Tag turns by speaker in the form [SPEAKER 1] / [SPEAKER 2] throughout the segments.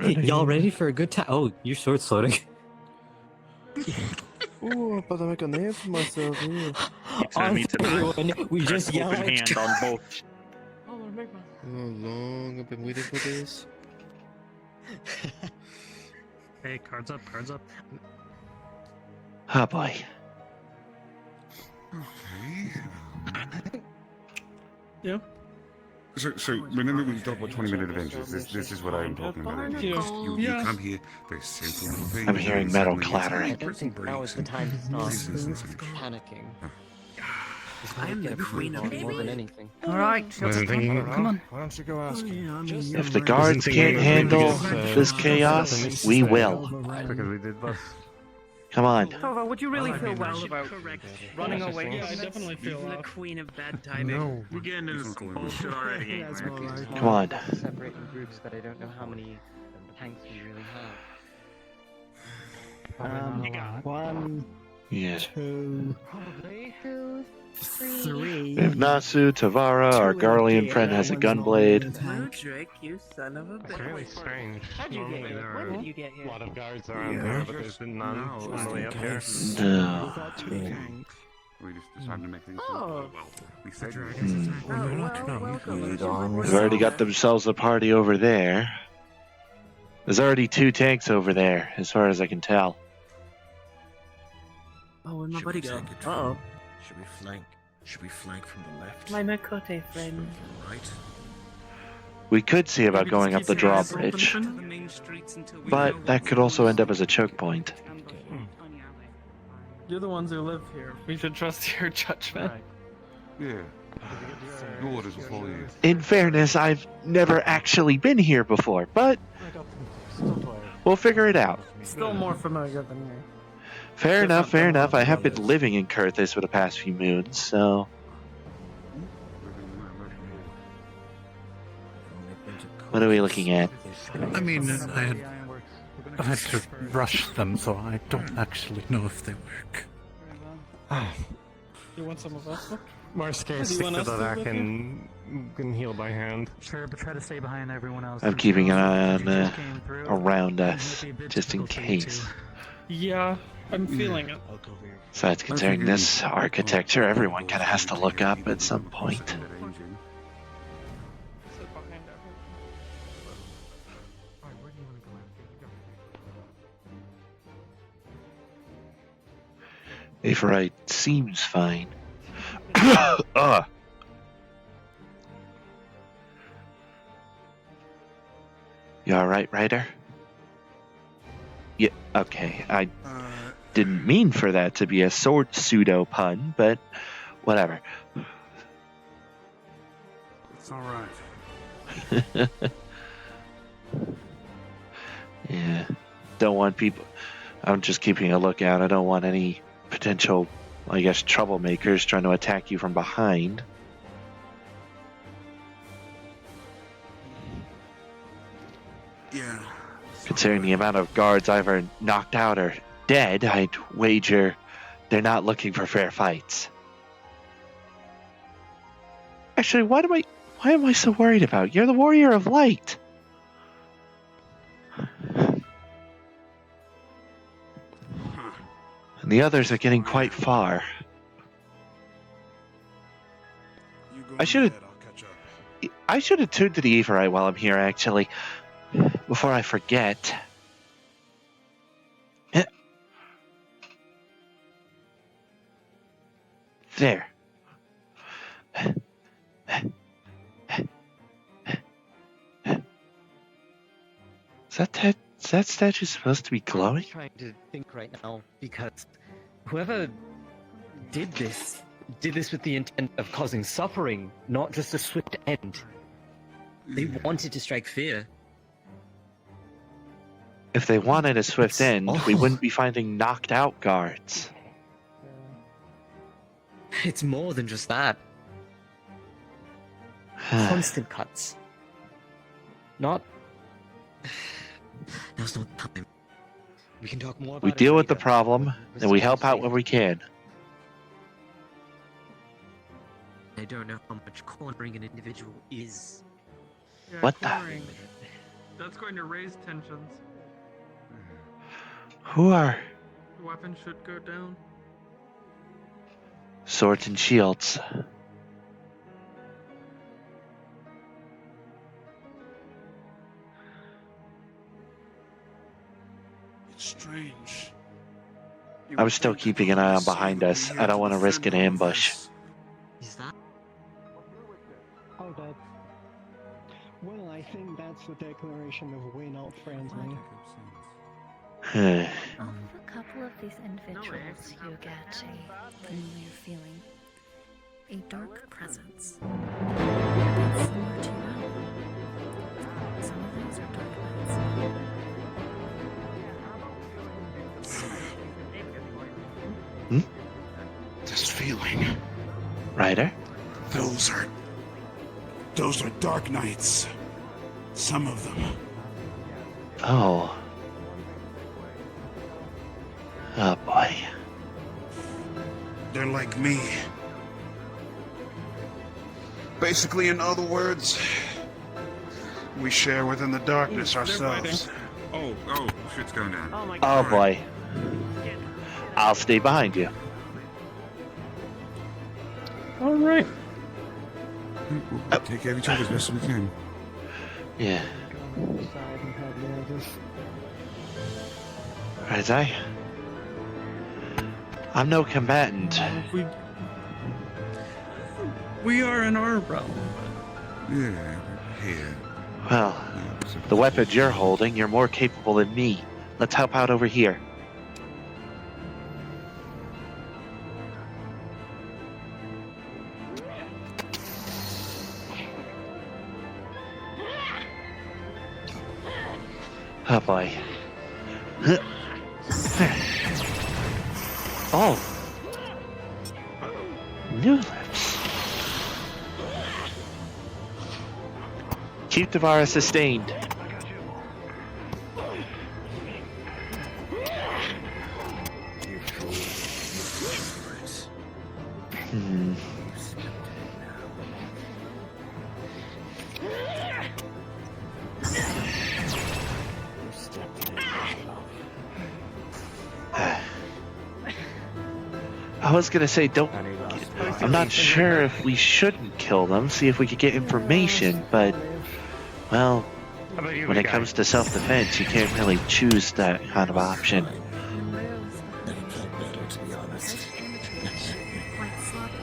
[SPEAKER 1] ready.
[SPEAKER 2] Y'all ready for a good time? Oh, your sword's loading.
[SPEAKER 3] Ooh, but I make a name for myself here.
[SPEAKER 4] Tell me tonight.
[SPEAKER 2] Everyone, we just yell
[SPEAKER 4] Open
[SPEAKER 2] out.
[SPEAKER 4] hand on both.
[SPEAKER 3] How long I've been waiting for this?
[SPEAKER 5] Hey, cards up, cards up.
[SPEAKER 1] Oh boy.
[SPEAKER 6] Okay.
[SPEAKER 5] Yeah.
[SPEAKER 6] So remember we talked about 20-minute adventures. This is what I'm talking about. You come here, there's simple little things.
[SPEAKER 1] I'm hearing
[SPEAKER 6] and
[SPEAKER 1] metal
[SPEAKER 6] suddenly it's
[SPEAKER 1] clattering.
[SPEAKER 2] I don't think now is the time to start
[SPEAKER 6] Business and such.
[SPEAKER 2] panicking.
[SPEAKER 7] I am the queen of
[SPEAKER 2] more than anything.
[SPEAKER 7] All right,
[SPEAKER 5] Wasn't thinking.
[SPEAKER 7] come on.
[SPEAKER 3] Why don't you go ask him?
[SPEAKER 1] If the guards can't handle this chaos, we will.
[SPEAKER 5] Because we did both.
[SPEAKER 1] Come on.
[SPEAKER 7] Tova, would you really feel well about running away?
[SPEAKER 5] Yeah, I definitely feel
[SPEAKER 7] the
[SPEAKER 5] off.
[SPEAKER 7] queen of bad timing.
[SPEAKER 5] No.
[SPEAKER 4] We're getting into some bullshit already.
[SPEAKER 1] Come on.
[SPEAKER 2] Separate in groups, but I don't know how many tanks we really have.
[SPEAKER 5] One,
[SPEAKER 1] Yeah.
[SPEAKER 5] two, three.
[SPEAKER 1] If Nasu, Tavara, our Garlean friend has a gunblade.
[SPEAKER 7] Mudrick, you son of a
[SPEAKER 5] It's
[SPEAKER 7] bitch.
[SPEAKER 5] really strange.
[SPEAKER 7] How'd you
[SPEAKER 5] Normally
[SPEAKER 7] get here?
[SPEAKER 5] there
[SPEAKER 7] When
[SPEAKER 5] are
[SPEAKER 7] did you get
[SPEAKER 5] a
[SPEAKER 7] here?
[SPEAKER 5] lot of guards around there, but there's been none on the way up here.
[SPEAKER 1] No.
[SPEAKER 6] We just decided to make things
[SPEAKER 7] Oh.
[SPEAKER 6] well. We said
[SPEAKER 1] They've already got themselves a party over there. There's already 2 tanks over there, as far as I can tell.
[SPEAKER 7] Oh, where'd my
[SPEAKER 8] Should
[SPEAKER 7] buddy
[SPEAKER 8] we
[SPEAKER 7] go?
[SPEAKER 8] take it
[SPEAKER 7] Uh-oh.
[SPEAKER 8] Should we flank? Should we flank from the left?
[SPEAKER 7] My Makote friend.
[SPEAKER 8] From the right?
[SPEAKER 1] We could see about going up the drawbridge, but that could also end up as a choke point.
[SPEAKER 5] You're the ones who live here. We should trust your judgment.
[SPEAKER 6] Yeah. Your orders will follow you.
[SPEAKER 1] In fairness, I've never actually been here before, but we'll figure it out.
[SPEAKER 5] Still more familiar than me.
[SPEAKER 1] Fair enough, fair enough. I have been living in Coerthas for the past few moons, so... What are we looking at?
[SPEAKER 9] I mean, I had to rush them, so I don't actually know if they work.
[SPEAKER 5] You want some of us?
[SPEAKER 10] Worst case,
[SPEAKER 5] Do you
[SPEAKER 10] stick
[SPEAKER 5] want
[SPEAKER 10] to
[SPEAKER 5] us
[SPEAKER 10] the
[SPEAKER 5] to
[SPEAKER 10] back
[SPEAKER 5] look
[SPEAKER 10] and heal by hand.
[SPEAKER 9] Sure, but try to stay behind everyone else.
[SPEAKER 1] I'm keeping an eye on around us, just in case.
[SPEAKER 5] Yeah, I'm feeling it.
[SPEAKER 1] Besides, considering this architecture, everyone kind of has to look up at some point.
[SPEAKER 5] Sit behind
[SPEAKER 1] Aphorite seems fine. You alright, Ryder? Yeah, okay. I didn't mean for that to be a sort pseudo pun, but whatever.
[SPEAKER 6] It's alright.
[SPEAKER 1] Yeah. Don't want people... I'm just keeping a lookout. I don't want any potential, I guess, troublemakers trying to attack you from behind.
[SPEAKER 6] Yeah.
[SPEAKER 1] Considering the amount of guards I've ever knocked out or dead, I'd wager they're not looking for fair fights. Actually, why am I so worried about? You're the warrior of light. And the others are getting quite far. I should have tuned to the Aphorite while I'm here, actually. Before I forget. There. Is that statue supposed to be glowing?
[SPEAKER 2] I'm trying to think right now because whoever did this with the intent of causing suffering, not just a swift end. They wanted to strike fear.
[SPEAKER 1] If they wanted a swift end, we wouldn't be finding knocked out guards.
[SPEAKER 2] It's more than just that. Constant cuts. Not. Now's not the time. We can talk more about
[SPEAKER 1] We
[SPEAKER 2] it
[SPEAKER 1] deal with the
[SPEAKER 2] later.
[SPEAKER 1] problem, and we help out where we can.
[SPEAKER 7] I don't know how much cornering an individual is.
[SPEAKER 1] What the?
[SPEAKER 5] That's going to raise tensions.
[SPEAKER 1] Who are
[SPEAKER 5] Weapons should go down.
[SPEAKER 1] swords and shields?
[SPEAKER 6] It's strange.
[SPEAKER 1] I was still keeping an eye on behind us. I don't want to risk an ambush.
[SPEAKER 7] Is that?
[SPEAKER 10] Oh, Dad. Well, I think that's the declaration of we're not friendly.
[SPEAKER 11] Off a couple of these individuals, you get a familiar feeling. A dark presence. That's similar to your own. Some of those are dark knights.
[SPEAKER 6] This feeling.
[SPEAKER 1] Ryder?
[SPEAKER 6] Those are Dark Knights. Some of them.
[SPEAKER 1] Oh. Oh boy.
[SPEAKER 6] They're like me. Basically, in other words, we share within the darkness ourselves. Oh, shit's going down.
[SPEAKER 7] Oh my
[SPEAKER 1] Oh
[SPEAKER 7] god.
[SPEAKER 1] boy. I'll stay behind you.
[SPEAKER 5] All right.
[SPEAKER 6] Take care of each other as best we can.
[SPEAKER 1] Yeah.
[SPEAKER 10] Go on the side and help the others.
[SPEAKER 1] Right, I'm no combatant.
[SPEAKER 5] We are in our realm.
[SPEAKER 6] Yeah, here.
[SPEAKER 1] Well, the weapons you're holding, you're more capable than me. Let's help out over here. Oh boy. Oh. New lips. Keep Devara sustained. Hmm. I was gonna say, I'm not sure if we shouldn't kill them, see if we could get information, but, well, when it comes to self-defense, you can't really choose that kind of option.
[SPEAKER 8] Never played better, to be honest.
[SPEAKER 11] Quite sloppy.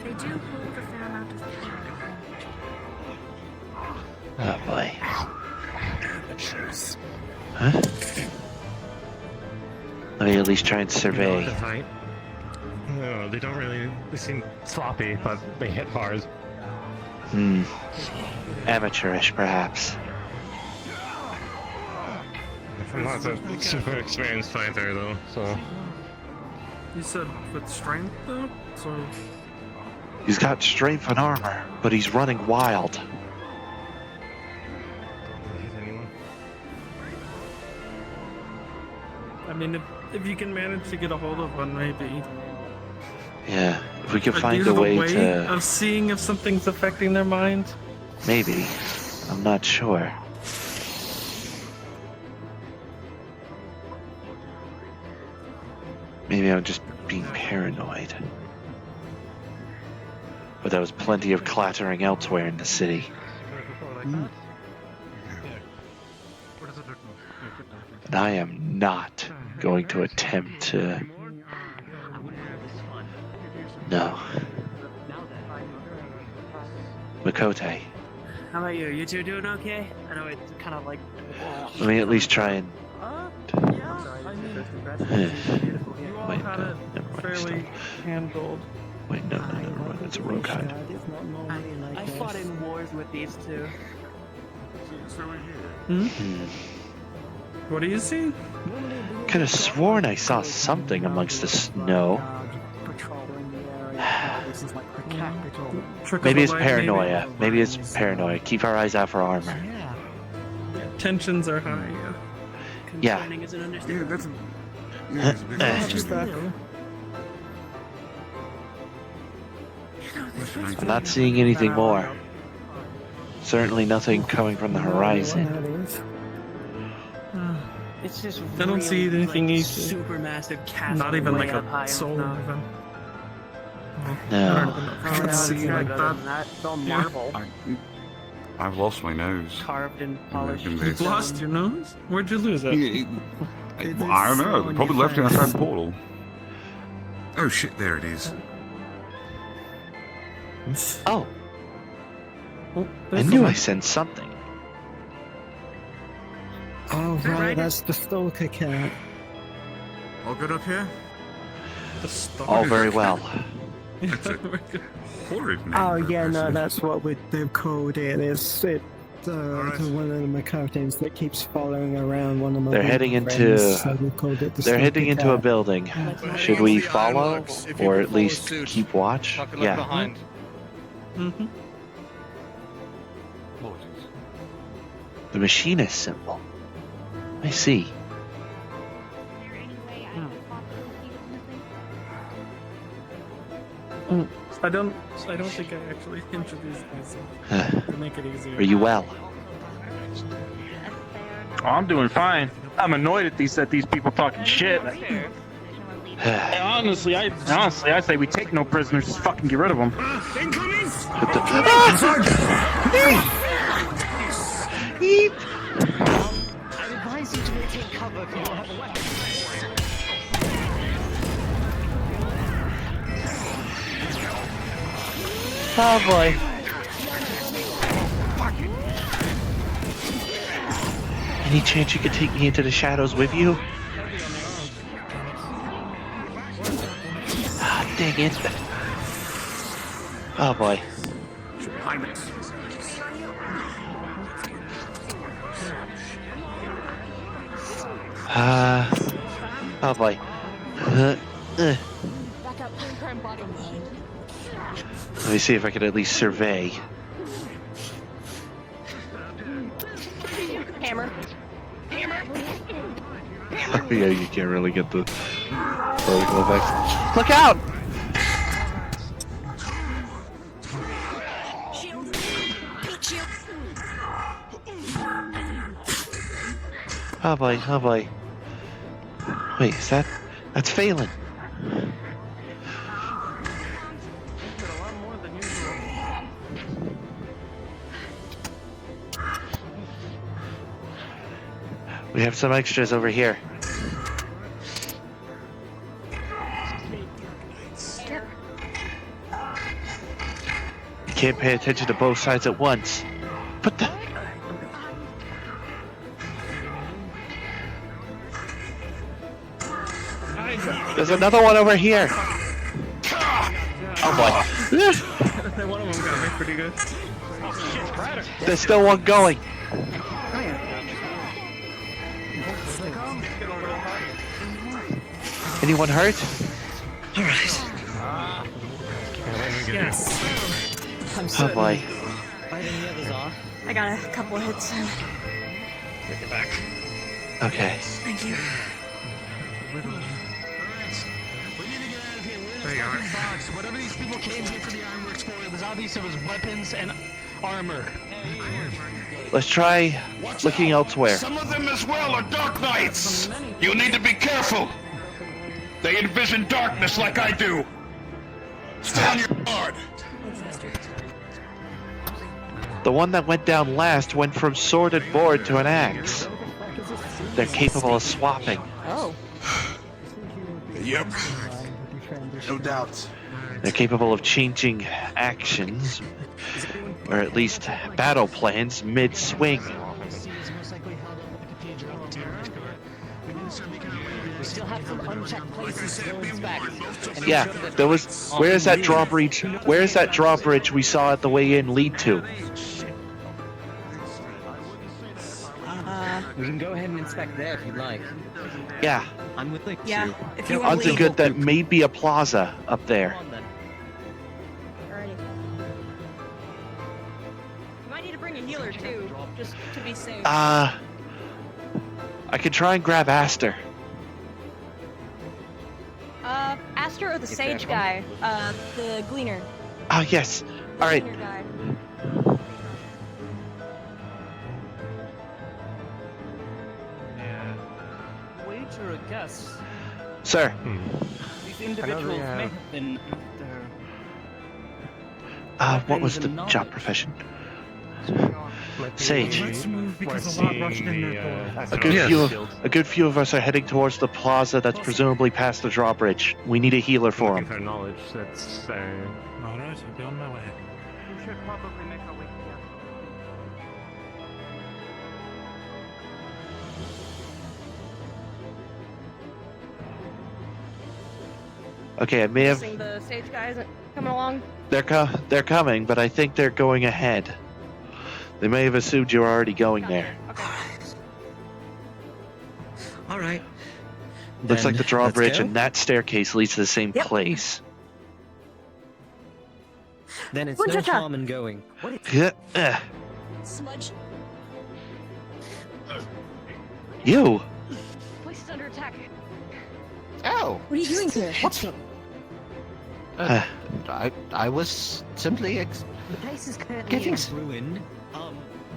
[SPEAKER 11] They do hold a fair amount of power.
[SPEAKER 1] Oh boy.
[SPEAKER 8] Amateurs.
[SPEAKER 1] Huh? Let me at least try and survey.
[SPEAKER 10] No, they don't really. They seem sloppy, but they hit hard.
[SPEAKER 1] Amateurish, perhaps.
[SPEAKER 10] I'm not a super experienced fighter, though, so.
[SPEAKER 5] You said with strength, though? So.
[SPEAKER 1] He's got strength and armor, but he's running wild.
[SPEAKER 10] Did I hit anyone?
[SPEAKER 5] I mean, if you can manage to get a hold of one, maybe.
[SPEAKER 1] Yeah, if we could
[SPEAKER 5] But
[SPEAKER 1] find
[SPEAKER 5] do
[SPEAKER 1] a
[SPEAKER 5] the
[SPEAKER 1] way to...
[SPEAKER 5] of seeing if something's affecting their mind.
[SPEAKER 1] Maybe. I'm not sure. Maybe I'm just being paranoid. But there was plenty of clattering elsewhere in the city. And I am not going to attempt to... No. Makote,
[SPEAKER 7] How about you? You two doing okay? I know it's kind of like.
[SPEAKER 1] let me at least try and...
[SPEAKER 5] Yeah, I mean, you all
[SPEAKER 1] Wait,
[SPEAKER 5] had
[SPEAKER 1] no,
[SPEAKER 5] it
[SPEAKER 1] never mind,
[SPEAKER 5] fairly
[SPEAKER 1] stop.
[SPEAKER 5] handled.
[SPEAKER 1] Wait, no, never mind, it's a rogue hide.
[SPEAKER 10] It's not normally like
[SPEAKER 7] I
[SPEAKER 10] this.
[SPEAKER 7] fought in wars with these two.
[SPEAKER 6] So we're here.
[SPEAKER 5] What do you see?
[SPEAKER 1] Could have sworn I saw something amongst the snow.
[SPEAKER 5] Trick of
[SPEAKER 1] Maybe
[SPEAKER 5] the
[SPEAKER 1] it's
[SPEAKER 5] light,
[SPEAKER 1] paranoia. Maybe it's paranoia. Keep our eyes out for armor.
[SPEAKER 5] Yeah. Tensions are high.
[SPEAKER 1] Yeah.
[SPEAKER 7] Concerning is an
[SPEAKER 6] Yeah,
[SPEAKER 7] understatement.
[SPEAKER 6] that's a... Yeah, it's a big
[SPEAKER 5] Yeah.
[SPEAKER 6] What should I do?
[SPEAKER 1] I'm not seeing anything more. Certainly nothing coming from the horizon.
[SPEAKER 7] It's just
[SPEAKER 5] I don't see
[SPEAKER 7] really,
[SPEAKER 5] anything
[SPEAKER 7] like,
[SPEAKER 5] easy.
[SPEAKER 7] super massive castle.
[SPEAKER 5] Not even
[SPEAKER 7] way
[SPEAKER 5] like
[SPEAKER 7] up high
[SPEAKER 5] a soul
[SPEAKER 7] on
[SPEAKER 5] even.
[SPEAKER 1] No.
[SPEAKER 5] I don't even know if I can see like that.
[SPEAKER 7] It's all
[SPEAKER 5] Yeah.
[SPEAKER 7] marble,
[SPEAKER 6] I've lost my nose.
[SPEAKER 7] carved and polished.
[SPEAKER 6] in
[SPEAKER 5] You've
[SPEAKER 6] this.
[SPEAKER 5] lost your nose? Where'd you lose it?
[SPEAKER 6] I don't know. They probably left it outside the portal. Oh shit! There it is.
[SPEAKER 1] Oh,
[SPEAKER 5] Oh,
[SPEAKER 1] I
[SPEAKER 5] there's
[SPEAKER 1] knew I
[SPEAKER 5] someone.
[SPEAKER 1] sensed something.
[SPEAKER 10] Oh, right, that's the stalker cat.
[SPEAKER 4] All good up here?
[SPEAKER 5] The star.
[SPEAKER 1] All very well.
[SPEAKER 6] It's a horrid name.
[SPEAKER 10] Oh,
[SPEAKER 6] for a
[SPEAKER 10] yeah, no,
[SPEAKER 6] person.
[SPEAKER 10] that's what they've called it. It's one of the McCartans that keeps following around one of my
[SPEAKER 1] They're heading into-
[SPEAKER 10] friends, so we've called it the
[SPEAKER 1] They're heading
[SPEAKER 10] stalker
[SPEAKER 1] into a
[SPEAKER 10] cat.
[SPEAKER 1] building. Should we follow, or at least keep watch?
[SPEAKER 3] Tuck and look
[SPEAKER 1] Yeah.
[SPEAKER 3] behind.
[SPEAKER 5] Mm-hmm.
[SPEAKER 1] The machinist symbol. I see.
[SPEAKER 5] I don't think I actually introduced myself to make it easier.
[SPEAKER 1] Are you well?
[SPEAKER 12] Oh, I'm doing fine. I'm annoyed at these people talking shit. Hey, honestly, I say we take no prisoners, just fucking get rid of them.
[SPEAKER 2] I advise you to take cover if you don't have a weapon.
[SPEAKER 1] Oh boy. Any chance you could take me into the shadows with you? Ah, dang it. Oh boy. Oh boy. Let me see if I can at least survey.
[SPEAKER 11] Hammer.
[SPEAKER 1] Yeah, you can't really get the vertical effects. Look out! Oh boy, oh boy. Wait, is that's Phelan. We have some extras over here. You can't pay attention to both sides at once. What the? There's another one over here. Oh boy.
[SPEAKER 5] One of them got me pretty good.
[SPEAKER 1] There's still one going. Anyone hurt?
[SPEAKER 5] Yes.
[SPEAKER 1] Oh boy.
[SPEAKER 11] I got a couple hits in.
[SPEAKER 12] Take it back.
[SPEAKER 1] Okay.
[SPEAKER 11] Thank you.
[SPEAKER 12] There you are.
[SPEAKER 2] Whatever these people came here to the ironworks for, it was obvious it was weapons and armor.
[SPEAKER 1] Let's try looking elsewhere.
[SPEAKER 13] Some of them as well are Dark Knights. You need to be careful. They envision darkness like I do. Stay on your guard.
[SPEAKER 1] The one that went down last went from sword and board to an axe. They're capable of swapping.
[SPEAKER 11] Oh.
[SPEAKER 13] Yep. No doubt.
[SPEAKER 1] They're capable of changing actions, or at least battle plans mid-swing.
[SPEAKER 2] We still have some unchecked places to inspect.
[SPEAKER 1] Yeah, there was. Where's that drawbridge? Where's that drawbridge we saw at the way in lead to?
[SPEAKER 2] We can go ahead and inspect there if you'd like.
[SPEAKER 1] Yeah,
[SPEAKER 2] I'm with you.
[SPEAKER 11] Yeah, if you want
[SPEAKER 1] odds are
[SPEAKER 11] to.
[SPEAKER 1] good that may be a plaza up there.
[SPEAKER 11] Alrighty. You might need to bring a healer too, just to be safe.
[SPEAKER 1] I could try and grab Aster.
[SPEAKER 11] Aster or the sage guy? The gleaner.
[SPEAKER 1] Oh yes. All right.
[SPEAKER 11] Gleaner guy.
[SPEAKER 2] venture a guess.
[SPEAKER 1] Sir.
[SPEAKER 2] These individuals may have been
[SPEAKER 1] What was the job profession? Sage.
[SPEAKER 9] Let's move because a lot rushed in there.
[SPEAKER 1] A good few of us are heading towards the plaza that's presumably past the drawbridge. We need a healer for him.
[SPEAKER 9] For knowledge, that's alright, I'll be on my way.
[SPEAKER 7] We should probably make our way together.
[SPEAKER 1] Okay, I may have.
[SPEAKER 14] The stage guys coming along.
[SPEAKER 1] They're coming, but I think they're going ahead. They may have assumed you were already going there.
[SPEAKER 14] Okay.
[SPEAKER 2] All right.
[SPEAKER 1] Looks like the drawbridge
[SPEAKER 2] let's go.
[SPEAKER 1] and that staircase leads to the same place.
[SPEAKER 2] Then it's no
[SPEAKER 14] Cha-cha.
[SPEAKER 2] harm in going. What is
[SPEAKER 1] Yeah.
[SPEAKER 14] Smudge.
[SPEAKER 1] You.
[SPEAKER 14] Place is under attack.
[SPEAKER 8] Oh!
[SPEAKER 14] What are you doing here? What's up?
[SPEAKER 8] I was simply
[SPEAKER 14] The place is currently
[SPEAKER 8] getting
[SPEAKER 2] ruined?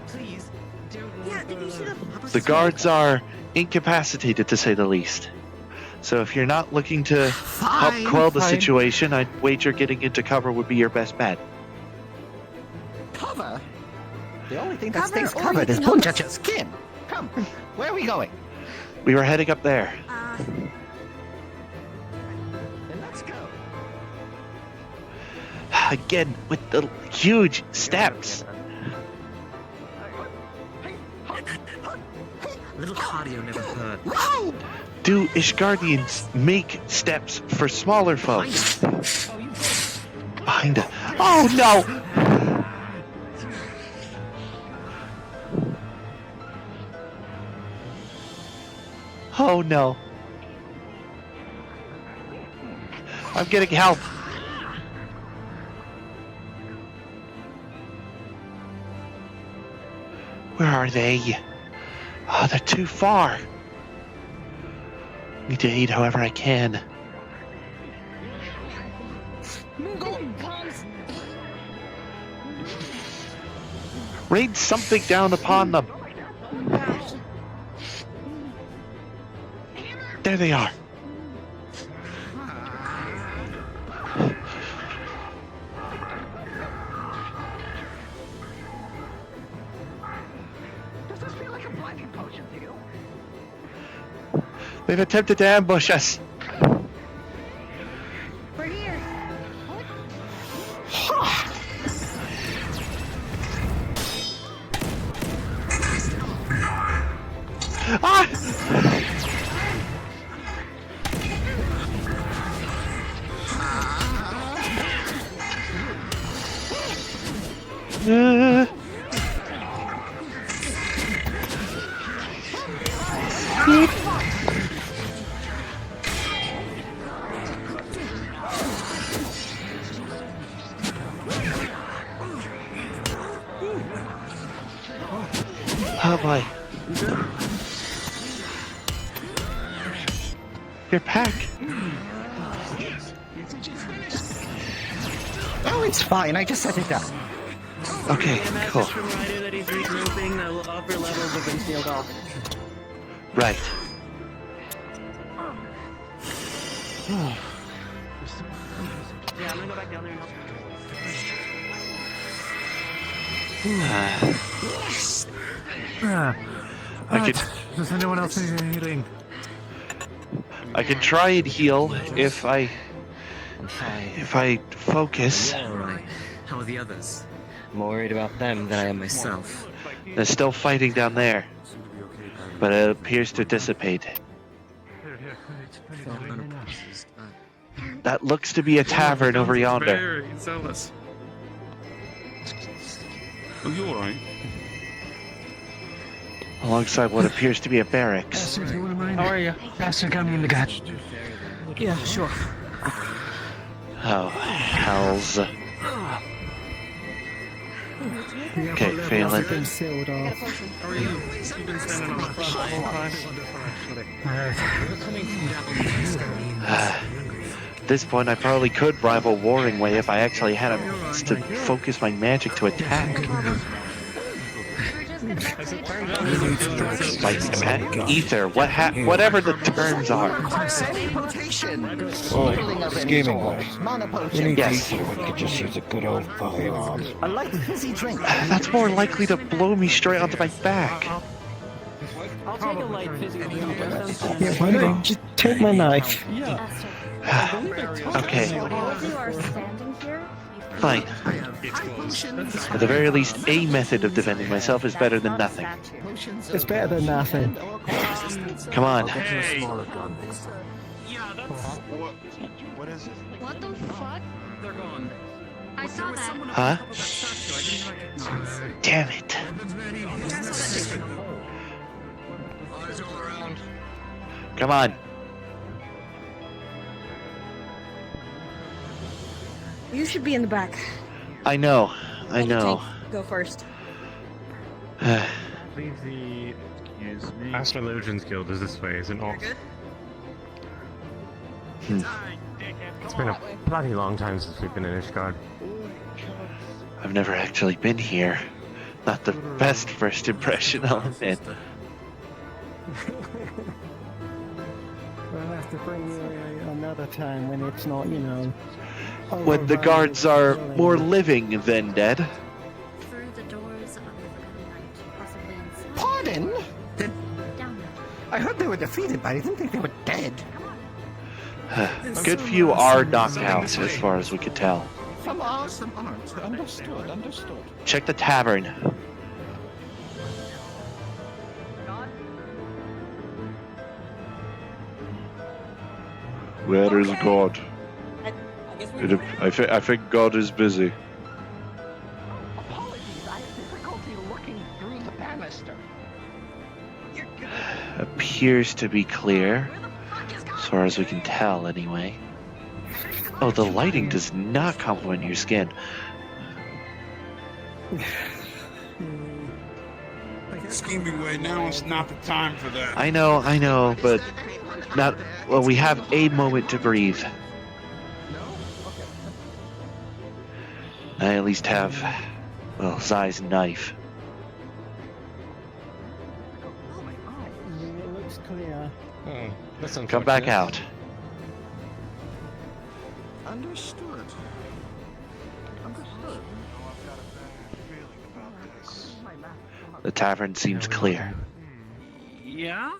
[SPEAKER 2] Please don't.
[SPEAKER 14] Yeah, did you see
[SPEAKER 1] The guards are incapacitated, to say the least. So if you're not looking to help quell the situation, I'd wager getting into cover would be your best bet.
[SPEAKER 8] cover. The only thing that
[SPEAKER 14] Cover,
[SPEAKER 8] stays
[SPEAKER 14] or
[SPEAKER 8] covered
[SPEAKER 14] you
[SPEAKER 8] is
[SPEAKER 14] can help us.
[SPEAKER 8] Punchacha's skin. Come, where are we going?
[SPEAKER 1] We were heading up there.
[SPEAKER 8] Then let's go.
[SPEAKER 1] Again, with the huge steps.
[SPEAKER 2] A little cardio never hurt.
[SPEAKER 8] Whoa!
[SPEAKER 1] Do Ishgardians make steps for smaller folks? Behind it. Oh no! Oh no. I'm getting help. Where are they? Oh, they're too far. Need to aid however I can. Rain something down upon them. There they are.
[SPEAKER 8] Does this feel like a blinding potion to you?
[SPEAKER 1] They've attempted to ambush us.
[SPEAKER 14] We're here.
[SPEAKER 1] Ah! Oh boy. Your pack.
[SPEAKER 8] Oh, it's fine. I just set it down.
[SPEAKER 1] Okay, cool.
[SPEAKER 7] From Ryder that he's regrouping, the upper levels have been sealed off.
[SPEAKER 1] Right.
[SPEAKER 7] Yeah, I'm gonna go back down there and help.
[SPEAKER 9] Does anyone else need healing?
[SPEAKER 1] I can try and heal if I focus.
[SPEAKER 2] Alright. How are the others? More worried about them than I am myself.
[SPEAKER 1] They're still fighting down there, but it appears to dissipate. That looks to be a tavern over yonder,
[SPEAKER 5] Very zealous.
[SPEAKER 6] Oh, you alright?
[SPEAKER 1] alongside what appears to be a barracks.
[SPEAKER 5] How are you?
[SPEAKER 9] Bastard got me in the gut.
[SPEAKER 7] Yeah, sure.
[SPEAKER 1] Oh, hells. Okay, Phelan.
[SPEAKER 10] Been sealed off.
[SPEAKER 5] How are you? You've been standing on the front the whole time.
[SPEAKER 1] At this point, I probably could rival Warring Way if I actually had a to focus my magic to attack. Ether, whatever the terms are.
[SPEAKER 8] Schemingway.
[SPEAKER 1] We need
[SPEAKER 8] Yes.
[SPEAKER 1] ether.
[SPEAKER 8] We could just use a good old firearm. A light fizzy drink.
[SPEAKER 1] That's more likely to blow me straight onto my back.
[SPEAKER 10] I'll take a light fizzy drink.
[SPEAKER 8] Yeah, why don't you just take my knife?
[SPEAKER 10] Yeah.
[SPEAKER 1] Okay.
[SPEAKER 11] While you are standing here,
[SPEAKER 1] Fine. At the very least, a method of defending myself is better than nothing.
[SPEAKER 10] It's better than nothing.
[SPEAKER 1] Come on.
[SPEAKER 7] Hey.
[SPEAKER 4] What is it?
[SPEAKER 14] What the fuck?
[SPEAKER 5] They're gone.
[SPEAKER 14] I saw that.
[SPEAKER 1] Huh? Damn it. Come on.
[SPEAKER 14] You should be in the back.
[SPEAKER 1] I know. I know.
[SPEAKER 14] Go first.
[SPEAKER 15] Leave the Astrologians Guild is this way, is it not? It's been a bloody long time since we've been in Ishgard.
[SPEAKER 1] I've never actually been here. Not the best first impression, I'll admit.
[SPEAKER 10] We'll have to bring you another time when it's not, you know.
[SPEAKER 1] When the guards are more living than dead.
[SPEAKER 11] through the doors of the Forgotten Night, possibly inside.
[SPEAKER 8] Pardon?
[SPEAKER 11] Down there.
[SPEAKER 8] I heard they were defeated, but I didn't think they were dead.
[SPEAKER 1] Good few are knocked out, as far as we could tell.
[SPEAKER 8] Some are, some aren't. Understood.
[SPEAKER 1] Check the tavern.
[SPEAKER 16] Where is God? I think God is busy.
[SPEAKER 8] Apologies, I had difficulty looking through the banister.
[SPEAKER 1] Appears to be clear. As far as we can tell, anyway. Oh, the lighting does not complement your skin.
[SPEAKER 6] Schemingway, now is not the time for that.
[SPEAKER 1] I know, but not. Well, we have a moment to breathe. I at least have, well, Zai's knife.
[SPEAKER 10] It looks clear.
[SPEAKER 15] Oh, that's
[SPEAKER 1] Come back out.
[SPEAKER 4] Understood.
[SPEAKER 1] The tavern seems clear.
[SPEAKER 5] Yeah?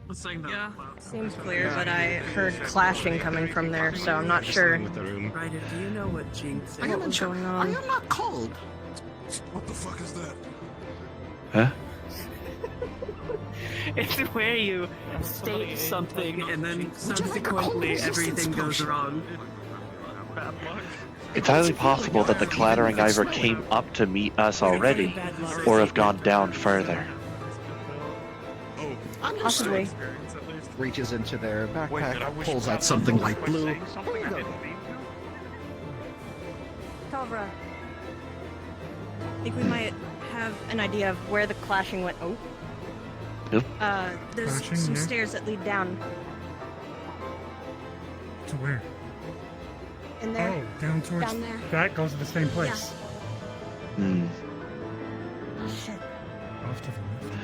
[SPEAKER 5] What's saying that? Yeah.
[SPEAKER 14] Seems clear, but I heard clashing coming from there, so I'm not sure.
[SPEAKER 5] Ryder, do you know what Jinx is?
[SPEAKER 14] What's going on?
[SPEAKER 8] I am not cold.
[SPEAKER 6] What the fuck is that?
[SPEAKER 1] Huh?
[SPEAKER 5] It's where you state something and then subsequently everything goes wrong. Bad luck.
[SPEAKER 1] It's highly possible that the clattering either came up to meet us already, or have gone down further.
[SPEAKER 14] Possibly.
[SPEAKER 8] Reaches into their backpack, pulls out something light blue.
[SPEAKER 14] Tavra. I think we might have an idea of where the clashing went. Oh.
[SPEAKER 1] Yep.
[SPEAKER 14] There's
[SPEAKER 9] Clashing,
[SPEAKER 14] some
[SPEAKER 9] yeah.
[SPEAKER 14] stairs that lead down.
[SPEAKER 9] To where?
[SPEAKER 14] In there.
[SPEAKER 9] Oh, down towards.
[SPEAKER 14] Down there.
[SPEAKER 9] That goes to the same place.
[SPEAKER 1] Hmm.
[SPEAKER 14] Oh shit.
[SPEAKER 9] Off to the left.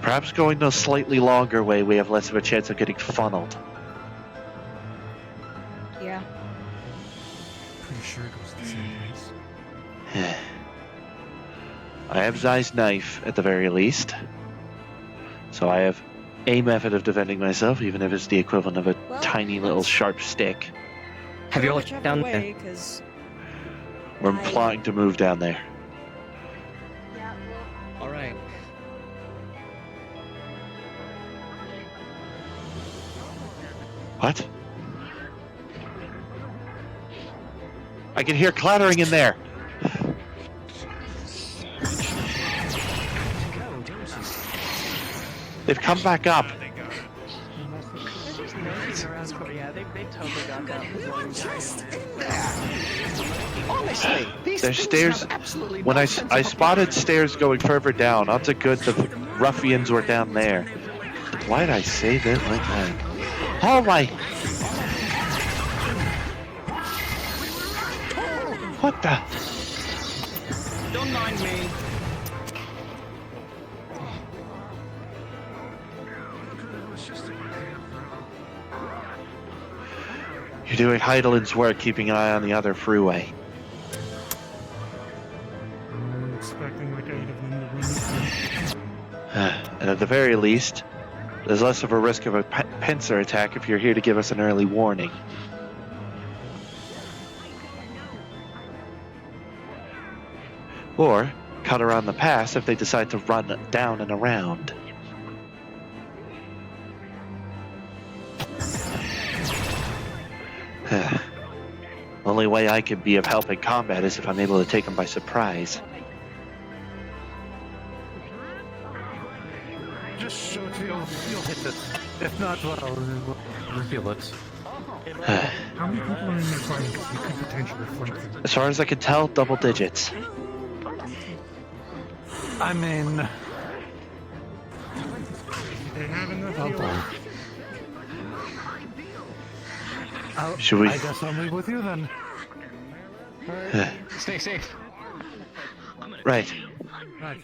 [SPEAKER 1] Perhaps going the slightly longer way, we have less of a chance of getting funneled.
[SPEAKER 14] Yeah.
[SPEAKER 9] Pretty sure it goes to the same place.
[SPEAKER 1] I have Zai's knife, at the very least. So I have a method of defending myself, even if it's the equivalent of a tiny little sharp stick.
[SPEAKER 2] Have you all
[SPEAKER 14] Whichever
[SPEAKER 2] down
[SPEAKER 14] way,
[SPEAKER 2] there?
[SPEAKER 14] 'cause
[SPEAKER 1] We're plotting to move down there.
[SPEAKER 2] All right.
[SPEAKER 1] What? I can hear clattering in there. They've come back up.
[SPEAKER 10] Yeah, they totally got that.
[SPEAKER 8] Honestly, these
[SPEAKER 1] There's
[SPEAKER 8] things
[SPEAKER 1] stairs.
[SPEAKER 8] have absolutely
[SPEAKER 1] When
[SPEAKER 8] no
[SPEAKER 1] I
[SPEAKER 8] sense
[SPEAKER 1] I
[SPEAKER 8] of
[SPEAKER 1] spotted stairs going further down, odds are good the ruffians were down there. Why'd I say that like that? Oh my! What the?
[SPEAKER 5] Don't mind me.
[SPEAKER 1] You're doing Heidelin's work, keeping an eye on the other freeway.
[SPEAKER 9] I'm expecting like 8 of them to run.
[SPEAKER 1] And at the very least, there's less of a risk of a pincer attack if you're here to give us an early warning. Or cut around the pass if they decide to run down and around. Only way I could be of help in combat is if I'm able to take them by surprise.
[SPEAKER 9] Just shoot, you'll hit it. If not, well, we'll reveal it. How many people are in there fighting? Because we could potentially flank them.
[SPEAKER 1] As far as I can tell, double digits.
[SPEAKER 9] I mean...
[SPEAKER 10] They have enough
[SPEAKER 9] oh boy.
[SPEAKER 1] Should we?
[SPEAKER 9] I guess I'll move with you then.
[SPEAKER 2] Stay safe.
[SPEAKER 1] Right.
[SPEAKER 9] Right.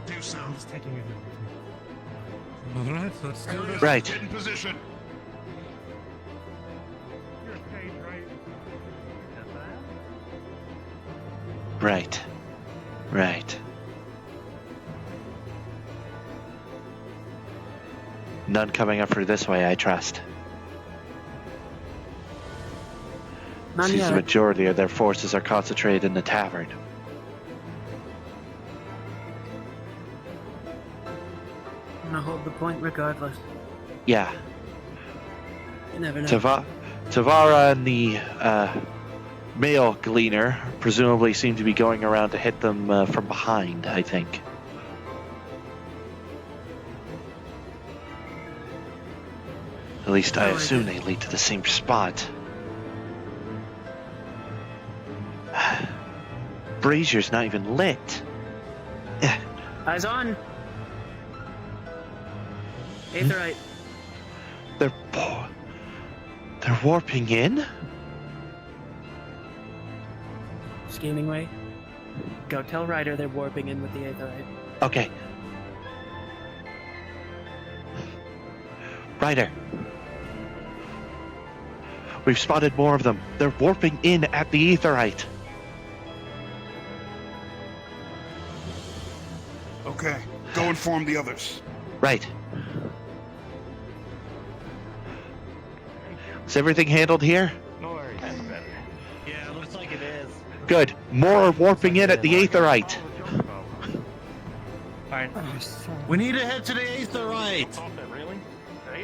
[SPEAKER 13] Do so.
[SPEAKER 9] I'm just taking it. Alright, let's do this.
[SPEAKER 1] Right.
[SPEAKER 13] Get in position.
[SPEAKER 1] Right. Right. None coming up through this way, I trust.
[SPEAKER 5] None
[SPEAKER 1] Seems
[SPEAKER 5] yet.
[SPEAKER 1] the majority of their forces are concentrated in the tavern.
[SPEAKER 5] I'm gonna hold the point regardless.
[SPEAKER 1] Yeah.
[SPEAKER 5] You never know.
[SPEAKER 1] Tavara and the male gleaner presumably seem to be going around to hit them from behind, I think. At least I assume they lead to the same spot. Brazier's not even lit.
[SPEAKER 5] Eyes on. Aetherite.
[SPEAKER 1] They're warping in?
[SPEAKER 5] Schemingway. Go tell Ryder they're warping in with the Aetherite.
[SPEAKER 1] Okay. Ryder. We've spotted more of them. They're warping in at the Aetherite.
[SPEAKER 13] Okay, go inform the others.
[SPEAKER 1] Right. Is everything handled here?
[SPEAKER 12] No worries. Yeah, looks like it is.
[SPEAKER 1] Good. More are warping in at the Aetherite.
[SPEAKER 12] Alright.
[SPEAKER 17] We need to head to the Aetherite.
[SPEAKER 12] Really?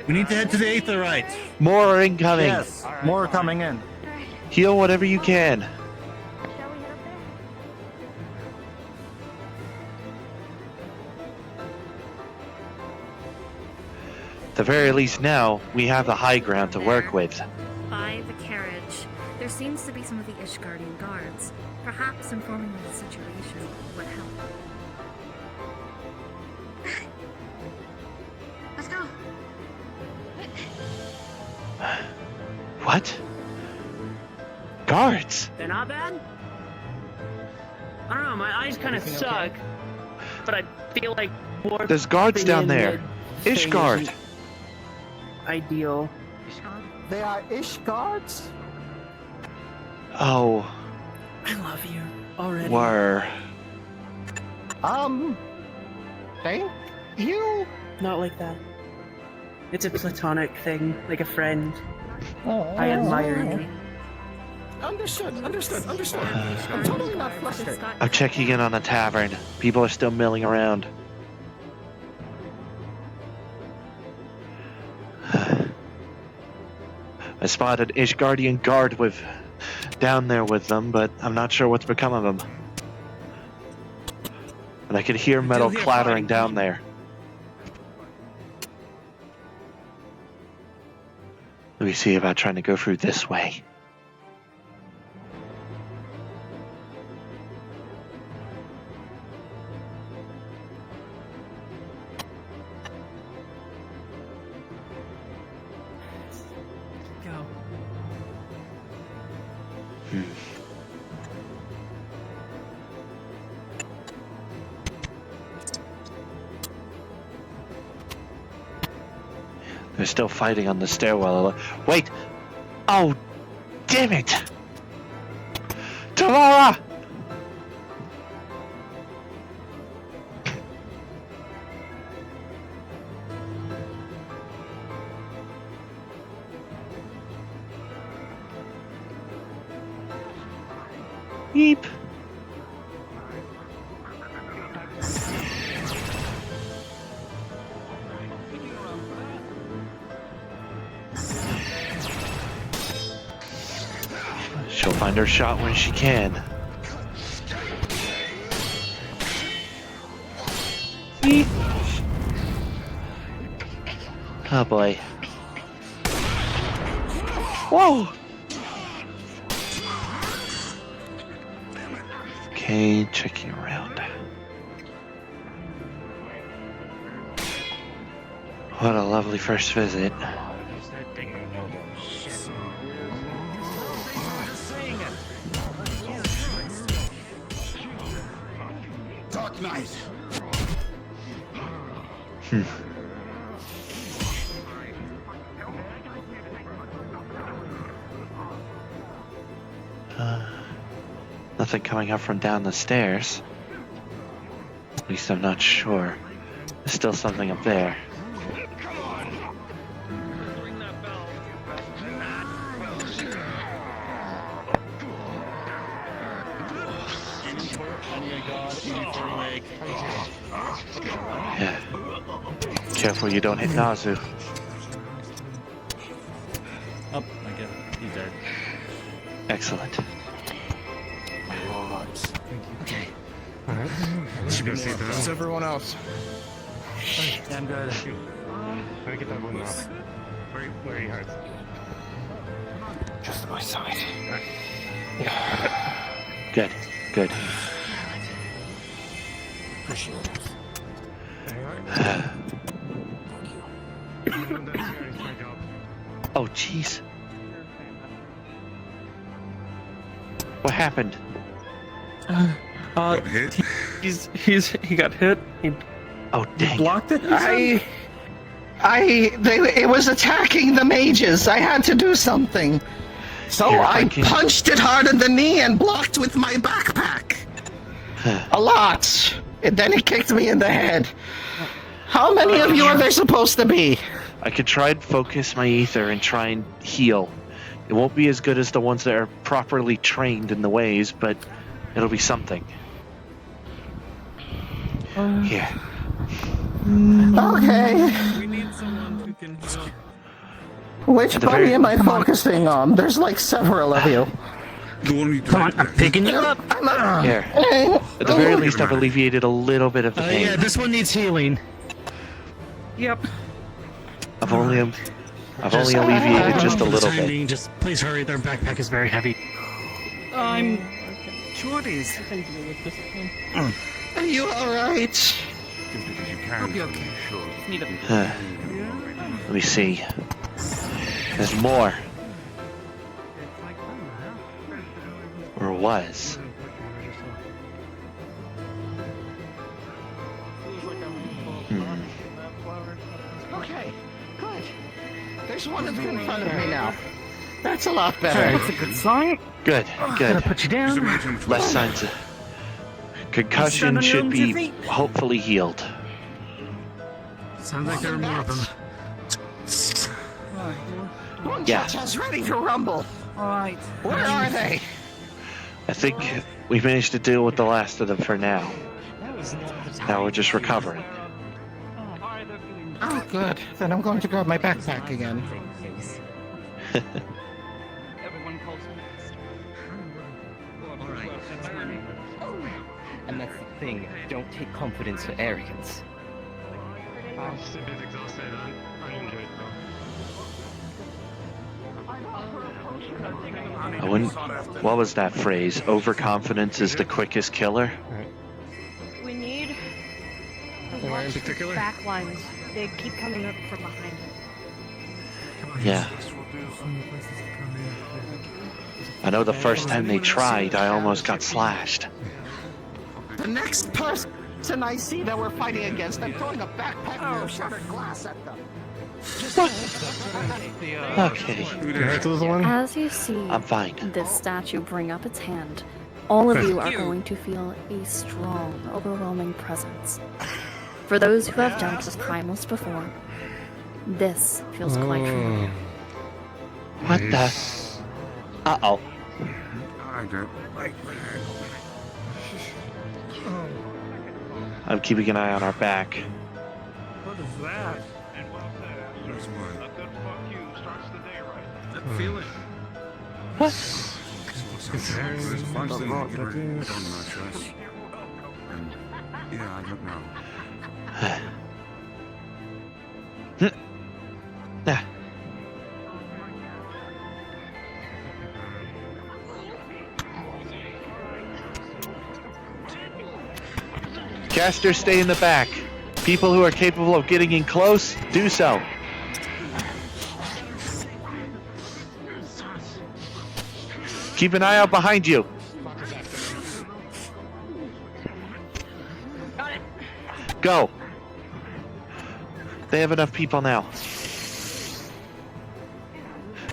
[SPEAKER 17] We need to head to the Aetherite.
[SPEAKER 1] More are incoming.
[SPEAKER 17] Yes, more coming in.
[SPEAKER 1] Heal whatever you can. At the very least now, we have the high ground to work with.
[SPEAKER 11] By the carriage, there seems to be some of the Ishgardian guards. Perhaps informing of the situation would help.
[SPEAKER 14] Let's go.
[SPEAKER 1] What? Guards?
[SPEAKER 5] They're not bad? I don't know, my eyes kind of suck. But I feel like warping
[SPEAKER 1] There's guards down
[SPEAKER 5] in
[SPEAKER 1] there.
[SPEAKER 5] the thing
[SPEAKER 1] Ishgard.
[SPEAKER 5] isn't Ideal.
[SPEAKER 8] They are Ishgards?
[SPEAKER 1] Oh.
[SPEAKER 5] I love you already.
[SPEAKER 1] Were.
[SPEAKER 8] Thank you?
[SPEAKER 5] Not like that. It's a platonic thing, like a friend. I admire you.
[SPEAKER 8] Understood. I'm totally not flustered.
[SPEAKER 1] I'm checking in on the tavern. People are still milling around. I spotted Ishgardian guard down there with them, but I'm not sure what's become of them. And I could hear metal clattering down there. Let me see about trying to go through this way.
[SPEAKER 5] Go.
[SPEAKER 1] They're still fighting on the stairwell. Wait! Oh, damn it! Tamara! Beep. She'll find her shot when she can. Beep. Oh boy. Whoa! Okay, checking around. What a lovely first visit.
[SPEAKER 13] Dark Knight.
[SPEAKER 1] Nothing coming up from down the stairs. At least I'm not sure. There's still something up there. Yeah. Careful you don't hit Nazu.
[SPEAKER 17] Oh, I get it. He's dead.
[SPEAKER 1] Excellent.
[SPEAKER 2] Okay.
[SPEAKER 15] Alright.
[SPEAKER 8] Where's everyone else?
[SPEAKER 5] Yeah, I'm good.
[SPEAKER 15] Let me get that wound off. Where are you hurt?
[SPEAKER 8] Just to my side.
[SPEAKER 1] Good, good.
[SPEAKER 8] Appreciate it.
[SPEAKER 1] Oh, jeez. What happened?
[SPEAKER 5] He got hit.
[SPEAKER 1] Oh, dang.
[SPEAKER 5] Blocked it.
[SPEAKER 8] It was attacking the mages. I had to do something. So
[SPEAKER 1] Here,
[SPEAKER 8] I
[SPEAKER 1] can...
[SPEAKER 8] punched it hard in the knee and blocked with my backpack. A lot. And then it kicked me in the head. How many of you are there supposed to be?
[SPEAKER 1] I could try and focus my ether and try and heal. It won't be as good as the ones that are properly trained in the ways, but it'll be something. Here.
[SPEAKER 8] Okay.
[SPEAKER 5] We need someone who can heal.
[SPEAKER 8] Which buddy am I focusing on? There's like several of you.
[SPEAKER 12] Come on, I'm picking you up.
[SPEAKER 1] Here. At the very least, I've alleviated a little bit of the pain.
[SPEAKER 2] Yeah, this one needs healing.
[SPEAKER 5] Yep.
[SPEAKER 1] I've only alleviated just a little bit.
[SPEAKER 2] Just please hurry. Their backpack is very heavy.
[SPEAKER 5] I'm sure it is.
[SPEAKER 8] Are you alright?
[SPEAKER 5] I'll be okay. Need a...
[SPEAKER 1] Let me see. There's more. Or was.
[SPEAKER 8] Okay, good. There's one of you in front of me now. That's a lot better.
[SPEAKER 5] That's a good sign.
[SPEAKER 1] Good, good.
[SPEAKER 2] Gonna put you down.
[SPEAKER 1] Less signs of concussion should be hopefully healed.
[SPEAKER 5] Sounds like there are more of them.
[SPEAKER 8] One
[SPEAKER 1] Yeah.
[SPEAKER 8] Cha-Cha's ready to rumble.
[SPEAKER 5] Alright.
[SPEAKER 8] Where are they?
[SPEAKER 1] I think we managed to deal with the last of them for now. Now we're just recovering.
[SPEAKER 8] Oh, good. Then I'm going to grab my backpack again.
[SPEAKER 5] Everyone calls me. Alright.
[SPEAKER 2] And that's the thing. Don't take confidence for arrogance.
[SPEAKER 15] I'm just a bit exhausted. I enjoyed it though.
[SPEAKER 1] I wouldn't. What was that phrase? Overconfidence is the quickest killer?
[SPEAKER 14] We need to
[SPEAKER 15] Why in
[SPEAKER 14] watch the
[SPEAKER 15] particular?
[SPEAKER 14] back lines. They keep coming up from behind.
[SPEAKER 1] Yeah. I know the first time they tried, I almost got slashed.
[SPEAKER 8] The next person I see that we're fighting against, I'm throwing a backpack full of shattered glass at them.
[SPEAKER 1] Okay.
[SPEAKER 11] As you see
[SPEAKER 1] I'm fine.
[SPEAKER 11] this statue bring up its hand, all of you are going to feel a strong, overwhelming presence. For those who have dealt with primals before, this feels quite familiar.
[SPEAKER 1] What the? Uh-oh.
[SPEAKER 6] I don't like that.
[SPEAKER 1] I'm keeping an eye on our back.
[SPEAKER 5] What is that?
[SPEAKER 6] That's why.
[SPEAKER 5] Feel it.
[SPEAKER 1] What?
[SPEAKER 6] There's a bunch of things that get rid of on my chest. And yeah, I don't know.
[SPEAKER 1] Casters, stay in the back. People who are capable of getting in close, do so. Keep an eye out behind you. Go. They have enough people now.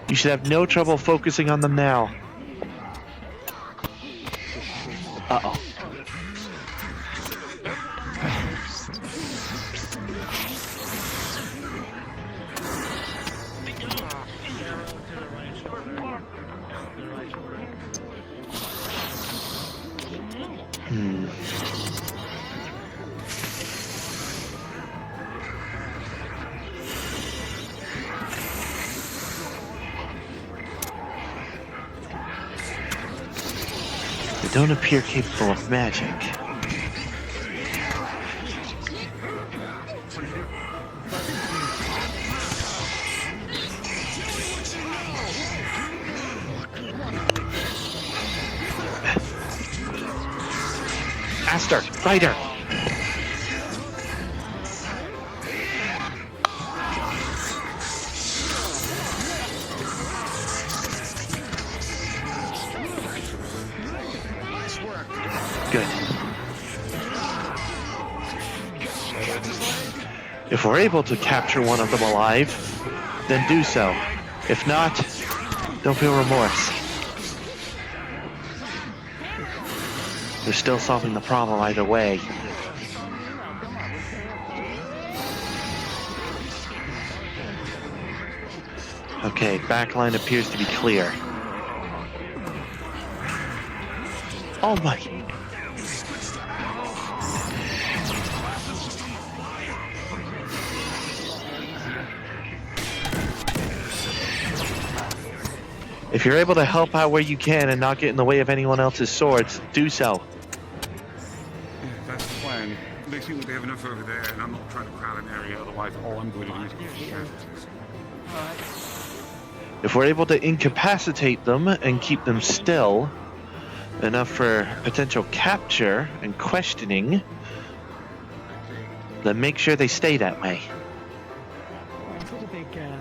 [SPEAKER 1] You should have no trouble focusing on them now. Uh-oh. They don't appear capable of magic. Aster, fighter! Good. If we're able to capture one of them alive, then do so. If not, don't feel remorse. They're still solving the problem either way. Okay, backline appears to be clear. Oh my... If you're able to help out where you can and not get in the way of anyone else's swords, do so.
[SPEAKER 6] Yeah, that's the plan. They seem like they have enough over there, and I'm not trying to crowd an area, otherwise all I'm going to do is get casualties.
[SPEAKER 1] If we're able to incapacitate them and keep them still, enough for potential capture and questioning, then make sure they stay that way.
[SPEAKER 10] What a big guy.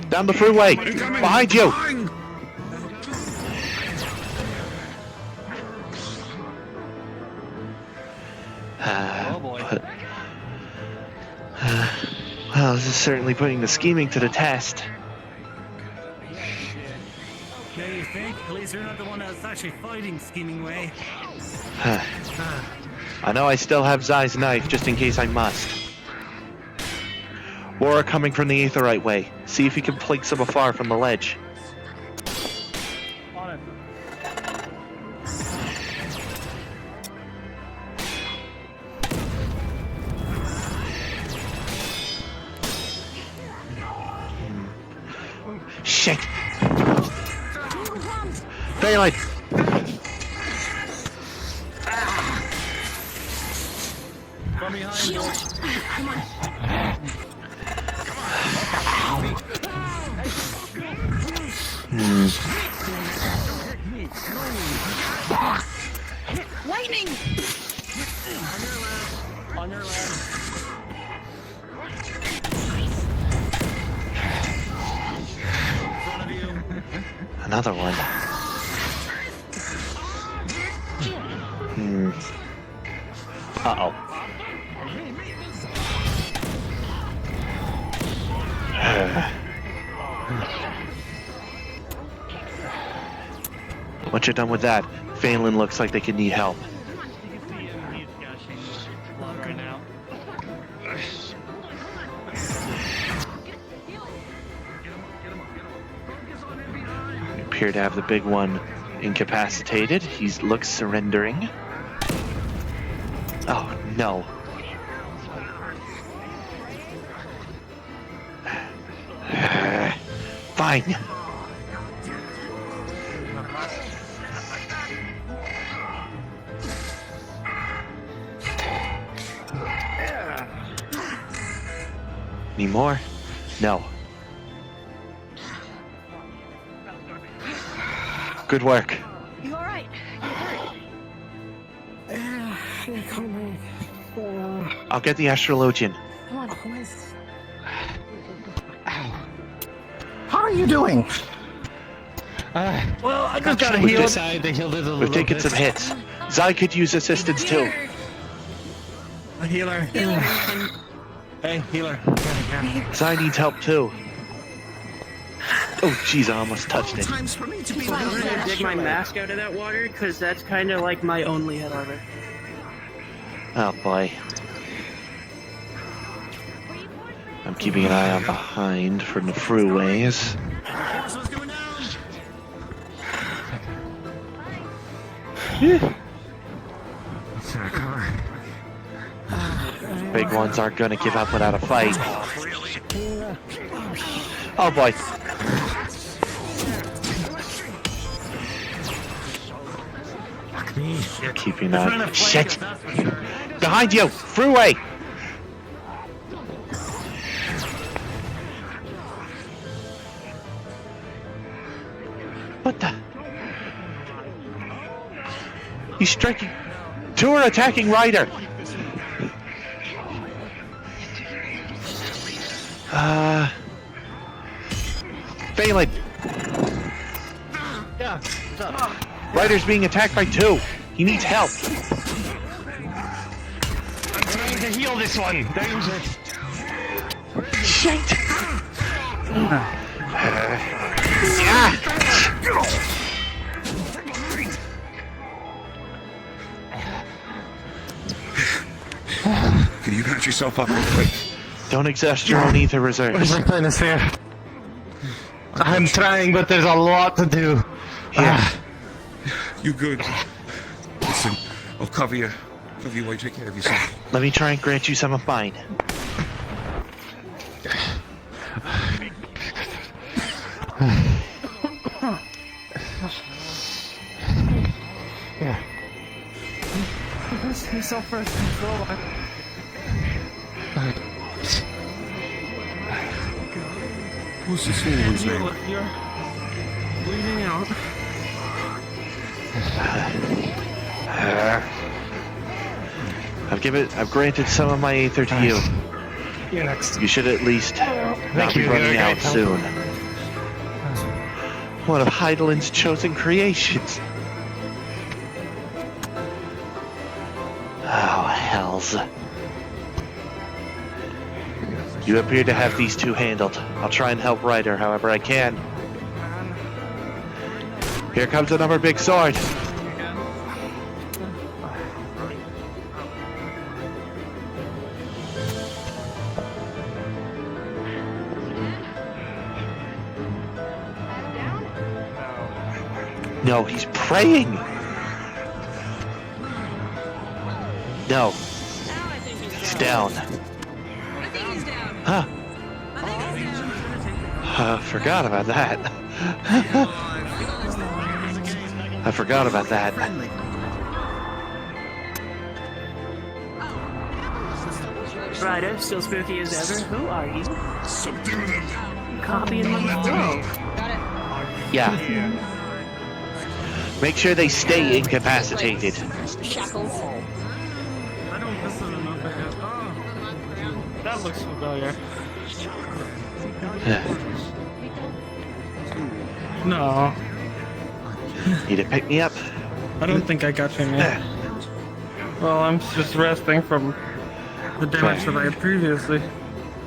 [SPEAKER 1] Down the freeway! Behind you!
[SPEAKER 2] Oh boy.
[SPEAKER 1] Well, this is certainly putting the scheming to the test.
[SPEAKER 7] Yeah, you think? At least you're not the one that's actually fighting Schemingway.
[SPEAKER 1] I know I still have Zai's knife, just in case I must. Aura coming from the Aetherite way. See if you can plink some afar from the ledge.
[SPEAKER 2] On it.
[SPEAKER 1] Shit! Daylight!
[SPEAKER 2] From behind you.
[SPEAKER 14] Come on. Lightning!
[SPEAKER 2] On your left. In front of you.
[SPEAKER 1] Another one. Uh-oh. Once you're done with that, Phelan looks like they could need help. We appear to have the big one incapacitated. He looks surrendering. Oh, no. Fine. Any more? No. Good work.
[SPEAKER 14] You alright?
[SPEAKER 1] I'll get the astrologian.
[SPEAKER 14] Come on.
[SPEAKER 8] How are you doing?
[SPEAKER 2] Well, I just gotta heal. They healed it a little
[SPEAKER 1] We've taken
[SPEAKER 2] bit.
[SPEAKER 1] some hits. Zai could use assistance too.
[SPEAKER 17] A healer. Hey, healer.
[SPEAKER 1] Zai needs help too. Oh, jeez, I almost touched it.
[SPEAKER 5] I'm gonna dig my mask out of that water, because that's kind of like my only head armor.
[SPEAKER 1] Oh boy. I'm keeping an eye on behind for the throughways. Big ones aren't gonna give up without a fight. Oh boy. Keeping an eye. Shit! Behind you! Throughway! What the? He's striking. Two are attacking Ryder. Phelan.
[SPEAKER 2] Yeah, what's up?
[SPEAKER 1] Ryder's being attacked by two. He needs help.
[SPEAKER 12] I'm trying to heal this one. Danger.
[SPEAKER 1] Shit.
[SPEAKER 6] Can you patch yourself up real quick?
[SPEAKER 1] Don't exhaust your own ether reserves.
[SPEAKER 15] Everything is here. I'm trying, but there's a lot to do.
[SPEAKER 1] Yeah.
[SPEAKER 6] You good? Listen, I'll cover you. Cover you while you take care of yourself.
[SPEAKER 1] Let me try and grant you some of mine.
[SPEAKER 15] Yeah.
[SPEAKER 5] He's so first control.
[SPEAKER 6] Who's this woman's name?
[SPEAKER 5] You're bleeding out.
[SPEAKER 1] I've granted some of my aether to you.
[SPEAKER 15] You're next.
[SPEAKER 1] You should at least not be
[SPEAKER 15] you,
[SPEAKER 1] running
[SPEAKER 15] you're
[SPEAKER 1] out
[SPEAKER 15] great.
[SPEAKER 1] soon. One of Heidelin's chosen creations. Oh, hells. You appear to have these two handled. I'll try and help Ryder however I can. Here comes another big sword. No, he's praying. No. He's down. Huh. Forgot about that. I forgot about that.
[SPEAKER 5] Ryder, still spooky as ever. Who are you?
[SPEAKER 13] Subdue them.
[SPEAKER 5] Copying my flow.
[SPEAKER 1] Yeah. Make sure they stay incapacitated.
[SPEAKER 14] Shackles.
[SPEAKER 5] I don't listen enough to it. Oh, that looks familiar. No.
[SPEAKER 1] Need to pick me up?
[SPEAKER 17] I don't think I got you, man. Well, I'm just resting from the damage that I had previously.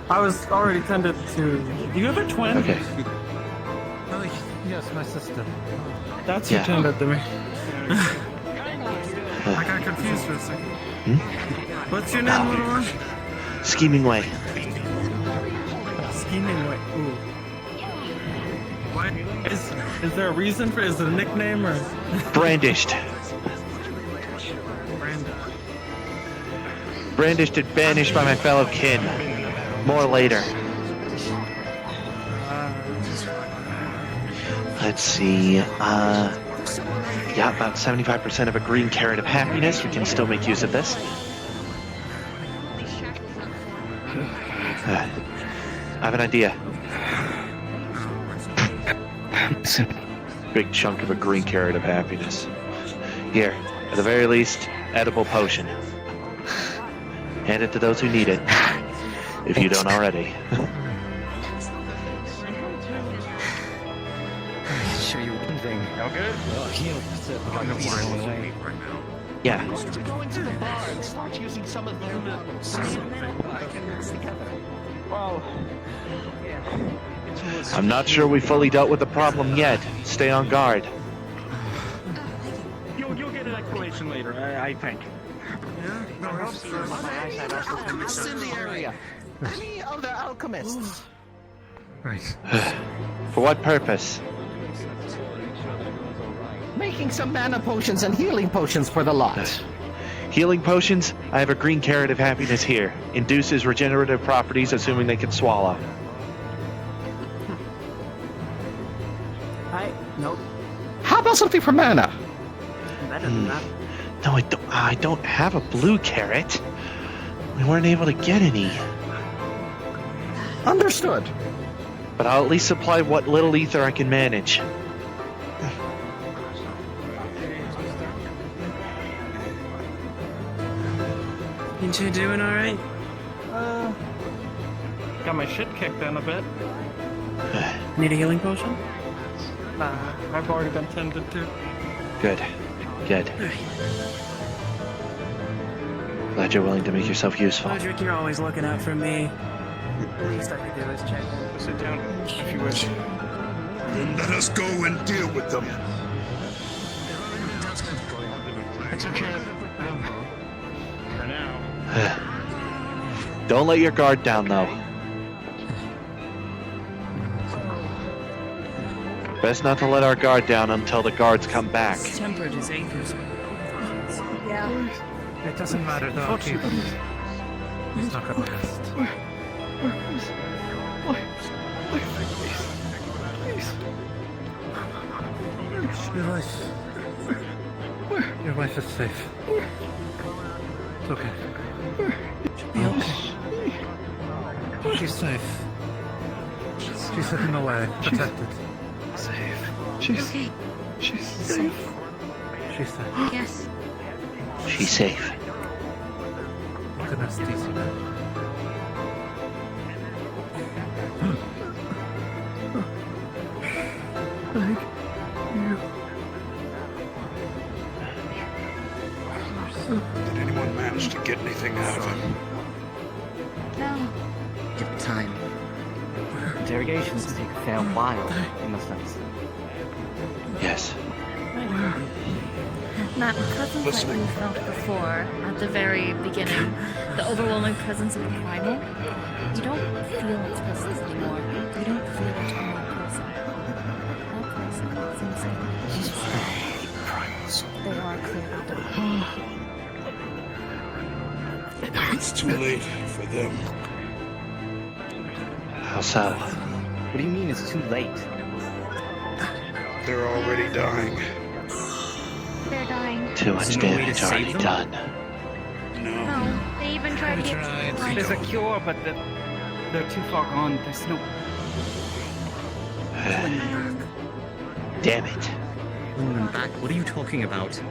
[SPEAKER 17] I was already tended to... Do you have a twin?
[SPEAKER 1] Okay.
[SPEAKER 9] Yes, my sister.
[SPEAKER 17] That's who tended to me. I got confused for a second. What's your name, little one?
[SPEAKER 1] Schemingway.
[SPEAKER 17] Schemingway. Ooh. What? Is there a reason for? Is it a nickname or?
[SPEAKER 1] Brandished. Brandished and banished by my fellow kin. More later. Let's see. Yeah, about 75% of a green carrot of happiness. We can still make use of this. I have an idea. Big chunk of a green carrot of happiness. Here, at the very least, edible potion. Hand it to those who need it, if you don't already.
[SPEAKER 2] Show you one thing.
[SPEAKER 12] All good?
[SPEAKER 1] Yeah.
[SPEAKER 10] Go into the bar and start using some of their
[SPEAKER 2] Well,
[SPEAKER 1] I'm not sure we fully dealt with the problem yet. Stay on guard.
[SPEAKER 12] You'll get an explanation later, I think.
[SPEAKER 8] Alchemists in the area. Any other alchemists?
[SPEAKER 9] Right.
[SPEAKER 1] For what purpose?
[SPEAKER 8] Making some mana potions and healing potions for the lot.
[SPEAKER 1] Healing potions? I have a green carrot of happiness here. Induces regenerative properties, assuming they can swallow.
[SPEAKER 5] Nope.
[SPEAKER 8] How about something for mana?
[SPEAKER 5] Better than that.
[SPEAKER 1] No, I don't have a blue carrot. We weren't able to get any.
[SPEAKER 8] Understood.
[SPEAKER 1] But I'll at least supply what little ether I can manage.
[SPEAKER 5] You two doing alright?
[SPEAKER 17] Got my shit kicked in a bit.
[SPEAKER 5] Need a healing potion?
[SPEAKER 17] Nah, I've already been tended to.
[SPEAKER 1] Good. Glad you're willing to make yourself useful.
[SPEAKER 5] Roderick, you're always looking out for me. The least I could do is check in.
[SPEAKER 12] Sit down, if you wish.
[SPEAKER 13] Then let us go and deal with them.
[SPEAKER 9] It's okay.
[SPEAKER 12] For now.
[SPEAKER 1] Don't let your guard down, though. Best not to let our guard down until the guards come back.
[SPEAKER 5] Tempered his acres.
[SPEAKER 14] Yeah.
[SPEAKER 9] It doesn't matter though. I'll keep him. He's not gonna rest. Your wife is safe. It's okay.
[SPEAKER 5] Should be okay.
[SPEAKER 9] She's safe. She's hidden away, protected.
[SPEAKER 11] Safe.
[SPEAKER 9] She's
[SPEAKER 11] okay.
[SPEAKER 9] She's
[SPEAKER 11] safe.
[SPEAKER 9] She's safe.
[SPEAKER 11] Yes.
[SPEAKER 1] She's safe.
[SPEAKER 9] Look at us, DC man.
[SPEAKER 10] Thank you.
[SPEAKER 13] Did anyone manage to get anything out of him?
[SPEAKER 11] No.
[SPEAKER 2] give it time. Interrogations take a fair while, in a sense.
[SPEAKER 1] Yes.
[SPEAKER 11] That presence that you felt before, at the very beginning, the overwhelming presence of the primal, you don't feel its presence anymore. You don't feel it in that person. That person is insane. They are clearly different.
[SPEAKER 13] It's too late for them.
[SPEAKER 1] How so?
[SPEAKER 2] What do you mean it's too late?
[SPEAKER 13] They're already dying.
[SPEAKER 11] They're dying.
[SPEAKER 1] Too much damage already done.
[SPEAKER 11] No, they even tried to get
[SPEAKER 2] There's a cure, but they're too far gone. There's no...
[SPEAKER 1] Damn it.
[SPEAKER 2] Bring them back. What are you talking about?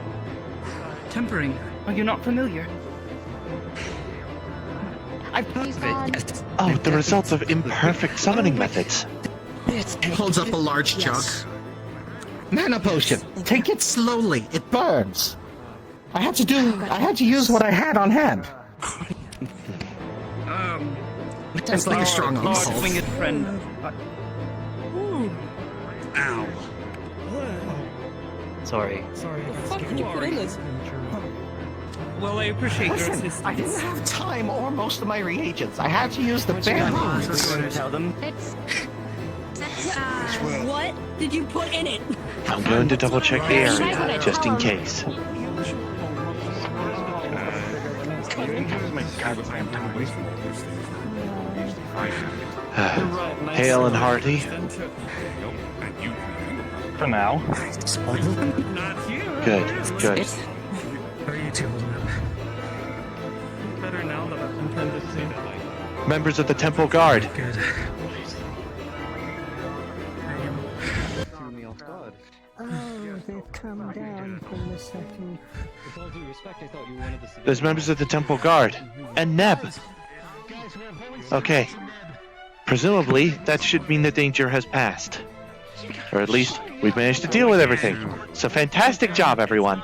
[SPEAKER 2] Tempering. Are you not familiar? I've heard of it, yes.
[SPEAKER 1] Oh, the results of imperfect summoning methods.
[SPEAKER 8] Holds up a large jug. Mana potion. Take it slowly. It burns. I had to use what I had on hand. It's like a strong assault.
[SPEAKER 2] Winged friend.
[SPEAKER 6] Ow.
[SPEAKER 2] Sorry.
[SPEAKER 5] Well, I appreciate your
[SPEAKER 8] Listen,
[SPEAKER 5] assistance.
[SPEAKER 8] I didn't have time or most of my reagents. I had to use the bare minimum.
[SPEAKER 2] Tell them.
[SPEAKER 14] What did you put in it?
[SPEAKER 1] I'm going to double check the area, just in case. Hale and hearty.
[SPEAKER 12] For now.
[SPEAKER 1] Good, good.
[SPEAKER 9] How are you two holding up?
[SPEAKER 5] Better now that I've intended to.
[SPEAKER 1] Members of the Temple Guard.
[SPEAKER 9] Good.
[SPEAKER 10] Oh, they've come down from the second.
[SPEAKER 2] With all due respect, I thought you were one of the.
[SPEAKER 1] There's members of the Temple Guard. And Neb. Okay. Presumably, that should mean the danger has passed. Or at least, we've managed to deal with everything. So fantastic job, everyone.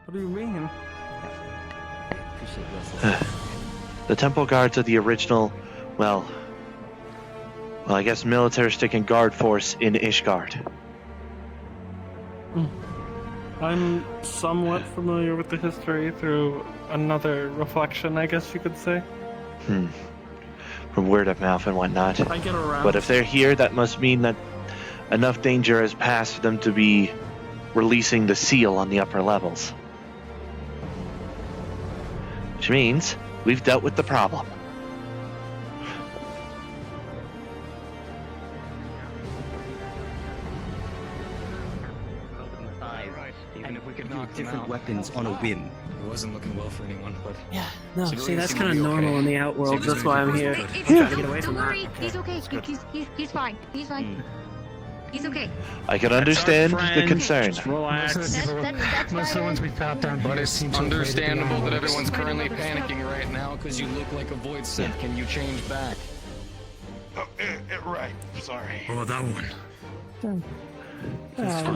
[SPEAKER 17] What do you mean?
[SPEAKER 1] The Temple Guards are the original, well, I guess militaristic and guard force in Ishgard.
[SPEAKER 17] I'm somewhat familiar with the history through another reflection, I guess you could say.
[SPEAKER 1] From word of mouth and whatnot.
[SPEAKER 17] I get around.
[SPEAKER 1] But if they're here, that must mean that enough danger has passed for them to be releasing the seal on the upper levels. Which means we've dealt with the problem.
[SPEAKER 2] And if we could knock different weapons on a whim.
[SPEAKER 18] It wasn't looking well for anyone, but
[SPEAKER 5] Yeah, no, see, that's kind of normal in the outworld. That's why I'm here. I'm trying to get away from
[SPEAKER 19] Don't
[SPEAKER 5] that.
[SPEAKER 19] worry, he's okay. He's fine. He's fine. He's okay.
[SPEAKER 1] I can understand the concern.
[SPEAKER 12] Relax.
[SPEAKER 19] That's
[SPEAKER 9] Most of the ones we found down
[SPEAKER 18] but
[SPEAKER 9] here
[SPEAKER 18] it's
[SPEAKER 9] seem to have
[SPEAKER 18] understandable
[SPEAKER 9] raided
[SPEAKER 18] that
[SPEAKER 9] the
[SPEAKER 18] everyone's currently panicking right now because you look like a void synth. Can you change back?
[SPEAKER 13] Oh, right. Sorry.
[SPEAKER 9] Oh, that one.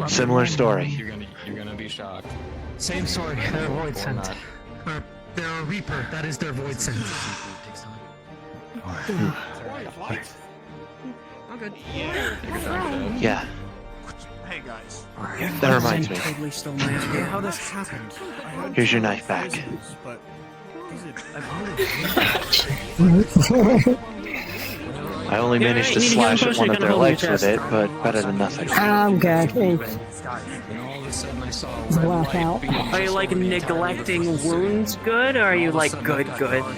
[SPEAKER 1] Similar story.
[SPEAKER 18] You're gonna be shocked.
[SPEAKER 9] Same story. They're void
[SPEAKER 18] Or
[SPEAKER 9] sent.
[SPEAKER 18] not.
[SPEAKER 9] They're a reaper. That is their void sent.
[SPEAKER 14] All good.
[SPEAKER 1] Yeah,
[SPEAKER 4] Hey guys.
[SPEAKER 1] that reminds me.
[SPEAKER 5] Totally stole my idea how this happened.
[SPEAKER 1] Here's your knife back.
[SPEAKER 4] But
[SPEAKER 1] I only managed to
[SPEAKER 5] need a
[SPEAKER 1] slash
[SPEAKER 5] healing
[SPEAKER 1] at one
[SPEAKER 5] potion,
[SPEAKER 1] of
[SPEAKER 5] I got a
[SPEAKER 1] their
[SPEAKER 5] hole in
[SPEAKER 1] legs
[SPEAKER 5] your
[SPEAKER 1] with
[SPEAKER 5] chest.
[SPEAKER 1] it, but better than nothing.
[SPEAKER 10] I'm good.
[SPEAKER 18] And all of a sudden I saw a red
[SPEAKER 10] Black
[SPEAKER 18] light
[SPEAKER 10] out.
[SPEAKER 18] beam
[SPEAKER 5] Are you like
[SPEAKER 18] just going
[SPEAKER 5] neglecting
[SPEAKER 18] across the
[SPEAKER 5] wounds good, or are you like good?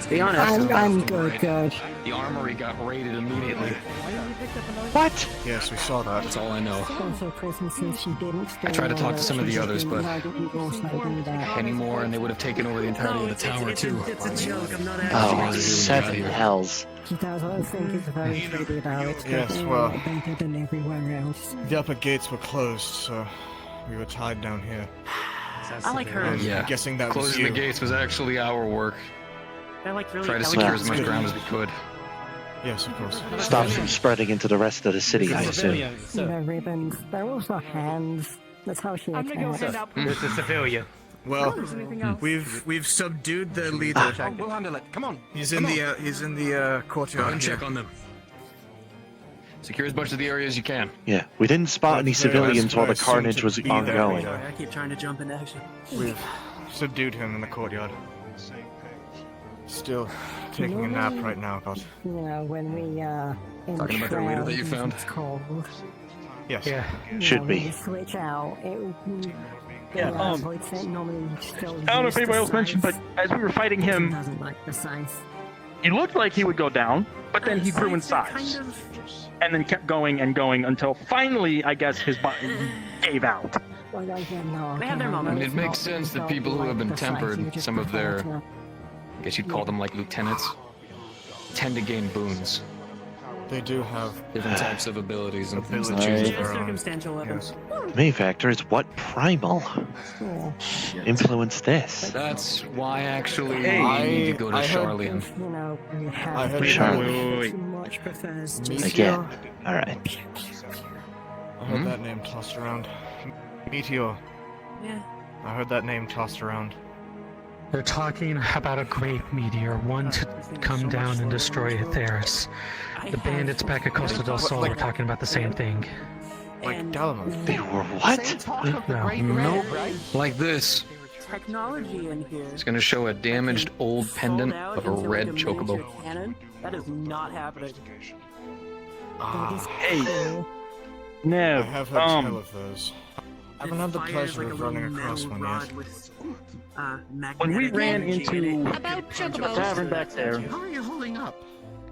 [SPEAKER 5] Be honest.
[SPEAKER 10] I'm good.
[SPEAKER 18] The armory got raided immediately.
[SPEAKER 1] What?
[SPEAKER 4] yes, we saw that.
[SPEAKER 18] That's all I know.
[SPEAKER 10] Also, Christmas says she didn't stay
[SPEAKER 18] I tried to talk to
[SPEAKER 10] on
[SPEAKER 18] some of the
[SPEAKER 10] her.
[SPEAKER 18] others, but
[SPEAKER 10] I didn't also do that.
[SPEAKER 18] anymore, and they would have taken over the entirety of the tower too.
[SPEAKER 5] It's a joke. I'm not
[SPEAKER 1] Oh,
[SPEAKER 5] actually.
[SPEAKER 1] seven hells.
[SPEAKER 10] She does what I think is very pretty about it.
[SPEAKER 4] Yes, well.
[SPEAKER 10] Better than everywhere else.
[SPEAKER 4] The upper gates were closed, so we were tied down here.
[SPEAKER 5] I like her.
[SPEAKER 18] Yeah.
[SPEAKER 4] I'm guessing that was
[SPEAKER 18] Closing
[SPEAKER 4] you.
[SPEAKER 18] the gates was actually our work.
[SPEAKER 5] They're like really
[SPEAKER 18] Try to
[SPEAKER 5] elegant.
[SPEAKER 18] secure as much ground as we could.
[SPEAKER 4] Yes, of course.
[SPEAKER 1] Stop from spreading into the rest of the city, I assume.
[SPEAKER 10] They're ribbons. They're also hands. That's how she attacks.
[SPEAKER 7] This is Civilian.
[SPEAKER 4] Well, we've subdued the leader.
[SPEAKER 18] We'll handle it. Come on.
[SPEAKER 4] He's in the courtyard.
[SPEAKER 18] Go and check
[SPEAKER 4] here.
[SPEAKER 18] on them. Secure as much of the area as you can.
[SPEAKER 1] Yeah, we didn't spot any civilians while the
[SPEAKER 4] That's what I
[SPEAKER 1] carnage
[SPEAKER 4] assumed
[SPEAKER 1] was
[SPEAKER 4] to be there.
[SPEAKER 1] ongoing.
[SPEAKER 5] I keep trying to jump into action.
[SPEAKER 4] We've subdued him in the courtyard. Still taking a nap right now, but
[SPEAKER 10] You know, when we
[SPEAKER 18] Talking about the reader that you found?
[SPEAKER 10] It's cold.
[SPEAKER 4] yes.
[SPEAKER 9] Yeah.
[SPEAKER 1] Should
[SPEAKER 10] When
[SPEAKER 1] be.
[SPEAKER 10] you switch out, it would be.
[SPEAKER 2] Yeah,
[SPEAKER 10] void scent normally still
[SPEAKER 12] I don't know if anybody else mentioned, but as we were fighting him,
[SPEAKER 10] doesn't like the size.
[SPEAKER 12] he looked like he would go down, but then he grew in size. And then kept going and going until finally, I guess, his body gave out.
[SPEAKER 10] Well, I don't know.
[SPEAKER 5] They have their
[SPEAKER 18] I
[SPEAKER 5] moments.
[SPEAKER 18] mean, it makes sense that people who have been tempered, some of their, I guess you'd call them like lieutenants, tend to gain boons.
[SPEAKER 4] They do have
[SPEAKER 18] different types of abilities and things that
[SPEAKER 4] abilities
[SPEAKER 18] choose
[SPEAKER 4] of their own.
[SPEAKER 5] Circumstantial weapons.
[SPEAKER 1] The main factor is what primal influenced this.
[SPEAKER 18] That's why actually
[SPEAKER 4] Hey,
[SPEAKER 18] you need to go to
[SPEAKER 4] I heard-
[SPEAKER 18] Charlian.
[SPEAKER 11] You know, when you have
[SPEAKER 4] I heard
[SPEAKER 1] Charlie.
[SPEAKER 11] too much prefers to
[SPEAKER 1] Again. Alright.
[SPEAKER 4] I heard that name tossed around. Meteor.
[SPEAKER 5] Yeah.
[SPEAKER 4] I heard that name tossed around.
[SPEAKER 9] They're talking about a great meteor, one to come down and destroy Eorzea. The bandits back at Costa del Sol are talking about the same thing.
[SPEAKER 4] Like Dalamar.
[SPEAKER 1] They were what?
[SPEAKER 9] No.
[SPEAKER 18] Nope. Like this.
[SPEAKER 5] Technology in here.
[SPEAKER 18] It's gonna show a damaged old pendant of a red chocobo.
[SPEAKER 5] Cannon? That is not happening.
[SPEAKER 12] Hey.
[SPEAKER 4] I
[SPEAKER 12] No.
[SPEAKER 4] have heard tell of those. I haven't had the pleasure of running across one yet.
[SPEAKER 12] When we ran into
[SPEAKER 19] About
[SPEAKER 12] the
[SPEAKER 19] chocobos.
[SPEAKER 12] tavern back there,
[SPEAKER 8] How are you holding up?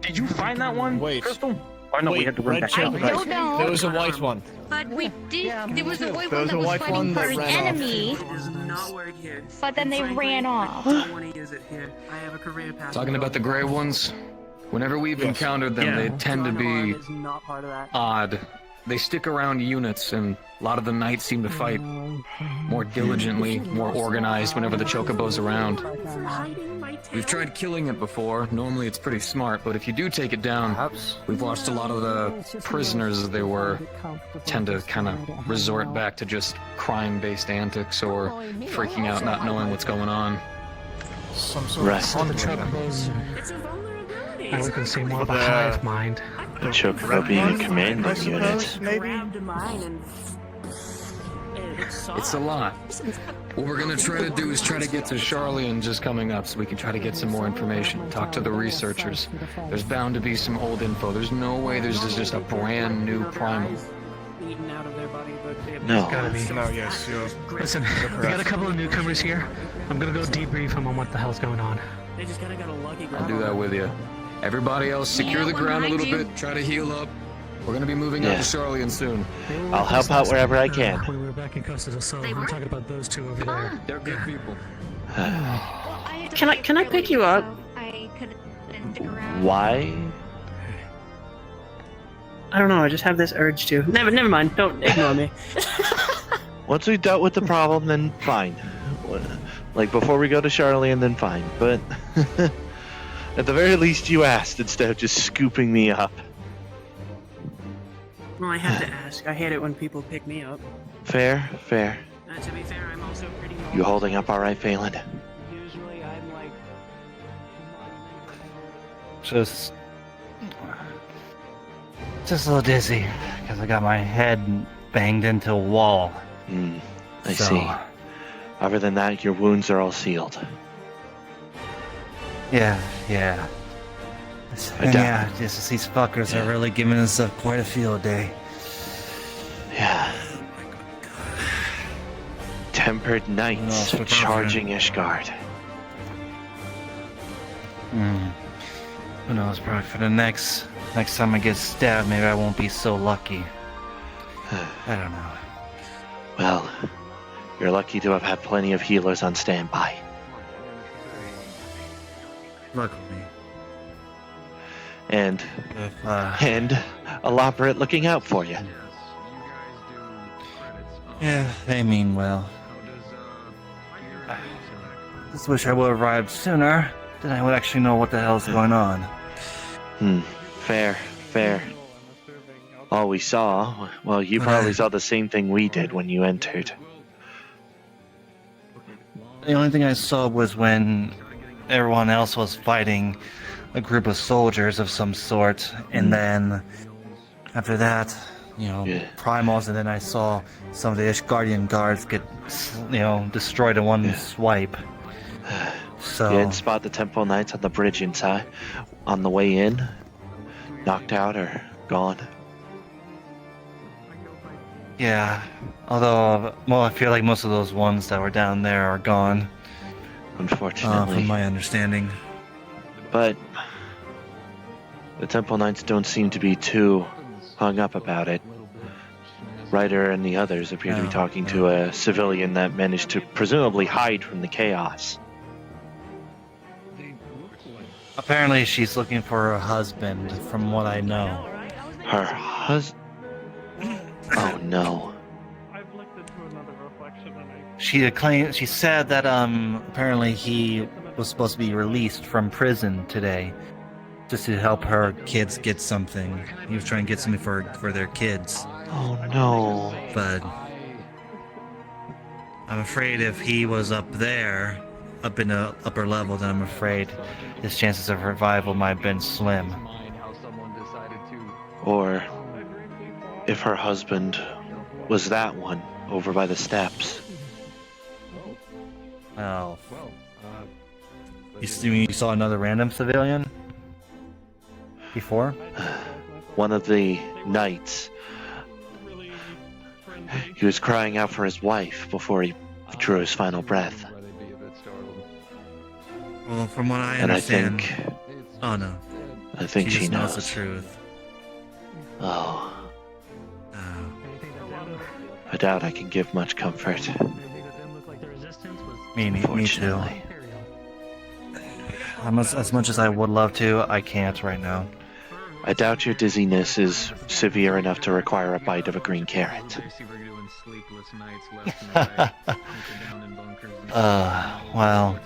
[SPEAKER 12] did you find that one,
[SPEAKER 4] Wait.
[SPEAKER 12] Crystal? Or no, we
[SPEAKER 4] Wait,
[SPEAKER 12] had to run
[SPEAKER 4] red
[SPEAKER 12] back.
[SPEAKER 19] I don't know.
[SPEAKER 4] There was a white one.
[SPEAKER 19] But we did. There was a white
[SPEAKER 4] There
[SPEAKER 19] one
[SPEAKER 4] was
[SPEAKER 19] that
[SPEAKER 4] a
[SPEAKER 19] was
[SPEAKER 4] white
[SPEAKER 19] fighting
[SPEAKER 4] one
[SPEAKER 19] for
[SPEAKER 4] that
[SPEAKER 19] an
[SPEAKER 4] ran off.
[SPEAKER 19] enemy,
[SPEAKER 5] It does not work here.
[SPEAKER 19] but then they ran off.
[SPEAKER 5] I don't want to use it here. I have a career path.
[SPEAKER 18] Talking about the gray ones, whenever we've
[SPEAKER 4] Yes.
[SPEAKER 18] encountered them, they tend to be
[SPEAKER 5] Is not part of that.
[SPEAKER 18] odd. They stick around units, and a lot of the knights seem to fight more diligently, more organized whenever the chocobo's around. We've tried killing it before. Normally it's pretty smart, but if you do take it down, we've watched a lot of the prisoners as they were tend to kind of resort back to just crime-based antics or freaking out, not knowing what's going on.
[SPEAKER 4] Some sort
[SPEAKER 1] Right.
[SPEAKER 4] of
[SPEAKER 9] The
[SPEAKER 4] convoy then.
[SPEAKER 9] chocobos,
[SPEAKER 5] It's a vulnerability.
[SPEAKER 9] I was going to say more of a
[SPEAKER 4] The-
[SPEAKER 9] hive mind.
[SPEAKER 1] The Chocobo being a commanding
[SPEAKER 4] I
[SPEAKER 1] unit.
[SPEAKER 4] suppose, maybe?
[SPEAKER 5] Grabbed mine and
[SPEAKER 18] It's a lot. What we're gonna try to do is try to get to Charlian just coming up so we can try to get some more information. Talk to the researchers. There's bound to be some old info. There's no way there's just a brand new primal.
[SPEAKER 5] eaten out of their body, but they have
[SPEAKER 1] No.
[SPEAKER 9] Gotta be.
[SPEAKER 4] No, yes, you're...
[SPEAKER 9] Listen, we got a couple of newcomers here. I'm gonna go debrief them on what the hell's going on.
[SPEAKER 5] They just kind of got a lucky
[SPEAKER 18] I'll do that with you. Everybody else, secure the ground a little bit. Try to heal up. We're gonna be moving out
[SPEAKER 1] Yeah.
[SPEAKER 18] to Charlian soon.
[SPEAKER 1] I'll help out wherever I can.
[SPEAKER 9] When we were back in Costa del Sol, I'm talking about those two over there.
[SPEAKER 18] They're good people.
[SPEAKER 5] Can I pick you up?
[SPEAKER 19] I could stick around.
[SPEAKER 1] Why?
[SPEAKER 5] I don't know. I just have this urge to. Never mind. Don't ignore me.
[SPEAKER 1] Once we've dealt with the problem, then fine. Like before we go to Charlian, then fine. But at the very least, you asked instead of just scooping me up.
[SPEAKER 5] Well, I have to ask. I hate it when people pick me up.
[SPEAKER 1] Fair, fair.
[SPEAKER 5] To be fair, I'm also pretty.
[SPEAKER 1] You holding up all right, Phelan?
[SPEAKER 5] Usually, I'm like.
[SPEAKER 20] Just a little dizzy because I got my head banged into a wall.
[SPEAKER 1] I see. Other than that, your wounds are all sealed.
[SPEAKER 20] Yeah.
[SPEAKER 1] I
[SPEAKER 20] And
[SPEAKER 1] doubt-
[SPEAKER 20] yeah, just these fuckers are really giving us quite a field day.
[SPEAKER 1] Yeah. Tempered knights
[SPEAKER 20] No,
[SPEAKER 1] charging Ishgard.
[SPEAKER 20] Who knows, probably for the next time I get stabbed, maybe I won't be so lucky. I don't know.
[SPEAKER 1] Well, you're lucky to have had plenty of healers on standby.
[SPEAKER 20] Luckily.
[SPEAKER 1] And
[SPEAKER 20] If,
[SPEAKER 1] and elaborate looking out for you.
[SPEAKER 20] Yeah, they mean well. Just wish I would have arrived sooner, then I would actually know what the hell's going on.
[SPEAKER 1] Fair. All we saw, well, you probably saw the same thing we did when you entered.
[SPEAKER 20] The only thing I saw was when everyone else was fighting a group of soldiers of some sort, and then after that, primals, and then I saw some of the Ishgardian guards get, destroyed in one swipe. So
[SPEAKER 1] You didn't spot the Temple Knights on the bridge inside, on the way in? Knocked out or gone?
[SPEAKER 20] yeah, although, well, I feel like most of those ones that were down there are gone.
[SPEAKER 1] Unfortunately.
[SPEAKER 20] From my understanding.
[SPEAKER 1] But the Temple Knights don't seem to be too hung up about it. Ryder and the others appear to be talking to a civilian that managed to presumably hide from the chaos.
[SPEAKER 20] Apparently she's looking for her husband, from what I know.
[SPEAKER 1] Her husband. Oh no.
[SPEAKER 17] I've looked into another reflection and
[SPEAKER 20] She said that apparently he was supposed to be released from prison today, just to help her kids get something. He was trying to get something for their kids.
[SPEAKER 1] Oh no.
[SPEAKER 20] But I'm afraid if he was up there, up in the upper level, then I'm afraid his chances of revival might have been slim.
[SPEAKER 1] Or if her husband was that one over by the steps.
[SPEAKER 20] Oh. You saw another random civilian? Before?
[SPEAKER 1] One of the knights. He was crying out for his wife before he drew his final breath.
[SPEAKER 20] Well, from what I
[SPEAKER 1] And
[SPEAKER 20] understand... Oh no.
[SPEAKER 1] I think she knows
[SPEAKER 20] the truth.
[SPEAKER 1] Oh. I doubt I can give much comfort.
[SPEAKER 20] Me too. As much as I would love to, I can't right now.
[SPEAKER 1] I doubt your dizziness is severe enough to require a bite of a green carrot.
[SPEAKER 20] Well,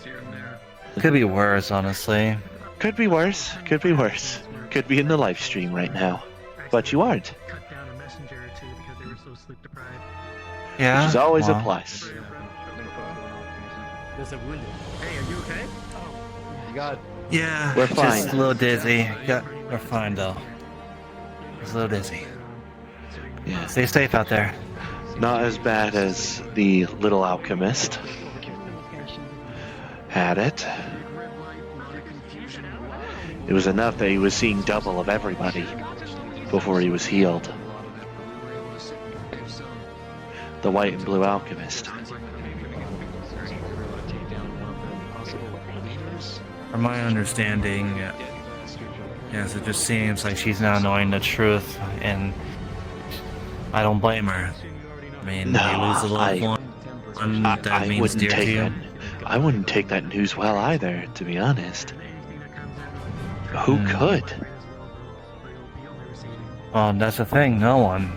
[SPEAKER 20] could be worse, honestly.
[SPEAKER 1] Could be worse. Could be worse. Could be in the live stream right now. But you aren't.
[SPEAKER 20] Yeah.
[SPEAKER 1] Which is always
[SPEAKER 20] well.
[SPEAKER 1] a plus.
[SPEAKER 5] There's a wounded. Hey, are you okay?
[SPEAKER 3] You got.
[SPEAKER 20] Yeah,
[SPEAKER 1] We're
[SPEAKER 20] just
[SPEAKER 1] fine.
[SPEAKER 20] a little dizzy. Yeah, we're fine though. Just a little dizzy.
[SPEAKER 1] Yeah.
[SPEAKER 20] Stay safe out there.
[SPEAKER 1] Not as bad as the little alchemist had it. It was enough that he was seeing double of everybody before he was healed. The white and blue alchemist.
[SPEAKER 20] From my understanding, yes, it just seems like she's now knowing the truth, and I don't blame her. I mean,
[SPEAKER 1] No,
[SPEAKER 20] you lose a loved one that
[SPEAKER 1] I
[SPEAKER 20] means
[SPEAKER 1] wouldn't
[SPEAKER 20] dear to
[SPEAKER 1] take
[SPEAKER 20] you.
[SPEAKER 1] that. I wouldn't take that news well either, to be honest. Who could?
[SPEAKER 20] Well, that's the thing. No one.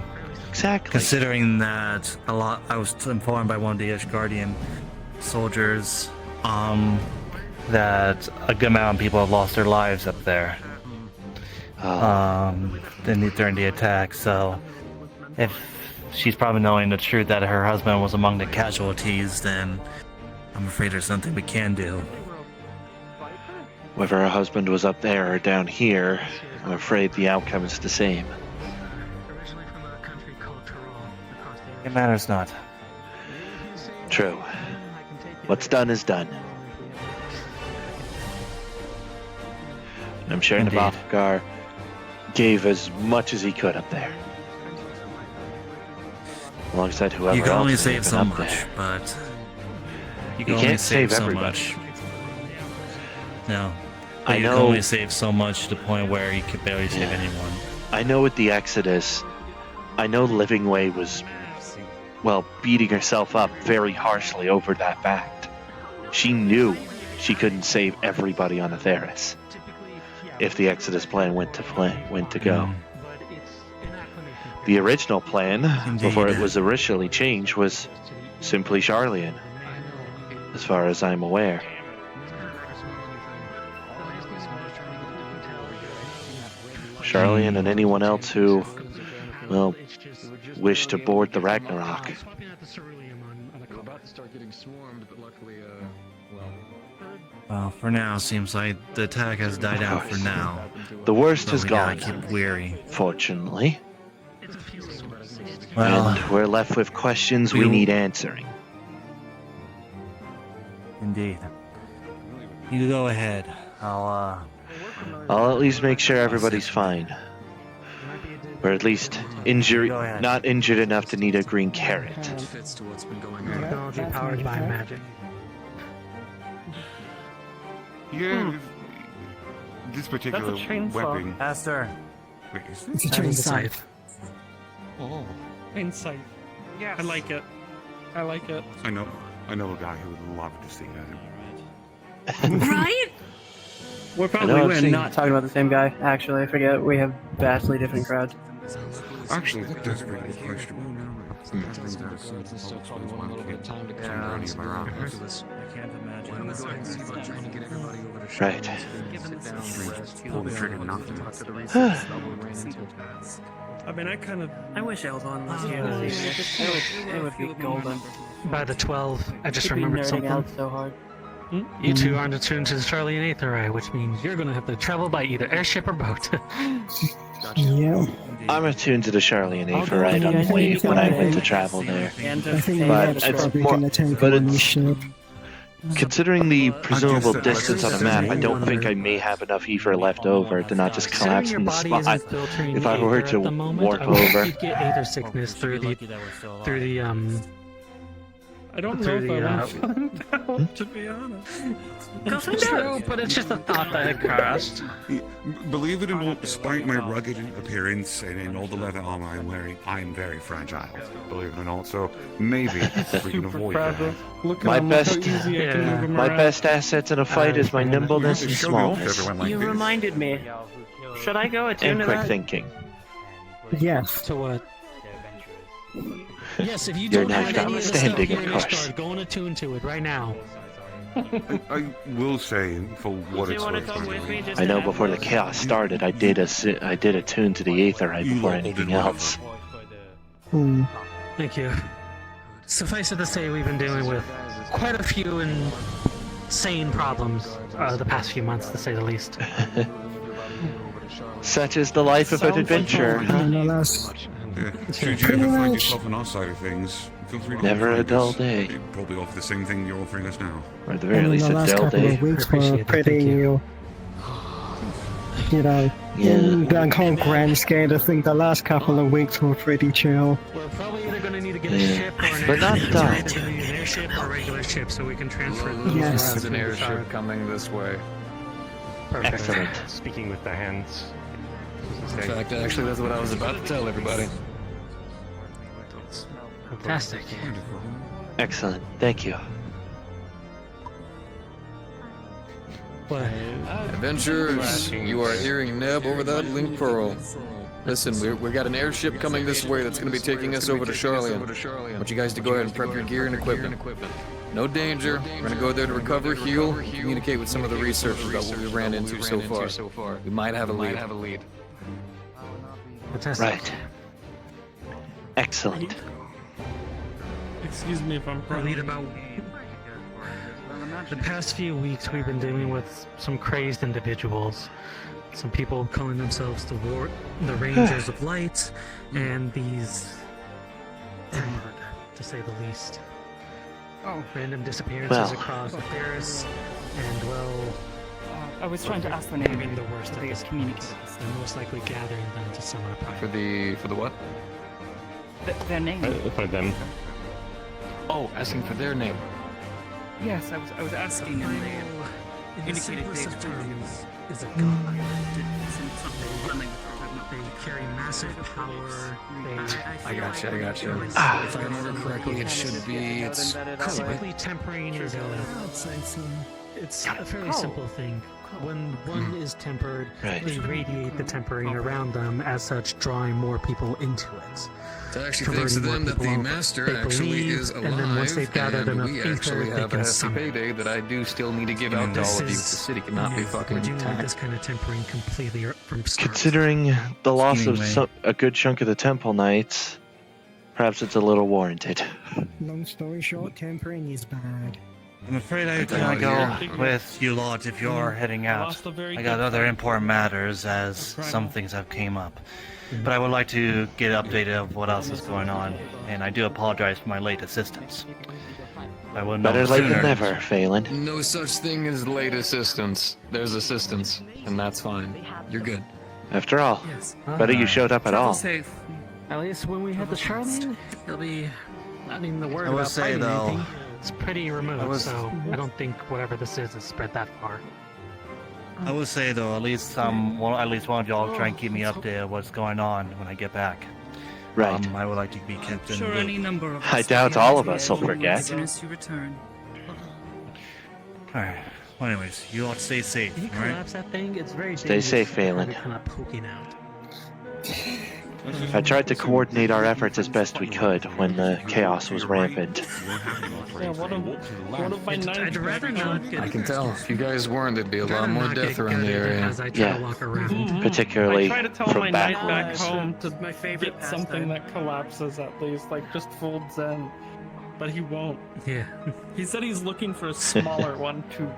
[SPEAKER 1] Exactly.
[SPEAKER 20] Considering that I was informed by one of the Ishgardian soldiers, that a good amount of people have lost their lives up there. During the attack. So, if she's probably knowing the truth that her husband was among the casualties, then I'm afraid there's nothing we can do.
[SPEAKER 1] Whether her husband was up there or down here, I'm afraid the outcome is the same.
[SPEAKER 20] It matters not.
[SPEAKER 1] True. What's done is done. And I'm sure
[SPEAKER 20] Indeed.
[SPEAKER 1] Nabokar gave as much as he could up there. Alongside whoever
[SPEAKER 20] You can
[SPEAKER 1] else
[SPEAKER 20] only
[SPEAKER 1] may
[SPEAKER 20] save
[SPEAKER 1] have been
[SPEAKER 20] so
[SPEAKER 1] up
[SPEAKER 20] much,
[SPEAKER 1] there.
[SPEAKER 20] but you
[SPEAKER 1] You
[SPEAKER 20] can only
[SPEAKER 1] can't
[SPEAKER 20] save
[SPEAKER 1] save
[SPEAKER 20] so
[SPEAKER 1] everybody.
[SPEAKER 20] much. No, but
[SPEAKER 1] I
[SPEAKER 20] you
[SPEAKER 1] know-
[SPEAKER 20] can only save so much to the point where you could barely save anyone.
[SPEAKER 1] I know with the Exodus, I know Livingway was, well, beating herself up very harshly over that fact. She knew she couldn't save everybody on Etheris if the Exodus plan went to go. The original plan, before it was originally changed, was simply Charlian, as far as I'm aware. Charlian and anyone else who, well, wish to board the Ragnarok.
[SPEAKER 18] We're about to start getting swarmed, but luckily,
[SPEAKER 20] Well, for now, seems like the attack has died out for now.
[SPEAKER 1] The worst
[SPEAKER 20] But
[SPEAKER 1] has
[SPEAKER 20] we gotta
[SPEAKER 1] gone,
[SPEAKER 20] keep weary.
[SPEAKER 1] fortunately.
[SPEAKER 20] Well,
[SPEAKER 1] And we're left with questions we
[SPEAKER 20] you-
[SPEAKER 1] need answering.
[SPEAKER 20] Indeed. You go ahead. I'll
[SPEAKER 1] I'll at least make sure everybody's fine. Or at least not injured enough to need a green carrot.
[SPEAKER 18] fits to what's been going
[SPEAKER 9] Technology powered by magic.
[SPEAKER 6] Yeah, this particular
[SPEAKER 17] That's a chainsaw.
[SPEAKER 6] weapon.
[SPEAKER 20] Esther.
[SPEAKER 6] Wait, is
[SPEAKER 9] It's
[SPEAKER 6] this?
[SPEAKER 9] a chainsaw.
[SPEAKER 6] Oh,
[SPEAKER 17] Insight. Yeah. I like it. I like it.
[SPEAKER 6] I know a guy who would love to see that.
[SPEAKER 14] Right?
[SPEAKER 5] We're
[SPEAKER 1] I know
[SPEAKER 5] probably
[SPEAKER 1] I've
[SPEAKER 5] we're
[SPEAKER 1] seen-
[SPEAKER 5] not talking about the same guy. Actually, I forget we have vastly different crowds.
[SPEAKER 6] Actually, that does bring me close to
[SPEAKER 1] Right.
[SPEAKER 6] Pull the trigger, nothing.
[SPEAKER 5] I mean, I wish Eldon was here. It would be golden.
[SPEAKER 9] By the 12, I just
[SPEAKER 5] Keep me
[SPEAKER 9] remembered
[SPEAKER 5] nerding
[SPEAKER 9] something.
[SPEAKER 5] out so hard.
[SPEAKER 9] You two aren't attuned to the Charlie and Aether Eye, which means you're gonna have to travel by either airship or boat.
[SPEAKER 10] Yeah.
[SPEAKER 1] I'm attuned to the Charlie and Aether Eye on the way when I went to travel there.
[SPEAKER 10] I think
[SPEAKER 1] But
[SPEAKER 10] that's
[SPEAKER 1] it's
[SPEAKER 10] probably
[SPEAKER 1] more,
[SPEAKER 10] gonna take
[SPEAKER 1] but
[SPEAKER 10] one
[SPEAKER 1] it's
[SPEAKER 10] ship.
[SPEAKER 1] considering the presumable distance on the map, I don't think I may have enough ether left over to not just collapse in the spot. If I were to warp over.
[SPEAKER 9] You'd get Aether sickness through the
[SPEAKER 17] I don't know if I want to find out, to be honest.
[SPEAKER 9] It's true, but it's just a thought that occurs.
[SPEAKER 6] Believe it or not, despite my rugged appearance and in all the leather armor I'm wearing, I'm very fragile. Believe it or not, so maybe if we can avoid that.
[SPEAKER 1] My best assets in a fight is my nimbleness and smallness.
[SPEAKER 5] You reminded me. Should I go attune
[SPEAKER 1] And
[SPEAKER 5] to
[SPEAKER 1] quick
[SPEAKER 5] that?
[SPEAKER 1] thinking.
[SPEAKER 10] Yes.
[SPEAKER 9] To what? Yes, if you
[SPEAKER 1] You're
[SPEAKER 9] don't have any of the stuff
[SPEAKER 1] notwithstanding,
[SPEAKER 9] here
[SPEAKER 1] of
[SPEAKER 9] in
[SPEAKER 1] course.
[SPEAKER 9] Ishgard, go and attune to it right now.
[SPEAKER 6] I will say, for what it's worth,
[SPEAKER 1] I know before the chaos started, I did attune to the Aether Eye before anything else.
[SPEAKER 9] Thank you. Suffice it to say, we've been dealing with quite a few insane problems the past few months, to say the least.
[SPEAKER 1] Such is the life of an adventurer, huh?
[SPEAKER 6] Should you ever find yourself on our side of things, feel free to
[SPEAKER 1] Never a
[SPEAKER 6] find
[SPEAKER 1] dull
[SPEAKER 6] us.
[SPEAKER 1] day.
[SPEAKER 6] They probably offer the same thing you're offering us now.
[SPEAKER 1] Or at the very least,
[SPEAKER 10] the
[SPEAKER 1] a
[SPEAKER 10] last
[SPEAKER 1] dull
[SPEAKER 10] couple
[SPEAKER 1] day.
[SPEAKER 10] of weeks were pretty, in the whole grand scale, I think the last couple of weeks were pretty chill.
[SPEAKER 9] We're probably either going to need to get a ship or an
[SPEAKER 1] But not
[SPEAKER 9] airship.
[SPEAKER 1] dull.
[SPEAKER 9] It's either going to be an airship or a regular ship, so we can transfer
[SPEAKER 10] Yes.
[SPEAKER 18] There's an airship coming this way.
[SPEAKER 9] Perfect.
[SPEAKER 1] Excellent.
[SPEAKER 15] Speaking with the hands.
[SPEAKER 18] In fact, actually, that's what I was about to tell everybody.
[SPEAKER 9] Fantastic.
[SPEAKER 1] Excellent. Thank you.
[SPEAKER 9] What?
[SPEAKER 18] Adventurers, you are hearing Neb over that link pearl. Listen, we got an airship coming this way that's going to be taking us over to Charlian. I want you guys to go ahead and prep your gear and equipment. No danger. We're going to go there to recover, heal, communicate with some of the researchers about what we ran into so far. We might have a lead.
[SPEAKER 9] Fantastic.
[SPEAKER 1] Right. Excellent.
[SPEAKER 17] Excuse me if I'm
[SPEAKER 9] Our lead about the past few weeks, we've been dealing with some crazed individuals. Some people calling themselves the Rangers of Light, and these tempered, to say the least. Random disappearances across Etheris, and
[SPEAKER 5] I was trying to ask the name.
[SPEAKER 9] the worst of this community, and most likely gathering them to summer pride.
[SPEAKER 18] For the what?
[SPEAKER 5] Their name.
[SPEAKER 15] For them.
[SPEAKER 18] Oh, asking for their name.
[SPEAKER 5] Yes, I was asking, and they
[SPEAKER 9] In the
[SPEAKER 5] indicated
[SPEAKER 9] simplest
[SPEAKER 5] they
[SPEAKER 9] of terms, is a god. They carry massive power.
[SPEAKER 18] I gotcha. If I remember correctly, it should be. It's
[SPEAKER 9] Typically, tempering is it's a fairly simple thing. When one is tempered, they radiate the tempering around them, as such, drawing more people into it.
[SPEAKER 18] So actually, thanks to them that the master actually is alive,
[SPEAKER 9] and then once they've gathered enough
[SPEAKER 18] we
[SPEAKER 9] ether,
[SPEAKER 18] actually
[SPEAKER 9] they
[SPEAKER 18] have
[SPEAKER 9] can
[SPEAKER 18] a hefty
[SPEAKER 9] summon.
[SPEAKER 18] payday that I do still need to give out to all of you. The city cannot be fucking
[SPEAKER 9] We're dealing with
[SPEAKER 18] attacked.
[SPEAKER 9] this kind of tempering completely from start.
[SPEAKER 1] Considering the loss of
[SPEAKER 20] Schemingway.
[SPEAKER 1] a good chunk of the Temple Knights, perhaps it's a little warranted.
[SPEAKER 10] Long story short, tempering is bad.
[SPEAKER 20] I'm afraid I cannot go with you lords if you're heading out. I got other important matters as some things have came up. But I would like to get updated of what else is going on, and I do apologize for my late assistance. I will know
[SPEAKER 1] Better late
[SPEAKER 20] sooner.
[SPEAKER 1] than never, Phelan.
[SPEAKER 18] No such thing as late assistance. There's assistance, and that's fine. You're good.
[SPEAKER 1] After all, better you showed up at all.
[SPEAKER 5] safe.
[SPEAKER 2] At least when we had the Charlene,
[SPEAKER 5] He'll be.
[SPEAKER 2] I mean, the word
[SPEAKER 20] I will
[SPEAKER 2] about
[SPEAKER 20] say,
[SPEAKER 2] fighting
[SPEAKER 20] though,
[SPEAKER 2] anything.
[SPEAKER 9] It's pretty remote, so I don't think whatever this is spread that far.
[SPEAKER 20] I would say though, at least at least one of y'all try and keep me updated of what's going on when I get back.
[SPEAKER 1] Right.
[SPEAKER 20] I would like to be kept in
[SPEAKER 5] Sure,
[SPEAKER 20] the
[SPEAKER 5] any
[SPEAKER 20] loop.
[SPEAKER 5] number of
[SPEAKER 1] I
[SPEAKER 5] us
[SPEAKER 1] doubt
[SPEAKER 5] will
[SPEAKER 1] all of
[SPEAKER 5] be
[SPEAKER 1] us will
[SPEAKER 5] able to
[SPEAKER 1] forget.
[SPEAKER 5] as soon as you return.
[SPEAKER 20] Alright. Well, anyways, you all stay safe,
[SPEAKER 9] Can you
[SPEAKER 20] alright?
[SPEAKER 9] collapse that thing? It's very
[SPEAKER 1] Stay
[SPEAKER 9] dangerous.
[SPEAKER 1] safe, Phelan.
[SPEAKER 9] Kind of poking out.
[SPEAKER 1] I tried to coordinate our efforts as best we could when the chaos was rampant.
[SPEAKER 17] Yeah, one of my knights.
[SPEAKER 5] I'd rather not get.
[SPEAKER 18] I can tell. If you guys weren't, there'd be a lot more death around the area.
[SPEAKER 9] As I try to walk around.
[SPEAKER 1] Particularly
[SPEAKER 17] I try to tell
[SPEAKER 1] from
[SPEAKER 17] my knight back
[SPEAKER 1] backwards.
[SPEAKER 17] home to
[SPEAKER 5] My favorite
[SPEAKER 17] get something that collapses at least, like just full Zen. But he won't.
[SPEAKER 9] Yeah.
[SPEAKER 17] He said he's looking for a smaller one to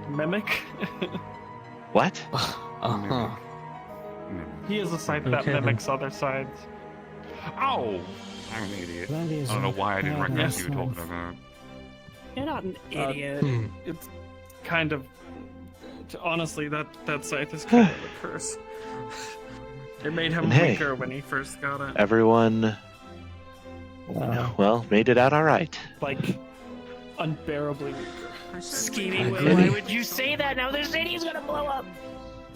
[SPEAKER 17] mimic.
[SPEAKER 1] What?
[SPEAKER 18] Uh-huh.
[SPEAKER 17] He is a site that
[SPEAKER 9] Okay,
[SPEAKER 17] mimics other sides.
[SPEAKER 6] Ow! I'm an idiot. I don't know why I didn't recognize you talking about.
[SPEAKER 5] You're not an idiot.
[SPEAKER 17] It's kind of honestly that site is kind of a curse. It made him
[SPEAKER 1] And hey,
[SPEAKER 17] weaker when he first got it.
[SPEAKER 1] Everyone, well, made it out all right.
[SPEAKER 17] Like unbearably weaker.
[SPEAKER 5] Scheming Way, why would you say that? Now the city's gonna blow up.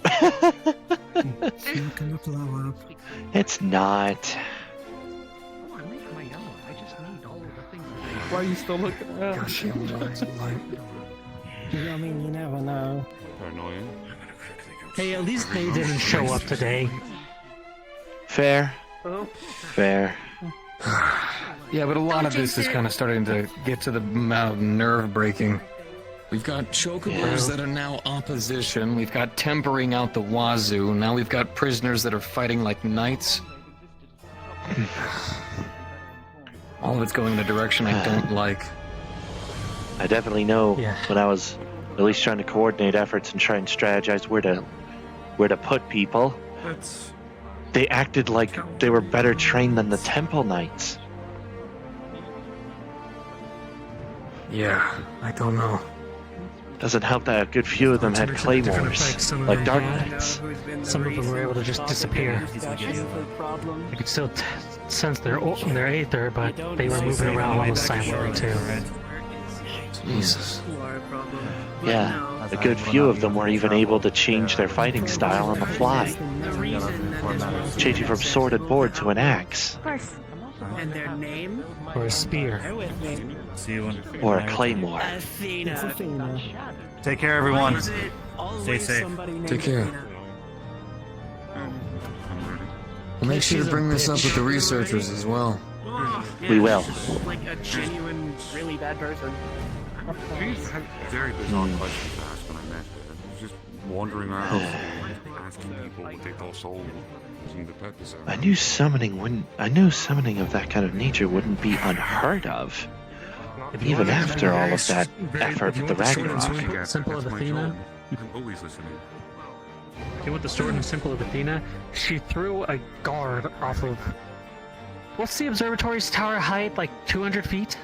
[SPEAKER 10] It's not gonna blow up.
[SPEAKER 1] It's not.
[SPEAKER 17] Why are you still looking around?
[SPEAKER 10] Gosh, I mean, you never know.
[SPEAKER 6] Paranoia.
[SPEAKER 9] Hey, at least they didn't show up today.
[SPEAKER 1] Fair. Fair.
[SPEAKER 18] Yeah, but a lot of this is kind of starting to get to the amount of nerve breaking. We've got chocobos that are now opposition. We've got tempering out the wazoo. Now we've got prisoners that are fighting like knights. All of it's going in a direction I don't like.
[SPEAKER 1] I definitely know when I was at least trying to coordinate efforts and try and strategize where to put people. They acted like they were better trained than the Temple Knights.
[SPEAKER 18] Yeah, I don't know.
[SPEAKER 1] Doesn't help that a good few of them had claymores, like Dark Knights.
[SPEAKER 9] Some of them were able to just disappear. I could still sense their aether, but they were moving around almost silently too.
[SPEAKER 18] Jesus.
[SPEAKER 1] Yeah, a good few of them were even able to change their fighting style on the fly, changing from sword and board to an axe.
[SPEAKER 5] And their name?
[SPEAKER 9] Or a spear.
[SPEAKER 1] Or a claymore.
[SPEAKER 5] Athena.
[SPEAKER 7] Take care, everyone. Stay safe.
[SPEAKER 18] Take care. We'll make sure to bring this up with the researchers as well.
[SPEAKER 1] We will.
[SPEAKER 5] Like a genuine, really bad person.
[SPEAKER 6] She's had very bizarre questions to ask when I met her. Just wandering around, asking people what they thought soul was the purpose of.
[SPEAKER 1] I knew summoning of that kind of nature wouldn't be unheard of. Even after all of that effort with the Ragnarok.
[SPEAKER 9] Simple of Athena.
[SPEAKER 6] I'm always listening.
[SPEAKER 9] Okay, with the sword and Simple of Athena, she threw a guard off of... What's the observatory's tower height? Like 200 feet?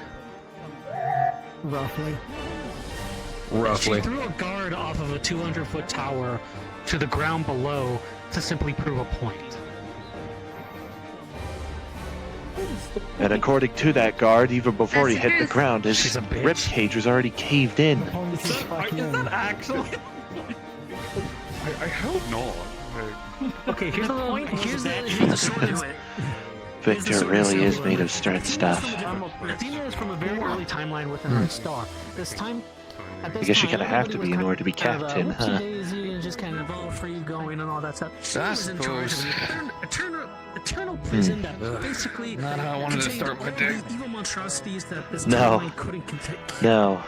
[SPEAKER 10] Roughly.
[SPEAKER 9] She threw a guard off of a 200-foot tower to the ground below to simply prove a point.
[SPEAKER 1] And according to that guard, even before he hit the ground, his rib cage was already caved in.
[SPEAKER 17] Is that actually?
[SPEAKER 6] I hope not.
[SPEAKER 9] Okay, here's the
[SPEAKER 1] Victor really is made of strength stuff.
[SPEAKER 9] Athena is from a very early timeline within her star. I
[SPEAKER 1] guess you kind of have to be in order to be captain, huh?
[SPEAKER 9] And just kind of all free going and all that stuff. She
[SPEAKER 18] I
[SPEAKER 9] was in charge
[SPEAKER 18] suppose.
[SPEAKER 9] of an eternal prison that basically
[SPEAKER 18] Not how I wanted to start my day.
[SPEAKER 9] evil monstrosities that this
[SPEAKER 1] No.
[SPEAKER 9] timeline couldn't contain.
[SPEAKER 1] No.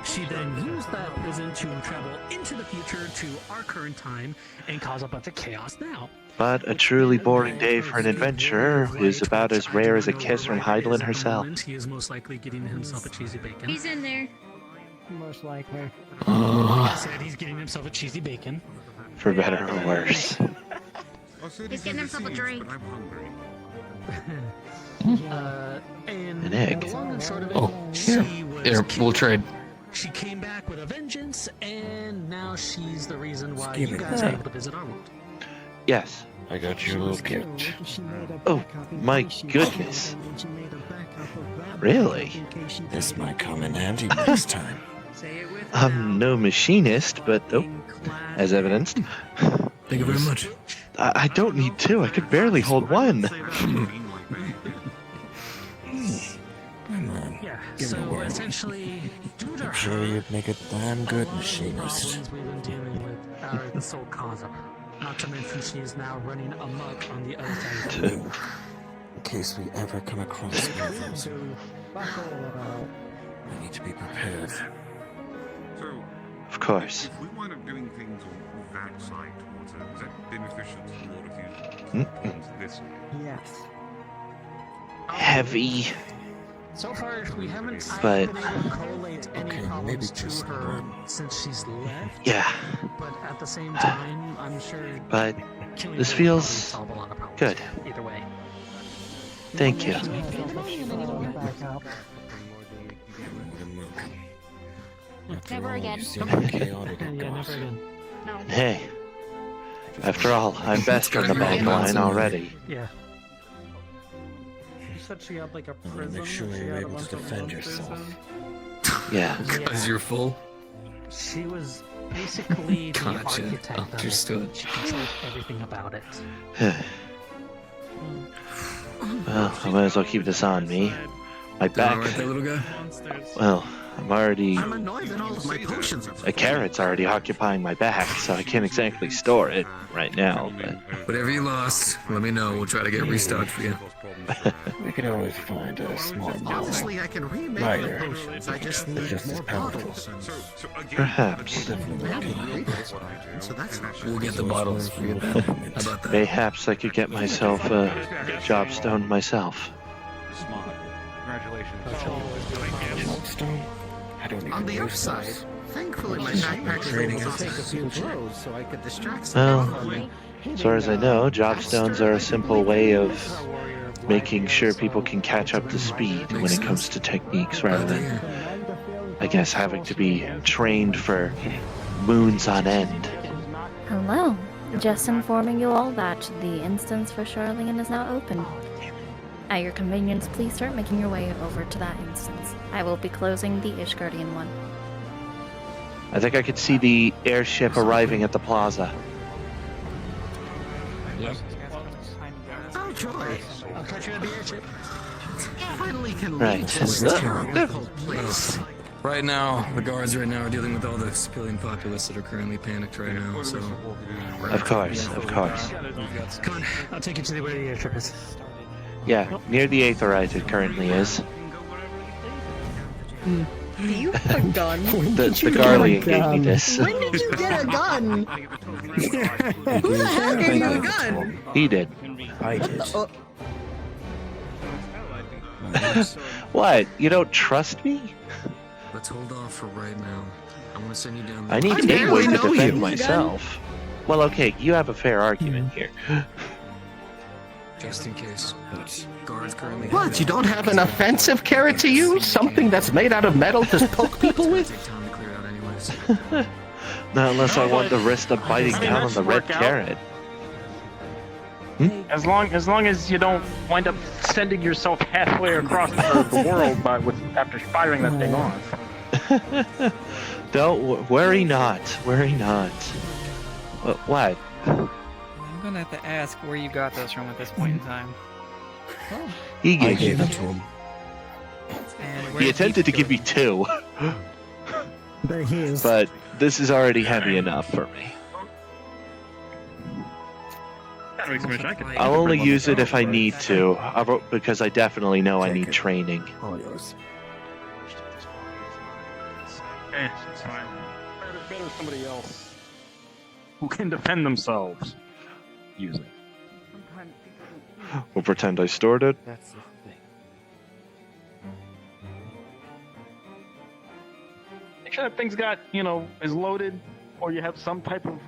[SPEAKER 9] She then used that prison to travel into the future to our current time and cause a bunch of chaos now.
[SPEAKER 1] But a truly boring day for an adventurer is about as rare as a kiss from Heidelin herself.
[SPEAKER 9] He is most likely getting himself a cheesy bacon.
[SPEAKER 19] He's in there.
[SPEAKER 10] Most likely.
[SPEAKER 9] I said he's getting himself a cheesy bacon.
[SPEAKER 1] For better or worse.
[SPEAKER 19] He's getting himself a drink.
[SPEAKER 6] I'm hungry.
[SPEAKER 9] And
[SPEAKER 1] An egg.
[SPEAKER 9] the long and short of it,
[SPEAKER 18] Oh,
[SPEAKER 9] she was
[SPEAKER 18] here, we'll trade.
[SPEAKER 9] She came back with a vengeance, and now she's the reason why you guys are able to visit our world.
[SPEAKER 1] Yes.
[SPEAKER 3] I got your little gift.
[SPEAKER 1] Oh, my goodness. Really?
[SPEAKER 3] This might come in handy next time.
[SPEAKER 1] I'm no machinist, but as evidenced.
[SPEAKER 3] Thank you very much.
[SPEAKER 1] I don't need two. I could barely hold one.
[SPEAKER 3] Come on.
[SPEAKER 9] Yeah,
[SPEAKER 3] Give it a
[SPEAKER 9] so
[SPEAKER 3] whirl.
[SPEAKER 9] essentially, due to
[SPEAKER 3] I'm sure
[SPEAKER 9] her,
[SPEAKER 3] you'd make a damn good
[SPEAKER 9] all the
[SPEAKER 3] machinist.
[SPEAKER 9] problems we've been dealing with are the sole cause of it. Not to mention she is now running amok on the other side of the room.
[SPEAKER 3] In case we ever come across one of those, we need to be prepared.
[SPEAKER 6] So,
[SPEAKER 1] Of course.
[SPEAKER 6] if we wind up doing things on that side towards it, is that beneficial to the water if you towards this side?
[SPEAKER 10] Yes.
[SPEAKER 1] Heavy.
[SPEAKER 9] So far, we haven't
[SPEAKER 1] But-
[SPEAKER 9] been able to collate any
[SPEAKER 3] Okay,
[SPEAKER 9] problems
[SPEAKER 3] maybe
[SPEAKER 9] to
[SPEAKER 3] just
[SPEAKER 9] her
[SPEAKER 3] one.
[SPEAKER 9] since she's left.
[SPEAKER 1] Yeah.
[SPEAKER 9] But at the same time, I'm sure
[SPEAKER 1] But
[SPEAKER 9] killing
[SPEAKER 1] this
[SPEAKER 9] her would
[SPEAKER 1] feels
[SPEAKER 9] probably solve a lot of problems.
[SPEAKER 1] good.
[SPEAKER 9] Either way.
[SPEAKER 1] Thank you.
[SPEAKER 19] Never again.
[SPEAKER 9] Yeah, never again.
[SPEAKER 19] No.
[SPEAKER 1] Hey. After all, I'm best in the back line already.
[SPEAKER 9] Yeah.
[SPEAKER 17] You said she had like a
[SPEAKER 3] wanna
[SPEAKER 17] prison.
[SPEAKER 3] make sure
[SPEAKER 17] that she
[SPEAKER 3] you're
[SPEAKER 17] had a
[SPEAKER 3] able to
[SPEAKER 17] bunch of
[SPEAKER 3] defend
[SPEAKER 17] monsters
[SPEAKER 3] yourself.
[SPEAKER 17] in?
[SPEAKER 1] Yeah.
[SPEAKER 18] Because you're full?
[SPEAKER 9] She was basically the
[SPEAKER 18] Gotcha.
[SPEAKER 9] architect of
[SPEAKER 18] Understood.
[SPEAKER 9] it. She controlled everything about it.
[SPEAKER 1] Well, I might as well keep this on me. My back.
[SPEAKER 18] Alright, that little guy?
[SPEAKER 1] Well, I'm already.
[SPEAKER 8] I'm annoyed that all of my potions are.
[SPEAKER 1] A carrot's already occupying my back, so I can't exactly store it right now. But
[SPEAKER 18] Whatever you lost, let me know. We'll try to get restocked for you.
[SPEAKER 3] We could always find a small bottle.
[SPEAKER 8] Honestly, I can remake
[SPEAKER 3] Lighter.
[SPEAKER 8] the potions. I just need
[SPEAKER 3] Just as
[SPEAKER 8] more
[SPEAKER 3] powerful.
[SPEAKER 8] bottles.
[SPEAKER 1] perhaps,
[SPEAKER 8] So that's not
[SPEAKER 18] We'll get the bottles for you then. How about that?
[SPEAKER 1] mayhaps I could get myself a jobstone myself.
[SPEAKER 3] Stone? I don't even
[SPEAKER 8] on the
[SPEAKER 3] use
[SPEAKER 8] upside.
[SPEAKER 3] those.
[SPEAKER 8] Thankfully, my backpack is
[SPEAKER 3] Trading
[SPEAKER 8] able to take a few blows, so I could distract some
[SPEAKER 1] Well,
[SPEAKER 8] from me.
[SPEAKER 1] as far as I know, jobstones are a simple way of making sure people can catch up to speed when it comes to techniques rather than, I guess, having to be trained for moons on end.
[SPEAKER 11] Hello. Just informing you all that the instance for Charlene is now open. At your convenience, please start making your way over to that instance. I will be closing the Ishgardian one.
[SPEAKER 1] I think I could see the airship arriving at the plaza.
[SPEAKER 18] Yep.
[SPEAKER 8] Oh, joy.
[SPEAKER 9] I'll catch you at the airship.
[SPEAKER 8] Finally can
[SPEAKER 1] Right.
[SPEAKER 8] leave this terrible place.
[SPEAKER 18] Right now, the guards right now are dealing with all the civilian populace that are currently panicked right now, so...
[SPEAKER 1] Of course, of course.
[SPEAKER 9] Come on, I'll take you to where the airship is.
[SPEAKER 1] Yeah, near the Aetherite it currently is.
[SPEAKER 14] Do you have a gun?
[SPEAKER 1] The Garlean gave me this.
[SPEAKER 14] When did you get a gun? Who the hell gave you a gun?
[SPEAKER 1] He did.
[SPEAKER 3] I did.
[SPEAKER 1] What? You don't trust me?
[SPEAKER 18] Let's hold off for right now. I want to send you down
[SPEAKER 1] I need a
[SPEAKER 8] barely
[SPEAKER 1] way to
[SPEAKER 8] know
[SPEAKER 1] defend
[SPEAKER 8] you.
[SPEAKER 1] myself. Well, okay, you have a fair argument here.
[SPEAKER 18] just in case. Guards currently...
[SPEAKER 8] What, you don't have an offensive carrot to use? Something that's made out of metal to poke people with?
[SPEAKER 18] Take time to clear it out anyways.
[SPEAKER 1] Not unless I want the risk of biting down on the red carrot.
[SPEAKER 12] As long as you don't wind up sending yourself halfway across the world after firing that thing off.
[SPEAKER 1] Don't worry not. Worry not. What?
[SPEAKER 5] I'm gonna have to ask where you got those from at this point in time.
[SPEAKER 1] He
[SPEAKER 3] I
[SPEAKER 1] gave
[SPEAKER 3] gave
[SPEAKER 1] me.
[SPEAKER 3] it to him.
[SPEAKER 5] And
[SPEAKER 1] He attempted to give me 2,
[SPEAKER 10] There he is.
[SPEAKER 1] but this is already heavy enough for me. I'll only use it if I need to, because I definitely know I need training.
[SPEAKER 3] All yours.
[SPEAKER 12] It's fine. Better somebody else who can defend themselves. Use it.
[SPEAKER 16] We'll pretend I stored it.
[SPEAKER 3] That's the thing.
[SPEAKER 12] Make sure that thing's got, is loaded, or you have some type of...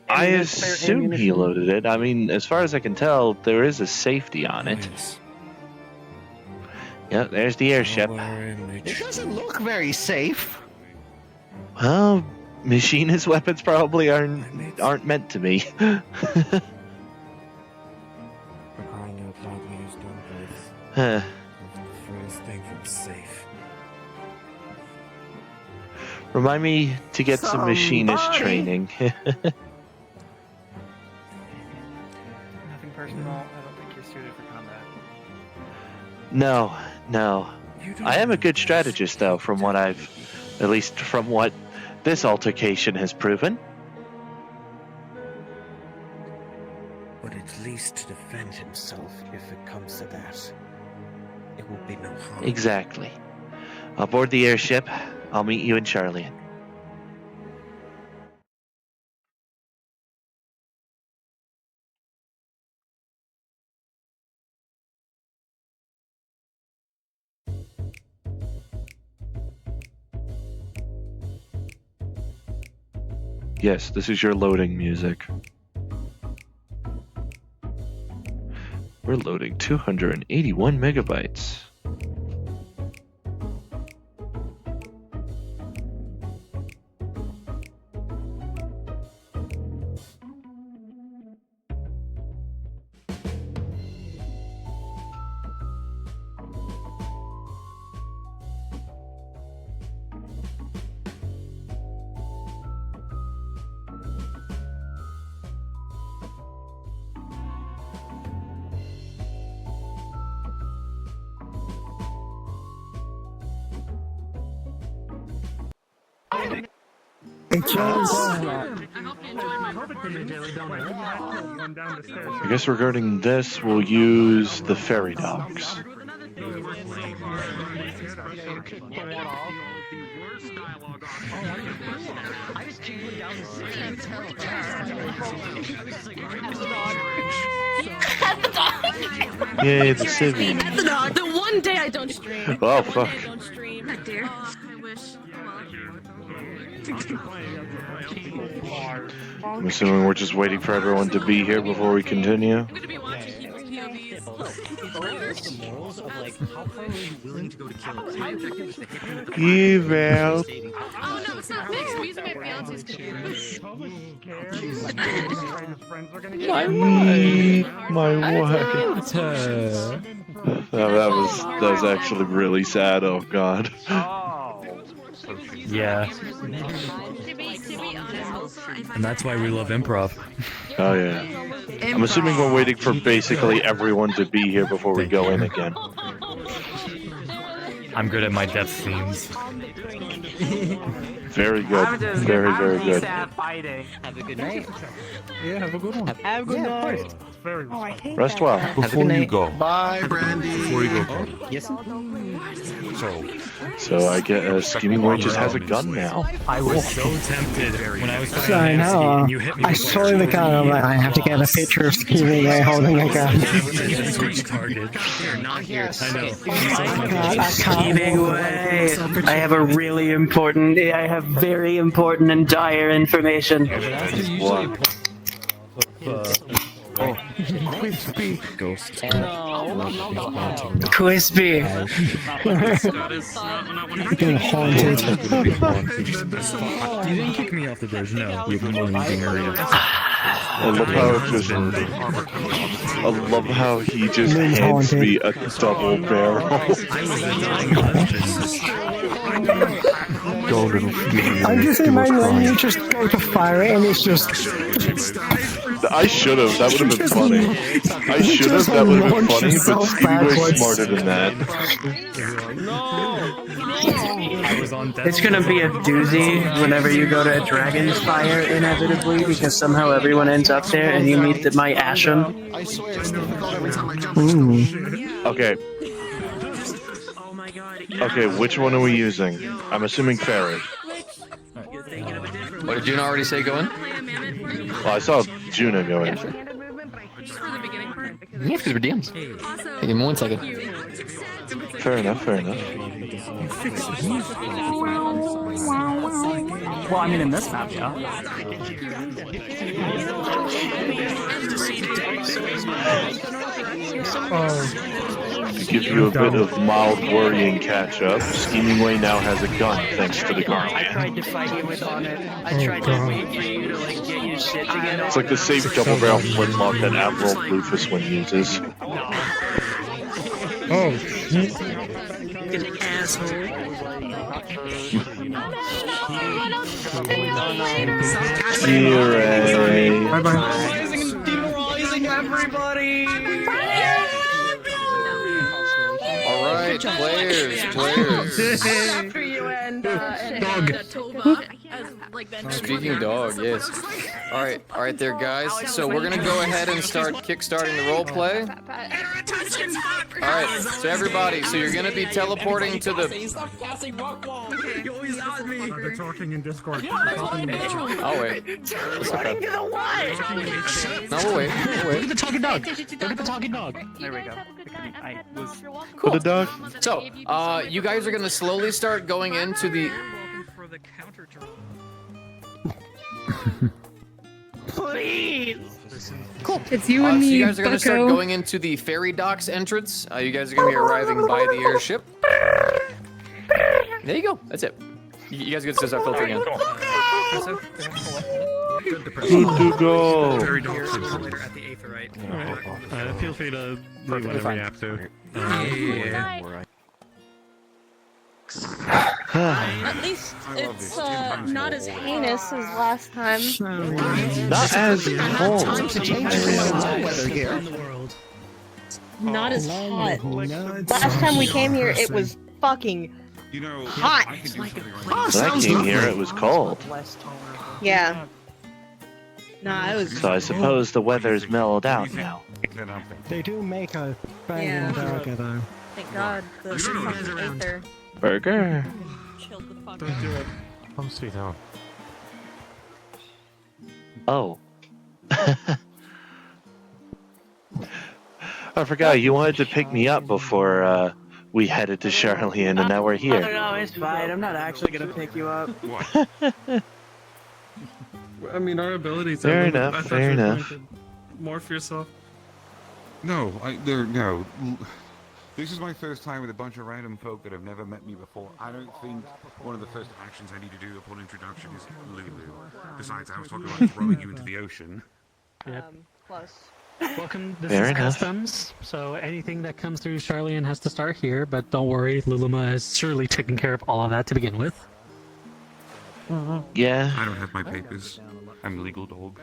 [SPEAKER 1] I
[SPEAKER 12] spare
[SPEAKER 1] assume he
[SPEAKER 12] ammunition.
[SPEAKER 1] loaded it. I mean, as far as I can tell, there is a safety on it.
[SPEAKER 3] Yes.
[SPEAKER 1] Yep, there's the airship.
[SPEAKER 8] It doesn't look very safe.
[SPEAKER 1] Well, machinist weapons probably aren't meant to be.
[SPEAKER 3] Preparing out loud we use words.
[SPEAKER 1] Huh.
[SPEAKER 3] The furthest thing from safe.
[SPEAKER 1] Remind me to get some machinist
[SPEAKER 8] Somebody.
[SPEAKER 1] training.
[SPEAKER 5] Nothing personal. I don't think you're suited for combat.
[SPEAKER 1] No. I am a good strategist, though, at least from what this altercation has proven.
[SPEAKER 21] at least to defend himself if it comes to that. It will be no harm.
[SPEAKER 1] Exactly. Aboard the airship. I'll meet you in Charlie. Yes, this is your loading music. We're loading 281 megabytes. I guess regarding this, we'll use the ferry docks. Yay, the civvy.
[SPEAKER 14] That's the dog. The one day I don't stream.
[SPEAKER 1] Oh, fuck.
[SPEAKER 14] I don't stream. Oh, dear. I wish.
[SPEAKER 16] I'm assuming we're just waiting for everyone to be here before we continue. Eval.
[SPEAKER 14] Oh no, it's not fixed. I'm using my fiance's computer.
[SPEAKER 16] My wife. That was actually really sad. Oh god.
[SPEAKER 22] Yeah. And that's why we love improv.
[SPEAKER 16] Oh yeah. I'm assuming we're waiting for basically everyone to be here before we go in again.
[SPEAKER 22] I'm good at my death scenes.
[SPEAKER 16] Very good. Very, very good.
[SPEAKER 5] Fighting.
[SPEAKER 2] Have a good night.
[SPEAKER 17] Yeah, have a good one.
[SPEAKER 2] Have a good night.
[SPEAKER 5] Very
[SPEAKER 16] Rest well.
[SPEAKER 22] Before you go.
[SPEAKER 8] Bye, Brandy.
[SPEAKER 22] Before you go.
[SPEAKER 2] Yes.
[SPEAKER 16] So I get Schemingway just has a gun now.
[SPEAKER 22] I was so tempted when I was fighting
[SPEAKER 10] I
[SPEAKER 22] Nancy
[SPEAKER 10] know.
[SPEAKER 22] and you hit me
[SPEAKER 10] I
[SPEAKER 22] with
[SPEAKER 10] saw the gun. I'm like, I have to get a picture of Schemingway holding a gun.
[SPEAKER 22] Great target. They're not here. I know.
[SPEAKER 5] Schemingway. I have a really important. I have very important and dire information.
[SPEAKER 22] Crispy. Ghost.
[SPEAKER 5] Crispy.
[SPEAKER 10] Getting haunted.
[SPEAKER 22] You didn't kick me off the bridge, no. We have more moving areas.
[SPEAKER 16] I love how he just hands me a double barrel.
[SPEAKER 10] I'm just imagining you just go to fire it and it's just.
[SPEAKER 16] I should have. That would have been funny. I should have. That would have been funny, but Schemingway's smarter than that.
[SPEAKER 5] It's gonna be a doozy whenever you go to a dragon's fire, inevitably, because somehow everyone ends up there and you meet my Asham.
[SPEAKER 8] I swear it's difficult every time I jump.
[SPEAKER 16] Okay. Okay, which one are we using? I'm assuming ferry.
[SPEAKER 18] What did Juna already say going?
[SPEAKER 16] Well, I saw Juna go in.
[SPEAKER 18] Yeah, because we're DMs. Hey, give me 1 second.
[SPEAKER 16] Fair enough, fair enough.
[SPEAKER 5] Well, I mean, in this map, yeah.
[SPEAKER 16] To give you a bit of mild worrying catch-up, Schemingway now has a gun thanks to the car.
[SPEAKER 5] I tried to fight you with on it. I tried to wait for you to like get your shit together.
[SPEAKER 16] It's like the same double-barrel flintlock that Admiral Bluefist uses.
[SPEAKER 17] Oh.
[SPEAKER 5] Fucking asshole.
[SPEAKER 16] Bye-bye.
[SPEAKER 5] Demoralizing everybody.
[SPEAKER 18] Alright, players.
[SPEAKER 14] After you and Tova,
[SPEAKER 18] Speaking dog, yes. All right, there, guys. So we're gonna go ahead and start kickstarting the role play. All right, so everybody, so you're gonna be teleporting to the.
[SPEAKER 9] They're talking in Discord.
[SPEAKER 18] I'll wait. It's okay. No, we'll wait.
[SPEAKER 22] Look at the talking dog. Look at the talking dog. There we go.
[SPEAKER 18] Cool.
[SPEAKER 16] The dog.
[SPEAKER 18] So, you guys are gonna slowly start going into the.
[SPEAKER 5] Please.
[SPEAKER 18] Cool.
[SPEAKER 4] It's you
[SPEAKER 18] So
[SPEAKER 4] and me,
[SPEAKER 18] you guys are gonna start
[SPEAKER 4] bucko.
[SPEAKER 18] going into the ferry docks entrance. You guys are gonna be arriving by the airship. There you go. That's it. You guys get to start filtering in.
[SPEAKER 16] Good to go.
[SPEAKER 9] Very later at the Aetherite. Alright. Feel free to leave whenever you have to.
[SPEAKER 14] At least it's not as heinous as last time.
[SPEAKER 1] Not as cold.
[SPEAKER 8] Time to change the weather here.
[SPEAKER 14] Not as hot. Last time we came here, it was fucking hot.
[SPEAKER 1] When I came here, it was cold.
[SPEAKER 14] Yeah. Nah, it was.
[SPEAKER 1] So I suppose the weather's mellowed out now.
[SPEAKER 10] They do make a banging burger though.
[SPEAKER 14] Thank God. The fucking Aether
[SPEAKER 1] Burger?
[SPEAKER 14] chilled the fuck
[SPEAKER 15] Don't
[SPEAKER 14] out.
[SPEAKER 15] do it. Home sweet home.
[SPEAKER 1] Oh. I forgot, you wanted to pick me up before we headed to Charlene, and now we're
[SPEAKER 5] Oh,
[SPEAKER 1] here.
[SPEAKER 5] no, it's fine. I'm not actually gonna pick you up.
[SPEAKER 17] I mean, our abilities.
[SPEAKER 1] Fair
[SPEAKER 17] are
[SPEAKER 1] enough,
[SPEAKER 17] I thought
[SPEAKER 1] fair
[SPEAKER 17] you were
[SPEAKER 1] enough.
[SPEAKER 17] going to morph yourself.
[SPEAKER 6] No. This is my first time with a bunch of random folk that have never met me before. I don't think one of the first actions I need to do upon introduction is Lulu. Besides, I was talking about throwing you into the ocean.
[SPEAKER 9] Yep.
[SPEAKER 14] Close.
[SPEAKER 9] Welcome. This
[SPEAKER 1] Fair
[SPEAKER 9] is
[SPEAKER 1] enough.
[SPEAKER 9] customs. So anything that comes through Charlian has to start here, but don't worry, Luluma has surely taken care of all of that to begin with.
[SPEAKER 1] Yeah.
[SPEAKER 6] I don't have my papers. I'm a legal dog.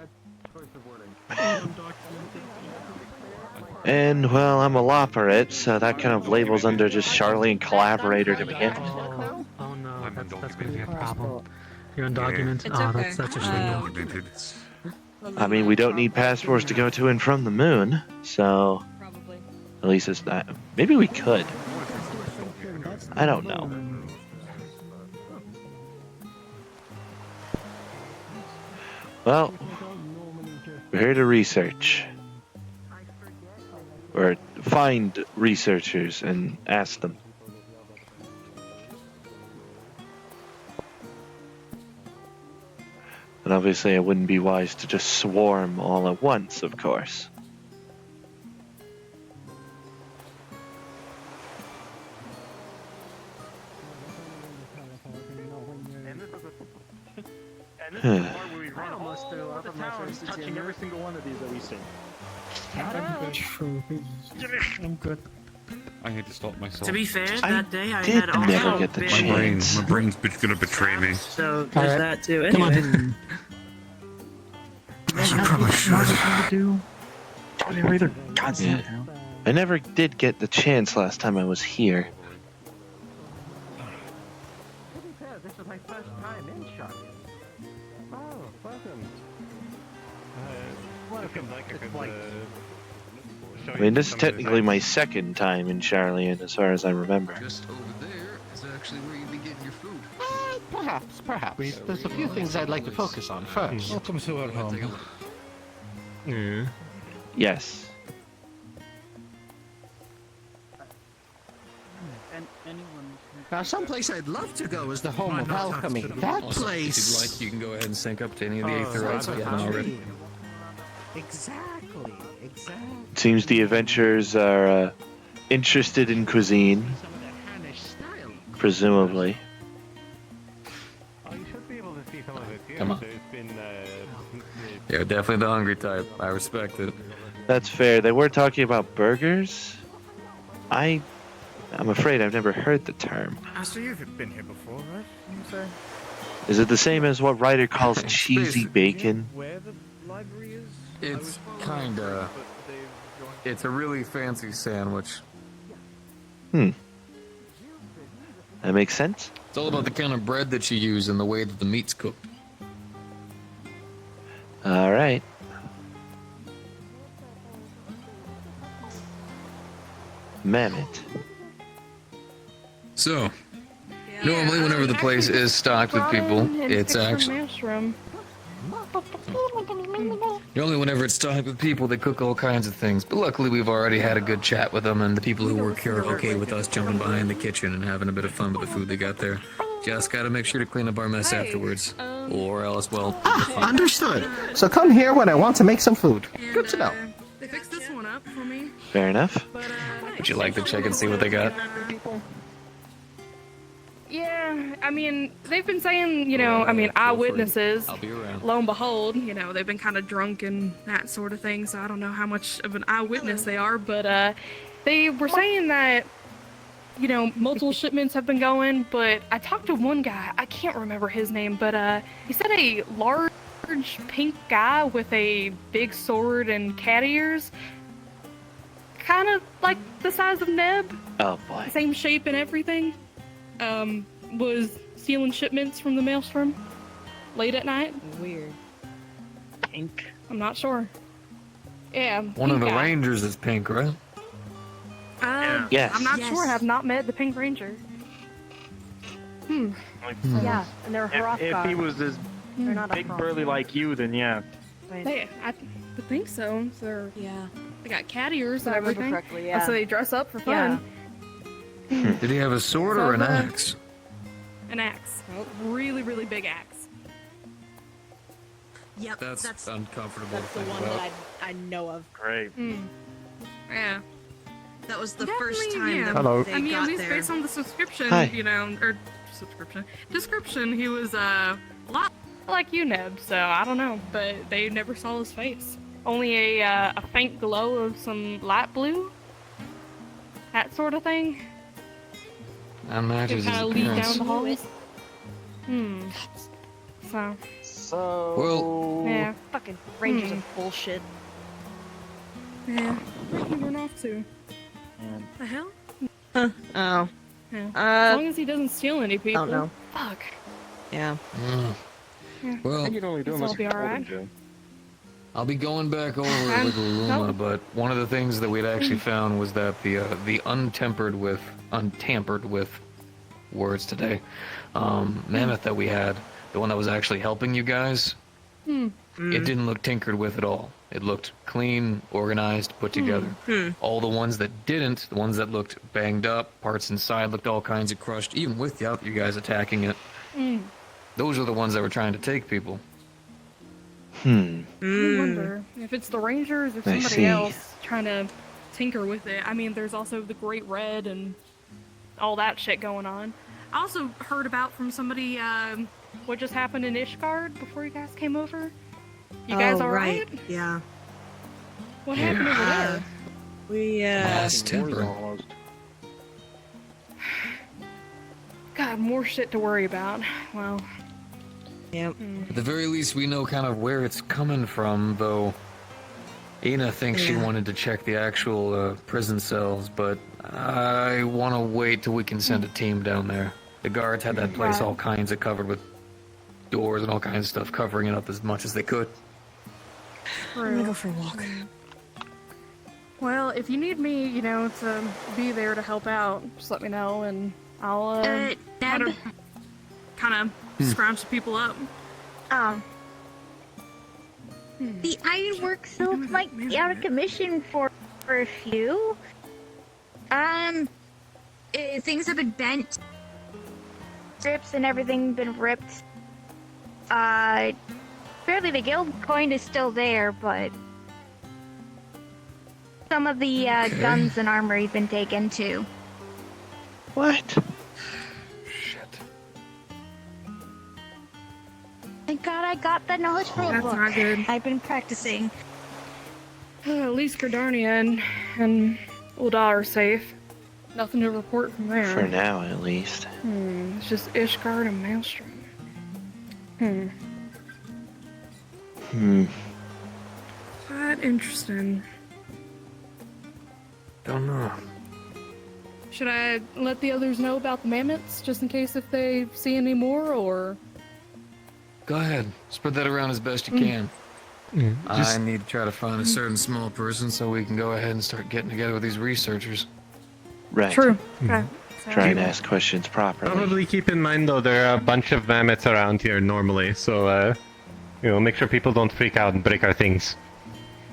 [SPEAKER 1] And, well, I'm a lopperette, so that kind of labels under just Charlene collaborator to begin with.
[SPEAKER 9] Oh no, that's going to be a problem. You're undocumented?
[SPEAKER 14] It's
[SPEAKER 9] Oh,
[SPEAKER 14] okay.
[SPEAKER 9] that's a shame.
[SPEAKER 1] I mean, we don't need passports to go to and from the moon, so
[SPEAKER 14] Probably.
[SPEAKER 1] at least it's not. Maybe we could. I don't know. Well, we're here to research. Or find researchers and ask them. And obviously it wouldn't be wise to just swarm all at once, of course.
[SPEAKER 22] Touching every single one of these that we see.
[SPEAKER 17] I'm good.
[SPEAKER 6] I had to stop myself.
[SPEAKER 5] To be fair, that day I
[SPEAKER 1] did
[SPEAKER 5] had also
[SPEAKER 1] never get the
[SPEAKER 5] been...
[SPEAKER 1] chance.
[SPEAKER 6] My brain's gonna betray me.
[SPEAKER 5] So there's that too. Anyway.
[SPEAKER 9] Come on.
[SPEAKER 1] Yeah. I never did get the chance last time I was here.
[SPEAKER 22] This is my first time in Charlotte. Oh, welcome. Welcome. It's like
[SPEAKER 1] I mean, this is technically my second time in Charlene, as far as I remember.
[SPEAKER 3] Just over there is actually where you'd be getting your food.
[SPEAKER 8] Perhaps. There's a few things I'd like to focus on first.
[SPEAKER 22] welcome to our home.
[SPEAKER 1] Yes.
[SPEAKER 8] Now, someplace I'd love to go is the home of alchemy. That
[SPEAKER 18] Also,
[SPEAKER 8] place.
[SPEAKER 18] if you'd like, you can go ahead and sync up to any of the Aetherites if you haven't already.
[SPEAKER 8] Exactly.
[SPEAKER 1] Seems the adventurers are interested in cuisine, presumably.
[SPEAKER 15] Oh, you should be able to see some of it here.
[SPEAKER 18] Come on.
[SPEAKER 15] There's been,
[SPEAKER 18] You're definitely the hungry type. I respect it.
[SPEAKER 1] That's fair. They were talking about burgers. I'm afraid I've never heard the term.
[SPEAKER 22] Aster, you've been here before, right? You say?
[SPEAKER 1] Is it the same as what Ryder calls cheesy bacon?
[SPEAKER 22] Where the library is?
[SPEAKER 18] It's kinda. It's a really fancy sandwich.
[SPEAKER 1] That makes sense.
[SPEAKER 18] It's all about the kind of bread that you use and the way that the meat's cooked.
[SPEAKER 1] All right. Mammoth.
[SPEAKER 18] So, normally whenever the place is stocked with people, it's actually...
[SPEAKER 14] Maelstrom.
[SPEAKER 18] Normally whenever it's stocked with people, they cook all kinds of things. But luckily we've already had a good chat with them, and the people who work here are okay with us jumping behind the kitchen and having a bit of fun with the food they got there. Just gotta make sure to clean up our mess afterwards. Or else, well...
[SPEAKER 8] Understood. So come here when I want to make some food. Good to know.
[SPEAKER 14] They fixed this one up for me.
[SPEAKER 1] Fair enough.
[SPEAKER 18] Would you like to check and see what they got?
[SPEAKER 14] Yeah, I mean, they've been saying, you know, I mean, eyewitnesses.
[SPEAKER 18] I'll be around.
[SPEAKER 14] Lo and behold, you know, they've been kind of drunk and that sort of thing, so I don't know how much of an eyewitness they are, but they were saying that, you know, multiple shipments have been going, but I talked to one guy, I can't remember his name, but he said a large pink guy with a big sword and cat ears, kind of like the size of Neb.
[SPEAKER 1] Oh boy.
[SPEAKER 14] Same shape and everything. Was stealing shipments from the Maelstrom late at night.
[SPEAKER 2] Weird. Pink.
[SPEAKER 14] I'm not sure. Yeah.
[SPEAKER 18] One of the Rangers is pink, right?
[SPEAKER 1] Yes.
[SPEAKER 14] I'm not sure. I have not met the Pink Ranger.
[SPEAKER 12] Yeah,
[SPEAKER 14] and they're
[SPEAKER 12] If he was as
[SPEAKER 14] They're not
[SPEAKER 12] big burly like you, then yeah.
[SPEAKER 14] They, I would think so. So they got cat ears and
[SPEAKER 19] If I remember
[SPEAKER 14] everything.
[SPEAKER 19] correctly, yeah.
[SPEAKER 14] So they dress up for fun.
[SPEAKER 18] Did he have a sword or an axe?
[SPEAKER 14] An axe. A really, really big axe.
[SPEAKER 19] Yep,
[SPEAKER 18] That's uncomfortable
[SPEAKER 19] That's
[SPEAKER 18] to
[SPEAKER 19] the
[SPEAKER 18] think
[SPEAKER 19] one
[SPEAKER 18] about.
[SPEAKER 19] that I know of.
[SPEAKER 12] Great.
[SPEAKER 14] Yeah.
[SPEAKER 19] That was the
[SPEAKER 14] Definitely,
[SPEAKER 19] first time
[SPEAKER 14] yeah.
[SPEAKER 19] that
[SPEAKER 12] Hello.
[SPEAKER 19] they
[SPEAKER 14] I mean,
[SPEAKER 19] got
[SPEAKER 14] at least
[SPEAKER 19] there.
[SPEAKER 14] based on the subscription,
[SPEAKER 1] Hi.
[SPEAKER 14] you know, or description, he was a lot like you, Neb. So I don't know, but they never saw his face. Only a faint glow of some light blue, that sort of thing.
[SPEAKER 18] That matches
[SPEAKER 14] Kind
[SPEAKER 18] his
[SPEAKER 14] of lead down
[SPEAKER 18] appearance.
[SPEAKER 14] the halls. So.
[SPEAKER 12] So.
[SPEAKER 18] Well,
[SPEAKER 14] Yeah.
[SPEAKER 19] Fucking Rangers are bullshit.
[SPEAKER 14] Yeah. Where did he run off to? The hell?
[SPEAKER 19] Oh.
[SPEAKER 14] Yeah. As long as he doesn't steal any people.
[SPEAKER 19] Don't know.
[SPEAKER 14] Fuck.
[SPEAKER 19] Yeah.
[SPEAKER 14] Yeah.
[SPEAKER 18] Well,
[SPEAKER 12] You can only do
[SPEAKER 14] Guess
[SPEAKER 12] unless
[SPEAKER 14] I'll be
[SPEAKER 12] you're
[SPEAKER 14] alright.
[SPEAKER 12] holding, Joe.
[SPEAKER 18] I'll be going back over it with Luma,
[SPEAKER 14] nope.
[SPEAKER 18] but one of the things that we'd actually found was that the untampered with words today, mammoth that we had, the one that was actually helping you guys, it didn't look tinkered with at all. It looked clean, organized, put together. All the ones that didn't, the ones that looked banged up, parts inside looked all kinds of crushed, even without you guys attacking it. Those are the ones that were trying to take people.
[SPEAKER 14] I wonder if it's the Rangers or
[SPEAKER 1] I
[SPEAKER 14] somebody
[SPEAKER 1] see.
[SPEAKER 14] else trying to tinker with it. I mean, there's also the Great Red and all that shit going on. I also heard about from somebody what just happened in Ishgard before you guys came over. You guys all right?
[SPEAKER 19] Yeah.
[SPEAKER 14] What happened over there?
[SPEAKER 19] We
[SPEAKER 18] Last temper.
[SPEAKER 14] God, more shit to worry about. Well.
[SPEAKER 19] Yep.
[SPEAKER 18] At the very least, we know kind of where it's coming from, though. Ina thinks she wanted to check the actual prison cells, but I want to wait till we can send a team down there. The guards had that place all kinds of covered with doors and all kinds of stuff, covering it up as much as they could.
[SPEAKER 19] I'm gonna go for a walk.
[SPEAKER 14] Well, if you need me, you know, to be there to help out, just let me know, and I'll
[SPEAKER 19] Neb?
[SPEAKER 14] kind of scrounge people up.
[SPEAKER 4] The ironwork silk might be out of commission for a few. Things have been bent. Strips and everything been ripped. Fairly the guild coin is still there, but some of the guns and armory have been taken too.
[SPEAKER 1] What?
[SPEAKER 4] Thank God I got the knowledge for a
[SPEAKER 14] That's
[SPEAKER 4] book.
[SPEAKER 14] not good.
[SPEAKER 4] I've been practicing.
[SPEAKER 14] At least Gardarnia and Ulda are safe. Nothing to report from there.
[SPEAKER 1] For now, at least.
[SPEAKER 14] It's just Ishgard and Maelstrom. Quite interesting.
[SPEAKER 18] Don't know.
[SPEAKER 14] Should I let the others know about the mammoths, just in case if they see any more, or...?
[SPEAKER 18] Go ahead. Spread that around as best you can. I need to try to find a certain small person so we can go ahead and start getting together with these researchers.
[SPEAKER 1] Right.
[SPEAKER 14] True. Okay.
[SPEAKER 1] Try and ask questions properly.
[SPEAKER 15] Probably keep in mind though there are a bunch of mammoths around here normally, so make sure people don't freak out and break our things.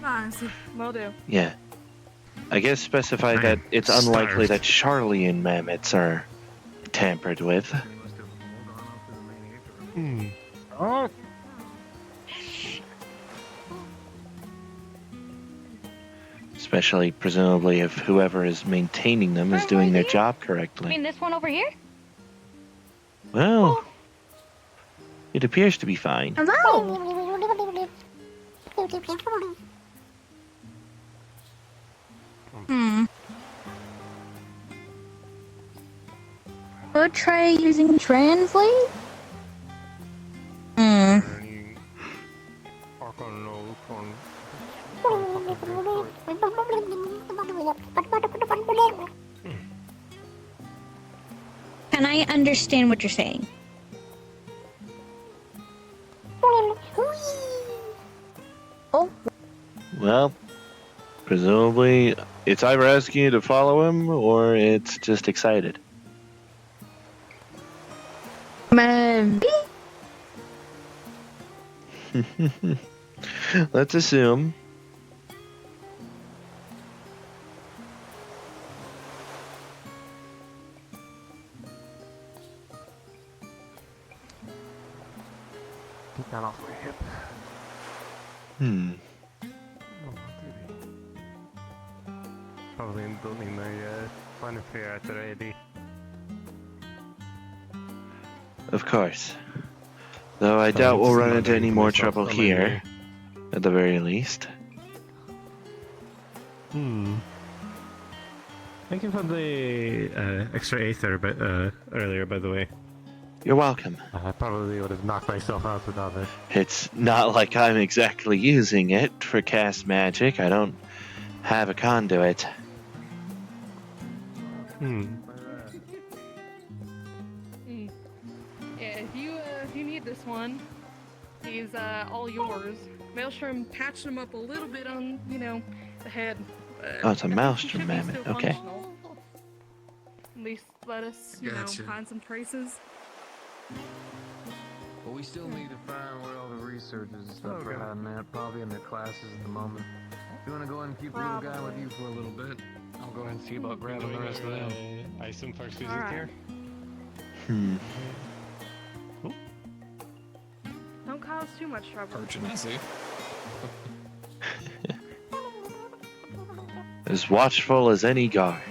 [SPEAKER 14] Nice. Will do.
[SPEAKER 1] Yeah. I guess specify that it's unlikely that Charlian mammoths are tampered with.
[SPEAKER 12] Oh.
[SPEAKER 1] Especially, presumably, if whoever is maintaining them is doing their job
[SPEAKER 19] You
[SPEAKER 1] correctly.
[SPEAKER 19] mean this one over here?
[SPEAKER 1] Well, it appears to be fine.
[SPEAKER 19] Hello. Could try using translate. Can I understand what you're saying? Oh.
[SPEAKER 1] Well, presumably, it's either asking you to follow him or it's just excited.
[SPEAKER 19] Maybe.
[SPEAKER 1] Let's assume.
[SPEAKER 15] Get that off my hip. Probably don't need my fun fair at the ready.
[SPEAKER 1] Of course. Though I doubt we'll run into any more trouble here, at the very least.
[SPEAKER 15] Thank you for the extra aether earlier, by the way.
[SPEAKER 1] You're welcome.
[SPEAKER 15] I probably would have knocked myself out without it.
[SPEAKER 1] It's not like I'm exactly using it for cast magic. I don't have a conduit.
[SPEAKER 14] Yeah, if you need this one, he's all yours. Maelstrom patched him up a little bit on, the head.
[SPEAKER 1] Oh, it's a Maelstrom mammoth. Okay.
[SPEAKER 14] At least let us,
[SPEAKER 18] Gotcha.
[SPEAKER 14] find some traces.
[SPEAKER 18] But we still need to find where all the researchers and stuff are hiding at, probably in their classes at the moment. You want to go ahead and keep the little guy with you for a little bit? I'll go ahead and see about grabbing the rest of them.
[SPEAKER 15] I assume first visit
[SPEAKER 14] Alright.
[SPEAKER 15] here?
[SPEAKER 14] Don't cause too much trouble.
[SPEAKER 1] As watchful as any guard.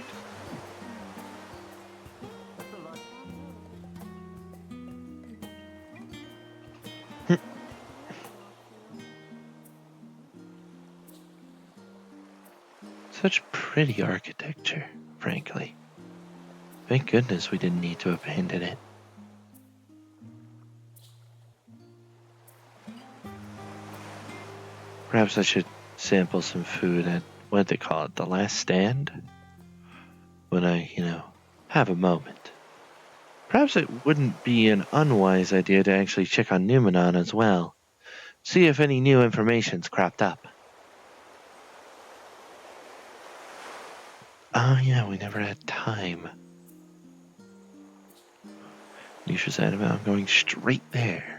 [SPEAKER 1] Such pretty architecture, frankly. Thank goodness we didn't need to abandon it. Perhaps I should sample some food at, what do they call it, the last stand? When I, have a moment. Perhaps it wouldn't be an unwise idea to actually check on Numenon as well. See if any new information's cropped up. Oh yeah, we never had time. Nisha's adamant I'm going straight there.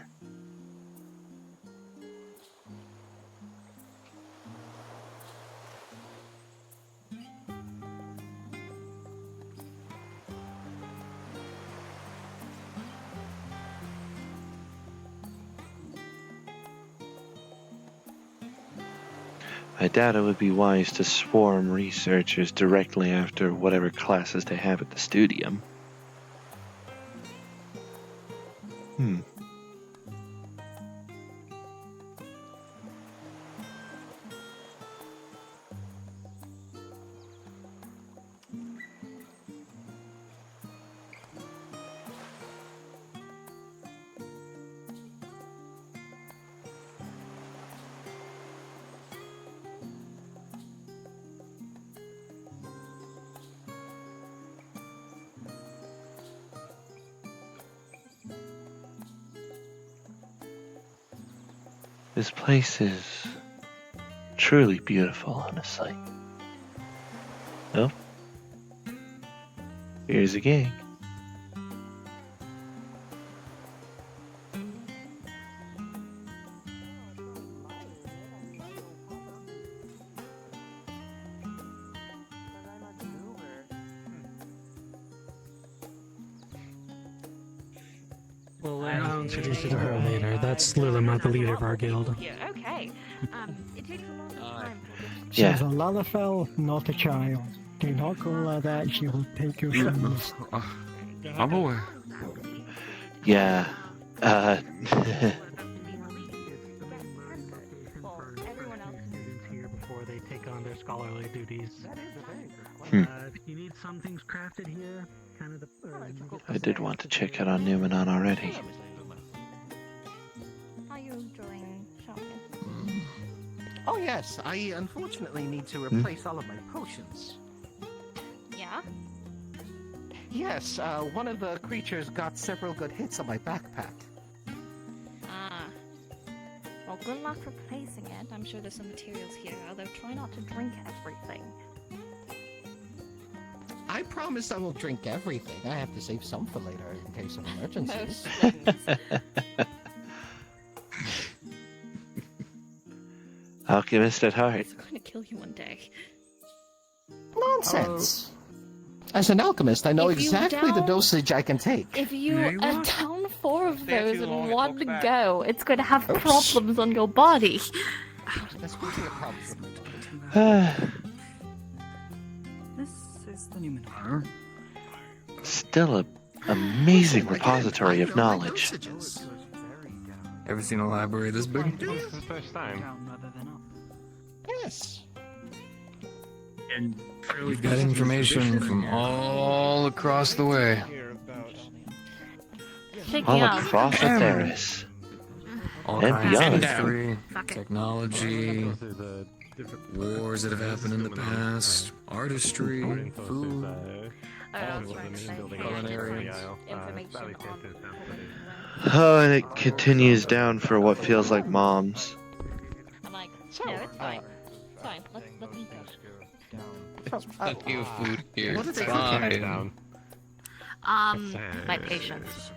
[SPEAKER 1] I doubt it would be wise to swarm researchers directly after whatever classes they have at the studium. This place is Truly beautiful, honestly. Oh. Here's a gang.
[SPEAKER 9] Well, I'll introduce you to her later. That's Lilimar, the leader of our guild.
[SPEAKER 13] Yeah, okay. It takes a long time.
[SPEAKER 10] She's a Lalafell, not a child. Do not call her that, she will take your things.
[SPEAKER 6] I'm aware.
[SPEAKER 1] Yeah.
[SPEAKER 9] Here before they take on their scholarly duties.
[SPEAKER 1] Hmm.
[SPEAKER 9] If you need some things crafted here, kind of the.
[SPEAKER 1] I did want to check out on Numenon already.
[SPEAKER 4] How are you enjoying shopping?
[SPEAKER 8] Oh yes, I unfortunately need to replace all of my potions.
[SPEAKER 4] Yeah?
[SPEAKER 8] Yes, one of the creatures got several good hits on my backpack.
[SPEAKER 11] Ah. Well, good luck replacing it. I'm sure there's some materials here, although try not to drink everything.
[SPEAKER 8] I promise I will drink everything. I have to save some for later in case of emergencies.
[SPEAKER 1] Alchemist at heart.
[SPEAKER 11] It's going to kill you one day.
[SPEAKER 8] Nonsense! As an alchemist, I know
[SPEAKER 11] If you
[SPEAKER 8] exactly the
[SPEAKER 11] down-
[SPEAKER 8] dosage I can take.
[SPEAKER 11] If you down 4 of
[SPEAKER 8] Stay
[SPEAKER 11] those
[SPEAKER 8] too
[SPEAKER 11] in
[SPEAKER 8] long,
[SPEAKER 11] one
[SPEAKER 8] look back.
[SPEAKER 11] go, it's going to have
[SPEAKER 8] Oops.
[SPEAKER 11] problems on your body.
[SPEAKER 8] That's going to be a problem.
[SPEAKER 20] This is the Numenor.
[SPEAKER 1] Still a amazing repository of knowledge.
[SPEAKER 18] Ever seen a library this big?
[SPEAKER 15] First time.
[SPEAKER 8] Yes.
[SPEAKER 18] And we've got information from all across the way.
[SPEAKER 1] All across the terrace.
[SPEAKER 18] All
[SPEAKER 1] And
[SPEAKER 18] kinds of
[SPEAKER 1] beyond.
[SPEAKER 18] history, technology, wars that have happened in the past, artistry, food, culinary.
[SPEAKER 1] Oh, and it continues down for what feels like moms.
[SPEAKER 11] I'm like, no, it's fine. It's fine. Let me go.
[SPEAKER 18] Plenty of food here.
[SPEAKER 8] What did
[SPEAKER 18] It's
[SPEAKER 8] they
[SPEAKER 18] fine.
[SPEAKER 11] My patience.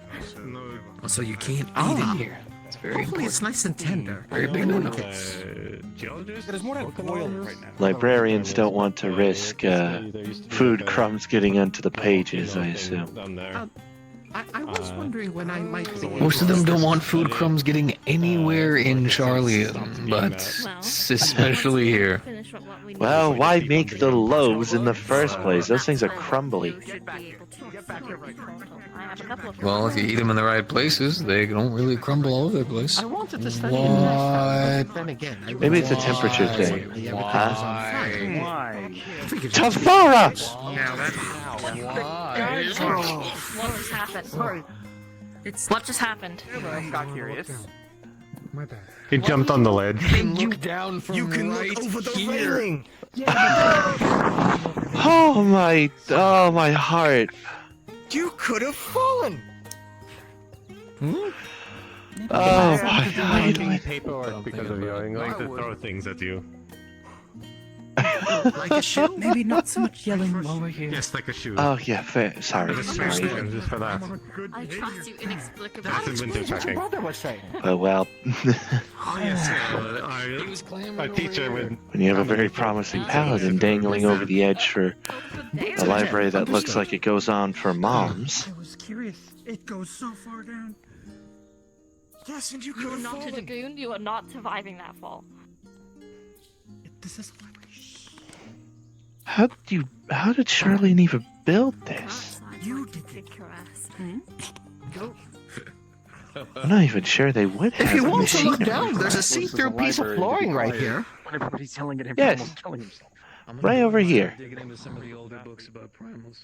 [SPEAKER 18] Also, you can't eat it here. It's very
[SPEAKER 8] Hopefully
[SPEAKER 18] important.
[SPEAKER 8] it's nice and tender.
[SPEAKER 18] Very big no-no.
[SPEAKER 6] There's more like boiled right now.
[SPEAKER 1] Librarians don't want to risk food crumbs getting onto the pages, I assume.
[SPEAKER 8] I was wondering when I might be...
[SPEAKER 18] Most of them don't want food crumbs getting anywhere in Charlian, but especially here.
[SPEAKER 1] Well, why make the loaves in the first place? Those things are crumbly.
[SPEAKER 18] Well, if you eat them in the right places, they don't really crumble all over the place.
[SPEAKER 8] I wanted to study
[SPEAKER 18] What?
[SPEAKER 8] but then again, I
[SPEAKER 1] Maybe it's a temperature
[SPEAKER 8] Why?
[SPEAKER 1] thing. Huh?
[SPEAKER 12] Why?
[SPEAKER 1] Tafara!
[SPEAKER 11] What just happened? What just happened?
[SPEAKER 20] I got curious.
[SPEAKER 15] My bad. He jumped on the ledge.
[SPEAKER 18] Look down from
[SPEAKER 20] You can
[SPEAKER 18] right
[SPEAKER 20] look over the
[SPEAKER 18] here.
[SPEAKER 20] railing.
[SPEAKER 1] Oh my heart.
[SPEAKER 20] You could have fallen.
[SPEAKER 1] Oh my
[SPEAKER 15] Finding paperwork because of you. I'm going to throw things at you.
[SPEAKER 20] Like a shoe? Maybe not so much yelling while we're here.
[SPEAKER 15] Yes, like a shoe.
[SPEAKER 1] Oh yeah, fair. Sorry.
[SPEAKER 15] Just for that.
[SPEAKER 11] I trust you inexplicably.
[SPEAKER 15] That's inventive packing.
[SPEAKER 8] brother was saying.
[SPEAKER 1] Oh well.
[SPEAKER 15] Oh yes, our teacher would.
[SPEAKER 1] When you have a very promising paladin dangling over the edge for a library that looks like it goes on for moms.
[SPEAKER 20] I was curious. It goes so far down. Yes, and you could
[SPEAKER 11] You are
[SPEAKER 20] have
[SPEAKER 11] not a
[SPEAKER 20] fallen.
[SPEAKER 11] dragoon. You are not surviving that fall.
[SPEAKER 20] This is a library.
[SPEAKER 1] How did Charlene even build this?
[SPEAKER 20] You did it. Go.
[SPEAKER 1] I'm not even sure they would have
[SPEAKER 8] If you
[SPEAKER 1] a
[SPEAKER 8] want to
[SPEAKER 1] machine.
[SPEAKER 8] look down, there's a see-through piece of flooring right here.
[SPEAKER 12] When everybody's yelling at him,
[SPEAKER 1] Yes.
[SPEAKER 12] almost killing himself.
[SPEAKER 1] Right over here.
[SPEAKER 18] Digging into some of the older books about primals.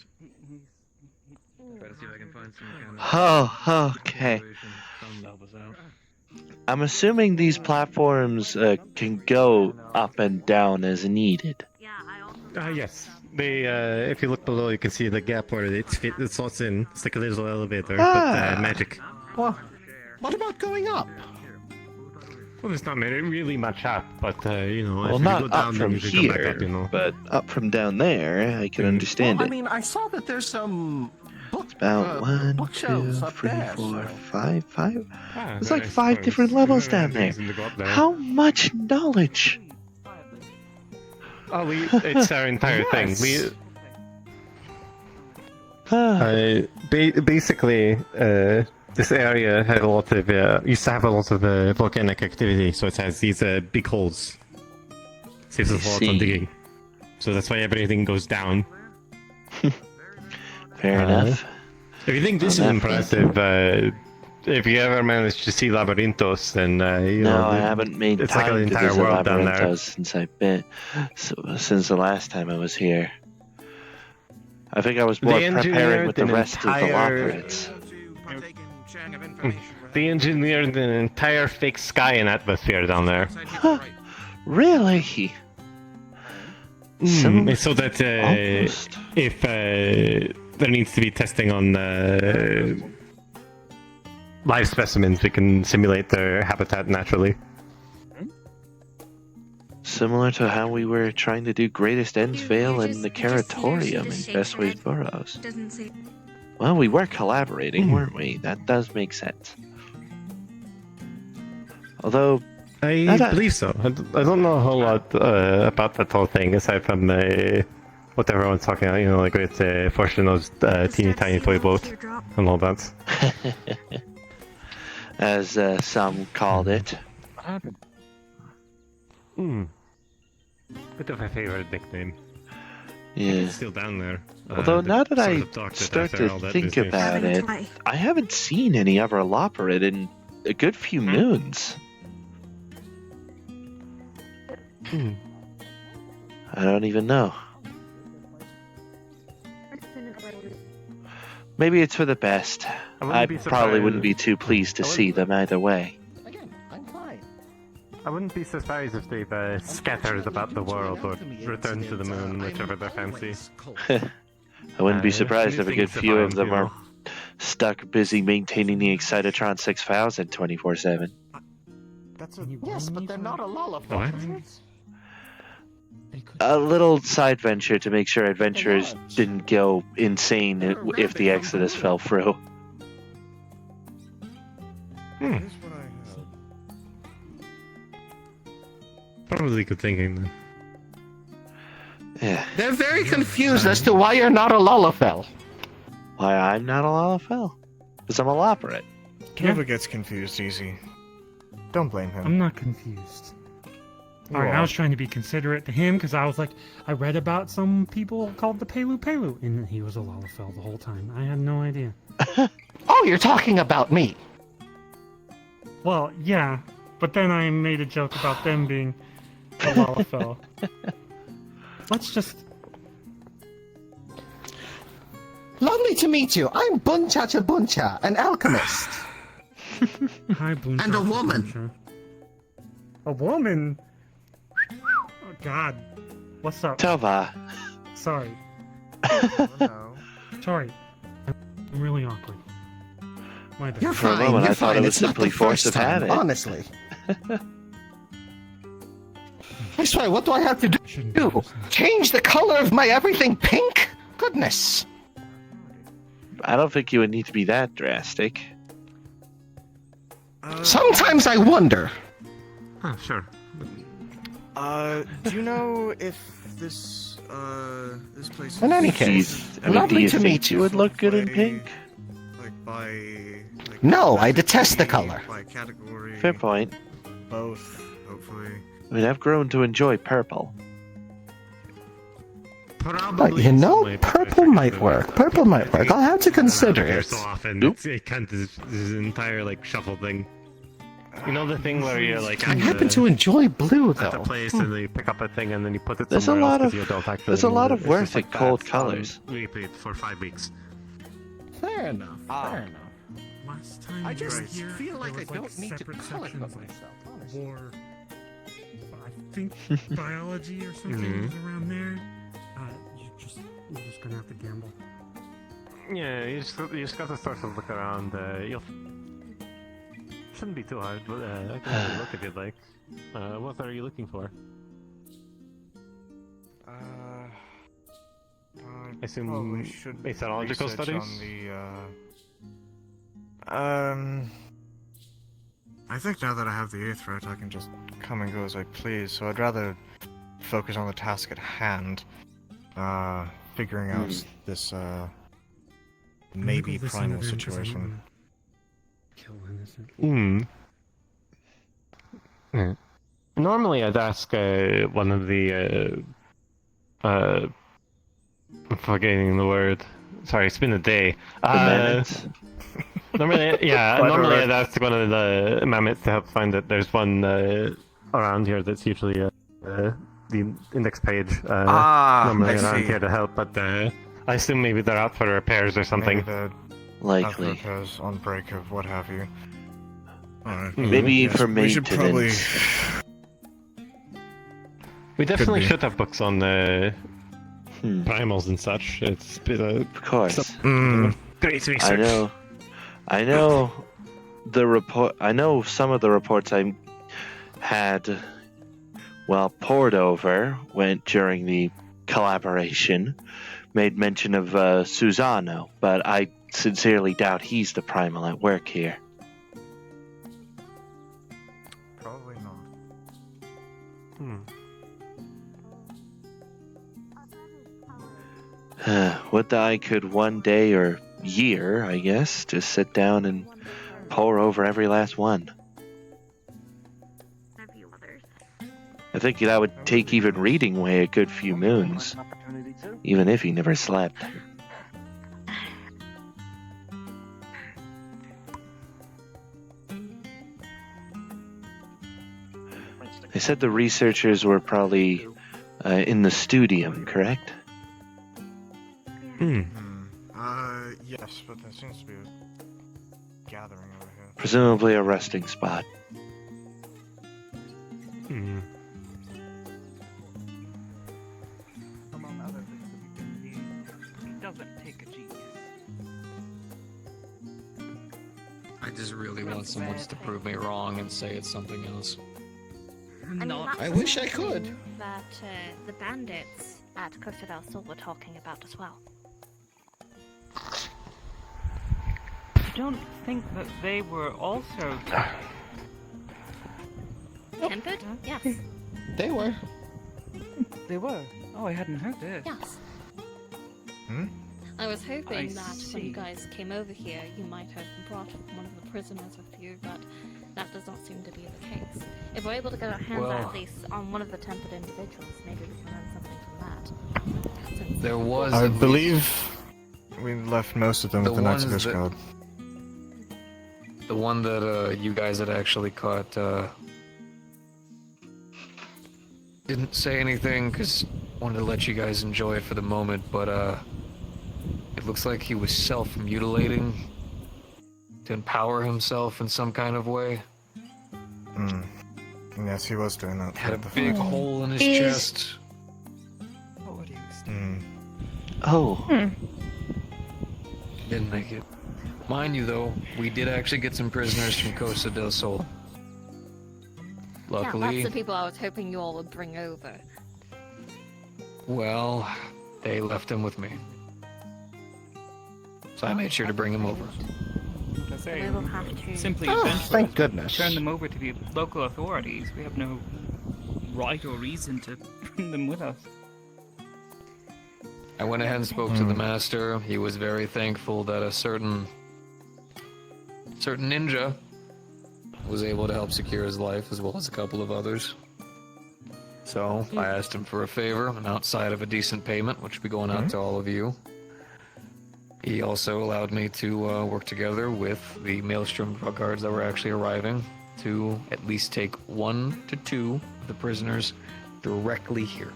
[SPEAKER 18] Try to see if I can find some kind of
[SPEAKER 1] Oh, okay.
[SPEAKER 18] something to help us out.
[SPEAKER 1] I'm assuming these platforms can go up and down as needed.
[SPEAKER 15] Yes. They, if you look below, you can see the gap where it slots in. It's like a little elevator,
[SPEAKER 1] Ah.
[SPEAKER 15] but magic.
[SPEAKER 8] Well, what about going up?
[SPEAKER 15] Well, there's not really much up, but you know,
[SPEAKER 1] Well,
[SPEAKER 15] if
[SPEAKER 1] not
[SPEAKER 15] you go down,
[SPEAKER 1] up
[SPEAKER 15] then
[SPEAKER 1] from
[SPEAKER 15] you should come back
[SPEAKER 1] here,
[SPEAKER 15] up, you know.
[SPEAKER 1] but up from down there, I can understand
[SPEAKER 8] Well,
[SPEAKER 1] it.
[SPEAKER 8] I mean, I saw that there's some
[SPEAKER 1] It's about 1, 2,
[SPEAKER 8] bookshelves up
[SPEAKER 1] 3,
[SPEAKER 8] there,
[SPEAKER 1] 4,
[SPEAKER 8] so-
[SPEAKER 1] 5.
[SPEAKER 15] Ah,
[SPEAKER 1] There's
[SPEAKER 15] very
[SPEAKER 1] like 5 different
[SPEAKER 15] nice.
[SPEAKER 1] levels
[SPEAKER 15] Very
[SPEAKER 1] down there.
[SPEAKER 15] reason to go up there.
[SPEAKER 1] How much knowledge?
[SPEAKER 15] Oh, it's our entire thing. Basically, this area had a lot of used to have a lot of volcanic activity, so it has these big holes. Saves us a lot on digging. So that's why everything goes down.
[SPEAKER 1] Fair enough.
[SPEAKER 15] If you think this is impressive, if you ever manage to see Labyrinthos, then you know,
[SPEAKER 1] I haven't made
[SPEAKER 15] it's like
[SPEAKER 1] time
[SPEAKER 15] an
[SPEAKER 1] to
[SPEAKER 15] entire
[SPEAKER 1] visit
[SPEAKER 15] world down there.
[SPEAKER 1] Labyrinthos since I've been, since the last time I was here. I think I was more preparing with the rest of the Lockharts.
[SPEAKER 15] They engineered an entire fake sky and atmosphere down there.
[SPEAKER 1] Really?
[SPEAKER 15] So that if there needs to be testing on live specimens, we can simulate their habitat naturally.
[SPEAKER 1] Similar to how we were trying to do Greatest Ends Vale and the Caratorium in Best Ways Burrows. Well, we were collaborating, weren't we? That does make sense. Although...
[SPEAKER 15] I believe so. I don't know a whole lot about that whole thing, aside from what everyone's talking about, you know, like with Fortuno's teeny tiny toy boat and all that.
[SPEAKER 1] As some called it.
[SPEAKER 15] Bit of a favorite nickname.
[SPEAKER 1] Yeah.
[SPEAKER 15] It's still down there.
[SPEAKER 1] Although now that I
[SPEAKER 15] start
[SPEAKER 1] start to think about it, I haven't seen any other Loporid in a good few moons. I don't even know. Maybe it's for the best. I probably wouldn't be too pleased to see them either way.
[SPEAKER 8] Again, I'm fine.
[SPEAKER 15] I wouldn't be surprised if they've scattered about the world or returned to the moon, whichever their fancy.
[SPEAKER 1] I wouldn't be surprised if a good few of them are stuck busy maintaining the Excitotron 6000 24/7.
[SPEAKER 8] Yes, but they're not a lollipop.
[SPEAKER 1] A little side venture to make sure adventurers didn't go insane if the Exodus fell through.
[SPEAKER 15] Probably good thinking then.
[SPEAKER 1] Yeah.
[SPEAKER 8] They're very confused as to why you're not a Lollifell.
[SPEAKER 1] Why I'm not a Lollifell? Because I'm a Loporid.
[SPEAKER 7] Nova gets confused easy. Don't blame him.
[SPEAKER 17] I'm not confused.
[SPEAKER 7] You
[SPEAKER 17] Alright, I
[SPEAKER 7] are.
[SPEAKER 17] was trying to be considerate to him because I was like, I read about some people called the Pelu, and he was a Lollifell the whole time. I had no idea.
[SPEAKER 8] Oh, you're talking about me.
[SPEAKER 17] Well, yeah, but then I made a joke about them being a Lollifell. Let's just...
[SPEAKER 8] Lovely to meet you. I'm Bunchacha Buncha, an alchemist.
[SPEAKER 17] Hi, Boon.
[SPEAKER 8] And a woman.
[SPEAKER 17] A woman? Oh, God. What's up?
[SPEAKER 1] Tova.
[SPEAKER 17] Sorry. Sorry. I'm really awkward. My bad.
[SPEAKER 8] You're
[SPEAKER 1] For a
[SPEAKER 8] fine.
[SPEAKER 1] moment,
[SPEAKER 8] You're
[SPEAKER 1] I thought
[SPEAKER 8] fine.
[SPEAKER 1] it was
[SPEAKER 8] It's not
[SPEAKER 1] simply
[SPEAKER 8] the
[SPEAKER 1] force
[SPEAKER 8] first
[SPEAKER 1] of
[SPEAKER 8] time,
[SPEAKER 1] habit.
[SPEAKER 8] honestly. I swear, what do I have to do? Change the color of my everything pink? Goodness.
[SPEAKER 1] I don't think you would need to be that drastic.
[SPEAKER 8] Sometimes I wonder.
[SPEAKER 15] Oh, sure.
[SPEAKER 7] Do you know if this place...
[SPEAKER 8] In any
[SPEAKER 7] is-
[SPEAKER 8] case,
[SPEAKER 1] I mean,
[SPEAKER 8] lovely
[SPEAKER 1] do you
[SPEAKER 8] to
[SPEAKER 1] think
[SPEAKER 8] meet
[SPEAKER 1] you
[SPEAKER 8] you.
[SPEAKER 1] would look good in pink?
[SPEAKER 7] Like by... Like
[SPEAKER 8] No, I detest the color.
[SPEAKER 7] By category...
[SPEAKER 1] Fair point.
[SPEAKER 7] Both, hopefully.
[SPEAKER 1] I mean, I've grown to enjoy purple.
[SPEAKER 8] But you know, purple might work. Purple might work. I'll have to consider
[SPEAKER 15] Here
[SPEAKER 8] it.
[SPEAKER 15] so often, it can't this entire like shuffle thing. You know the thing where you're like
[SPEAKER 8] I
[SPEAKER 15] at
[SPEAKER 8] happen
[SPEAKER 15] the,
[SPEAKER 8] to enjoy blue,
[SPEAKER 15] at the
[SPEAKER 8] though.
[SPEAKER 15] place and then you pick up a thing and then you put it
[SPEAKER 1] There's a
[SPEAKER 15] somewhere
[SPEAKER 1] lot
[SPEAKER 15] else 'cause
[SPEAKER 1] of
[SPEAKER 15] you don't actually
[SPEAKER 1] there's a
[SPEAKER 15] need
[SPEAKER 1] lot
[SPEAKER 15] it.
[SPEAKER 1] of
[SPEAKER 15] It's
[SPEAKER 1] worth
[SPEAKER 15] just
[SPEAKER 1] in
[SPEAKER 15] like
[SPEAKER 1] cold
[SPEAKER 15] that
[SPEAKER 1] colors.
[SPEAKER 15] repeat for 5 weeks.
[SPEAKER 8] Fair enough. Fair enough.
[SPEAKER 17] Last time
[SPEAKER 8] I
[SPEAKER 17] you were
[SPEAKER 8] just
[SPEAKER 17] here,
[SPEAKER 8] feel like
[SPEAKER 17] there
[SPEAKER 8] I
[SPEAKER 17] was,
[SPEAKER 8] don't need to
[SPEAKER 17] separate
[SPEAKER 8] color
[SPEAKER 17] sections, like
[SPEAKER 8] myself, honestly.
[SPEAKER 17] war, I think biology or something was around there. You're just gonna have to gamble.
[SPEAKER 15] Yeah, you just got to start to look around. You'll shouldn't be too hard, but I can have a look if you'd like. What are you looking for? I assume methodological studies?
[SPEAKER 7] I think now that I have the Aethra, I can just come and go as I please, so I'd rather focus on the task at hand. Figuring out this, maybe primal situation.
[SPEAKER 15] Normally I'd ask one of the I'm forgetting the word. Sorry, it's been a day. Normally I'd ask one of the mammoths to help find it. There's one around here that's usually the index page. Normally around here to help, but I assume maybe they're out for repairs or something.
[SPEAKER 7] Likely. Repairs on break of what have you.
[SPEAKER 1] Maybe for maintenance.
[SPEAKER 7] We should
[SPEAKER 15] We definitely should have books on primals and such. It's been
[SPEAKER 1] of course.
[SPEAKER 15] Great research.
[SPEAKER 1] I know the report. I know some of the reports I had, pored over during the collaboration, made mention of Susano, but I sincerely doubt he's the primal at work here.
[SPEAKER 7] Probably not.
[SPEAKER 1] Would I could one day or year, I guess, just sit down and pore over every last one. I think that would take even reading way a good few moons, even if he never slept. They said the researchers were probably in the studium, correct?
[SPEAKER 7] Yes, but there seems to be a gathering over here.
[SPEAKER 1] Presumably a resting spot.
[SPEAKER 16] Among other things that we can see, he doesn't take a genius.
[SPEAKER 18] I just really want someone to prove me wrong and say it's something else.
[SPEAKER 8] I wish I could.
[SPEAKER 11] That the bandits at Costa del Sol were talking about as well.
[SPEAKER 16] I don't think that they were also
[SPEAKER 11] tempered? Yes.
[SPEAKER 8] They were.
[SPEAKER 16] They were. Oh, I hadn't heard this.
[SPEAKER 11] Yes. I was hoping that when you guys came over here, you might have brought one of the prisoners with you, but that does not seem to be the case. If we're able to get our hands at least on one of the tempered individuals, maybe we can learn something from that.
[SPEAKER 18] There was.
[SPEAKER 7] I believe we left most of them with the Knights of Ishgard.
[SPEAKER 18] The one that you guys had actually caught didn't say anything because wanted to let you guys enjoy it for the moment, but it looks like he was self-mutilating to empower himself in some kind of way.
[SPEAKER 7] Yes, he was doing that.
[SPEAKER 18] Had a big hole in his chest. Didn't make it. Mind you, though, we did actually get some prisoners from Costa del Sol. Luckily.
[SPEAKER 11] Yeah, that's the people I was hoping you all would bring over.
[SPEAKER 18] Well, they left him with me. So I made sure to bring him over.
[SPEAKER 11] We will have to...
[SPEAKER 16] Simply
[SPEAKER 8] thank goodness.
[SPEAKER 16] Turn them over to the local authorities. We have no right or reason to bring them with us.
[SPEAKER 18] I went ahead and spoke to the master. He was very thankful that a certain ninja was able to help secure his life, as well as a couple of others. So I asked him for a favor, and outside of a decent payment, which will be going out to all of you, he also allowed me to work together with the Maelstrom drug guards that were actually arriving to at least take 1 to 2 of the prisoners directly here.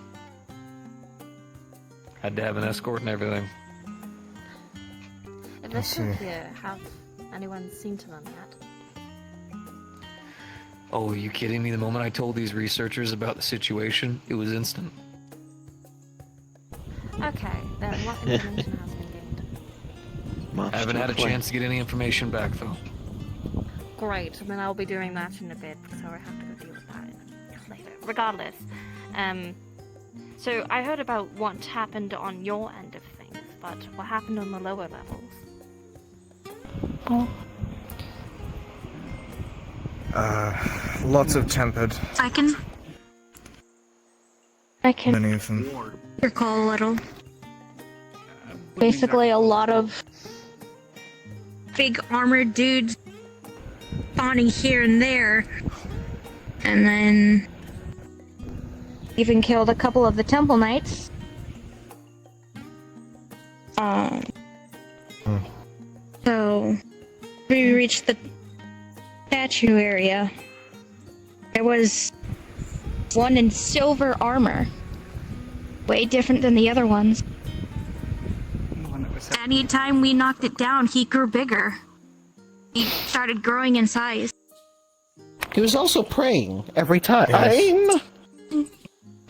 [SPEAKER 18] Had to have an escort and everything.
[SPEAKER 11] If they're still here, have anyone seen to them yet?
[SPEAKER 18] Oh, are you kidding me? The moment I told these researchers about the situation, it was instant.
[SPEAKER 11] Okay, then what information has been gained?
[SPEAKER 18] I haven't had a chance to get any information back, though.
[SPEAKER 13] Great, and then I'll be doing that in a bit, so I have to go deal with that later. Regardless, so I heard about what happened on your end of things, but what happened on the lower levels?
[SPEAKER 7] Lots of tempered.
[SPEAKER 4] I can
[SPEAKER 7] Many of them.
[SPEAKER 4] recall a little. Basically, a lot of big armored dudes spawning here and there, and then even killed a couple of the temple knights. So we reached the statue area. There was one in silver armor, way different than the other ones. Anytime we knocked it down, he grew bigger. He started growing in size.
[SPEAKER 8] He was also praying every time.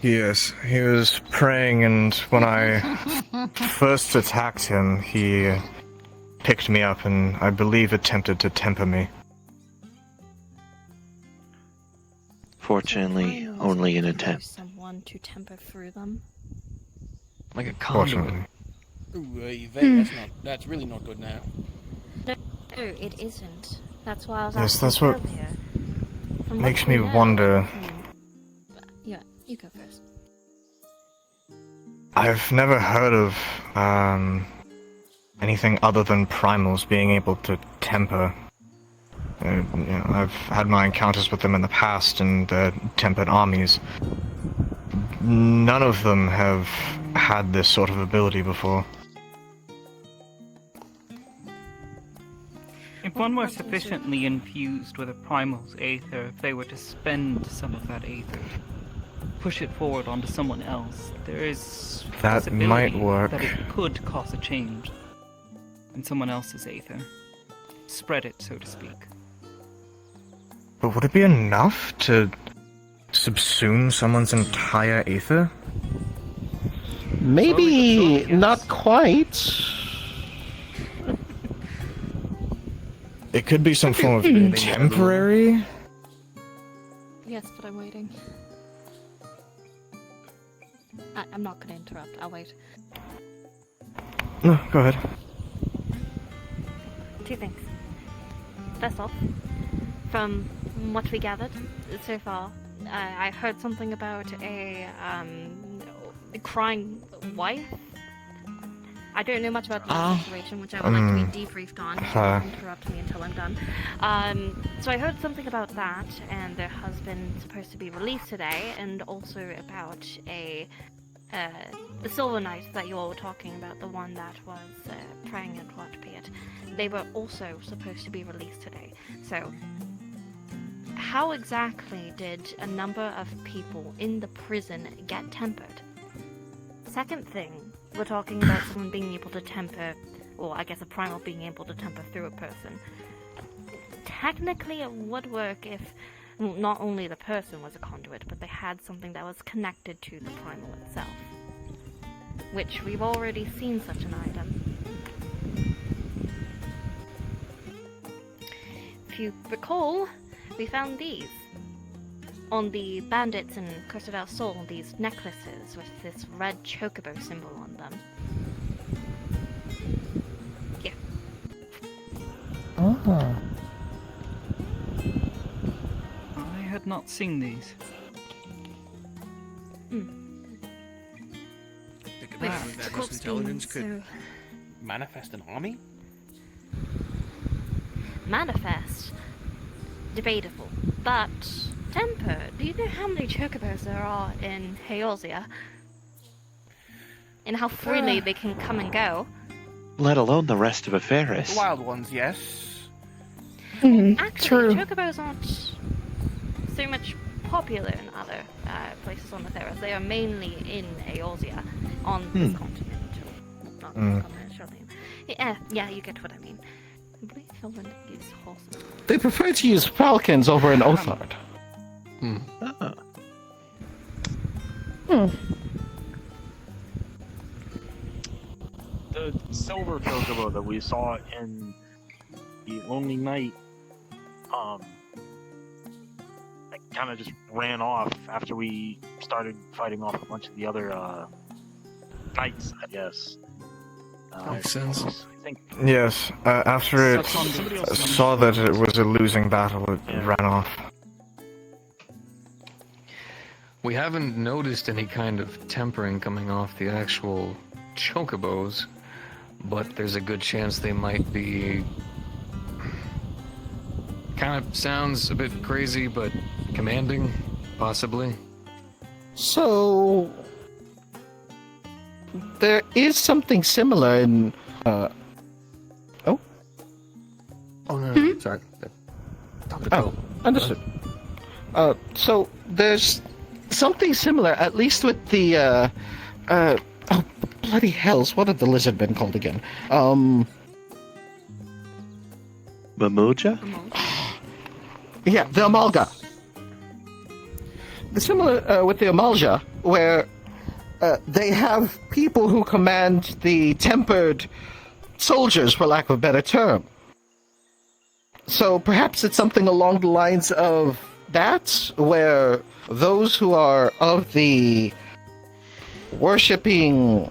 [SPEAKER 7] Yes, he was praying, and when I first attacked him, he picked me up and I believe attempted to temper me.
[SPEAKER 1] Fortunately, only an attempt.
[SPEAKER 11] Someone to temper through them.
[SPEAKER 18] Like a conduit.
[SPEAKER 5] That's really not good now.
[SPEAKER 11] No, it isn't. That's why I was
[SPEAKER 7] Yes,
[SPEAKER 11] asking
[SPEAKER 7] that's what
[SPEAKER 11] earlier. From
[SPEAKER 7] makes
[SPEAKER 11] what
[SPEAKER 7] me
[SPEAKER 11] we know-
[SPEAKER 7] wonder.
[SPEAKER 11] Yeah, you go first.
[SPEAKER 7] I've never heard of anything other than primals being able to temper. I've had my encounters with them in the past and their tempered armies. None of them have had this sort of ability before.
[SPEAKER 16] If one were sufficiently infused with a primal's aether, if they were to spend some of that aether, push it forward onto someone else, there is
[SPEAKER 7] That
[SPEAKER 16] possibility
[SPEAKER 7] might work.
[SPEAKER 16] that it could cause a change in someone else's aether. Spread it, so to speak.
[SPEAKER 7] But would it be enough to subsume someone's entire aether?
[SPEAKER 8] Maybe not quite.
[SPEAKER 7] It could be some form of temporary?
[SPEAKER 11] Yes, but I'm waiting. I'm not gonna interrupt, I'll wait.
[SPEAKER 7] No, go ahead.
[SPEAKER 13] Two things. First off, from what we gathered so far, I heard something about a crying wife. I don't know much about the situation, which I would like to be debriefed on. Don't interrupt me until I'm done. So I heard something about that, and their husband supposed to be released today, and also about the Silver Knight that you all were talking about, the one that was praying and what be it. They were also supposed to be released today. So, how exactly did a number of people in the prison get tempered? Second thing, we're talking about someone being able to temper, or I guess a primal being able to temper through a person. Technically, it would work if not only the person was a conduit, but they had something that was connected to the primal itself. Which we've already seen such an item. If you recall, we found these on the bandits in Coerthas Soul, these necklaces with this red chocobo symbol on them. Yeah.
[SPEAKER 7] Oh.
[SPEAKER 16] I had not seen these.
[SPEAKER 5] Think
[SPEAKER 13] Wait,
[SPEAKER 5] about
[SPEAKER 13] the
[SPEAKER 5] that.
[SPEAKER 13] corpse
[SPEAKER 5] Intelligence
[SPEAKER 13] being
[SPEAKER 5] could manifest an army?
[SPEAKER 13] Manifest. Debatable. But temper. Do you know how many chocobos there are in Eorzea? And how freely they can come and go?
[SPEAKER 1] Let alone the rest of
[SPEAKER 5] The
[SPEAKER 1] Eorzea.
[SPEAKER 5] wild ones, yes.
[SPEAKER 13] Actually, chocobos aren't so much popular in other places on the Theros. They are mainly in Eorzea, on this continent. Not this continent, surely. Yeah, you get what I mean. I believe Hildren use horses.
[SPEAKER 8] They prefer to use falcons over an Othard.
[SPEAKER 12] The silver chocobo that we saw in the Lonely Night that kind of just ran off after we started fighting off a bunch of the other knights, I guess.
[SPEAKER 18] Makes sense.
[SPEAKER 12] I think
[SPEAKER 7] Yes, after it saw that it was a losing battle, it ran off.
[SPEAKER 18] We haven't noticed any kind of tempering coming off the actual chocobos, but there's a good chance they might be... Kind of sounds a bit crazy, but commanding, possibly.
[SPEAKER 8] So... There is something similar in, Oh?
[SPEAKER 18] Oh, no, sorry.
[SPEAKER 8] Oh, understood. So there's something similar, at least with the, oh, bloody hells, what had the lizard been called again?
[SPEAKER 1] Mamuja?
[SPEAKER 8] Yeah, the Amalga. Similar with the Amalja, where they have people who command the tempered soldiers, for lack of a better term. So perhaps it's something along the lines of that, where those who are of the worshipping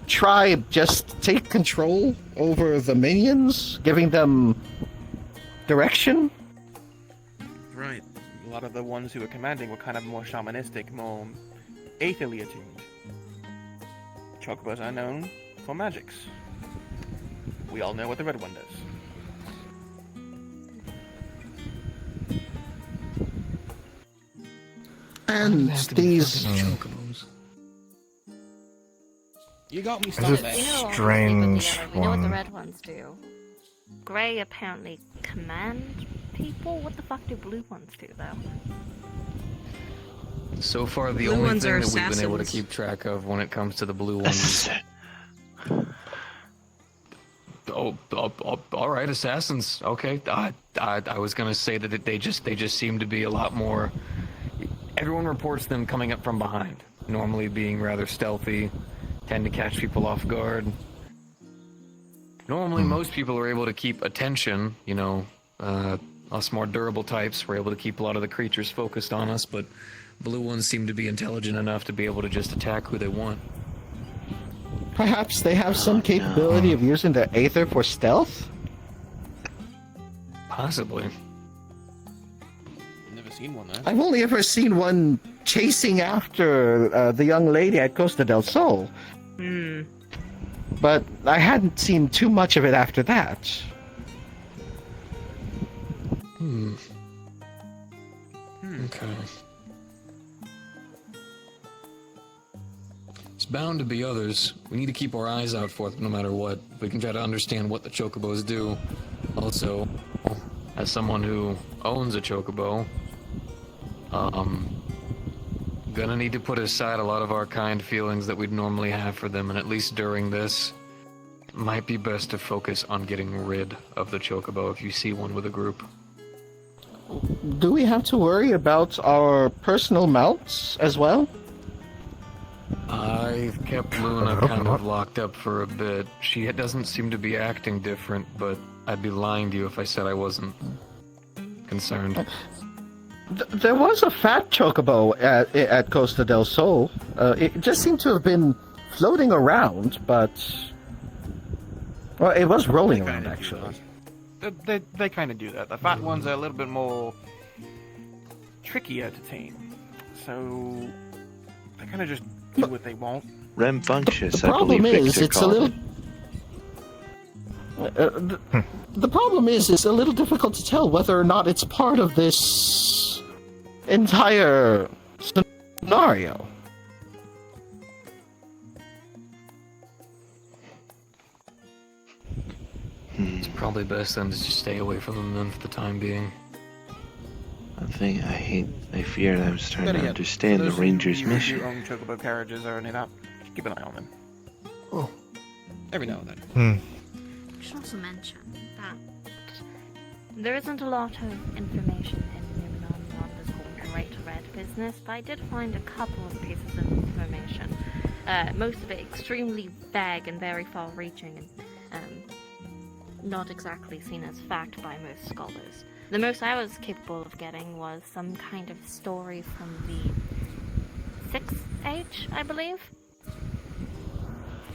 [SPEAKER 8] tribe just take control over the minions, giving them direction.
[SPEAKER 5] Right. A lot of the ones who were commanding were kind of more shamanistic, more aetherly attuned. Chocobos are known for magics. We all know what the red one does.
[SPEAKER 8] And these...
[SPEAKER 18] chocobos.
[SPEAKER 5] You got me
[SPEAKER 7] It's
[SPEAKER 5] started.
[SPEAKER 7] a strange
[SPEAKER 13] We know what the
[SPEAKER 7] one.
[SPEAKER 13] red ones do. Grey apparently command people? What the fuck do blue ones do, though?
[SPEAKER 18] So far, the
[SPEAKER 13] Blue
[SPEAKER 18] only
[SPEAKER 13] ones
[SPEAKER 18] thing
[SPEAKER 13] are
[SPEAKER 18] that we've been able to
[SPEAKER 13] assassins.
[SPEAKER 18] keep track of when it comes to the blue ones. All right, assassins. Okay, I was gonna say that they just seem to be a lot more. Everyone reports them coming up from behind, normally being rather stealthy, tend to catch people off guard. Normally, most people are able to keep attention. You know, us more durable types, we're able to keep a lot of the creatures focused on us, but blue ones seem to be intelligent enough to be able to just attack who they want.
[SPEAKER 8] Perhaps they have some capability of using their aether for stealth?
[SPEAKER 18] Possibly.
[SPEAKER 5] Never seen one though.
[SPEAKER 8] I've only ever seen one chasing after the young lady at Costa del Sol. But I hadn't seen too much of it after that.
[SPEAKER 18] Okay. There's bound to be others. We need to keep our eyes out for them no matter what. We can try to understand what the chocobos do. Also, as someone who owns a chocobo, gonna need to put aside a lot of our kind feelings that we'd normally have for them, and at least during this, might be best to focus on getting rid of the chocobo if you see one with a group.
[SPEAKER 8] Do we have to worry about our personal mounts as well?
[SPEAKER 18] I've kept Luna kind of locked up for a bit. She doesn't seem to be acting different, but I'd be lying to you if I said I wasn't concerned.
[SPEAKER 8] There was a fat chocobo at Costa del Sol. It just seemed to have been floating around, but... Well, it was rolling around, actually.
[SPEAKER 5] They kind of do that. The fat ones are a little bit more trickier to tame. So they kind of just do what they want.
[SPEAKER 1] Rambunctious,
[SPEAKER 8] The
[SPEAKER 1] I believe
[SPEAKER 8] problem is,
[SPEAKER 1] Victor
[SPEAKER 8] it's a
[SPEAKER 1] called
[SPEAKER 8] little...
[SPEAKER 1] it.
[SPEAKER 8] The problem is, it's a little difficult to tell whether or not it's part of this entire scenario.
[SPEAKER 18] It's probably best then to just stay away from them then for the time being.
[SPEAKER 1] I fear that I'm starting
[SPEAKER 5] Better
[SPEAKER 1] to
[SPEAKER 5] yet,
[SPEAKER 1] understand
[SPEAKER 5] for
[SPEAKER 1] the
[SPEAKER 5] those
[SPEAKER 1] Ranger's
[SPEAKER 5] of you
[SPEAKER 1] mission.
[SPEAKER 5] who own chocobo carriages or any of that, just keep an eye on them.
[SPEAKER 18] Oh.
[SPEAKER 5] Every now and then.
[SPEAKER 13] I should also mention that there isn't a lot of information in Numenon on this whole Great Red business, but I did find a couple of pieces of information. Most of it extremely vague and very far-reaching, and not exactly seen as fact by most scholars. The most I was capable of getting was some kind of story from the 6th Age, I believe.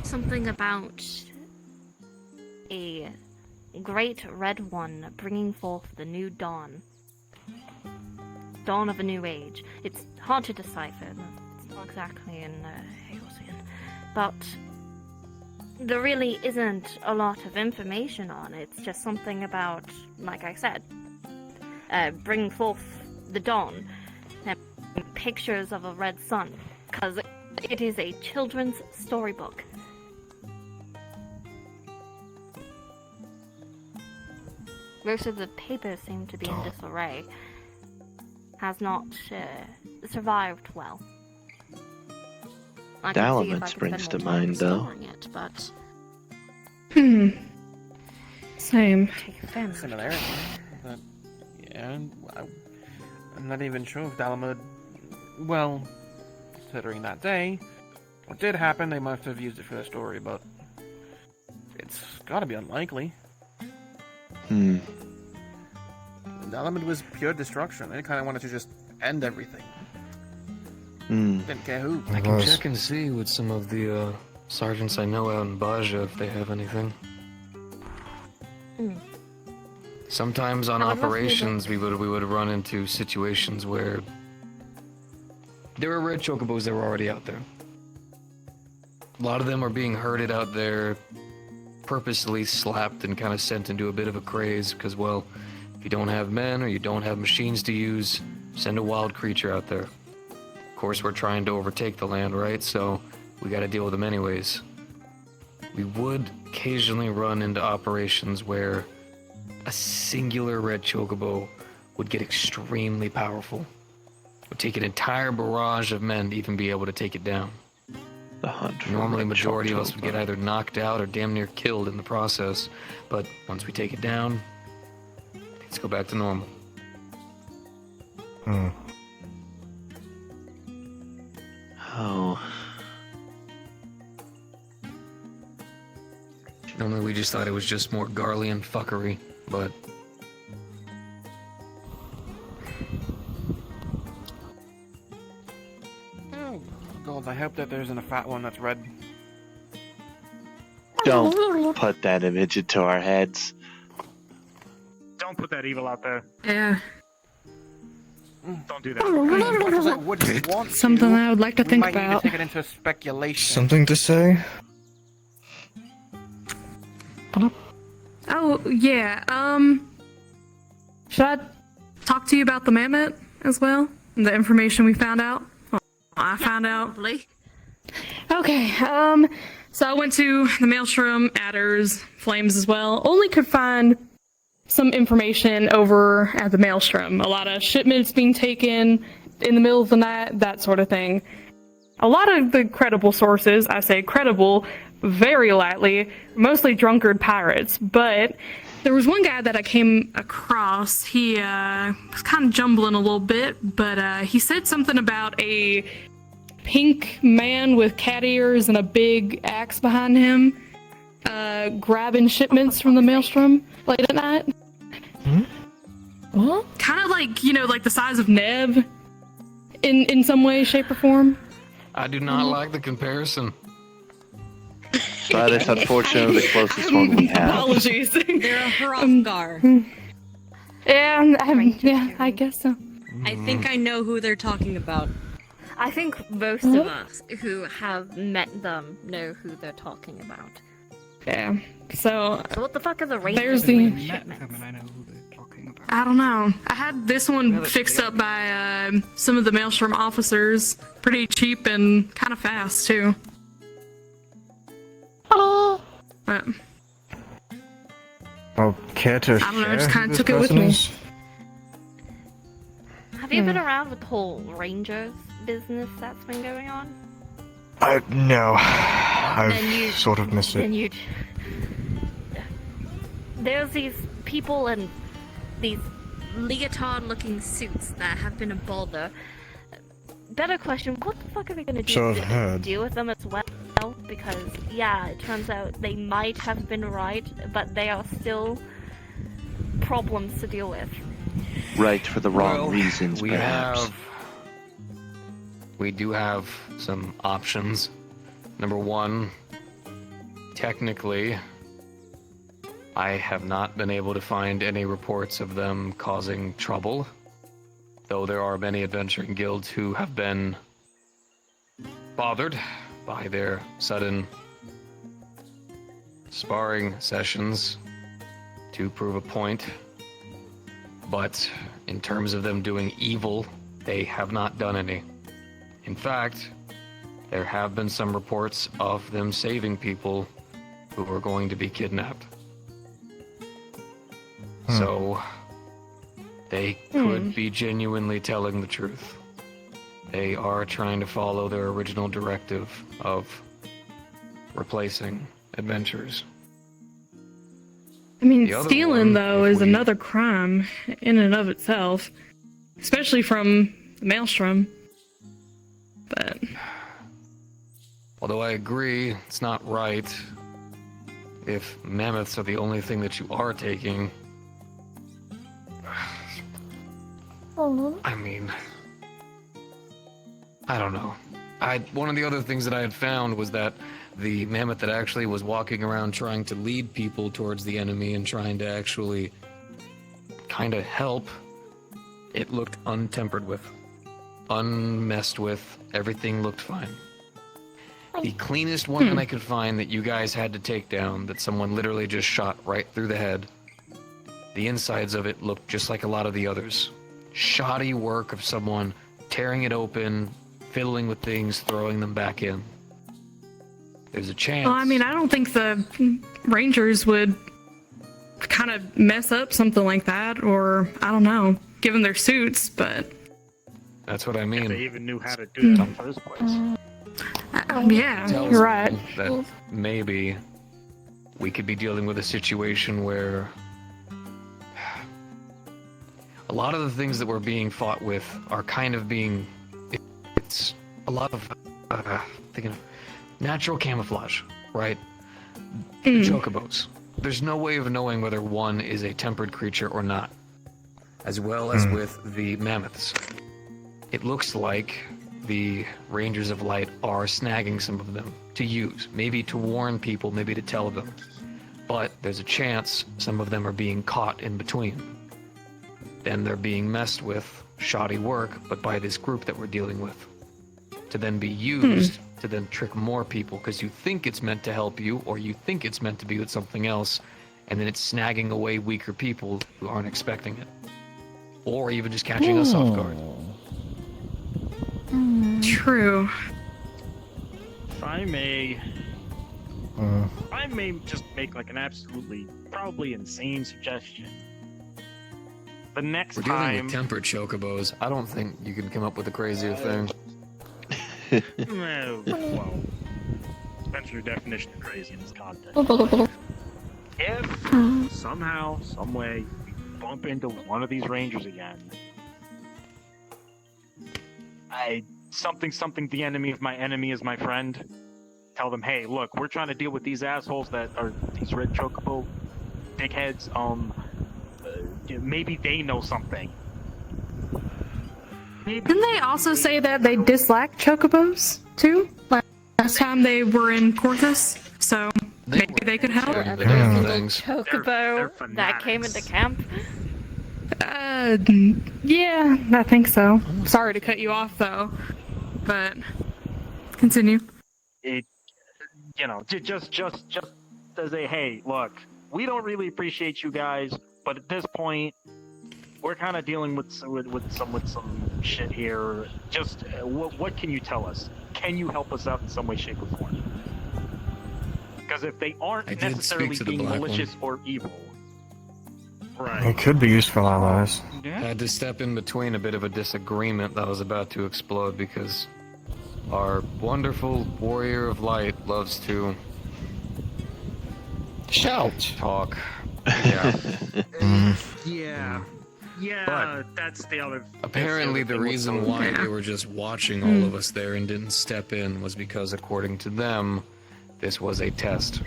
[SPEAKER 13] Something about a great red one bringing forth the new dawn. Dawn of a new age. It's hard to decipher. It's not exactly in Eorzea. But there really isn't a lot of information on it. It's just something about, like I said, bringing forth the dawn. Pictures of a red sun. Because it is a children's storybook. Most of the papers seem to be in disarray. Has not survived well. I can see if I
[SPEAKER 1] Dalamud
[SPEAKER 13] can
[SPEAKER 1] springs
[SPEAKER 13] spend
[SPEAKER 1] to
[SPEAKER 13] more time
[SPEAKER 1] mind, though.
[SPEAKER 13] restoring it, but
[SPEAKER 14] Same.
[SPEAKER 5] Similarity. But, yeah, I'm not even sure if Dalamud... Well, considering that day, what did happen, they must have used it for their story, but... It's gotta be unlikely. Dalamud was pure destruction. They kind of wanted to just end everything. Didn't care who.
[SPEAKER 18] I can check and see with some of the sergeants I know out in Baja if they have anything. Sometimes on operations we would run into situations where there were red chocobos that were already out there. A lot of them are being herded out there, purposely slapped and kind of sent into a bit of a craze because, well, if you don't have men or you don't have machines to use, send a wild creature out there. Of course, we're trying to overtake the land, right? So we got to deal with them anyways. We would occasionally run into operations where a singular red chocobo would get extremely powerful. It would take an entire barrage of men to even be able to take it down.
[SPEAKER 1] The hunt.
[SPEAKER 18] Normally, majority of us would get either knocked out or damn near killed in the process. But once we take it down, things go back to normal.
[SPEAKER 1] Oh.
[SPEAKER 18] Normally, we just thought it was just more Garlean fuckery, but
[SPEAKER 5] God, I hope that there isn't a fat one that's red.
[SPEAKER 1] Don't put that image into our heads.
[SPEAKER 12] Don't put that evil out there.
[SPEAKER 14] Yeah.
[SPEAKER 12] Don't do that.
[SPEAKER 14] Something I would like to
[SPEAKER 5] We
[SPEAKER 14] think
[SPEAKER 5] might need to
[SPEAKER 14] about.
[SPEAKER 5] take it into speculation.
[SPEAKER 7] Something to say?
[SPEAKER 14] Oh, yeah, should I talk to you about the mammoth as well? The information we found out? Well, I found out. Okay, so I went to the Maelstrom, Adders, Flames as well. Only could find some information over at the Maelstrom. A lot of shipments being taken in the middle of the night, that sort of thing. A lot of the credible sources, I say credible very lightly, mostly drunkard pirates, but there was one guy that I came across. He was kind of jumbling a little bit, but he said something about a pink man with cat ears and a big axe behind him grabbing shipments from the Maelstrom late at night. What? Kind of like, like the size of Neb in some way, shape, or form.
[SPEAKER 18] I do not like the comparison.
[SPEAKER 1] But it's unfortunately the closest one we have.
[SPEAKER 14] Apologies.
[SPEAKER 3] They're a Hrothgar.
[SPEAKER 14] Yeah, I guess so.
[SPEAKER 3] I think I know who they're talking about.
[SPEAKER 13] I think most of us who have met them know who they're talking about.
[SPEAKER 14] Yeah. So
[SPEAKER 13] what the fuck are the Rangers
[SPEAKER 14] there's
[SPEAKER 13] doing
[SPEAKER 14] the-
[SPEAKER 13] with shipments?
[SPEAKER 14] I don't know. I had this one fixed up by some of the Maelstrom officers. Pretty cheap and kind of fast, too. But,
[SPEAKER 7] Oh, care to
[SPEAKER 14] I don't know, I
[SPEAKER 7] share
[SPEAKER 14] just
[SPEAKER 7] who
[SPEAKER 14] kinda
[SPEAKER 7] this
[SPEAKER 14] took it with
[SPEAKER 7] person
[SPEAKER 14] me.
[SPEAKER 7] is?
[SPEAKER 13] Have you been around with the whole Rangers business that's been going on?
[SPEAKER 7] No.
[SPEAKER 13] Then you-
[SPEAKER 7] I've sort of missed
[SPEAKER 13] Then
[SPEAKER 7] it.
[SPEAKER 13] you'd... There's these people in these leotard-looking suits that have been a bother. Better question, what the fuck are we gonna do
[SPEAKER 7] So I've
[SPEAKER 13] to
[SPEAKER 7] heard.
[SPEAKER 13] deal with them as well? Because, yeah, it turns out they might have been right, but they are still problems to deal with.
[SPEAKER 1] right for the wrong reasons, perhaps.
[SPEAKER 18] We do have some options. Number one, technically, I have not been able to find any reports of them causing trouble, though there are many adventuring guilds who have been bothered by their sudden sparring sessions to prove a point. But in terms of them doing evil, they have not done any. In fact, there have been some reports of them saving people who were going to be kidnapped. So, they could be genuinely telling the truth. They are trying to follow their original directive of replacing adventurers.
[SPEAKER 14] I mean,
[SPEAKER 18] The other
[SPEAKER 14] stealing,
[SPEAKER 18] one,
[SPEAKER 14] though,
[SPEAKER 18] if
[SPEAKER 14] is another crime in and of itself. Especially from the Maelstrom. But...
[SPEAKER 18] Although I agree, it's not right. If mammoths are the only thing that you are taking... I mean... I don't know. One of the other things that I had found was that the mammoth that actually was walking around trying to lead people towards the enemy and trying to actually kind of help, it looked untempered with, unmessed with, everything looked fine. The cleanest one that I could find that you guys had to take down, that someone literally just shot right through the head, the insides of it looked just like a lot of the others. Shoddy work of someone tearing it open, fiddling with things, throwing them back in. There's a chance.
[SPEAKER 14] Well, I mean, I don't think the Rangers would kind of mess up something like that, or, I don't know, given their suits, but...
[SPEAKER 18] That's what I mean.
[SPEAKER 12] If they even knew how to do that in the first place.
[SPEAKER 14] Yeah,
[SPEAKER 18] Tells
[SPEAKER 14] you're right.
[SPEAKER 18] me that maybe we could be dealing with a situation where a lot of the things that we're being fought with are kind of being... It's a lot of... thinking of natural camouflage, right? The chocobos. There's no way of knowing whether one is a tempered creature or not. As well as with the mammoths. It looks like the Rangers of Light are snagging some of them to use. Maybe to warn people, maybe to tell them. But there's a chance some of them are being caught in between. Then they're being messed with, shoddy work, but by this group that we're dealing with. To then be used to then trick more people, because you think it's meant to help you, or you think it's meant to be with something else, and then it's snagging away weaker people who aren't expecting it. Or even just catching us off guard.
[SPEAKER 14] True.
[SPEAKER 12] If I may just make like an absolutely, probably insane suggestion. The next
[SPEAKER 18] We're dealing
[SPEAKER 12] time...
[SPEAKER 18] with tempered chocobos. I don't think you can come up with a crazier thing.
[SPEAKER 12] Well, depends on your definition of crazy in this context. If somehow, some way, we bump into one of these Rangers again, something the enemy of my enemy is my friend. Tell them, hey, look, we're trying to deal with these assholes that are these red chocobo dickheads. Maybe they know something.
[SPEAKER 14] Didn't they also say that they dislike chocobos, too? Last time they were in Coerthas, so maybe they could help?
[SPEAKER 13] Every single chocobo that came into camp?
[SPEAKER 14] Yeah, I think so. Sorry to cut you off, though, but continue.
[SPEAKER 12] Just as a, hey, look, we don't really appreciate you guys, but at this point, we're kind of dealing with some shit here. Just what can you tell us? Can you help us out in some way, shape, or form? Because if they aren't necessarily being malicious or evil, right?
[SPEAKER 7] It could be useful allies.
[SPEAKER 18] I had to step in between a bit of a disagreement that was about to explode because our wonderful warrior of light loves to
[SPEAKER 8] shout,
[SPEAKER 18] talk. Yeah.
[SPEAKER 12] Yeah,
[SPEAKER 18] But
[SPEAKER 12] that's the other.
[SPEAKER 18] apparently the reason why they were just watching all of us there and didn't step in was because, according to them, this was a test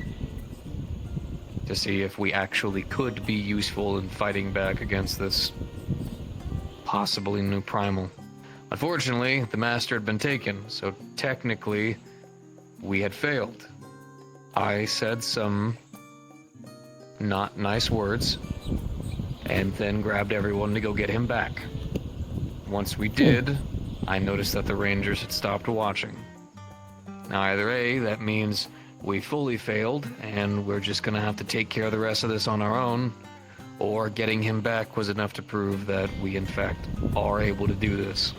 [SPEAKER 18] to see if we actually could be useful in fighting back against this possibly new primal. Unfortunately, the master had been taken, so technically, we had failed. I said some not nice words, and then grabbed everyone to go get him back. Once we did, I noticed that the Rangers had stopped watching. Now either A, that means we fully failed, and we're just gonna have to take care of the rest of this on our own, or getting him back was enough to prove that we in fact are able to do this.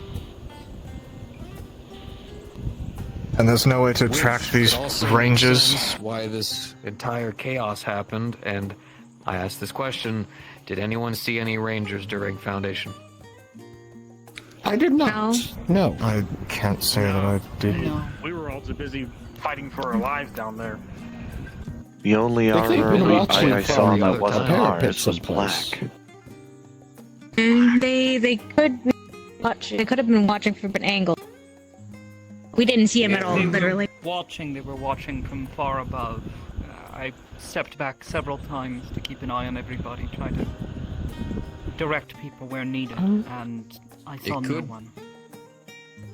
[SPEAKER 7] And there's no way to track these ranges?
[SPEAKER 18] Why this entire chaos happened, and I asked this question, did anyone see any Rangers during Foundation?
[SPEAKER 8] I did not. No.
[SPEAKER 7] I can't say that I did.
[SPEAKER 12] We were all too busy fighting for our lives down there.
[SPEAKER 1] The only armor I saw that wasn't ours was black.
[SPEAKER 4] They could be watching. They could have been watching from an angle. We didn't see him at all,
[SPEAKER 16] They were
[SPEAKER 4] literally.
[SPEAKER 16] They were watching from far above. I stepped back several times to keep an eye on everybody, try to direct people where needed, and I saw no one.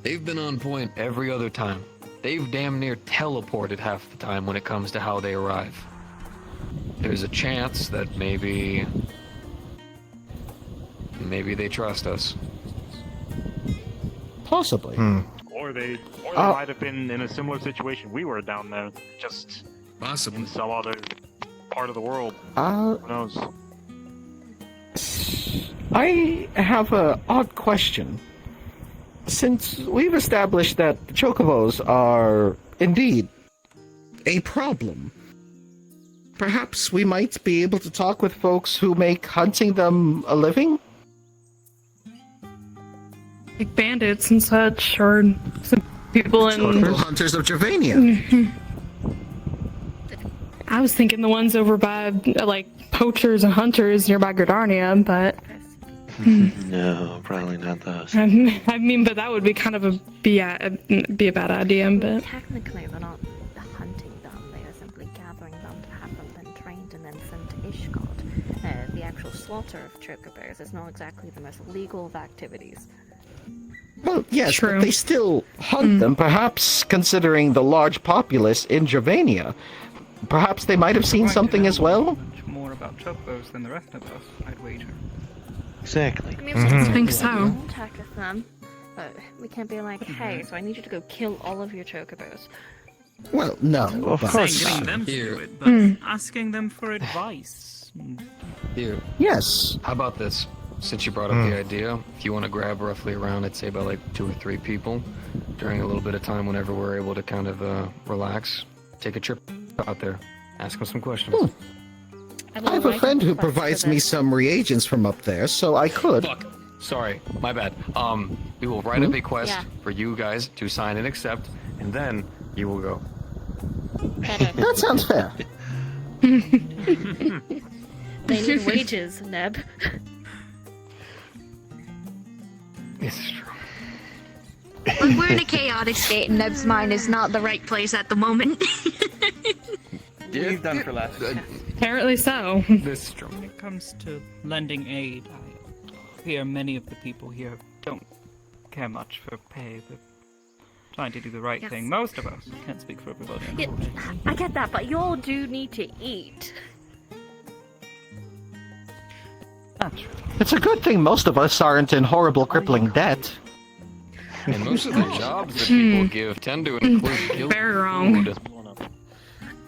[SPEAKER 18] They've been on point every other time. They've damn near teleported half the time when it comes to how they arrive. There's a chance that maybe they trust us.
[SPEAKER 8] Possibly.
[SPEAKER 12] Or they might have been in a similar situation we were down there, just
[SPEAKER 18] possibly
[SPEAKER 12] in some other part of the world.
[SPEAKER 8] Who
[SPEAKER 12] knows?
[SPEAKER 8] I have an odd question. Since we've established that the chocobos are indeed a problem, perhaps we might be able to talk with folks who make hunting them a living?
[SPEAKER 14] Like bandits and such, or some people in...
[SPEAKER 8] Chocobo hunters of Gervania.
[SPEAKER 14] I was thinking the ones over by, like, poachers and hunters nearby Gardarnia, but...
[SPEAKER 1] No, probably not those.
[SPEAKER 14] I mean, but that would be kind of be a bad idea, but...
[SPEAKER 13] Technically, they're not hunting them, they are simply gathering them to have them then trained and then sent to Ishgard. The actual slaughter of chocobos is not exactly the most legal of activities.
[SPEAKER 8] Well, yes, but they still hunt them. Perhaps, considering the large populace in Gervania, perhaps they might have seen something as well?
[SPEAKER 16] Much more about chocobos than the rest of us, I'd wager.
[SPEAKER 1] Exactly.
[SPEAKER 13] I mean, we think so. Contact with them, but we can't be like, hey, so I need you to go kill all of your chocobos.
[SPEAKER 8] Well, no.
[SPEAKER 1] Of course
[SPEAKER 16] Saying
[SPEAKER 1] not.
[SPEAKER 16] them to do it, but asking them for advice.
[SPEAKER 18] Here.
[SPEAKER 8] Yes.
[SPEAKER 18] How about this? Since you brought up the idea, if you want to grab roughly around, I'd say about like 2 or 3 people during a little bit of time whenever we're able to kind of relax, take a trip out there, ask them some questions.
[SPEAKER 8] I have a friend who provides me some reagents from up there, so I could.
[SPEAKER 18] Fuck. Sorry, my bad. We will write a big quest for you guys to sign and accept, and then you will go.
[SPEAKER 8] That sounds fair.
[SPEAKER 13] They need wages, Neb.
[SPEAKER 18] It's true.
[SPEAKER 4] But we're in a chaotic state, and Neb's mind is not the right place at the moment.
[SPEAKER 5] We've done for less.
[SPEAKER 14] Apparently so.
[SPEAKER 18] This is true.
[SPEAKER 16] When it comes to lending aid, I hear many of the people here don't care much for pay, but trying to do the right thing. Most of us. Can't speak for everybody.
[SPEAKER 13] Yeah, I get that, but you all do need to eat.
[SPEAKER 8] It's a good thing most of us aren't in horrible, crippling debt.
[SPEAKER 18] And most of the jobs that people give tend to include guilt.
[SPEAKER 14] Very wrong.
[SPEAKER 18] Food.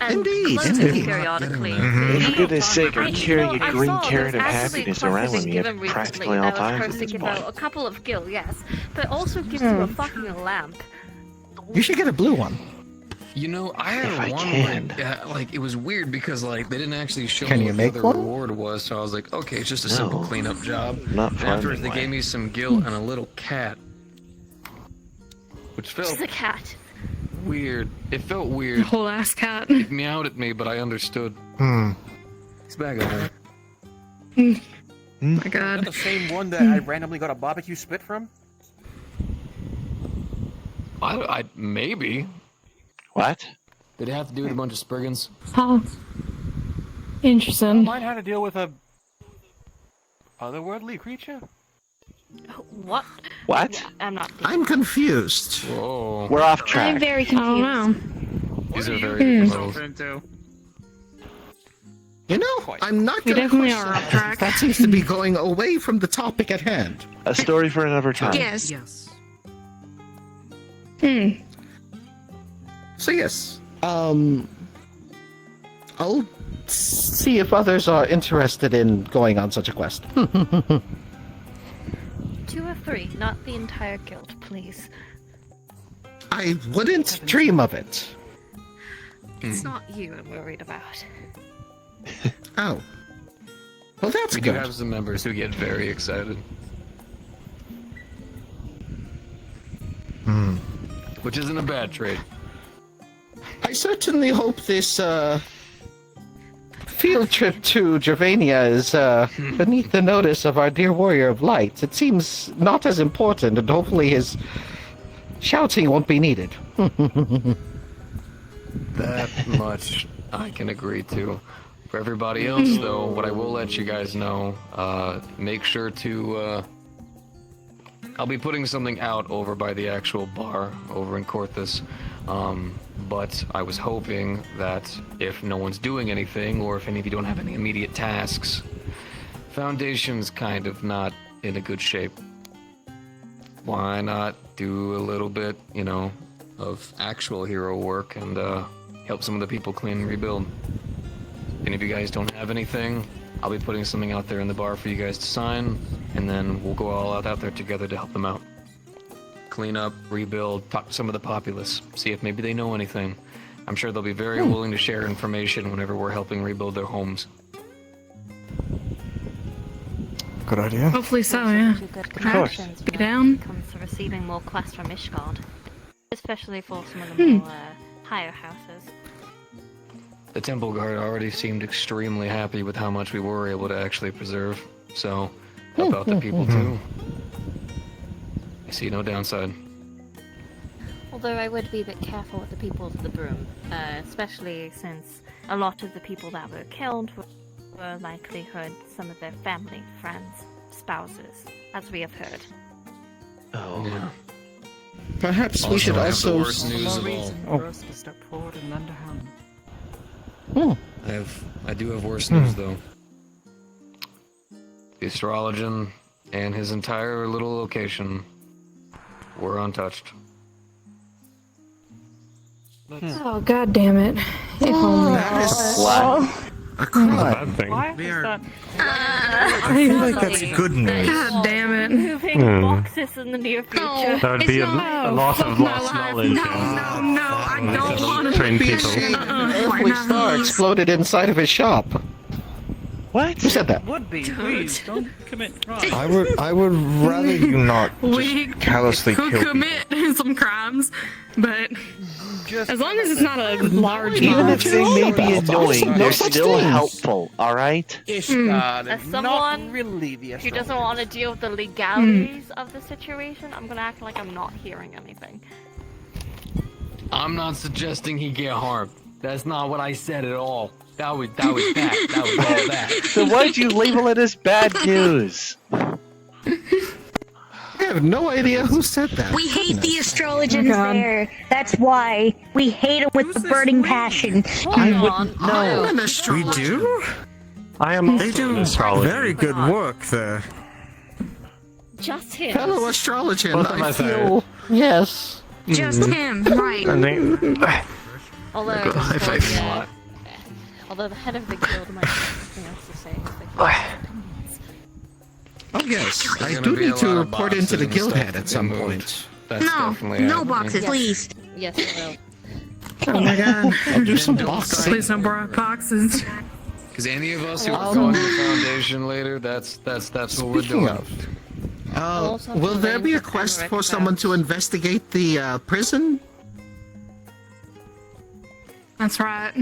[SPEAKER 8] Indeed.
[SPEAKER 13] Periodically.
[SPEAKER 1] For goodness sake, I'm carrying a green
[SPEAKER 13] I saw
[SPEAKER 1] carrot of
[SPEAKER 13] there's actually
[SPEAKER 1] happiness
[SPEAKER 13] a
[SPEAKER 1] around
[SPEAKER 13] quest
[SPEAKER 1] with me
[SPEAKER 13] given
[SPEAKER 1] at practically
[SPEAKER 13] recently
[SPEAKER 1] all
[SPEAKER 13] that was
[SPEAKER 1] times at
[SPEAKER 13] supposed to
[SPEAKER 1] this
[SPEAKER 13] give
[SPEAKER 1] point.
[SPEAKER 13] out a couple of gil, yes, but also gives you a fucking lamp.
[SPEAKER 8] You should get a blue one.
[SPEAKER 18] You know, I
[SPEAKER 1] If I
[SPEAKER 18] had one
[SPEAKER 1] can.
[SPEAKER 18] where, like, it was weird because, like, they didn't actually show
[SPEAKER 8] Can
[SPEAKER 18] me
[SPEAKER 8] you
[SPEAKER 18] what
[SPEAKER 8] make
[SPEAKER 18] the
[SPEAKER 8] one?
[SPEAKER 18] reward was, so I was like, okay, it's just a
[SPEAKER 1] No.
[SPEAKER 18] simple cleanup job.
[SPEAKER 1] Not
[SPEAKER 18] And afterwards,
[SPEAKER 1] finding
[SPEAKER 18] they
[SPEAKER 1] one.
[SPEAKER 18] gave me some gil and a little cat. Which felt
[SPEAKER 13] Just a cat.
[SPEAKER 18] weird. It felt
[SPEAKER 14] A
[SPEAKER 18] weird.
[SPEAKER 14] whole ass cat.
[SPEAKER 18] It meowed at me, but I understood. It's back at home.
[SPEAKER 14] My
[SPEAKER 5] Is that
[SPEAKER 14] god.
[SPEAKER 5] the same one that I randomly got a barbecue spit from?
[SPEAKER 18] I maybe.
[SPEAKER 1] What?
[SPEAKER 18] Did it have to do with a bunch of Spriggans?
[SPEAKER 14] Oh. Interesting.
[SPEAKER 5] Mine had to deal with a otherworldly creature.
[SPEAKER 13] What?
[SPEAKER 1] What?
[SPEAKER 13] I'm not.
[SPEAKER 8] I'm confused.
[SPEAKER 18] Whoa.
[SPEAKER 1] We're off track.
[SPEAKER 4] I'm very confused.
[SPEAKER 18] These are very difficult.
[SPEAKER 8] You know, I'm not
[SPEAKER 14] We
[SPEAKER 8] gonna
[SPEAKER 14] definitely
[SPEAKER 8] question
[SPEAKER 14] are off
[SPEAKER 8] that.
[SPEAKER 14] track.
[SPEAKER 8] That seems to be going away from the topic at hand.
[SPEAKER 1] A story for another time.
[SPEAKER 4] Yes.
[SPEAKER 9] Yes.
[SPEAKER 8] So yes, I'll see if others are interested in going on such a quest.
[SPEAKER 13] 2 or 3, not the entire guild, please.
[SPEAKER 8] I wouldn't dream of it.
[SPEAKER 13] It's not you I'm worried about.
[SPEAKER 8] Oh. Well, that's
[SPEAKER 18] We
[SPEAKER 8] good.
[SPEAKER 18] do have some members who get very excited. Which isn't a bad trait.
[SPEAKER 8] I certainly hope this field trip to Gervania is beneath the notice of our dear warrior of light. It seems not as important, and hopefully his shouting won't be needed.
[SPEAKER 18] That much I can agree to. For everybody else, though, what I will let you guys know, make sure to, I'll be putting something out over by the actual bar over in Coerthas, but I was hoping that if no one's doing anything, or if any of you don't have any immediate tasks, Foundation's kind of not in a good shape. Why not do a little bit, you know, of actual hero work and help some of the people clean and rebuild? If any of you guys don't have anything, I'll be putting something out there in the bar for you guys to sign, and then we'll go all out there together to help them out. Clean up, rebuild, talk to some of the populace, see if maybe they know anything. I'm sure they'll be very willing to share information whenever we're helping rebuild their homes.
[SPEAKER 7] Good idea.
[SPEAKER 14] Hopefully so, yeah.
[SPEAKER 13] Good
[SPEAKER 14] course.
[SPEAKER 13] connections
[SPEAKER 14] Be
[SPEAKER 13] when
[SPEAKER 14] down.
[SPEAKER 13] it comes to receiving more quests from Ishgard. Especially for some of the more higher houses.
[SPEAKER 18] The Temple Guard already seemed extremely happy with how much we were able to actually preserve, so help out the people too. I see no downside.
[SPEAKER 13] Although I would be a bit careful with the people of the Broom, especially since a lot of the people that were killed were likelihood some of their family, friends, spouses, as we have heard.
[SPEAKER 1] Oh.
[SPEAKER 18] Yeah.
[SPEAKER 8] Perhaps we should
[SPEAKER 18] I have
[SPEAKER 8] also...
[SPEAKER 18] the worst news of all.
[SPEAKER 9] For us to step forward and lend a hand.
[SPEAKER 18] I do have worse news though. The Astrologian and his entire little location were untouched.
[SPEAKER 14] Oh, god damn it. If only.
[SPEAKER 6] A crime.
[SPEAKER 16] Why is that?
[SPEAKER 6] I feel like that's good news.
[SPEAKER 14] God damn it.
[SPEAKER 13] Moving boxes in the near future.
[SPEAKER 15] That would be a lot of lost knowledge.
[SPEAKER 14] No, I don't want to
[SPEAKER 15] train
[SPEAKER 14] be
[SPEAKER 15] people.
[SPEAKER 8] An earthly star exploded inside of his shop.
[SPEAKER 1] What?
[SPEAKER 8] Who said that?
[SPEAKER 16] Would be, please, don't commit crime.
[SPEAKER 7] I would rather you not
[SPEAKER 14] We
[SPEAKER 7] just callously
[SPEAKER 14] could
[SPEAKER 7] kill people.
[SPEAKER 14] could some crimes, but as long as it's not a large
[SPEAKER 1] Even if they may be annoying,
[SPEAKER 8] No
[SPEAKER 1] they're
[SPEAKER 8] such
[SPEAKER 1] still
[SPEAKER 8] thing.
[SPEAKER 1] helpful, alright?
[SPEAKER 12] Ishgard,
[SPEAKER 13] As
[SPEAKER 12] and
[SPEAKER 13] someone
[SPEAKER 12] not really the
[SPEAKER 13] who doesn't
[SPEAKER 12] astrologer.
[SPEAKER 13] want to deal with the legalities of the situation, I'm gonna act like I'm not hearing anything.
[SPEAKER 18] I'm not suggesting he get harmed. That's not what I said at all. That was that. That was all that.
[SPEAKER 1] So why'd you label it as bad news?
[SPEAKER 8] I have no idea who said that.
[SPEAKER 4] We hate the astrologers
[SPEAKER 14] Oh, God.
[SPEAKER 4] there. That's why. We hate them with the burning passion.
[SPEAKER 1] I wouldn't know.
[SPEAKER 8] I'm an
[SPEAKER 7] We
[SPEAKER 8] astrologer.
[SPEAKER 7] do?
[SPEAKER 15] I am
[SPEAKER 7] They do
[SPEAKER 15] astrology.
[SPEAKER 7] very good work there.
[SPEAKER 13] Just him.
[SPEAKER 8] Fellow astrologer,
[SPEAKER 15] Both of
[SPEAKER 8] I
[SPEAKER 15] us
[SPEAKER 8] feel... Yes.
[SPEAKER 4] Just him, right.
[SPEAKER 15] And they,
[SPEAKER 13] Although,
[SPEAKER 15] high five.
[SPEAKER 13] yeah, although the head of the guild might have something else to say. If they have opinions.
[SPEAKER 8] Oh yes,
[SPEAKER 18] There's
[SPEAKER 8] I
[SPEAKER 18] gonna
[SPEAKER 8] do
[SPEAKER 18] be a
[SPEAKER 8] need to
[SPEAKER 18] lot of
[SPEAKER 8] report
[SPEAKER 18] boxes
[SPEAKER 8] into the
[SPEAKER 18] and
[SPEAKER 8] guild
[SPEAKER 18] stuff
[SPEAKER 8] head
[SPEAKER 18] to
[SPEAKER 8] at
[SPEAKER 18] be
[SPEAKER 8] some
[SPEAKER 18] moved.
[SPEAKER 8] point.
[SPEAKER 18] That's
[SPEAKER 4] No,
[SPEAKER 18] definitely
[SPEAKER 4] no
[SPEAKER 18] happening.
[SPEAKER 4] boxes, please.
[SPEAKER 13] Yes, it will.
[SPEAKER 14] Oh my god.
[SPEAKER 8] I'll do some boxing.
[SPEAKER 14] Please don't borrow boxes.
[SPEAKER 18] Because any of us who are going to the Foundation later, that's what we're
[SPEAKER 8] Speaking
[SPEAKER 18] doing.
[SPEAKER 8] of,
[SPEAKER 13] also
[SPEAKER 8] will there be a
[SPEAKER 13] arrange with
[SPEAKER 8] quest
[SPEAKER 13] Emmerich
[SPEAKER 8] for someone
[SPEAKER 13] about-
[SPEAKER 8] to investigate the prison?
[SPEAKER 14] That's right.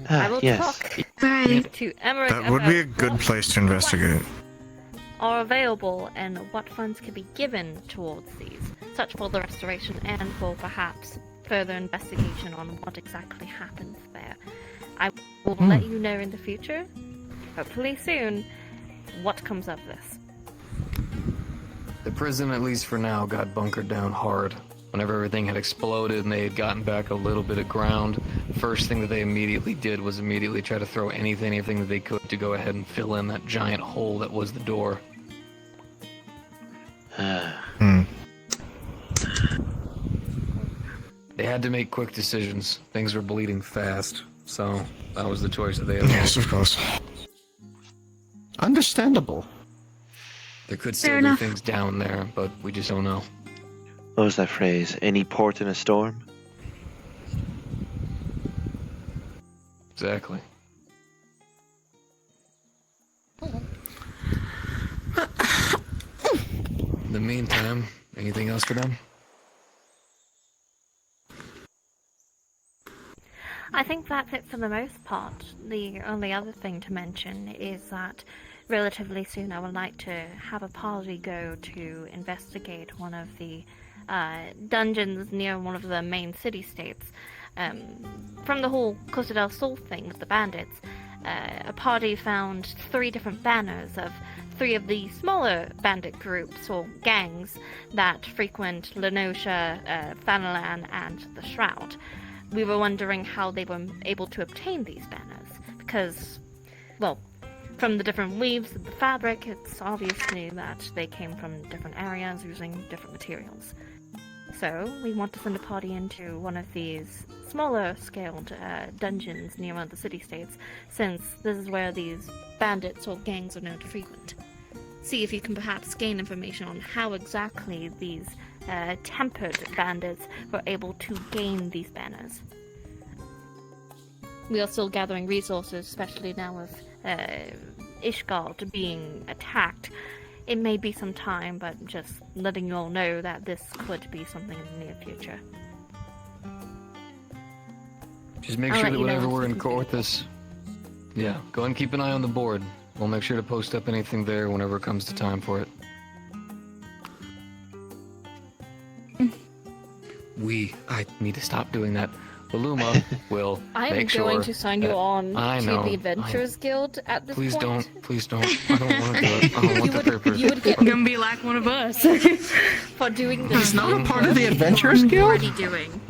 [SPEAKER 13] I will
[SPEAKER 1] Yes.
[SPEAKER 13] talk
[SPEAKER 14] Right.
[SPEAKER 13] to Emmerich
[SPEAKER 7] That would be a
[SPEAKER 13] about
[SPEAKER 7] good
[SPEAKER 13] what
[SPEAKER 7] place to investigate.
[SPEAKER 13] are available and what funds could be given towards these, such for the restoration and for perhaps further investigation on what exactly happens there. I will let you know in the future, hopefully soon, what comes of this.
[SPEAKER 18] prison, at least for now, got bunkered down hard. Whenever everything had exploded and they had gotten back a little bit of ground, first thing that they immediately did was immediately try to throw anything that they could to go ahead and fill in that giant hole that was the door. They had to make quick decisions. Things were bleeding fast, so that was the choice that they had.
[SPEAKER 7] Yes, of course.
[SPEAKER 8] Understandable.
[SPEAKER 18] There could still be things down there, but we just don't know.
[SPEAKER 1] What was that phrase? Any port in a storm?
[SPEAKER 18] Exactly. In the meantime, anything else for them?
[SPEAKER 13] I think that's it for the most part. The only other thing to mention is that relatively soon I would like to have a party go to investigate one of the dungeons near one of the main city-states. From the whole Costa del Sol thing with the bandits, a party found 3 different banners of 3 of the smaller bandit groups or gangs that frequent Lenosha, Fanalan, and the Shroud. We were wondering how they were able to obtain these banners, because, well, from the different weaves of the fabric, it's obviously that they came from different areas using different materials. So, we want to send a party into one of these smaller-scaled dungeons near one of the city-states, since this is where these bandits or gangs are known to frequent. See if you can perhaps gain information on how exactly these tempered bandits were able to gain these banners. We are still gathering resources, especially now with Ishgard being attacked. It may be some time, but just letting you all know that this could be something in the near future.
[SPEAKER 18] Just make sure that whenever we're in Coerthas, yeah, go and keep an eye on the board. We'll make sure to post up anything there whenever it comes to time for it. I need to stop doing that. Baluma will
[SPEAKER 13] I am
[SPEAKER 18] make sure
[SPEAKER 13] going to sign you on to the Adventurers Guild at this
[SPEAKER 18] Please
[SPEAKER 13] point.
[SPEAKER 18] Please don't. I don't want to do it. I don't want the papers.
[SPEAKER 14] You would get gonna be like one of us
[SPEAKER 13] for doing this.
[SPEAKER 8] He's not a part of the Adventurers Guild?
[SPEAKER 14] Already doing.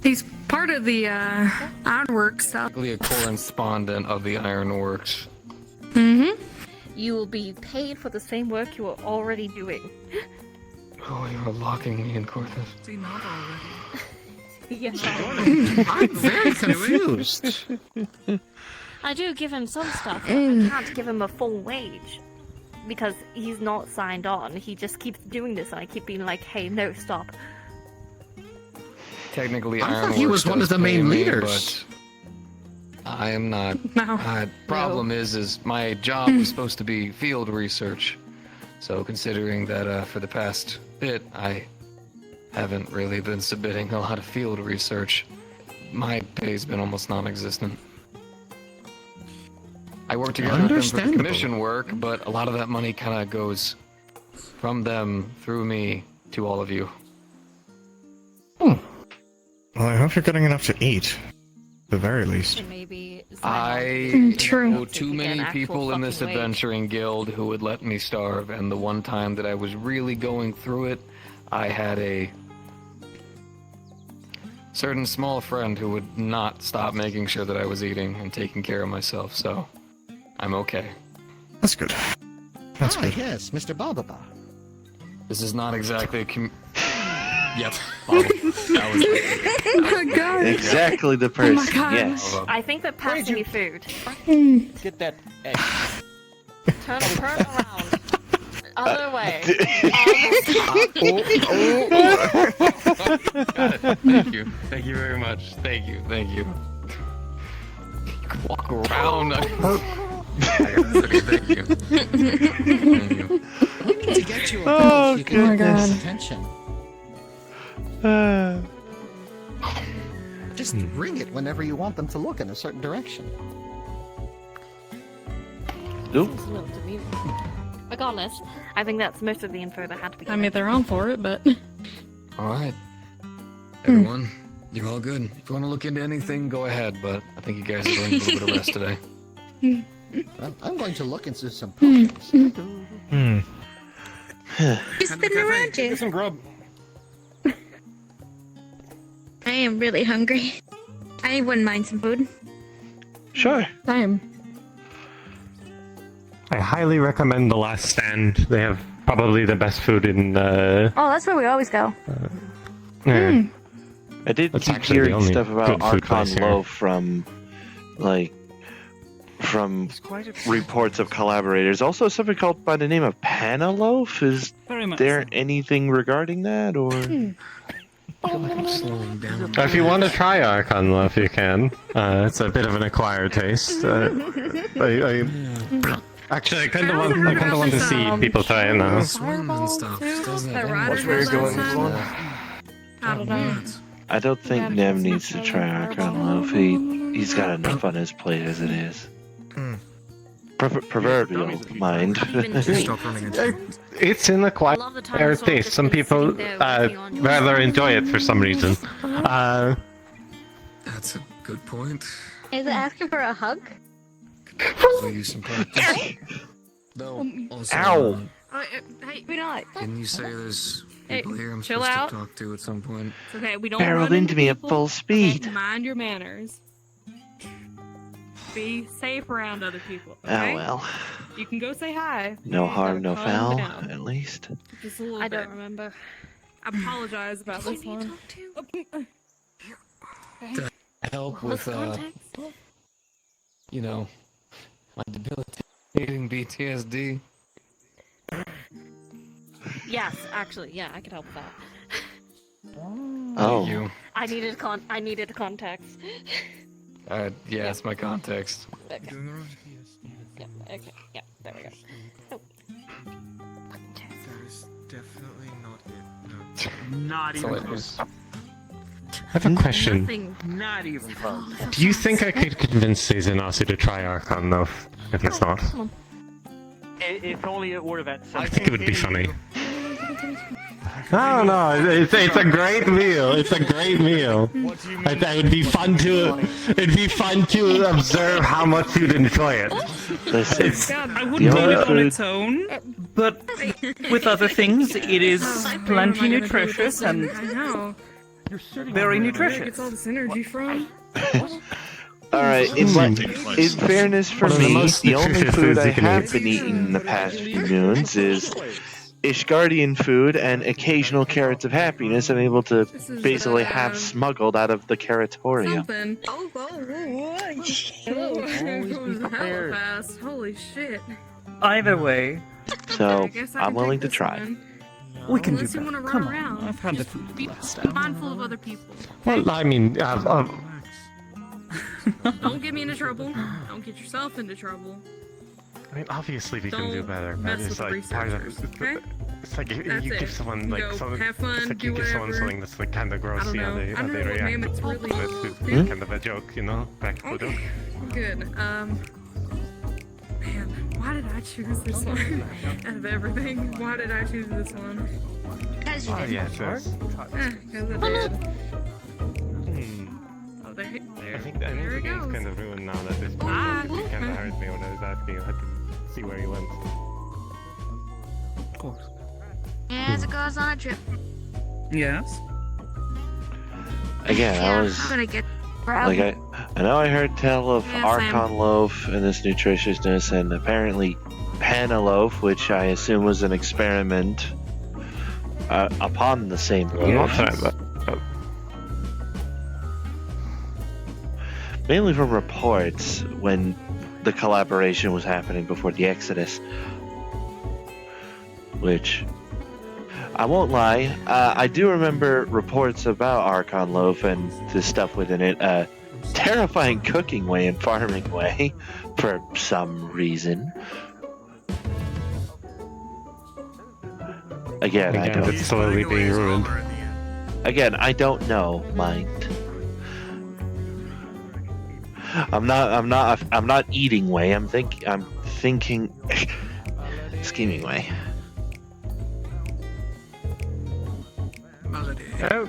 [SPEAKER 14] He's part of the Ironworks stuff.
[SPEAKER 18] Basically a correspondent of the Ironworks.
[SPEAKER 14] Mm-hmm.
[SPEAKER 13] You will be paid for the same work you are already doing.
[SPEAKER 18] Oh, you're locking me in Coerthas.
[SPEAKER 14] See, not already.
[SPEAKER 13] Yeah.
[SPEAKER 8] I'm very confused.
[SPEAKER 13] I do give him some stuff, but I can't give him a full wage. Because he's not signed on. He just keeps doing this, and I keep being like, hey, no, stop.
[SPEAKER 18] Technically,
[SPEAKER 8] I thought
[SPEAKER 18] Ironworks
[SPEAKER 8] he was one of
[SPEAKER 18] does
[SPEAKER 8] the main
[SPEAKER 18] pay me,
[SPEAKER 8] leaders.
[SPEAKER 18] but I am not.
[SPEAKER 14] No.
[SPEAKER 18] Problem is my job is supposed to be field research. So considering that for the past bit, I haven't really been submitting a lot of field research, my pay's been almost non-existent. I work together with them for the commission work, but a lot of that money kind of goes from them through me to all of you.
[SPEAKER 7] Well, I hope you're getting enough to eat, at the very least.
[SPEAKER 18] I know too many people in this adventuring guild who would let me starve, and the one time that I was really going through it, I had a certain small friend who would not stop making sure that I was eating and taking care of myself, so I'm okay.
[SPEAKER 7] That's good. That's good.
[SPEAKER 8] Yes, Mr. Bababa.
[SPEAKER 18] This is not exactly a Yep. That was
[SPEAKER 14] Oh my god.
[SPEAKER 1] Exactly the person.
[SPEAKER 14] Oh my god.
[SPEAKER 1] Yes.
[SPEAKER 13] I think that passing me food.
[SPEAKER 21] Get that egg.
[SPEAKER 13] Turn around. Other way.
[SPEAKER 18] Thank you. Thank you very much. Thank you. Thank you. You can walk around. Okay, thank you. Thank you.
[SPEAKER 8] We need to get you a
[SPEAKER 1] Oh,
[SPEAKER 8] so you can get
[SPEAKER 1] goodness.
[SPEAKER 8] his attention. Just ring it whenever you want them to look in a certain direction.
[SPEAKER 1] Nope.
[SPEAKER 13] Seems a little demeaning. Regardless, I think that's most of the info that had to be
[SPEAKER 14] I mean, they're on for it, but...
[SPEAKER 18] Alright. Everyone, you're all good. If you want to look into anything, go ahead, but I think you guys are going to a little bit of rest today.
[SPEAKER 8] I'm going to look into some potions.
[SPEAKER 4] Just been around you.
[SPEAKER 17] Get some grub.
[SPEAKER 4] I am really hungry. I wouldn't mind some food.
[SPEAKER 1] Sure.
[SPEAKER 14] Same.
[SPEAKER 15] I highly recommend The Last Stand. They have probably the best food in.
[SPEAKER 19] Oh, that's where we always go.
[SPEAKER 15] Yeah.
[SPEAKER 1] I did
[SPEAKER 15] That's
[SPEAKER 1] keep
[SPEAKER 15] actually the
[SPEAKER 1] hearing
[SPEAKER 15] only
[SPEAKER 1] stuff about
[SPEAKER 15] good food
[SPEAKER 1] Archon
[SPEAKER 15] place here.
[SPEAKER 1] Loaf from reports of collaborators. Also, something called by the name of Panaloaf. Is
[SPEAKER 16] Very much
[SPEAKER 1] there anything regarding that, or?
[SPEAKER 15] If you want to try Archon Loaf, you can. It's a bit of an acquired taste. Actually, I kind of want to see people try it now.
[SPEAKER 14] What's where you're going this one? I don't know.
[SPEAKER 1] I don't think Nem needs to try Archon Loaf. He's got enough on his plate as it is. Proverbial mind.
[SPEAKER 15] It's an acquired taste. Some people rather enjoy it for some reason.
[SPEAKER 18] That's a good point.
[SPEAKER 19] Is it asking for a hug?
[SPEAKER 18] Probably use some practice. Though, also,
[SPEAKER 1] Ow!
[SPEAKER 14] Hey, we not.
[SPEAKER 18] Didn't you say there's
[SPEAKER 14] Hey,
[SPEAKER 18] people here I'm
[SPEAKER 14] chill
[SPEAKER 18] supposed
[SPEAKER 14] out.
[SPEAKER 18] to talk to at some point?
[SPEAKER 14] It's okay. We don't
[SPEAKER 1] Barreled
[SPEAKER 14] run
[SPEAKER 1] into me at
[SPEAKER 14] people.
[SPEAKER 1] full speed.
[SPEAKER 14] Okay, mind your manners. Be safe around other people.
[SPEAKER 1] Oh
[SPEAKER 14] Okay?
[SPEAKER 1] well.
[SPEAKER 14] You can go say hi.
[SPEAKER 1] No
[SPEAKER 14] Okay,
[SPEAKER 1] harm, no
[SPEAKER 14] calm
[SPEAKER 1] foul,
[SPEAKER 14] down.
[SPEAKER 1] at least.
[SPEAKER 14] Just a little
[SPEAKER 19] I
[SPEAKER 14] bit.
[SPEAKER 19] don't remember.
[SPEAKER 14] I apologize about this one.
[SPEAKER 18] Help with, you know, my debilitating PTSD.
[SPEAKER 19] Yes, actually, yeah, I could help with that.
[SPEAKER 1] Oh.
[SPEAKER 18] You.
[SPEAKER 19] I needed context.
[SPEAKER 18] Yeah, it's my context.
[SPEAKER 19] Okay. Yeah, okay, yeah, there we go. Oh.
[SPEAKER 7] There's definitely not it.
[SPEAKER 12] Not
[SPEAKER 18] So
[SPEAKER 12] even
[SPEAKER 18] it
[SPEAKER 12] close.
[SPEAKER 15] I have a question.
[SPEAKER 12] Not even close.
[SPEAKER 15] Do you think I could convince Seizanasi to try Archon Loaf? If it's not,
[SPEAKER 12] If only it would have had
[SPEAKER 15] I think it would be funny. I don't know. It's a great meal. It's a great meal. It'd be fun to observe how much you'd enjoy it.
[SPEAKER 1] Listen,
[SPEAKER 17] I wouldn't eat it on its own, but with other things, it is plenty nutritious and
[SPEAKER 14] I know.
[SPEAKER 17] very
[SPEAKER 14] Where
[SPEAKER 17] nutritious.
[SPEAKER 14] gets all this energy from?
[SPEAKER 1] Alright, in fairness for
[SPEAKER 15] One of the
[SPEAKER 1] me,
[SPEAKER 15] most
[SPEAKER 1] the only
[SPEAKER 15] nutritious
[SPEAKER 1] food
[SPEAKER 15] foods
[SPEAKER 1] I
[SPEAKER 15] you can
[SPEAKER 1] have
[SPEAKER 15] eat.
[SPEAKER 1] been eating in the past few moons is Ishgardian food and occasional carrots of happiness I'm able to basically have smuggled out of the carrotorium.
[SPEAKER 14] Something. Oh, hella fast. Holy shit.
[SPEAKER 17] Either way,
[SPEAKER 1] So,
[SPEAKER 14] I guess I
[SPEAKER 1] I'm
[SPEAKER 14] can
[SPEAKER 1] willing
[SPEAKER 14] take
[SPEAKER 1] to
[SPEAKER 14] this
[SPEAKER 1] try.
[SPEAKER 14] one.
[SPEAKER 17] we can
[SPEAKER 14] Unless
[SPEAKER 17] do
[SPEAKER 14] you
[SPEAKER 17] better.
[SPEAKER 14] want to
[SPEAKER 17] Come
[SPEAKER 14] run
[SPEAKER 17] on,
[SPEAKER 14] around.
[SPEAKER 17] I've had
[SPEAKER 14] Just
[SPEAKER 17] to
[SPEAKER 14] be
[SPEAKER 17] last
[SPEAKER 14] mindful of other people.
[SPEAKER 15] Well, I mean,
[SPEAKER 14] Don't get me into trouble. Don't get yourself into trouble.
[SPEAKER 15] obviously we can do
[SPEAKER 14] Don't
[SPEAKER 15] better.
[SPEAKER 14] mess
[SPEAKER 15] It's
[SPEAKER 14] with the
[SPEAKER 15] like part of
[SPEAKER 14] researchers, okay?
[SPEAKER 15] It's like if
[SPEAKER 14] That's
[SPEAKER 15] you
[SPEAKER 14] it.
[SPEAKER 15] give someone
[SPEAKER 14] You
[SPEAKER 15] like
[SPEAKER 14] go
[SPEAKER 15] something.
[SPEAKER 14] have fun,
[SPEAKER 15] It's like
[SPEAKER 14] do
[SPEAKER 15] you give someone
[SPEAKER 14] whatever.
[SPEAKER 15] something that's like kind of gross,
[SPEAKER 14] I don't
[SPEAKER 15] see how
[SPEAKER 14] know.
[SPEAKER 15] they
[SPEAKER 14] I don't know what
[SPEAKER 15] react.
[SPEAKER 14] mammoths really
[SPEAKER 15] It's
[SPEAKER 14] do.
[SPEAKER 15] kind of a joke, you know, practical joke.
[SPEAKER 14] Good. Man, why did I choose this one? Out of everything, why did I choose this one?
[SPEAKER 19] Because you
[SPEAKER 15] Oh
[SPEAKER 19] did.
[SPEAKER 15] yeah, it is.
[SPEAKER 14] Because I did. Oh, there
[SPEAKER 15] I
[SPEAKER 14] it
[SPEAKER 15] think the game's
[SPEAKER 14] goes.
[SPEAKER 15] kind of ruined now that this
[SPEAKER 14] Ah.
[SPEAKER 15] it kind of hurt me when I was asking. I had to see where he went.
[SPEAKER 17] Of course.
[SPEAKER 19] As it goes on a trip.
[SPEAKER 17] Yes.
[SPEAKER 1] Again, I was
[SPEAKER 19] I'm gonna get
[SPEAKER 1] like I know I heard tell of
[SPEAKER 19] Yeah,
[SPEAKER 1] Archon Loaf and this nutritiousness, and apparently Panaloaf, which I assume was an experiment upon the same loaf. Mainly from reports when the collaboration was happening before the Exodus. Which, I won't lie, I do remember reports about Archon Loaf and the stuff within it. Terrifying cooking way and farming way, for some reason. Again, I don't.
[SPEAKER 15] It's slowly being ruined.
[SPEAKER 1] Again, I don't know, mind. I'm not eating way. I'm thinking scheming way.
[SPEAKER 15] Oh,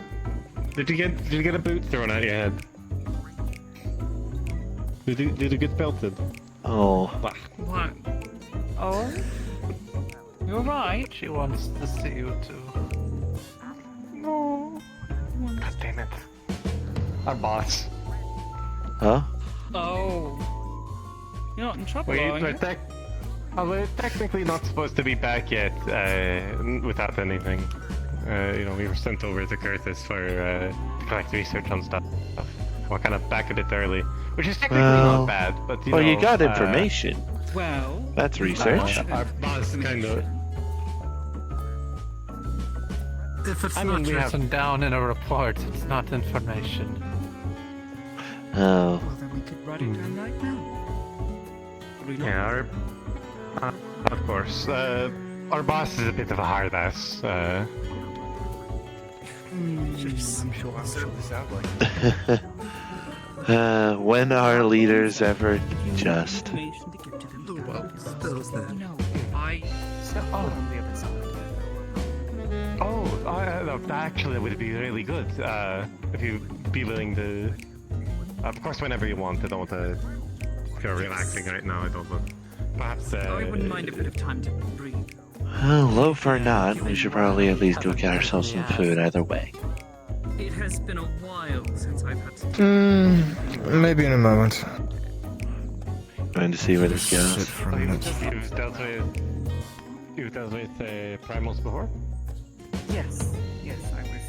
[SPEAKER 15] did you get a boot thrown at your head? Did you get pelted?
[SPEAKER 1] Oh.
[SPEAKER 14] What?
[SPEAKER 17] Oh?
[SPEAKER 16] You're right.
[SPEAKER 17] She wants to see you too.
[SPEAKER 15] No. God damn it. Our boss.
[SPEAKER 1] Huh?
[SPEAKER 16] Oh. You're not in trouble, are you?
[SPEAKER 15] We're technically not supposed to be back yet, without anything. We were sent over to Coerthas to collect research on stuff. We're kind of back a bit early, which is technically not bad, but
[SPEAKER 1] you got information.
[SPEAKER 16] Well,
[SPEAKER 1] that's research.
[SPEAKER 15] Our boss kind of.
[SPEAKER 17] If it's not written down in a report, it's not information.
[SPEAKER 1] Oh.
[SPEAKER 16] Well, then we could write it down right now.
[SPEAKER 15] Yeah, of course. Our boss is a bit of a hard ass.
[SPEAKER 17] I'm sure that's what it sounds like.
[SPEAKER 1] When are leaders ever just?
[SPEAKER 17] Well, still there.
[SPEAKER 16] No, I stepped on the other side.
[SPEAKER 15] Actually, it would be really good if you'd be willing to. Of course, whenever you want. I don't want to go relaxing right now. I don't want. Perhaps.
[SPEAKER 16] I wouldn't mind a bit of time to breathe.
[SPEAKER 1] Well, loaf or not, we should probably at least go get ourselves some food either way.
[SPEAKER 16] It has been a while since I've had to.
[SPEAKER 7] Maybe in a moment.
[SPEAKER 1] Going to see where this goes.
[SPEAKER 15] You've dealt with primals before?
[SPEAKER 16] Yes, I was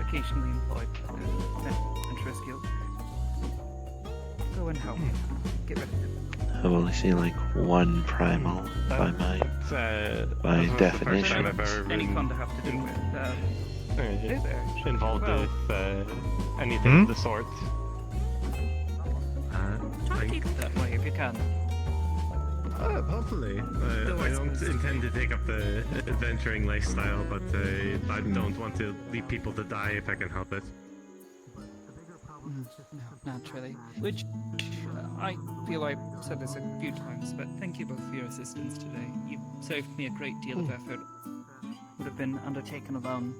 [SPEAKER 16] occasionally employed in the Adventurers Guild. Go and help. Get rid of them.
[SPEAKER 1] I've only seen like one primal by my definition.
[SPEAKER 16] Any fun to have to do with.
[SPEAKER 15] Involved with anything of the sort.
[SPEAKER 16] Try to keep it that way if you can.
[SPEAKER 15] Hopefully. I don't intend to take up the adventuring lifestyle, but I don't want to leave people to die if I can help it.
[SPEAKER 16] Naturally. Which, I feel I've said this a few times, but thank you both for your assistance today. You've saved me a great deal of effort. Would have been undertaken alone.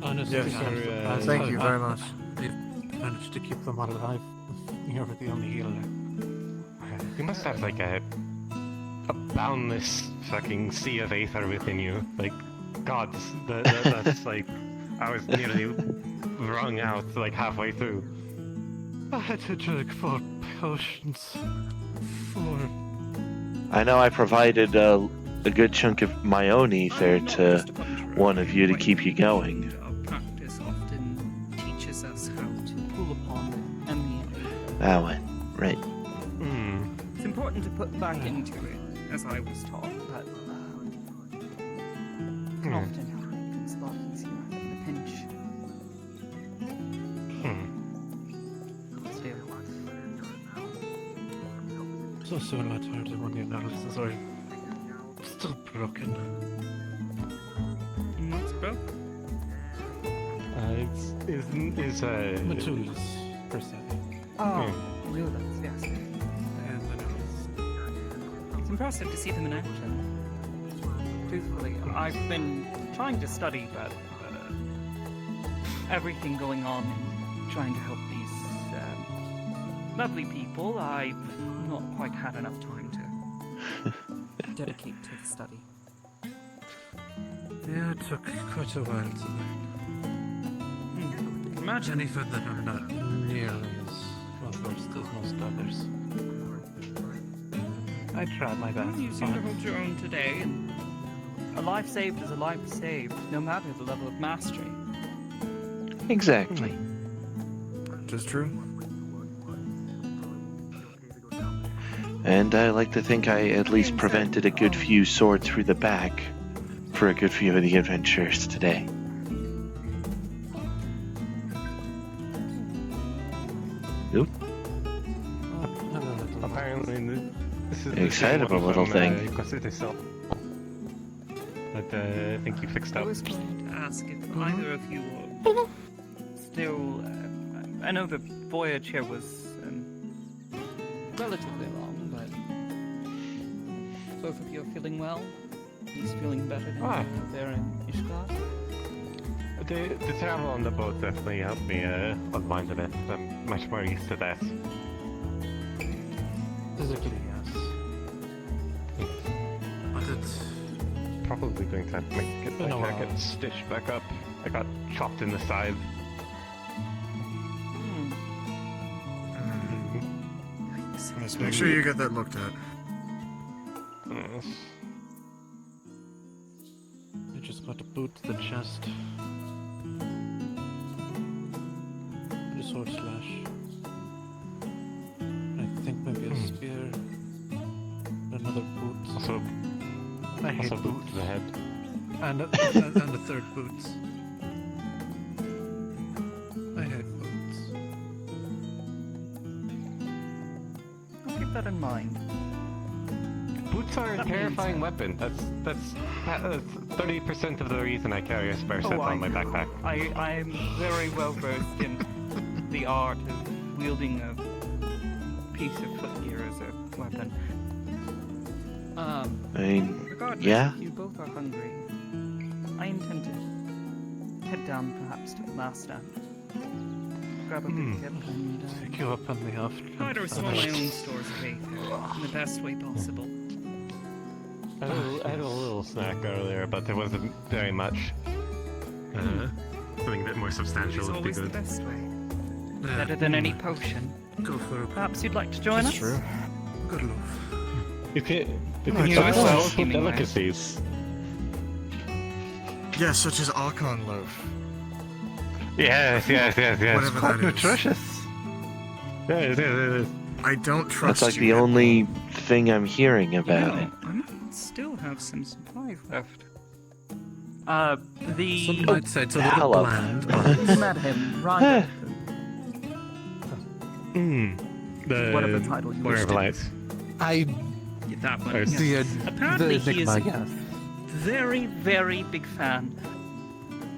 [SPEAKER 17] Honestly,
[SPEAKER 7] Yes. Thank you very much.
[SPEAKER 17] You've managed to keep them alive. You're the only healer.
[SPEAKER 15] You must have like a boundless fucking sea of aether within you. Like, gods. That's like, I was nearly wrung out like halfway through.
[SPEAKER 17] I had to drink 4 potions. 4.
[SPEAKER 1] I know I provided a good chunk of my own ether to one of you to keep you going.
[SPEAKER 16] Our practice often teaches us how to pull upon and
[SPEAKER 1] That one, right.
[SPEAKER 16] It's important to put back into it, as I was taught, but can often help make things a lot easier in a pinch.
[SPEAKER 17] So similar to when your analysis are still broken.
[SPEAKER 16] What's broke?
[SPEAKER 15] It's
[SPEAKER 17] Matula's, per se.
[SPEAKER 16] Oh, Lula's, yes. It's impressive to see them in action. Truthfully, I've been trying to study about everything going on and trying to help these lovely people. I've not quite had enough time to dedicate to the study.
[SPEAKER 17] Yeah, it took quite a while to learn.
[SPEAKER 16] Imagine
[SPEAKER 17] even that I'm not nearly as well versed as most others. I tried my best.
[SPEAKER 16] You seem to hold your own today, and a life saved is a life saved, no matter the level of mastery.
[SPEAKER 1] Exactly.
[SPEAKER 7] Just true.
[SPEAKER 1] And I like to think I at least prevented a good few swords through the back for a good few of the adventurers today. Oop.
[SPEAKER 15] Apparently, this is
[SPEAKER 1] Excitable little thing.
[SPEAKER 15] But I think you fixed
[SPEAKER 16] I
[SPEAKER 15] up.
[SPEAKER 16] was going to ask if either of you were still. I know the voyage here was relatively long, but both of you are feeling well. He's feeling better than you there in Ishgard.
[SPEAKER 15] The travel on the boat definitely helped me unwind a bit. I'm much more used to that.
[SPEAKER 17] Physically, yes.
[SPEAKER 15] probably going to have to get my jacket stitched back up. I got chopped in the side.
[SPEAKER 7] Yes, make sure you get that looked at.
[SPEAKER 15] Yes.
[SPEAKER 9] I just got a boot to the chest. And a sword slash. I think maybe a spear. Another boot.
[SPEAKER 15] Also,
[SPEAKER 9] I hate
[SPEAKER 15] boot
[SPEAKER 9] boots.
[SPEAKER 15] to the head.
[SPEAKER 9] And a third boots. I hate boots.
[SPEAKER 16] I'll keep that in mind.
[SPEAKER 15] Boots are a terrifying weapon. That's 30% of the reason I carry a spare set on my backpack.
[SPEAKER 16] I'm very well versed in the art of wielding a piece of footgear as a weapon.
[SPEAKER 1] I mean,
[SPEAKER 16] Regardless,
[SPEAKER 1] yeah.
[SPEAKER 16] if you both are hungry, I intend to head down perhaps to the last stand. Grab a big tip and
[SPEAKER 9] Pick you up on the off.
[SPEAKER 16] try to restore my own stores of aether in the best way possible.
[SPEAKER 15] I had a little snack earlier, but there wasn't very much. Something a bit more substantial
[SPEAKER 16] It's
[SPEAKER 15] would be
[SPEAKER 16] always the
[SPEAKER 15] good.
[SPEAKER 16] best way. Better than any potion.
[SPEAKER 9] Go for it.
[SPEAKER 16] Perhaps you'd like to join us?
[SPEAKER 7] True.
[SPEAKER 9] Good loaf.
[SPEAKER 15] You can
[SPEAKER 16] You
[SPEAKER 15] try
[SPEAKER 16] as well,
[SPEAKER 15] some
[SPEAKER 16] Schemingway.
[SPEAKER 15] delicacies.
[SPEAKER 7] Yeah, such as Archon loaf.
[SPEAKER 15] Yes.
[SPEAKER 7] Whatever
[SPEAKER 9] Quite
[SPEAKER 7] that is.
[SPEAKER 9] nutritious.
[SPEAKER 15] Yeah, it is.
[SPEAKER 7] I don't trust
[SPEAKER 1] That's like
[SPEAKER 7] you.
[SPEAKER 1] the only thing I'm hearing about it.
[SPEAKER 16] I might still have some supplies left.
[SPEAKER 9] Some might say it's a little
[SPEAKER 1] Hello.
[SPEAKER 9] bland.
[SPEAKER 16] You met him, right?
[SPEAKER 15] The
[SPEAKER 16] Whatever title you
[SPEAKER 15] Warrior
[SPEAKER 16] wish
[SPEAKER 15] of
[SPEAKER 16] to.
[SPEAKER 15] Light.
[SPEAKER 9] I
[SPEAKER 16] That one.
[SPEAKER 15] Or
[SPEAKER 16] yes.
[SPEAKER 9] the
[SPEAKER 16] Apparently he is
[SPEAKER 9] Enigma,
[SPEAKER 16] a
[SPEAKER 9] yes.
[SPEAKER 16] very, very big fan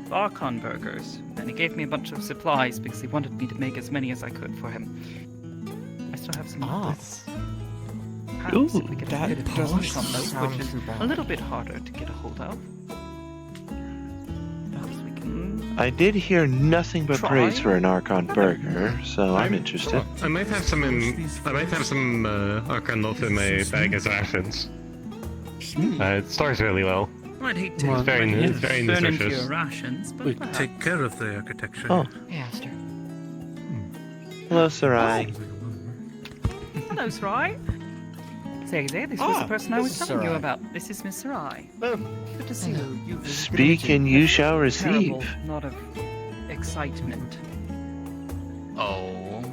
[SPEAKER 16] of Archon burgers, and he gave me a bunch of supplies because he wanted me to make as many as I could for him. I still have some left. Perhaps if we get a bit of Archon loaf, which is a little bit harder to get a hold of. Perhaps we can.
[SPEAKER 1] I did hear nothing but
[SPEAKER 16] Try.
[SPEAKER 1] praise for an Archon burger, so I'm interested.
[SPEAKER 15] I might have some Archon loaf in my bag as rations. It stores really well.
[SPEAKER 16] I'd hate to
[SPEAKER 15] It's very
[SPEAKER 16] burn into
[SPEAKER 15] nutritious.
[SPEAKER 16] your rations, but
[SPEAKER 9] We
[SPEAKER 16] perhaps.
[SPEAKER 9] take care of the architecture.
[SPEAKER 1] Oh.
[SPEAKER 16] Hey, Aster.
[SPEAKER 1] Hello, Sarai.
[SPEAKER 16] Hello, Sarai. Say there, this was the person I was telling you about. This is Miss Sarai. Good to see you. You've
[SPEAKER 1] Speak and you shall receive.
[SPEAKER 16] terrible knot of excitement.
[SPEAKER 2] Oh.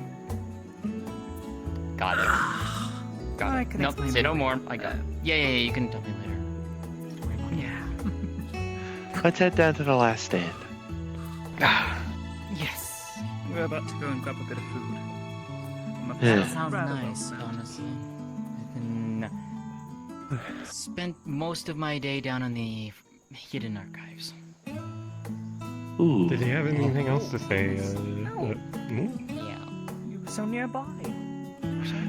[SPEAKER 2] Got it.
[SPEAKER 16] I
[SPEAKER 2] Got it.
[SPEAKER 16] can
[SPEAKER 2] Nope,
[SPEAKER 16] explain
[SPEAKER 2] say no
[SPEAKER 16] later.
[SPEAKER 2] more. I got it. Yeah, you can tell me later.
[SPEAKER 16] Yeah.
[SPEAKER 1] Let's head down to the last stand.
[SPEAKER 16] Yes. We're about to go and grab a bit of food.
[SPEAKER 1] Yeah.
[SPEAKER 2] That sounds nice, honestly. I've spent most of my day down in the hidden archives.
[SPEAKER 1] Ooh.
[SPEAKER 15] Did he have anything else to say?
[SPEAKER 2] Yeah.
[SPEAKER 16] You were so nearby.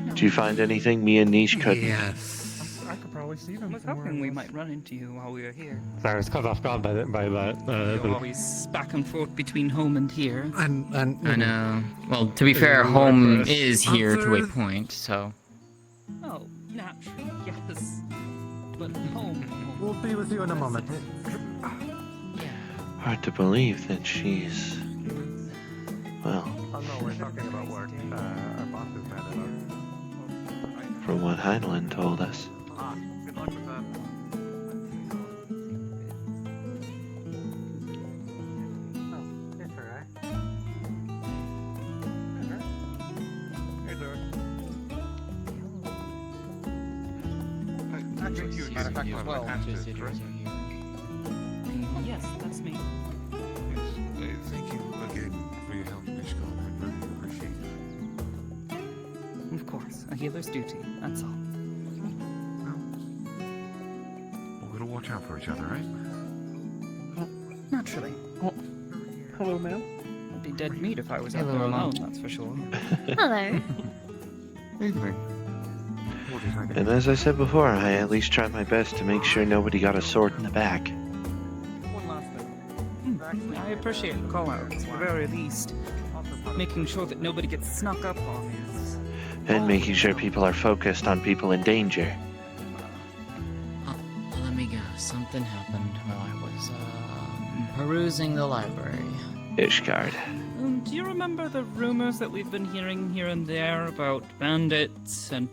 [SPEAKER 1] Did you find anything me and Niche couldn't?
[SPEAKER 9] Yes.
[SPEAKER 16] I could probably see them. I was hoping we might run into you while we were here.
[SPEAKER 15] Sorry, I was caught off guard by that.
[SPEAKER 16] You're always back and forth between home and here.
[SPEAKER 9] And
[SPEAKER 2] I know. Well, to be fair, home is here to a point, so.
[SPEAKER 16] Oh, naturally, yes. But home.
[SPEAKER 9] we'll be with you in a moment.
[SPEAKER 1] Hard to believe that she's. Well,
[SPEAKER 7] Oh no, we're talking about work. Our boss is mad at us.
[SPEAKER 1] from what Heinlein told us.
[SPEAKER 7] Good luck with that. Oh, it's alright. Hey there.
[SPEAKER 2] Actually,
[SPEAKER 7] matter of fact,
[SPEAKER 2] as
[SPEAKER 7] my
[SPEAKER 2] well.
[SPEAKER 7] hand
[SPEAKER 2] Just
[SPEAKER 7] is
[SPEAKER 2] it
[SPEAKER 7] right.
[SPEAKER 2] is here.
[SPEAKER 16] Yes, that's me.
[SPEAKER 6] Thank you again for your help, Ishgard. I really appreciate it.
[SPEAKER 16] Of course, a healer's duty, that's all.
[SPEAKER 6] We're gonna watch out for each other, right?
[SPEAKER 16] Naturally.
[SPEAKER 9] Hello, ma'am.
[SPEAKER 16] I'd be dead meat if I was out
[SPEAKER 2] Hello,
[SPEAKER 16] there
[SPEAKER 2] Mom.
[SPEAKER 16] alone, that's for sure.
[SPEAKER 4] Hello.
[SPEAKER 6] Evening.
[SPEAKER 1] And as I said before, I at least tried my best to make sure nobody got a sword in the back.
[SPEAKER 16] One last thing. I appreciate the call out, at the very least. Making sure that nobody gets snuck up on is.
[SPEAKER 1] And making sure people are focused on people in danger.
[SPEAKER 2] Let me guess. something happened while I was perusing the library.
[SPEAKER 1] Ishgard.
[SPEAKER 16] Do you remember the rumors that we've been hearing here and there about bandits and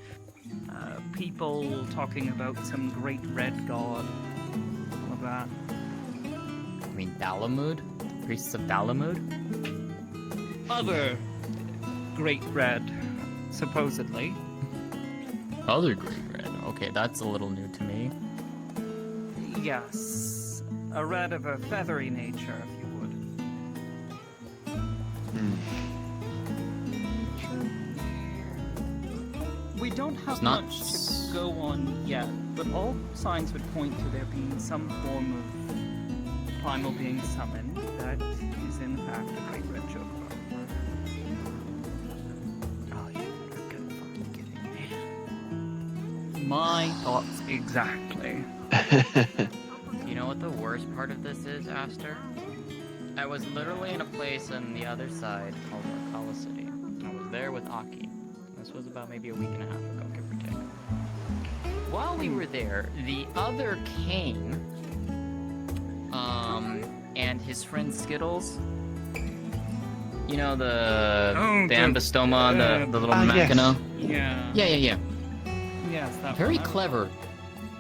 [SPEAKER 16] people talking about some great red god? All of that.
[SPEAKER 2] I mean, Dalamud? Priests of Dalamud?
[SPEAKER 16] Other great red, supposedly.
[SPEAKER 2] Other great red? Okay, that's a little new to me.
[SPEAKER 16] Yes. A red of a feathery nature, if you would. We don't have much to go on yet, but all signs would point to there being some form of primal being summoned that is in fact a great red chocobo.
[SPEAKER 2] Oh, you're gonna fucking kidding me.
[SPEAKER 16] My thoughts exactly.
[SPEAKER 2] You know what the worst part of this is, Aster? I was literally in a place on the other side called Rakala City. I was there with Aki. This was about maybe a week and a half ago, give or take. While we were there, the other king, and his friend Skittles, you know, the Ambastoma, the little Machina?
[SPEAKER 16] Yes.
[SPEAKER 2] Yeah.
[SPEAKER 16] Yes, that
[SPEAKER 2] Very
[SPEAKER 16] one.
[SPEAKER 2] clever.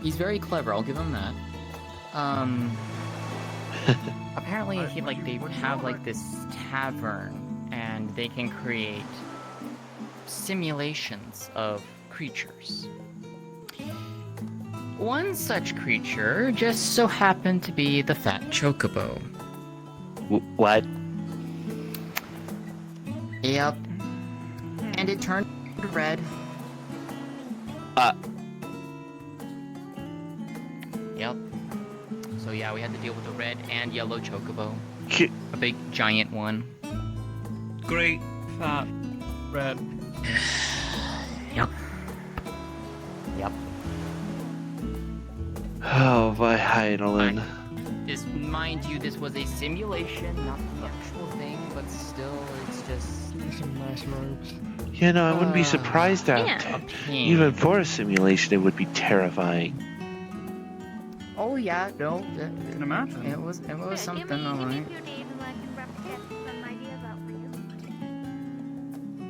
[SPEAKER 2] He's very clever, I'll give him that. Apparently they have like this tavern, and they can create simulations of creatures. One such creature just so happened to be the fat chocobo.
[SPEAKER 1] What?
[SPEAKER 2] Yep. And it turned red. Yep. So yeah, we had to deal with a red and yellow chocobo. A big giant one.
[SPEAKER 16] Great fat red.
[SPEAKER 2] Yep.
[SPEAKER 1] Oh, my Heidelin.
[SPEAKER 2] This, mind you, this was a simulation, not the actual thing, but still, it's just some nice robes.
[SPEAKER 1] You know, I wouldn't be surprised at even for a simulation, it would be terrifying.
[SPEAKER 2] Oh yeah, no,
[SPEAKER 16] I can imagine.
[SPEAKER 2] it was something, alright.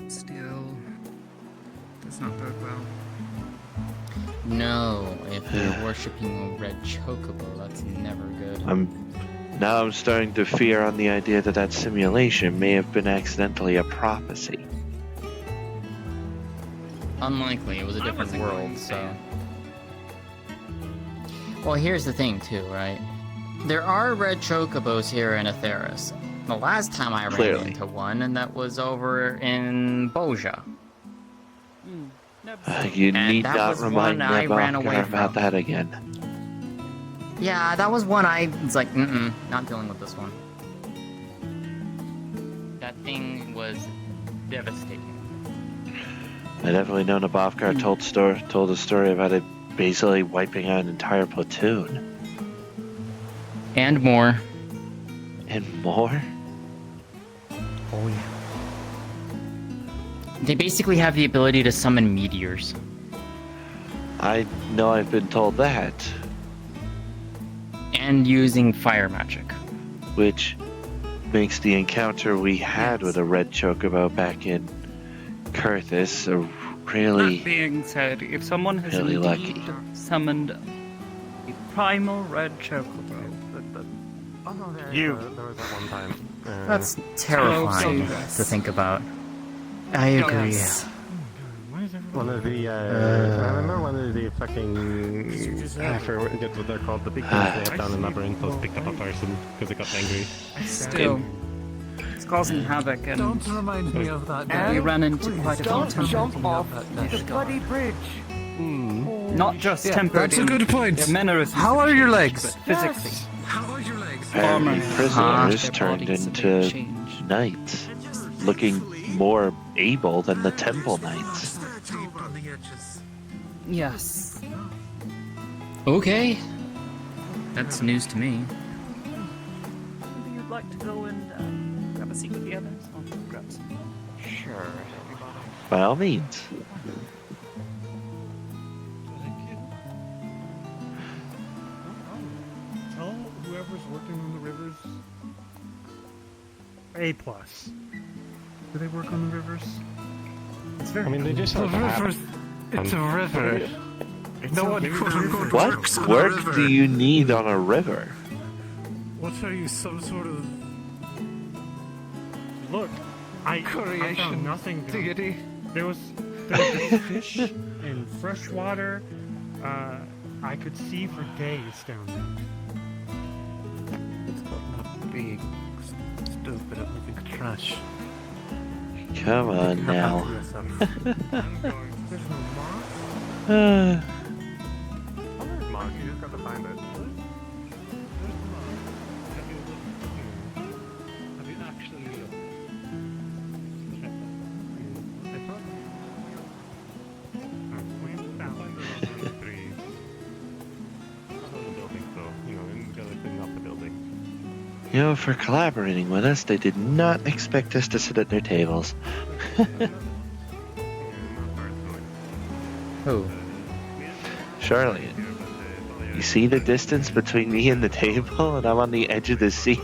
[SPEAKER 16] Still, does not bode well.
[SPEAKER 2] No, if you're worshipping a red chocobo, that's never good.
[SPEAKER 1] I'm starting to fear on the idea that simulation may have been accidentally a prophecy.
[SPEAKER 2] Unlikely, it was a different world, so... Well, here's the thing, too, right? There are red chocobos here in Eorzea. The last time I ran into one, and that was over in Boja.
[SPEAKER 1] You
[SPEAKER 2] And
[SPEAKER 1] need
[SPEAKER 2] that
[SPEAKER 1] not
[SPEAKER 2] was
[SPEAKER 1] remind
[SPEAKER 2] one
[SPEAKER 1] me
[SPEAKER 2] I ran away
[SPEAKER 1] about
[SPEAKER 2] from.
[SPEAKER 1] that again.
[SPEAKER 2] Yeah, that was one I was like, not dealing with this one. That thing was devastating.
[SPEAKER 1] I definitely know Nabokar told a story about it basically wiping out an entire platoon.
[SPEAKER 2] And more.
[SPEAKER 1] And more?
[SPEAKER 2] Oh yeah. They basically have the ability to summon meteors.
[SPEAKER 1] I know I've been told that.
[SPEAKER 2] And using fire magic.
[SPEAKER 1] Which makes the encounter we had with a red chocobo back in Coerthas a really...
[SPEAKER 16] That being said, if someone has
[SPEAKER 1] really
[SPEAKER 16] indeed
[SPEAKER 1] lucky.
[SPEAKER 16] summoned a primal red chocobo,
[SPEAKER 15] There was that one time.
[SPEAKER 2] That's terrifying to think about. I agree.
[SPEAKER 15] One of the, I remember one of the fucking, I forget what they're called, the big things they have down in Labyrinthos picked up a person because it got angry.
[SPEAKER 16] still, it's causing havoc, and
[SPEAKER 17] Don't remind me of that.
[SPEAKER 16] we ran into quite a few
[SPEAKER 17] Don't
[SPEAKER 16] tempers.
[SPEAKER 17] jump off the bloody bridge.
[SPEAKER 16] Not just
[SPEAKER 17] Yeah,
[SPEAKER 16] tempered.
[SPEAKER 17] that's a good point.
[SPEAKER 16] Their mannerisms,
[SPEAKER 17] How are your legs?
[SPEAKER 16] but physically.
[SPEAKER 17] How are your legs?
[SPEAKER 1] Apparently prisoners
[SPEAKER 16] Their
[SPEAKER 1] turned
[SPEAKER 16] bodies have
[SPEAKER 1] into
[SPEAKER 16] changed.
[SPEAKER 1] knights, looking more able than the temple knights.
[SPEAKER 16] Yes.
[SPEAKER 2] Okay. That's news to me.
[SPEAKER 16] Maybe you'd like to go and grab a seat with the others? I'll grab some.
[SPEAKER 2] Sure.
[SPEAKER 1] By all means.
[SPEAKER 17] A+. Do they work on the rivers? It's very.
[SPEAKER 15] I mean, they just
[SPEAKER 17] the
[SPEAKER 15] have a
[SPEAKER 17] rivers. It's a river. No one
[SPEAKER 1] What work do you need on a river?
[SPEAKER 17] What are you, some sort of... Look, I found nothing. Deity. There was fish and fresh water. I could see for days down there. It's not big, stupid, living trash.
[SPEAKER 1] Come on now.
[SPEAKER 17] There's no moss.
[SPEAKER 7] Mark, you just got to find it.
[SPEAKER 15] Have you actually looked?
[SPEAKER 1] You know, for collaborating with us, they did not expect us to sit at their tables.
[SPEAKER 2] Who?
[SPEAKER 1] Charlie. You see the distance between me and the table, and I'm on the edge of the seat?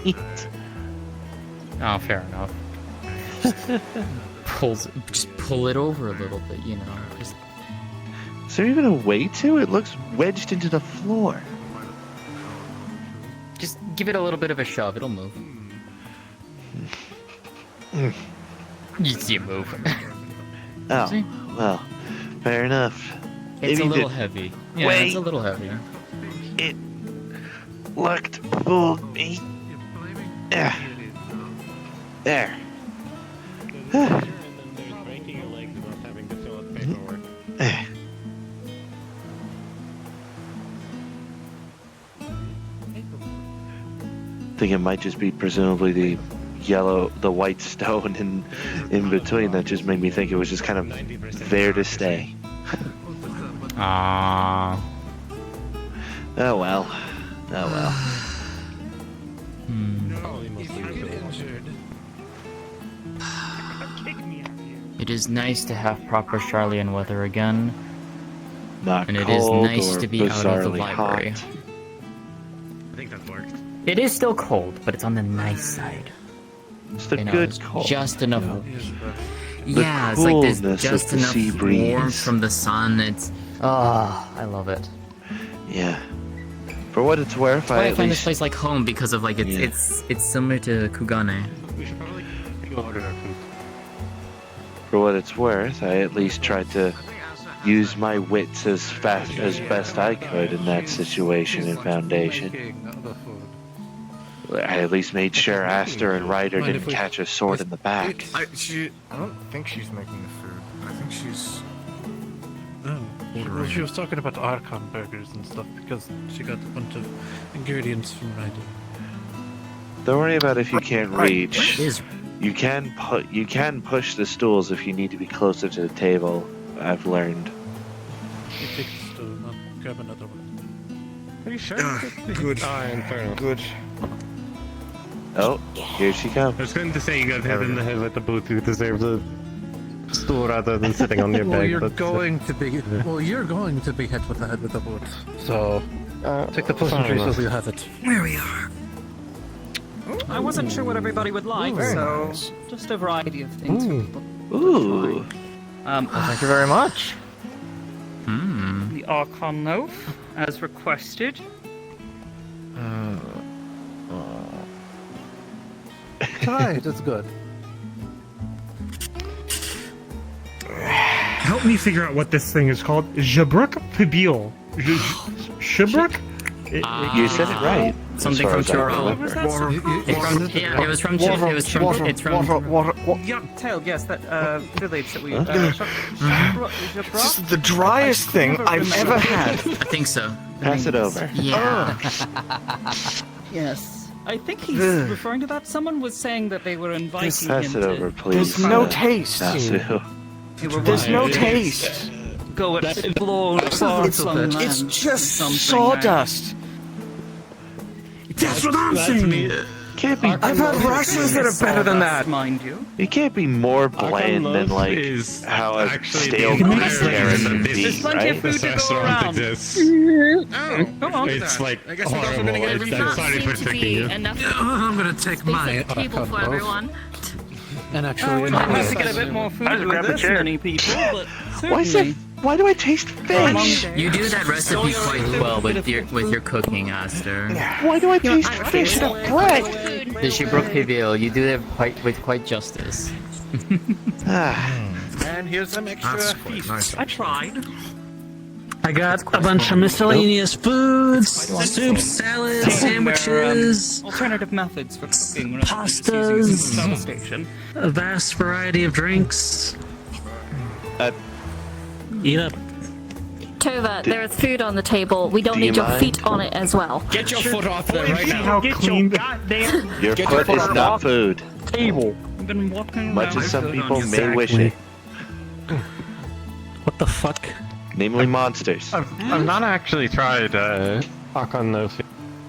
[SPEAKER 2] Oh, fair enough. Just pull it over a little bit, you know. Just...
[SPEAKER 1] Is there even a way to? It looks wedged into the floor.
[SPEAKER 2] Just give it a little bit of a shove, it'll move. You see it move.
[SPEAKER 1] Oh,
[SPEAKER 2] See?
[SPEAKER 1] well, fair enough.
[SPEAKER 2] It's a
[SPEAKER 1] Maybe
[SPEAKER 2] little
[SPEAKER 1] the-
[SPEAKER 2] heavy. Yeah,
[SPEAKER 1] Wait.
[SPEAKER 2] it's a little heavy.
[SPEAKER 1] It looked fooled me. There. I think it might just be presumably the white stone in between that just made me think it was just kind of there to stay.
[SPEAKER 2] Ah.
[SPEAKER 1] Oh well. Oh well.
[SPEAKER 2] It is nice to have proper Charlian weather again.
[SPEAKER 1] Not
[SPEAKER 2] and it is
[SPEAKER 1] cold
[SPEAKER 2] nice
[SPEAKER 1] or
[SPEAKER 2] to be out of the
[SPEAKER 1] bizarrely
[SPEAKER 2] library.
[SPEAKER 1] hot.
[SPEAKER 15] I think that worked.
[SPEAKER 2] It is still cold, but it's on the nice side.
[SPEAKER 1] It's the
[SPEAKER 2] You know,
[SPEAKER 1] good
[SPEAKER 2] it's
[SPEAKER 1] cold.
[SPEAKER 2] just enough.
[SPEAKER 1] you know?
[SPEAKER 2] Yeah,
[SPEAKER 1] The
[SPEAKER 2] it's like there's
[SPEAKER 1] coolness of
[SPEAKER 2] just
[SPEAKER 1] the
[SPEAKER 2] enough
[SPEAKER 1] sea breeze.
[SPEAKER 2] warmth from the sun. It's I love it.
[SPEAKER 1] Yeah. For what it's worth,
[SPEAKER 2] That's why I
[SPEAKER 1] at
[SPEAKER 2] find this
[SPEAKER 1] least
[SPEAKER 2] place like home because of like it's similar to Kugane.
[SPEAKER 15] We should probably go order our food.
[SPEAKER 1] for what it's worth, I at least tried to use my wits as best I could in that situation in Foundation. I at least made sure Aster and Ryder didn't catch a sword in the back.
[SPEAKER 7] I don't think she's making the food. I think she's.
[SPEAKER 17] Well, she was talking about Archon burgers and stuff because she got a bunch of ingredients from Ryder.
[SPEAKER 1] Don't worry about if you can't reach.
[SPEAKER 2] Is
[SPEAKER 1] You can push the stools if you need to be closer to the table. I've learned.
[SPEAKER 17] You take the stool, I'll grab another one.
[SPEAKER 15] Are you sure?
[SPEAKER 7] Good. Good.
[SPEAKER 1] Oh, here she comes.
[SPEAKER 15] I was going to say you got hit in the head with the boot. You deserve the stool rather than sitting on your
[SPEAKER 17] Well,
[SPEAKER 15] back.
[SPEAKER 17] you're
[SPEAKER 15] but,
[SPEAKER 17] going to be. Well, you're going to be hit with the head with the boot. So take the potion
[SPEAKER 15] fair enough.
[SPEAKER 17] traces. You have it.
[SPEAKER 3] Where we are.
[SPEAKER 16] I wasn't sure what everybody would like,
[SPEAKER 7] Very
[SPEAKER 16] so
[SPEAKER 7] nice.
[SPEAKER 16] just a variety of things for people.
[SPEAKER 1] Ooh.
[SPEAKER 7] Thank you very much.
[SPEAKER 16] The Archon loaf, as requested.
[SPEAKER 17] Try it. It's good.
[SPEAKER 10] Help me figure out what this thing is called. Jabruk Pibil. Shibruk?
[SPEAKER 1] You said it right.
[SPEAKER 2] something from Churro. It's from.
[SPEAKER 16] Yeah, Tail, yes, that village that we.
[SPEAKER 7] This is the driest thing I've ever had.
[SPEAKER 2] I think so.
[SPEAKER 1] Pass it over.
[SPEAKER 2] Yeah.
[SPEAKER 16] Yes. I think he's referring to that. Someone was saying that they were inviting
[SPEAKER 1] Pass
[SPEAKER 16] him
[SPEAKER 1] it
[SPEAKER 16] to.
[SPEAKER 1] over, please.
[SPEAKER 7] There's no taste.
[SPEAKER 1] Nasu.
[SPEAKER 7] There's no taste.
[SPEAKER 16] Go explore parts of it.
[SPEAKER 7] It's just sawdust.
[SPEAKER 10] That's what I'm saying!
[SPEAKER 1] Can't be.
[SPEAKER 18] I've had wrestlers that are better than that.
[SPEAKER 16] Mind you.
[SPEAKER 1] You can't be more bland than like how a stale Greek carrot would be,
[SPEAKER 16] There's plenty of
[SPEAKER 1] right?
[SPEAKER 16] food to go around. Come on.
[SPEAKER 15] It's like
[SPEAKER 18] I guess we're also
[SPEAKER 15] horrible.
[SPEAKER 18] gonna get every
[SPEAKER 15] I'm sorry for tricking you.
[SPEAKER 17] I'm gonna take my
[SPEAKER 11] table for everyone.
[SPEAKER 17] and actually.
[SPEAKER 16] We might have to get a bit more food with this many people, but
[SPEAKER 1] Why do I taste fish?
[SPEAKER 2] You do that recipe quite well with your cooking, Aster.
[SPEAKER 1] Why do I taste fish in a bread?
[SPEAKER 2] The Shibruk Pibil, you do that with quite justice.
[SPEAKER 5] And here's some extra feast.
[SPEAKER 7] Nice.
[SPEAKER 16] I tried.
[SPEAKER 9] I got a bunch of miscellaneous foods, soups, salads, sandwiches,
[SPEAKER 16] Alternative methods for cooking. Using
[SPEAKER 9] pastas,
[SPEAKER 16] station.
[SPEAKER 9] a vast variety of drinks. Eat up.
[SPEAKER 11] Tova, there is food on the table. We don't
[SPEAKER 1] do
[SPEAKER 11] need
[SPEAKER 1] you
[SPEAKER 11] your
[SPEAKER 1] mind?
[SPEAKER 11] feet on it as well.
[SPEAKER 18] Get your foot off there right now.
[SPEAKER 10] How
[SPEAKER 12] Get
[SPEAKER 10] clean
[SPEAKER 12] your goddamn
[SPEAKER 1] Your foot is not food,
[SPEAKER 12] table.
[SPEAKER 16] I've been walking
[SPEAKER 1] much
[SPEAKER 16] around
[SPEAKER 1] as some
[SPEAKER 16] with
[SPEAKER 1] people
[SPEAKER 16] food on
[SPEAKER 1] may
[SPEAKER 16] your
[SPEAKER 1] wish
[SPEAKER 9] Exactly.
[SPEAKER 1] it.
[SPEAKER 9] What the fuck?
[SPEAKER 1] Namely monsters.
[SPEAKER 15] I've not actually tried Akon no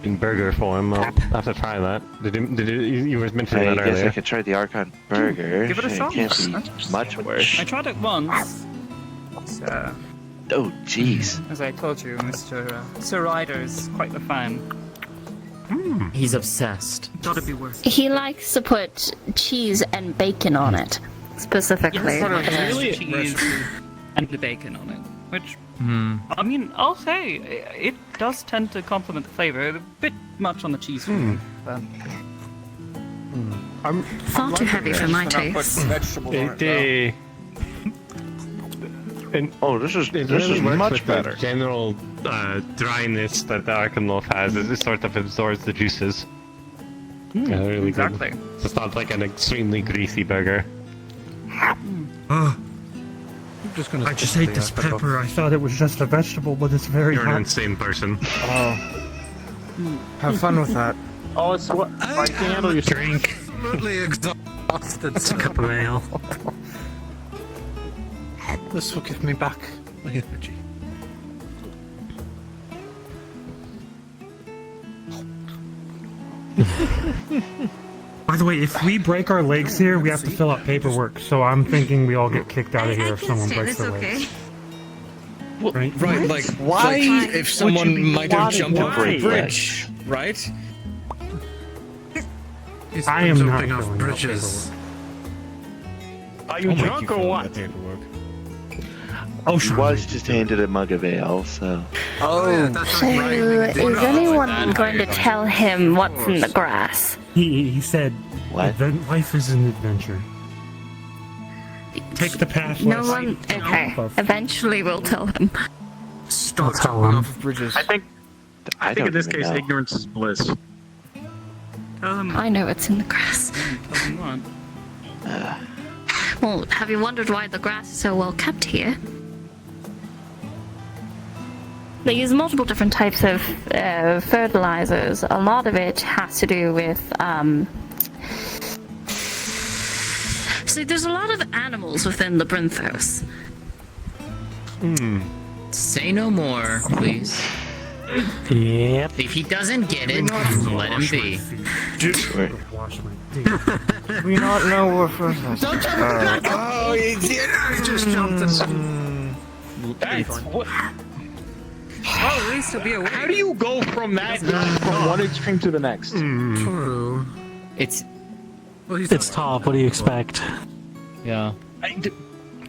[SPEAKER 15] in burger form. I'll have to try that. You were mentioning
[SPEAKER 1] I
[SPEAKER 15] that
[SPEAKER 1] guess I
[SPEAKER 15] earlier.
[SPEAKER 1] could try the Archon burger.
[SPEAKER 16] Give it a shot.
[SPEAKER 1] can't be much worse.
[SPEAKER 16] I tried it once. But,
[SPEAKER 1] Oh, jeez.
[SPEAKER 16] as I told you, Mr. Sir Ryder is quite a fan.
[SPEAKER 2] He's obsessed.
[SPEAKER 16] Thought it'd be worth.
[SPEAKER 11] He likes to put cheese and bacon on it, specifically.
[SPEAKER 16] Really cheese and the bacon on it, which I mean, I'll say it does tend to complement the flavor. A bit much on the cheese. But
[SPEAKER 11] Far too heavy for my taste.
[SPEAKER 1] Oh, this is much better.
[SPEAKER 15] The general dryness that the Arkanloaf has. It sort of absorbs the juices. Really
[SPEAKER 16] exactly.
[SPEAKER 15] good. It's not like an extremely greasy burger.
[SPEAKER 10] I just ate this pepper. I thought it was just a vegetable, but it's very
[SPEAKER 15] You're an
[SPEAKER 10] hot.
[SPEAKER 15] insane person.
[SPEAKER 7] Oh. Have fun with that.
[SPEAKER 12] Oh, it's what I can handle your
[SPEAKER 9] Drink.
[SPEAKER 17] Absolutely exhausted.
[SPEAKER 9] It's a cup of ale.
[SPEAKER 17] This will give me back my energy.
[SPEAKER 10] By the way, if we break our legs here, we have to fill out paperwork. So I'm thinking we all get kicked out of here if someone breaks their legs. Right?
[SPEAKER 18] Right, like,
[SPEAKER 1] Why
[SPEAKER 18] like if someone
[SPEAKER 1] would you be
[SPEAKER 18] might have
[SPEAKER 1] wanting
[SPEAKER 18] jumped
[SPEAKER 1] to
[SPEAKER 18] off a
[SPEAKER 1] break
[SPEAKER 18] bridge, right?
[SPEAKER 10] I am not
[SPEAKER 17] jumping off
[SPEAKER 10] filling out
[SPEAKER 17] bridges.
[SPEAKER 12] Are you drunk or what?
[SPEAKER 7] Paperwork.
[SPEAKER 10] Oh,
[SPEAKER 1] He was just handed a mug of ale, so.
[SPEAKER 17] Oh, that's
[SPEAKER 11] So,
[SPEAKER 17] right.
[SPEAKER 11] is anyone going to tell him what's in the grass?
[SPEAKER 10] He said,
[SPEAKER 1] What?
[SPEAKER 10] life is an adventure. Take the path
[SPEAKER 11] No
[SPEAKER 10] less
[SPEAKER 11] one. Okay.
[SPEAKER 10] of.
[SPEAKER 11] Eventually, we'll tell him.
[SPEAKER 17] Stop
[SPEAKER 9] Tell
[SPEAKER 17] jumping
[SPEAKER 9] him.
[SPEAKER 17] off bridges.
[SPEAKER 12] I think
[SPEAKER 1] I
[SPEAKER 12] in
[SPEAKER 1] don't
[SPEAKER 12] this
[SPEAKER 1] even
[SPEAKER 12] case,
[SPEAKER 1] know.
[SPEAKER 12] ignorance is bliss.
[SPEAKER 16] Tell them.
[SPEAKER 11] I know it's in the grass.
[SPEAKER 16] Tell them what.
[SPEAKER 11] Well, have you wondered why the grass is so well kept here? They use multiple different types of fertilizers. A lot of it has to do with, So there's a lot of animals within the Brinthos.
[SPEAKER 2] Say no more, please.
[SPEAKER 9] Yep.
[SPEAKER 2] If he doesn't get it, let him be.
[SPEAKER 10] Wash my dick.
[SPEAKER 7] We not know where first was.
[SPEAKER 18] Oh, he did!
[SPEAKER 17] I just jumped
[SPEAKER 12] That's what.
[SPEAKER 16] Well, at least he'll be awake.
[SPEAKER 12] How do you go from that from one extreme to the next?
[SPEAKER 17] True.
[SPEAKER 2] It's
[SPEAKER 17] Well, he's
[SPEAKER 9] It's top. What do you expect?
[SPEAKER 2] yeah.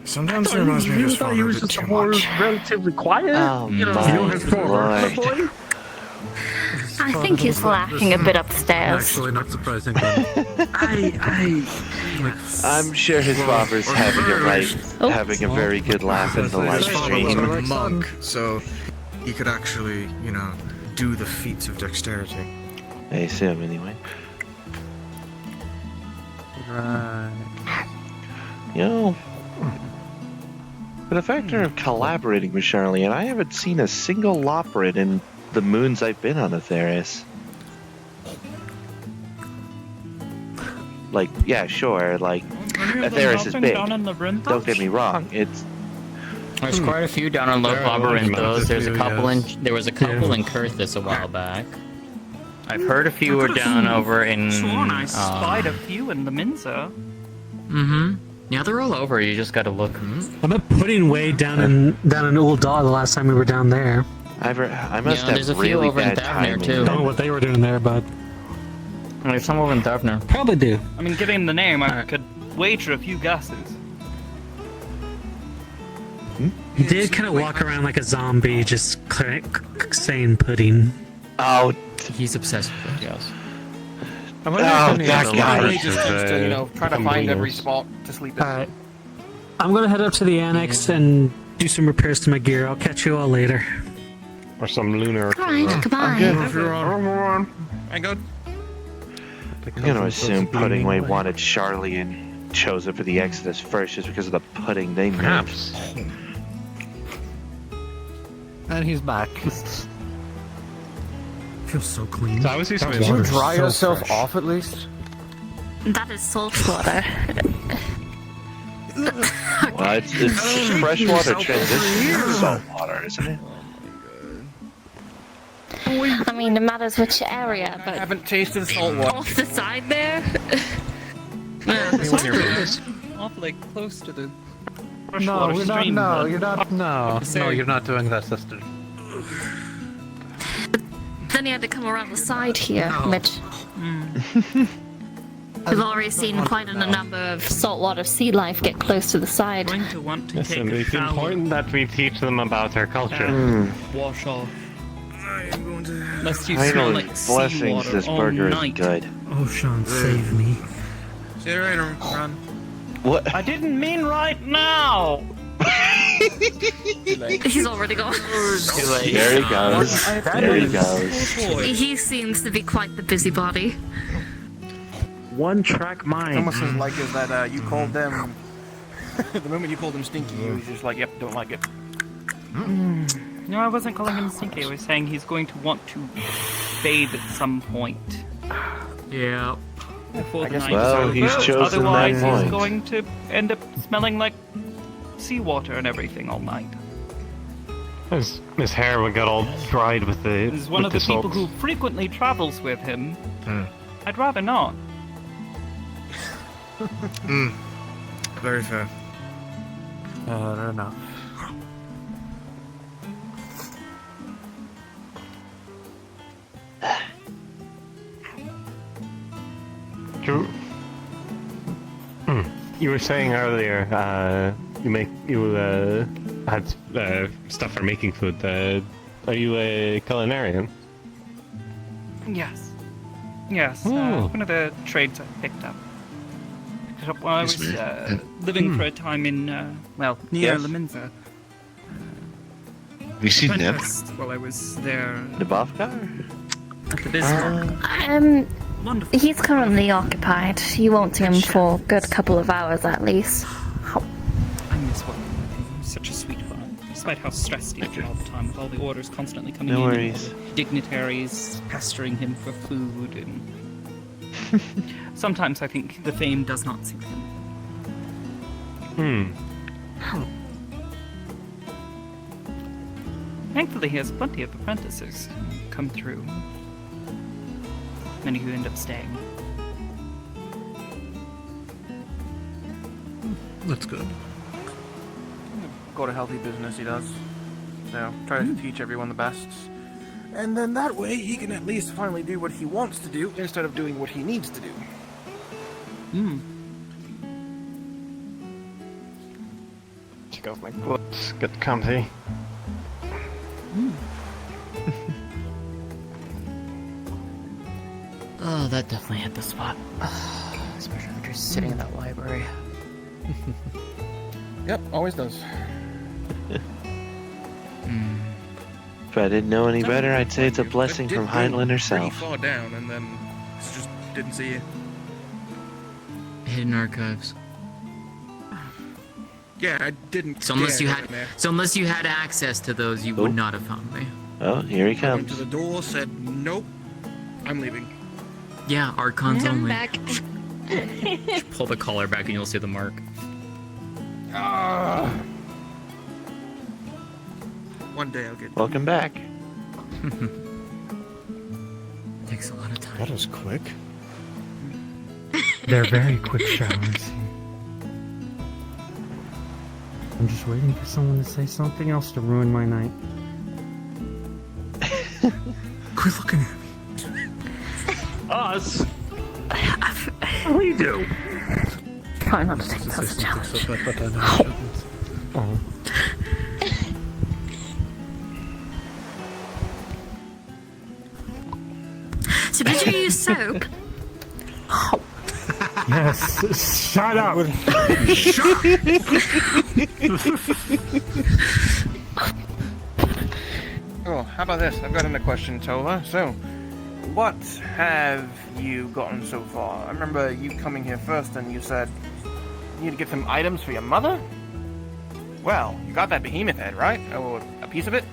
[SPEAKER 7] Sometimes it reminds me of his father
[SPEAKER 12] he
[SPEAKER 7] a
[SPEAKER 12] was
[SPEAKER 7] bit
[SPEAKER 12] just
[SPEAKER 7] too
[SPEAKER 12] more
[SPEAKER 7] much.
[SPEAKER 12] relatively quiet.
[SPEAKER 1] Oh
[SPEAKER 12] you know,
[SPEAKER 1] my
[SPEAKER 12] you don't have to
[SPEAKER 1] lord.
[SPEAKER 12] the boy.
[SPEAKER 11] I think he's lacking a bit upstairs.
[SPEAKER 17] actually not surprising.
[SPEAKER 1] I'm sure his father's having having a very good laugh in the live
[SPEAKER 7] His father was
[SPEAKER 1] stream.
[SPEAKER 7] a monk, so he could actually, do the feats of dexterity.
[SPEAKER 1] I assume, anyway.
[SPEAKER 17] Right.
[SPEAKER 1] You know, for the factor of collaborating with Charlene, I haven't seen a single Loprid in the moons I've been on Etheris. Like, yeah, sure, like, Etheris is big. Don't get me wrong, it's...
[SPEAKER 2] There's quite a few down on Low
[SPEAKER 15] There are a lot of
[SPEAKER 2] Labyrinthos. There's a
[SPEAKER 17] few,
[SPEAKER 2] couple
[SPEAKER 17] yes.
[SPEAKER 2] there was a couple in Coerthas a while back. I've heard a few were down over in.
[SPEAKER 16] Sworn I spied a few in the Minza.
[SPEAKER 2] Mm-hmm. Yeah, they're all over. You just gotta look.
[SPEAKER 9] I met Pudding Way down in Uldal the last time we were down there.
[SPEAKER 1] I must have
[SPEAKER 2] there's a few
[SPEAKER 1] really
[SPEAKER 2] over in
[SPEAKER 1] bad
[SPEAKER 2] Thavner,
[SPEAKER 1] timing.
[SPEAKER 2] too.
[SPEAKER 9] I don't know what they were doing there, but
[SPEAKER 2] There's some over in Thavner.
[SPEAKER 9] probably do.
[SPEAKER 16] I mean, given the name, I could wager a few guesses.
[SPEAKER 9] He did kind of walk around like a zombie, just saying pudding.
[SPEAKER 1] Oh,
[SPEAKER 2] he's obsessed with it. Yes.
[SPEAKER 5] I wonder if that guy just tends to, try to find every spot to sleep in.
[SPEAKER 9] Alright. I'm gonna head up to the annex and do some repairs to my gear. I'll catch you all later.
[SPEAKER 15] Or some lunar.
[SPEAKER 4] Alright, goodbye.
[SPEAKER 1] I'm good.
[SPEAKER 5] I'm good.
[SPEAKER 1] I'm gonna assume Pudding Way wanted Charlie and chose it for the Exodus first just because of the pudding they made.
[SPEAKER 15] Perhaps.
[SPEAKER 7] And he's back.
[SPEAKER 9] Feels so clean.
[SPEAKER 15] So I was used to
[SPEAKER 7] Did you dry yourself off at least?
[SPEAKER 4] That is salt water.
[SPEAKER 1] Well, it's freshwater transition to salt water, isn't it?
[SPEAKER 4] I mean, it matters which area,
[SPEAKER 5] I
[SPEAKER 4] but
[SPEAKER 5] haven't tasted salt water.
[SPEAKER 4] off the side there.
[SPEAKER 16] Awfully close to the
[SPEAKER 7] No,
[SPEAKER 16] freshwater
[SPEAKER 7] we're not.
[SPEAKER 16] stream.
[SPEAKER 7] No, you're not. No,
[SPEAKER 16] Sorry.
[SPEAKER 7] you're not doing that, sister.
[SPEAKER 4] Then you had to come around the side here, which we've already seen quite a number of saltwater sea life get close to the side.
[SPEAKER 16] Going to want to
[SPEAKER 15] Listen,
[SPEAKER 16] take a
[SPEAKER 15] it's
[SPEAKER 16] shower.
[SPEAKER 15] important that we teach them about our culture.
[SPEAKER 16] Wash off. Lest you
[SPEAKER 1] Final
[SPEAKER 16] smell like
[SPEAKER 1] blessings,
[SPEAKER 16] seawater
[SPEAKER 1] this
[SPEAKER 16] all
[SPEAKER 1] burger
[SPEAKER 16] night.
[SPEAKER 1] is good.
[SPEAKER 9] Oh, Sean, save me.
[SPEAKER 5] See you later, Ron.
[SPEAKER 1] What?
[SPEAKER 16] I didn't mean right now!
[SPEAKER 4] He's already gone.
[SPEAKER 1] There he goes. There he goes.
[SPEAKER 4] He seems to be quite the busybody.
[SPEAKER 10] One track mind.
[SPEAKER 5] It's almost as like as that you called them. The moment you called him stinky, he was just like, "Yep, don't like it."
[SPEAKER 16] No, I wasn't calling him stinky. I was saying he's going to want to bathe at some point.
[SPEAKER 2] Yeah.
[SPEAKER 16] Before the
[SPEAKER 5] guess
[SPEAKER 16] night
[SPEAKER 1] Well,
[SPEAKER 16] is
[SPEAKER 1] he's
[SPEAKER 16] over.
[SPEAKER 1] chosen that
[SPEAKER 16] Otherwise,
[SPEAKER 1] point.
[SPEAKER 16] he's going to end up smelling like seawater and everything all night.
[SPEAKER 15] His hair would get all dried with the.
[SPEAKER 16] He's one
[SPEAKER 15] with
[SPEAKER 16] of the people
[SPEAKER 15] salt.
[SPEAKER 16] who frequently travels with him. I'd rather not.
[SPEAKER 7] Very fair. Fair enough.
[SPEAKER 15] You were saying earlier, you had stuff for making food. Are you a culinarian?
[SPEAKER 16] Yes. Yes.
[SPEAKER 15] Oh.
[SPEAKER 16] One of the trades I picked up. Picked it up while I was living for a time in, near
[SPEAKER 1] Yes.
[SPEAKER 16] Leminza.
[SPEAKER 1] Have you seen them?
[SPEAKER 16] While I was there
[SPEAKER 1] Nabavka?
[SPEAKER 16] at the Bismarck. Wonderful.
[SPEAKER 4] He's currently occupied. You won't see him for a good couple of hours at least.
[SPEAKER 16] I miss working with him. He's such a sweetheart. Despite how stressed he is all the time with all the orders constantly coming
[SPEAKER 1] No
[SPEAKER 16] in.
[SPEAKER 1] worries.
[SPEAKER 16] And dignitaries pestering him for food and... Sometimes I think the fame does not suit him. Thankfully, he has plenty of apprentices who come through. Many who end up staying.
[SPEAKER 7] That's good.
[SPEAKER 5] Got a healthy business, he does. So, try to teach everyone the best. And then that way, he can at least finally do what he wants to do instead of doing what he needs to do.
[SPEAKER 15] Take off my gloves, get comfy.
[SPEAKER 2] Oh, that definitely hit the spot. Especially after sitting in that library.
[SPEAKER 5] Yep, always does.
[SPEAKER 1] If I didn't know any better, I'd say it's a blessing from Heinlein herself.
[SPEAKER 5] Pretty far down, and then just didn't see you.
[SPEAKER 2] Hidden archives.
[SPEAKER 5] Yeah, I didn't.
[SPEAKER 2] So unless
[SPEAKER 5] dare
[SPEAKER 2] you
[SPEAKER 5] go
[SPEAKER 2] had,
[SPEAKER 5] in there.
[SPEAKER 2] so unless you had access to those, you would not have found me.
[SPEAKER 1] Oh, here he
[SPEAKER 5] I went to
[SPEAKER 1] comes.
[SPEAKER 5] the door, said nope, I'm leaving.
[SPEAKER 2] Yeah, Archons
[SPEAKER 4] I'm
[SPEAKER 2] only.
[SPEAKER 4] back.
[SPEAKER 2] Pull the collar back and you'll see the mark.
[SPEAKER 5] One day I'll get.
[SPEAKER 1] Welcome back.
[SPEAKER 2] Take takes a lot of time.
[SPEAKER 7] That was quick.
[SPEAKER 10] They're very quick showers. I'm just waiting for someone to say something else to ruin my night. Quit looking at me.
[SPEAKER 12] Us?
[SPEAKER 10] What do you do?
[SPEAKER 11] Try not to take that as a challenge.
[SPEAKER 10] Oh.
[SPEAKER 4] So did you use soap?
[SPEAKER 10] Yes. Shut up.
[SPEAKER 5] Oh, how about this? I've got another question, Tola. So, what have you gotten so far? I remember you coming here first and you said you need to get some items for your mother? Well, you got that behemoth head, right? Or a piece of it?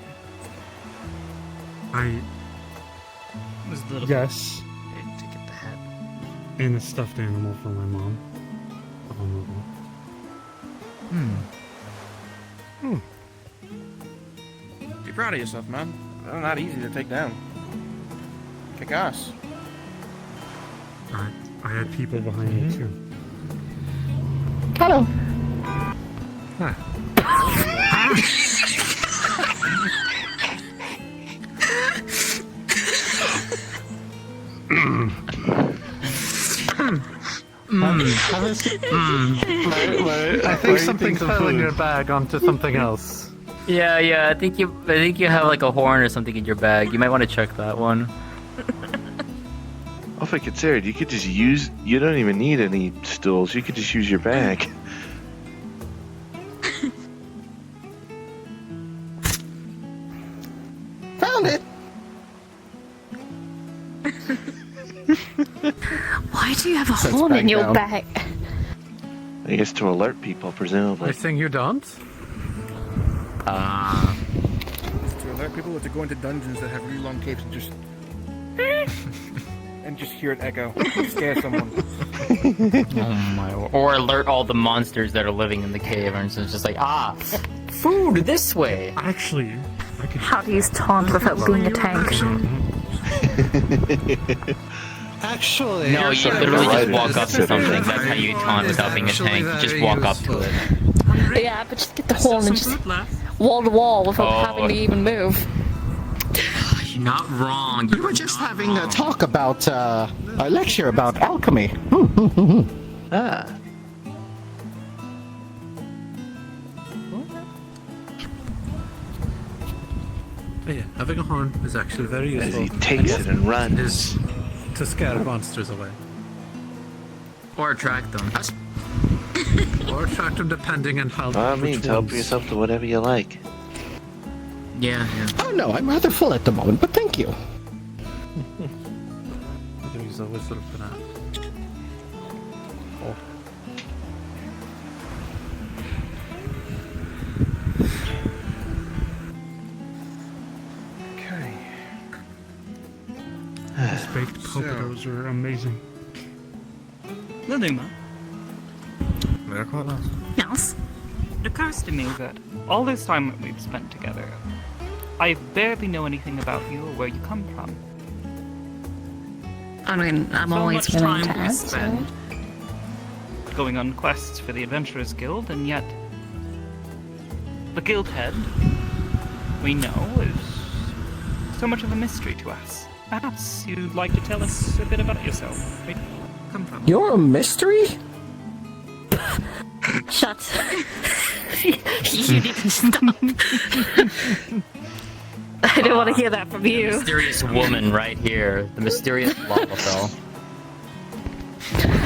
[SPEAKER 2] Was a little
[SPEAKER 10] Yes.
[SPEAKER 2] bit to get the head.
[SPEAKER 10] And a stuffed animal for my mom.
[SPEAKER 5] Be proud of yourself, man. They're not easy to take down. Kick ass.
[SPEAKER 10] I had people behind me too.
[SPEAKER 8] Hello.
[SPEAKER 9] I think something fell in your bag onto something else.
[SPEAKER 2] Yeah. I think you have like a horn or something in your bag. You might want to check that one.
[SPEAKER 1] If I considered, you could just use. You don't even need any stools. You could just use your bag.
[SPEAKER 8] Found it.
[SPEAKER 4] Why do you have a
[SPEAKER 8] Sets
[SPEAKER 4] horn
[SPEAKER 8] back
[SPEAKER 4] in your
[SPEAKER 8] down.
[SPEAKER 4] bag?
[SPEAKER 1] I guess to alert people, presumably.
[SPEAKER 9] I think you don't.
[SPEAKER 5] It's to alert people to go into dungeons that have really long capes and just... and just hear it echo. Scare someone.
[SPEAKER 2] Oh my! Or alert all the monsters that are living in the cave, and it's just like, food this way.
[SPEAKER 10] Actually, I could.
[SPEAKER 11] How to use taunt without being a tank.
[SPEAKER 7] Actually,
[SPEAKER 2] No, you literally just walk up to something. That's how you taunt without being a tank. You just walk up to it.
[SPEAKER 11] Yeah, but just get the horn and just wall to wall without having to even move.
[SPEAKER 2] You're not wrong.
[SPEAKER 8] You were just having a talk about, a lecture about alchemy.
[SPEAKER 1] Ah.
[SPEAKER 9] But yeah, having a horn is actually very
[SPEAKER 1] As
[SPEAKER 9] useful.
[SPEAKER 1] he takes it and runs.
[SPEAKER 9] Is to scare monsters away.
[SPEAKER 2] Or attract them.
[SPEAKER 9] Or attract them depending on how...
[SPEAKER 1] By all
[SPEAKER 9] which
[SPEAKER 1] means, help
[SPEAKER 9] ones.
[SPEAKER 1] yourself to whatever you like.
[SPEAKER 2] Yeah.
[SPEAKER 8] Oh no, I'm rather full at the moment, but thank you.
[SPEAKER 9] There's always sort of that. Oh.
[SPEAKER 5] Okay.
[SPEAKER 10] These baked potatos are amazing.
[SPEAKER 16] Liluma,
[SPEAKER 7] They're quite nice.
[SPEAKER 4] Yes.
[SPEAKER 16] it occurs to me that all this time that we've spent together, I barely know anything about you or where you come from.
[SPEAKER 4] I mean, I'm
[SPEAKER 16] So
[SPEAKER 4] always
[SPEAKER 16] much
[SPEAKER 4] willing to
[SPEAKER 16] time we
[SPEAKER 4] answer.
[SPEAKER 16] spend going on quests for the Adventurers Guild, and yet the guild head we know is so much of a mystery to us. Perhaps you'd like to tell us a bit about yourself. Where you come from?
[SPEAKER 8] You're a mystery?
[SPEAKER 4] Shut. You need to stop. I don't want to hear that from you.
[SPEAKER 2] Mysterious woman right here. The mysterious Lalafell.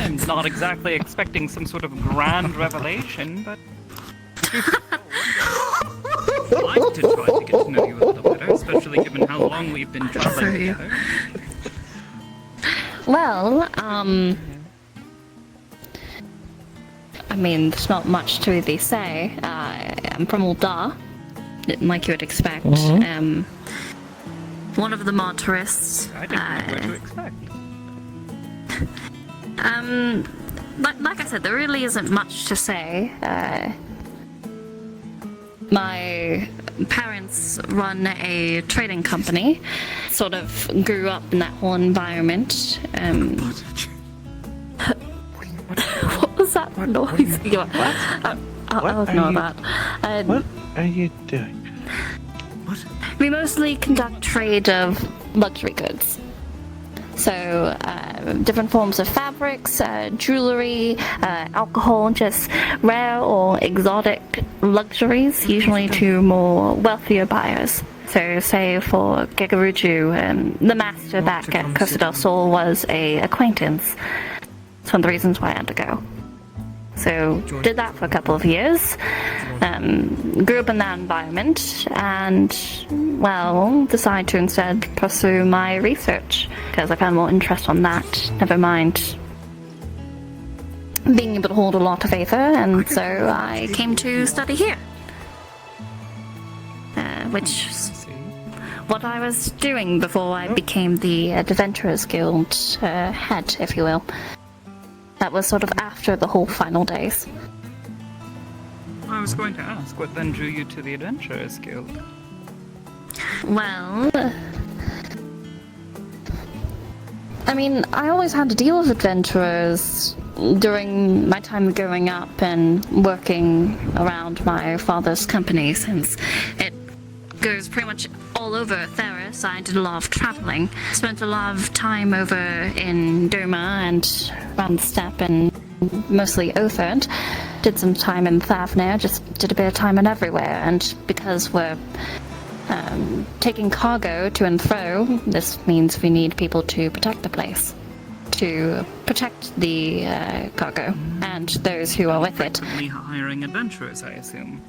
[SPEAKER 16] I'm not exactly expecting some sort of grand revelation, but I'd like to try to get to know you a little better, especially given how long we've been traveling together.
[SPEAKER 11] Well, I mean, there's not much to really say. I'm from Ul'dah, like you would expect. One of the mod tourists.
[SPEAKER 16] I didn't know what to expect.
[SPEAKER 11] Like I said, there really isn't much to say. My parents run a trading company. Sort of grew up in that whole environment. What was that noise? I'll ignore that.
[SPEAKER 1] What are you doing?
[SPEAKER 11] We mostly conduct trade of luxury goods. So, different forms of fabrics, jewelry, alcohol, just rare or exotic luxuries, usually to more wealthier buyers. So, say for Gegaruju, the master back at Costa del Sol was a acquaintance. It's one of the reasons why I had to go. So, did that for a couple of years, grew up in that environment, and, well, decided to instead pursue my research, because I found more interest on that, never mind being able to hold a lot of Aether, and so I came to study here. Which is what I was doing before I became the Adventurers Guild head, if you will. That was sort of after the whole final days.
[SPEAKER 16] I was going to ask, what then drew you to the Adventurers Guild?
[SPEAKER 11] Well, I mean, I always had to deal with adventurers during my time growing up and working around my father's company, since it goes pretty much all over Theris. I did a lot of traveling. Spent a lot of time over in Doma and around the steppe and mostly Otherd. Did some time in Thavnir, just did a bit of time in everywhere. And because we're taking cargo to and fro, this means we need people to protect the place. To protect the cargo and those who are with it.
[SPEAKER 16] Frequently hiring adventurers, I assume.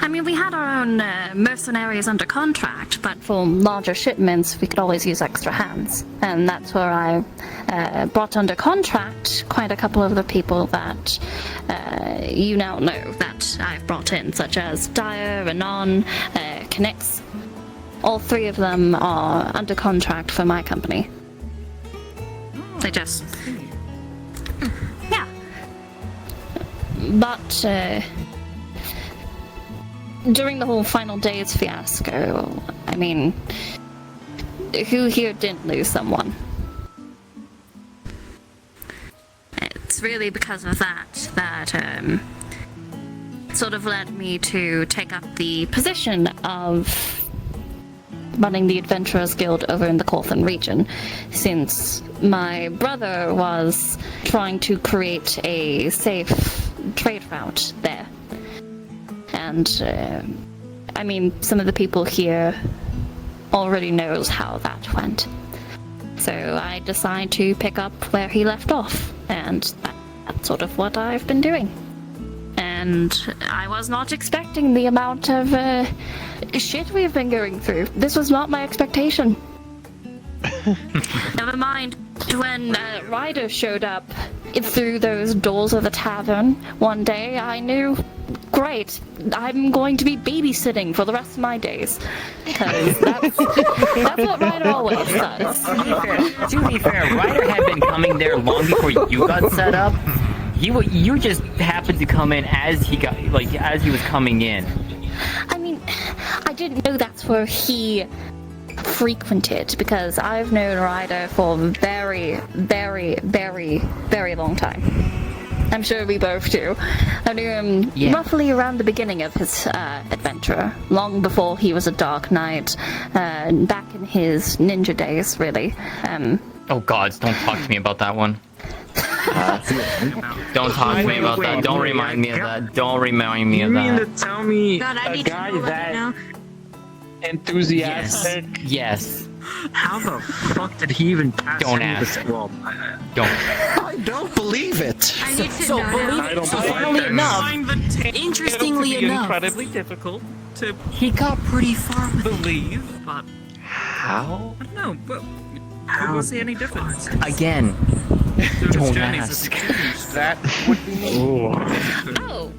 [SPEAKER 11] I mean, we had our own mercenaries under contract, but for larger shipments, we could always use extra hands. And that's where I brought under contract quite a couple of the people that you now know that I've brought in, such as Dyer, Anon, Knix. All three of them are under contract for my company. They just... Yeah. But, during the whole final days fiasco, I mean, who here didn't lose someone? It's really because of that sort of led me to take up the position of running the Adventurers Guild over in the Coerthas region, since my brother was trying to create a safe trade route there. And, I mean, some of the people here already knows how that went. So I decided to pick up where he left off, and that's sort of what I've been doing. And I was not expecting the amount of shit we've been going through. This was not my expectation. Never mind when Ryder showed up through those doors of the tavern one day. I knew, great, I'm going to be babysitting for the rest of my days. Because that's what Ryder always does.
[SPEAKER 2] To be fair, Ryder had been coming there long before you got set up. You just happened to come in as he was coming in.
[SPEAKER 11] I mean, I didn't know that's where he frequented, because I've known Ryder for a very, very, very, very long time. I'm sure we both do. I knew him roughly around the beginning of his adventure, long before he was a Dark Knight, back in his ninja days, really.
[SPEAKER 2] Oh gods, don't talk to me about that one. Don't talk to me about that. Don't remind me of that. Don't remind me of that.
[SPEAKER 12] You mean to tell me
[SPEAKER 4] God, I
[SPEAKER 12] a
[SPEAKER 4] need to
[SPEAKER 12] guy
[SPEAKER 4] know
[SPEAKER 12] that
[SPEAKER 4] now.
[SPEAKER 12] enthusiastic?
[SPEAKER 2] Yes.
[SPEAKER 12] How the fuck did he even pass?
[SPEAKER 2] Don't
[SPEAKER 12] any of
[SPEAKER 2] ask.
[SPEAKER 12] this- Well,
[SPEAKER 2] Don't.
[SPEAKER 8] I don't believe it.
[SPEAKER 4] I need to
[SPEAKER 20] So
[SPEAKER 4] know
[SPEAKER 20] believe
[SPEAKER 4] now.
[SPEAKER 20] it.
[SPEAKER 12] don't
[SPEAKER 20] So
[SPEAKER 12] believe
[SPEAKER 20] funnily
[SPEAKER 12] it.
[SPEAKER 20] enough, interestingly enough,
[SPEAKER 16] incredibly difficult to
[SPEAKER 2] He got pretty far with
[SPEAKER 16] believe, but
[SPEAKER 1] How?
[SPEAKER 16] I don't know. But I don't see any difference.
[SPEAKER 2] again.
[SPEAKER 16] Through his
[SPEAKER 2] Don't
[SPEAKER 16] journeys
[SPEAKER 2] ask.
[SPEAKER 16] as a student.
[SPEAKER 5] That would be me.
[SPEAKER 11] Oh,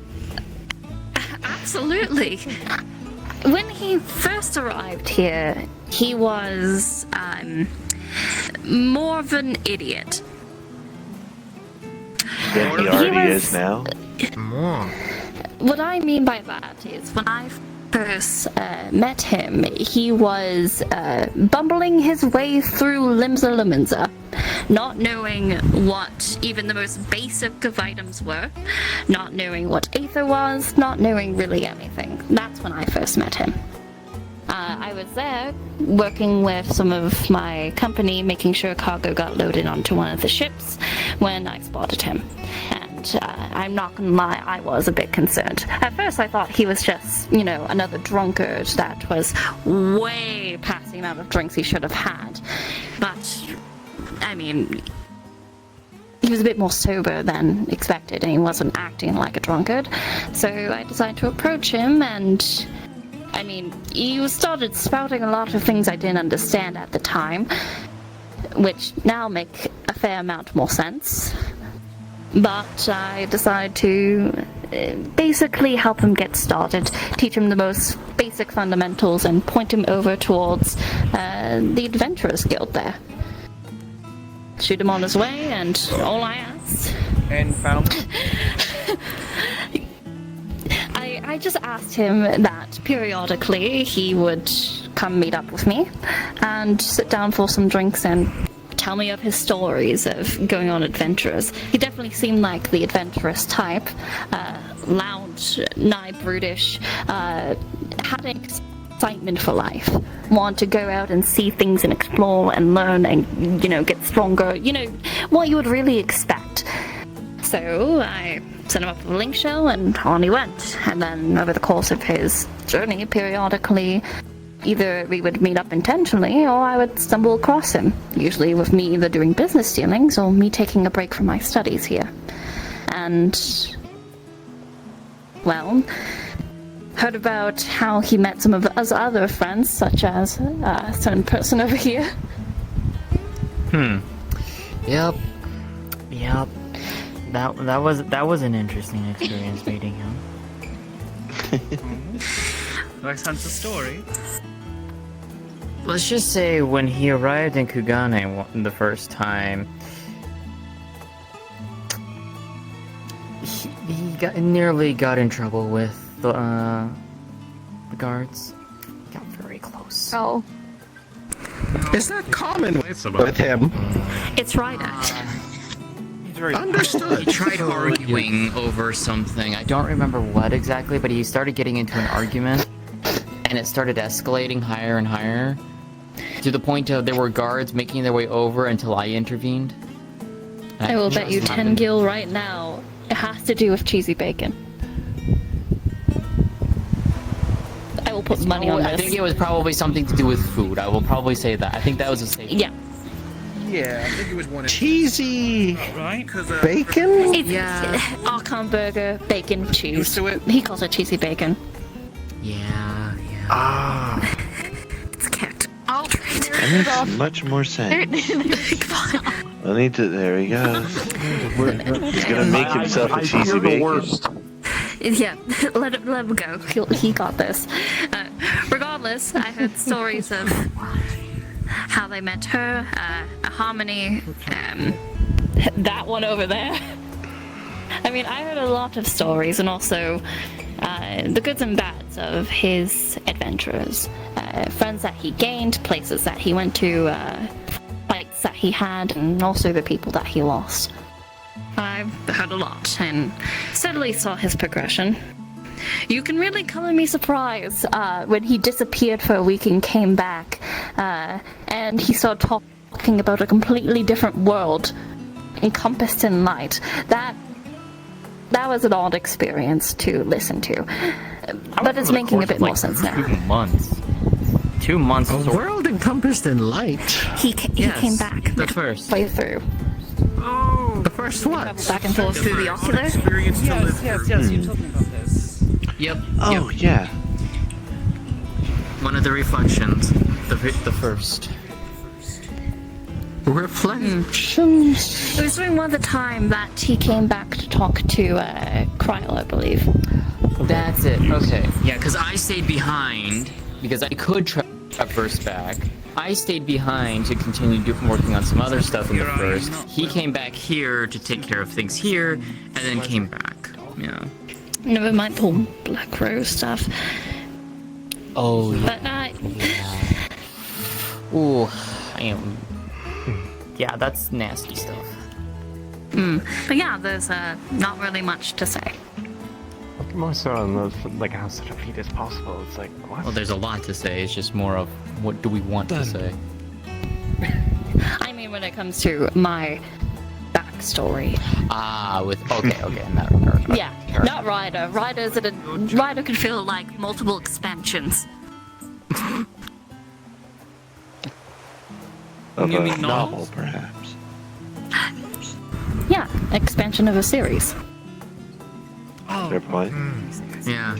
[SPEAKER 11] absolutely. When he first arrived here, he was more of an idiot.
[SPEAKER 1] Yeah, he already is now.
[SPEAKER 11] What I mean by that is, when I first met him, he was bumbling his way through Limsa Limenza, not knowing what even the most basic of items were, not knowing what Aether was, not knowing really anything. That's when I first met him. I was there working with some of my company, making sure cargo got loaded onto one of the ships when I spotted him. And I'm not gonna lie, I was a bit concerned. At first I thought he was just, you know, another drunkard that was way past the amount of drinks he should have had. But, I mean, he was a bit more sober than expected and he wasn't acting like a drunkard. So I decided to approach him and... I mean, he started spouting a lot of things I didn't understand at the time, which now make a fair amount more sense. But I decided to basically help him get started, teach him the most basic fundamentals, and point him over towards the Adventurers Guild there. Shoot him on his way, and all I asked...
[SPEAKER 5] And found him?
[SPEAKER 11] I just asked him that periodically he would come meet up with me and sit down for some drinks and tell me of his stories of going on adventures. He definitely seemed like the adventurous type, loud, nigh brutish, had an excitement for life, wanted to go out and see things and explore and learn and, you know, get stronger, you know, what you would really expect. So I sent him up with a link shell and on he went. And then over the course of his journey, periodically, either we would meet up intentionally or I would stumble across him, usually with me either doing business dealings or me taking a break from my studies here. And, well, heard about how he met some of us other friends, such as a certain person over here.
[SPEAKER 2] Yep. That was an interesting experience meeting him.
[SPEAKER 16] Like sense of story.
[SPEAKER 2] Let's just say when he arrived in Kugane the first time, he nearly got in trouble with the guards. Got very close.
[SPEAKER 4] Oh.
[SPEAKER 8] Is that common with him?
[SPEAKER 11] It's Ryder.
[SPEAKER 8] Understood.
[SPEAKER 2] He tried arguing over something. I don't remember what exactly, but he started getting into an argument, and it started escalating higher and higher, to the point of there were guards making their way over until I intervened.
[SPEAKER 11] I will bet you 10 gil right now. It has to do with cheesy bacon. I will put money on this.
[SPEAKER 2] I think it was probably something to do with food. I will probably say that. I think that was a safe.
[SPEAKER 11] Yeah.
[SPEAKER 5] Yeah, I think it was one of
[SPEAKER 8] cheesy
[SPEAKER 5] right?
[SPEAKER 8] bacon?
[SPEAKER 11] It's Archon burger, bacon, cheese.
[SPEAKER 5] Used to it?
[SPEAKER 11] He calls it cheesy bacon.
[SPEAKER 2] Yeah.
[SPEAKER 8] Ah.
[SPEAKER 11] It's kept.
[SPEAKER 4] Oh,
[SPEAKER 1] That makes much more sense. I need to. There he goes. He's gonna make himself a cheesy bacon.
[SPEAKER 11] Yeah, let him go. He got this. Regardless, I heard stories of how they met her, Harmony, that one over there. I mean, I heard a lot of stories, and also the goods and bads of his adventures. Friends that he gained, places that he went to, fights that he had, and also the people that he lost. I've heard a lot, and steadily saw his progression. You can really color me surprised when he disappeared for a week and came back, and he started talking about a completely different world encompassed in light. That was an odd experience to listen to, but it's making a bit more sense now.
[SPEAKER 2] 2 months.
[SPEAKER 8] A world encompassed in light.
[SPEAKER 11] He came back.
[SPEAKER 2] The first.
[SPEAKER 11] Way through.
[SPEAKER 8] Oh, the first one.
[SPEAKER 11] Traveled back and forth through the ocular.
[SPEAKER 16] Yes, you told me about this.
[SPEAKER 2] Yep.
[SPEAKER 1] Oh, yeah.
[SPEAKER 2] One of the reflections. The first.
[SPEAKER 8] Reflections.
[SPEAKER 11] It was during one of the time that he came back to talk to Kryl, I believe.
[SPEAKER 2] That's it. Okay. Yeah, because I stayed behind because I could traverse back. I stayed behind to continue working on some other stuff in the first. He came back here to take care of things here, and then came back. Yeah.
[SPEAKER 11] Never mind the whole Black Rose stuff.
[SPEAKER 2] Oh,
[SPEAKER 13] But
[SPEAKER 2] Ooh, I am. Yeah, that's nasty stuff.
[SPEAKER 13] but yeah, there's not really much to say.
[SPEAKER 15] More so on the, like, how such a feat is possible. It's like, what?
[SPEAKER 2] Well, there's a lot to say. It's just more of what do we want to say.
[SPEAKER 13] I mean, when it comes to my backstory.
[SPEAKER 2] Okay, in that regard.
[SPEAKER 13] Yeah, not Ryder. Ryder could feel like multiple expansions.
[SPEAKER 1] Of
[SPEAKER 13] You
[SPEAKER 1] a
[SPEAKER 13] mean
[SPEAKER 1] novel, perhaps.
[SPEAKER 13] Yeah, expansion of a series.
[SPEAKER 1] Fair point.
[SPEAKER 2] Yeah.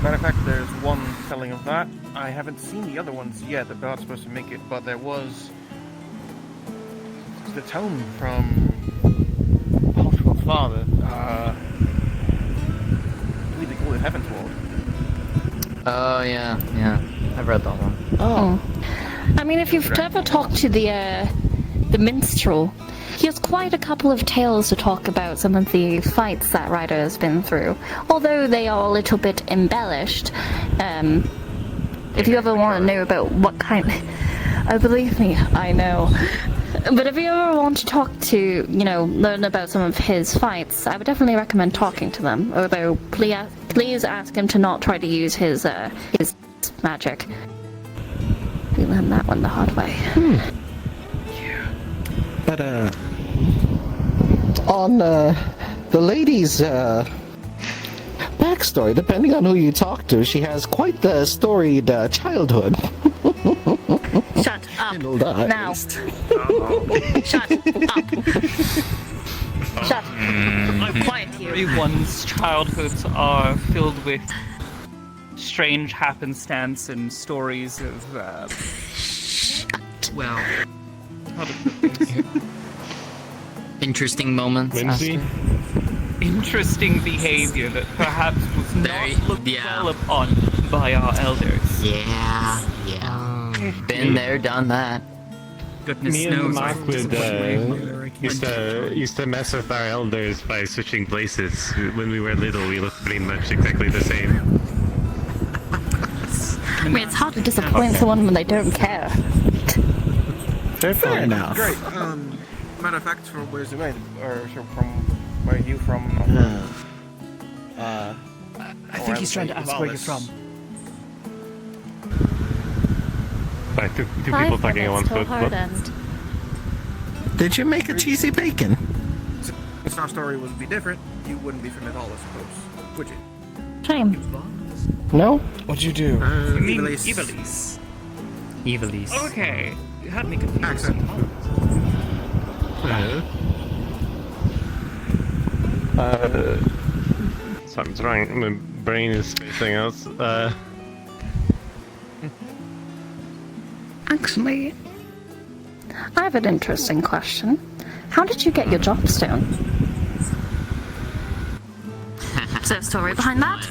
[SPEAKER 5] Matter of fact, there's one telling of that. I haven't seen the other ones yet. They're not supposed to make it, but there was the tome from Oswald's father. I believe they call it Heaven's Ward.
[SPEAKER 2] Oh yeah. I've read that one.
[SPEAKER 13] Oh. I mean, if you've ever talked to the minstrel, he has quite a couple of tales to talk about some of the fights that Ryder has been through. Although they are a little bit embellished. If you ever want to know about what kind... believe me, I know. But if you ever want to talk to, learn about some of his fights, I would definitely recommend talking to them. Although, please ask him to not try to use his magic. We learned that one the hard way.
[SPEAKER 8] But, on, the lady's, backstory, depending on who you talk to, she has quite the storied, childhood.
[SPEAKER 13] Shut up. Now. Shut up. Shut. I'm quiet here.
[SPEAKER 16] Everyone's childhoods are filled with strange happenstance and stories of, well, how to put this?
[SPEAKER 2] Interesting moments.
[SPEAKER 16] Whimsy? Interesting behavior that perhaps was not looked well upon by our elders.
[SPEAKER 2] Yeah. Been there, done that.
[SPEAKER 16] Goodness
[SPEAKER 15] Me and
[SPEAKER 16] knows.
[SPEAKER 15] Mark would used to mess with our elders by switching places. When we were little, we looked pretty much exactly the same.
[SPEAKER 13] I mean, it's hard to disappoint someone when they don't care.
[SPEAKER 8] Fair enough.
[SPEAKER 5] Great. Matter of fact, from where's the way? Or from where are you from?
[SPEAKER 17] I think he's trying to ask where you're from.
[SPEAKER 15] Sorry, two people talking at once.
[SPEAKER 8] Did you make a cheesy bacon?
[SPEAKER 5] If our story would be different, you wouldn't be from it all, I suppose. Would you?
[SPEAKER 13] Shame.
[SPEAKER 8] No?
[SPEAKER 17] What'd you do?
[SPEAKER 16] You mean
[SPEAKER 5] Evilise.
[SPEAKER 2] Evilise.
[SPEAKER 16] Okay. You had me confused.
[SPEAKER 5] Accent.
[SPEAKER 15] Something's wrong. My brain is spacing out.
[SPEAKER 13] Actually, I have an interesting question. How did you get your dropstone? Is there a story behind that?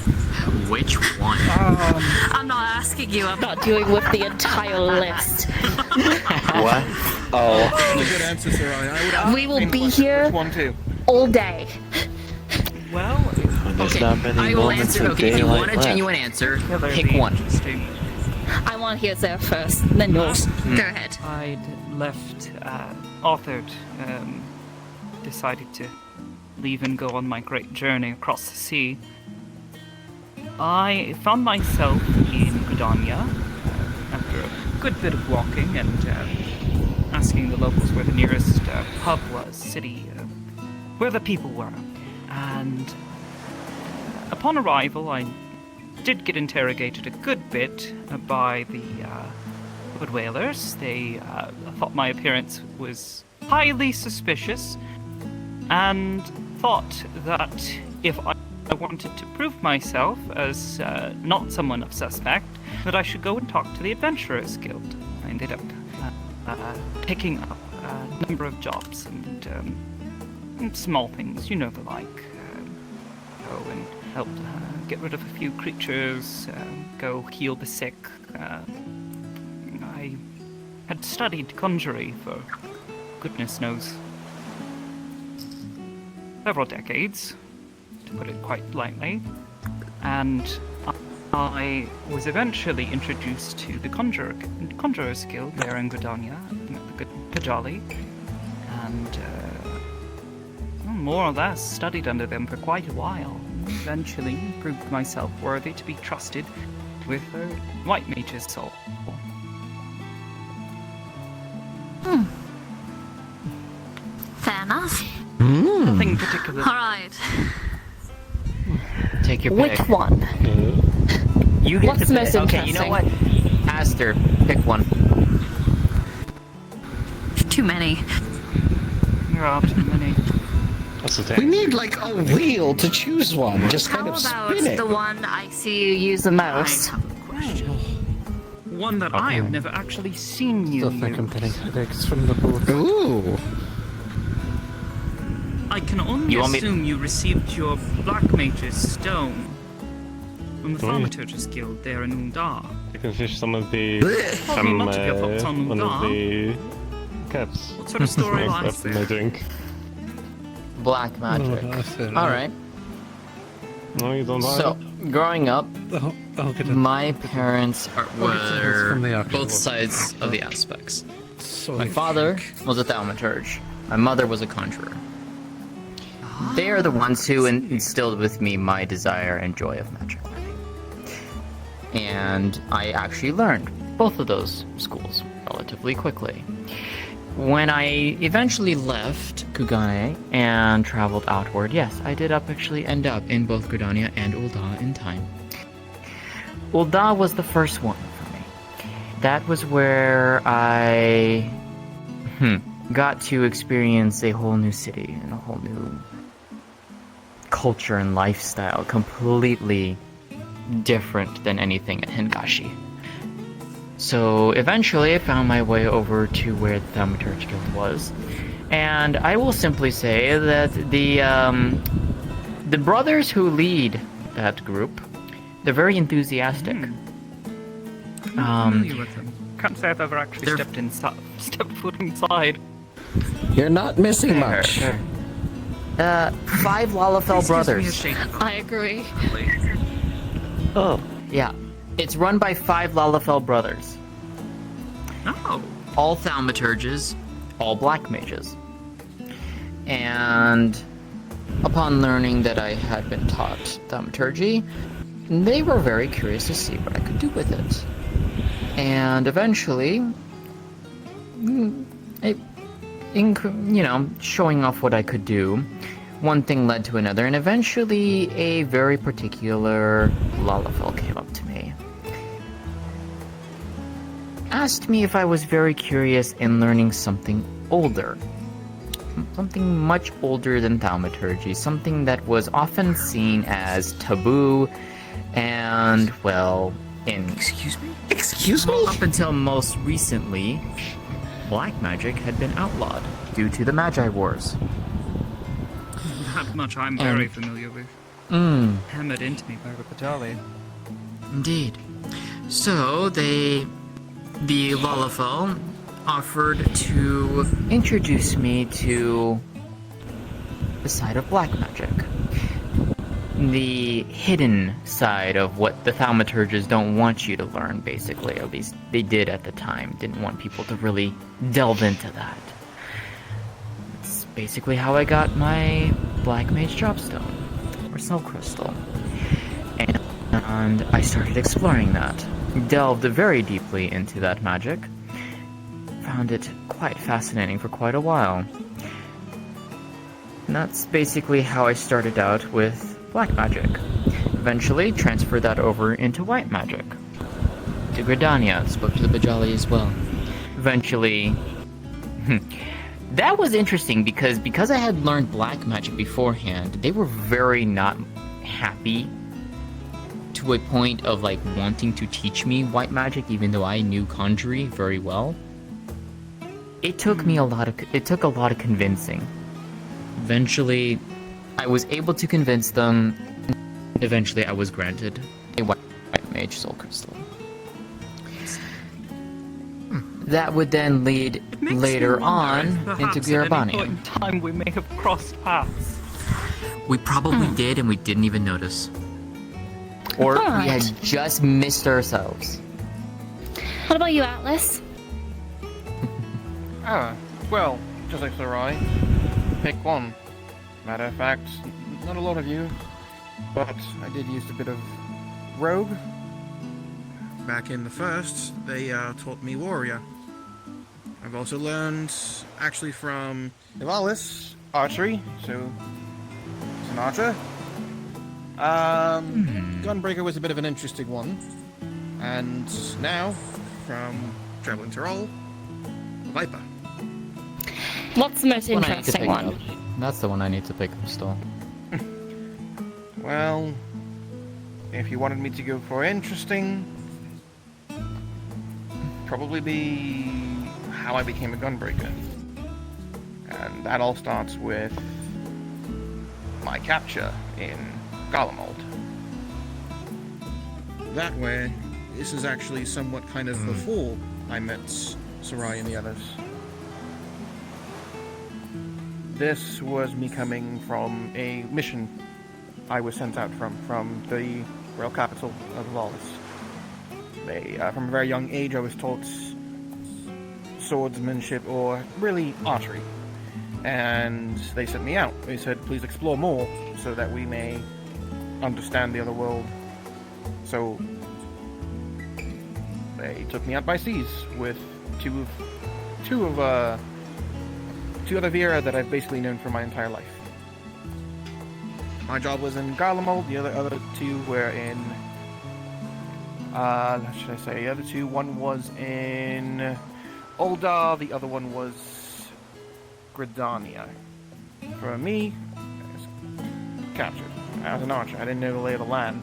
[SPEAKER 2] Which one?
[SPEAKER 13] I'm not asking you, I'm not dealing with the entire list.
[SPEAKER 1] What? Oh.
[SPEAKER 5] Good answer, sir. I would ask
[SPEAKER 13] We will be here
[SPEAKER 5] one too.
[SPEAKER 13] all day.
[SPEAKER 16] Well,
[SPEAKER 1] There's not many
[SPEAKER 2] I will
[SPEAKER 1] moments
[SPEAKER 2] answer.
[SPEAKER 1] of
[SPEAKER 2] Okay, if you
[SPEAKER 1] daylight
[SPEAKER 2] want a
[SPEAKER 1] left.
[SPEAKER 2] genuine answer,
[SPEAKER 16] that'd
[SPEAKER 2] pick
[SPEAKER 16] be
[SPEAKER 2] one.
[SPEAKER 16] interesting.
[SPEAKER 13] I want to hear there first, then yours. Go ahead.
[SPEAKER 16] I'd left, authored, decided to leave and go on my great journey across the sea. I found myself in Gridania after a good bit of walking and asking the locals where the nearest pub was, city, where the people were. And upon arrival, I did get interrogated a good bit by the Wood Whalers. They thought my appearance was highly suspicious and thought that if I wanted to prove myself as not someone of suspect, that I should go and talk to the Adventurers Guild. I ended up picking up a number of jobs and small things, you know the like. Go and help get rid of a few creatures, go heal the sick. I had studied conjury for goodness knows several decades, to put it quite lightly, and I was eventually introduced to the Conjurer's Guild there in Gridania, the Pajali, and more or less studied under them for quite a while. Eventually proved myself worthy to be trusted with a White Mage's soul.
[SPEAKER 11] Fair enough.
[SPEAKER 16] Nothing particular.
[SPEAKER 11] Alright.
[SPEAKER 2] Take your pick.
[SPEAKER 11] Which one?
[SPEAKER 2] You get
[SPEAKER 11] What's
[SPEAKER 2] to
[SPEAKER 11] most
[SPEAKER 2] pick. Okay, you know what? Aster, pick one.
[SPEAKER 11] Too many.
[SPEAKER 16] There are too many.
[SPEAKER 8] We need like a wheel to choose one. Just kind
[SPEAKER 11] How
[SPEAKER 8] of
[SPEAKER 11] about
[SPEAKER 8] spin it.
[SPEAKER 11] the one I see you use the most?
[SPEAKER 16] One that I have never actually seen you
[SPEAKER 17] Still think I'm
[SPEAKER 16] use.
[SPEAKER 17] getting headaches from the both.
[SPEAKER 8] Ooh.
[SPEAKER 16] I can only
[SPEAKER 2] You want me-
[SPEAKER 16] assume you received your Black Mage's stone from the
[SPEAKER 15] Oh, yeah.
[SPEAKER 16] Thaumaturge's Guild there in Uldar.
[SPEAKER 15] You can fish some of the
[SPEAKER 16] Probably
[SPEAKER 15] from
[SPEAKER 16] much of your thoughts on
[SPEAKER 15] one of
[SPEAKER 16] Uldar.
[SPEAKER 15] the caps.
[SPEAKER 16] What sort of story lies
[SPEAKER 15] left in
[SPEAKER 16] there?
[SPEAKER 15] my drink.
[SPEAKER 2] Black magic.
[SPEAKER 17] No, I said
[SPEAKER 2] All right.
[SPEAKER 15] No, you don't want
[SPEAKER 2] So, growing up,
[SPEAKER 17] I'll get it.
[SPEAKER 2] my parents were
[SPEAKER 17] from the auction.
[SPEAKER 2] both sides of the aspects.
[SPEAKER 17] So
[SPEAKER 2] My father was a thaumaturge. My mother was a conjurer. They are the ones who instilled with me my desire and joy of magic learning. And I actually learned both of those schools relatively quickly. When I eventually left Kugane and traveled outward, yes, I did actually end up in both Gridania and Ul'dah in time. Ul'dah was the first one for me. That was where I got to experience a whole new city and a whole new culture and lifestyle, completely different than anything at Hingashi. So eventually I found my way over to where the Thaumaturge Guild was, and I will simply say that the brothers who lead that group, they're very enthusiastic.
[SPEAKER 16] I'm familiar with them. Can't say I've ever actually stepped foot inside.
[SPEAKER 8] You're not missing much.
[SPEAKER 2] 5 Lalafell brothers.
[SPEAKER 14] I agree.
[SPEAKER 2] Oh. Yeah. It's run by 5 Lalafell brothers.
[SPEAKER 16] Oh.
[SPEAKER 2] All thaumaturges, all black mages. And upon learning that I had been taught thaumaturgy, they were very curious to see what I could do with it. And eventually, showing off what I could do, one thing led to another, and eventually a very particular Lalafell came up to me. Asked me if I was very curious in learning something older. Something much older than thaumaturgy, something that was often seen as taboo and, well,
[SPEAKER 8] Excuse me?
[SPEAKER 2] Up until most recently, black magic had been outlawed due to the Magi Wars.
[SPEAKER 16] That much I'm very familiar with. Hammered into me by Ripatali.
[SPEAKER 2] Indeed. So the Lalafell offered to introduce me to the side of black magic. The hidden side of what the thaumaturges don't want you to learn, basically. At least they did at the time. Didn't want people to really delve into that. It's basically how I got my Black Mage Dropstone, or Snow Crystal. And I started exploring that. Delved very deeply into that magic. Found it quite fascinating for quite a while. And that's basically how I started out with black magic. Eventually transferred that over into white magic. To Gridania, spoke to the Bajali as well. Eventually... that was interesting because I had learned black magic beforehand, they were very not happy to a point of like wanting to teach me white magic even though I knew Conjury very well. It took me a lot of convincing. Eventually, I was able to convince them. Eventually, I was granted a white mage soul crystal. That would then lead later on into
[SPEAKER 16] At any point
[SPEAKER 2] Gyarabania.
[SPEAKER 16] in time we may have crossed paths.
[SPEAKER 2] We probably did, and we didn't even notice. Or we
[SPEAKER 11] Alright.
[SPEAKER 2] had just missed ourselves.
[SPEAKER 11] What about you, Atlas?
[SPEAKER 5] Well, just like Sarai. Pick one. Matter of fact, not a lot of you, but I did use a bit of rogue. Back in the first, they taught me warrior. I've also learned, actually from Ilalis, archery, so he's an archer. Gunbreaker was a bit of an interesting one. And now, from Traveling Tyrol, Viper.
[SPEAKER 11] What's the most
[SPEAKER 2] One I need to
[SPEAKER 11] interesting
[SPEAKER 2] pick
[SPEAKER 11] one?
[SPEAKER 2] up. That's the one I need to pick up still.
[SPEAKER 5] Well, if you wanted me to go for interesting, probably be how I became a gunbreaker. And that all starts with my capture in Garlemald. That way, this is actually somewhat kind of before I met Sarai and the others. This was me coming from a mission I was sent out from the royal capital of Lawless. From a very young age I was taught swordsmanship or really archery. And they sent me out. They said, please explore more so that we may understand the other world. So they took me out by seas with two other Vera that I've basically known for my entire life. My job was in Garlemald, the other two were in should I say the other two? One was in Uldar, the other one was Gridania. For me, I was captured. I was an archer, I didn't know the lay of the land.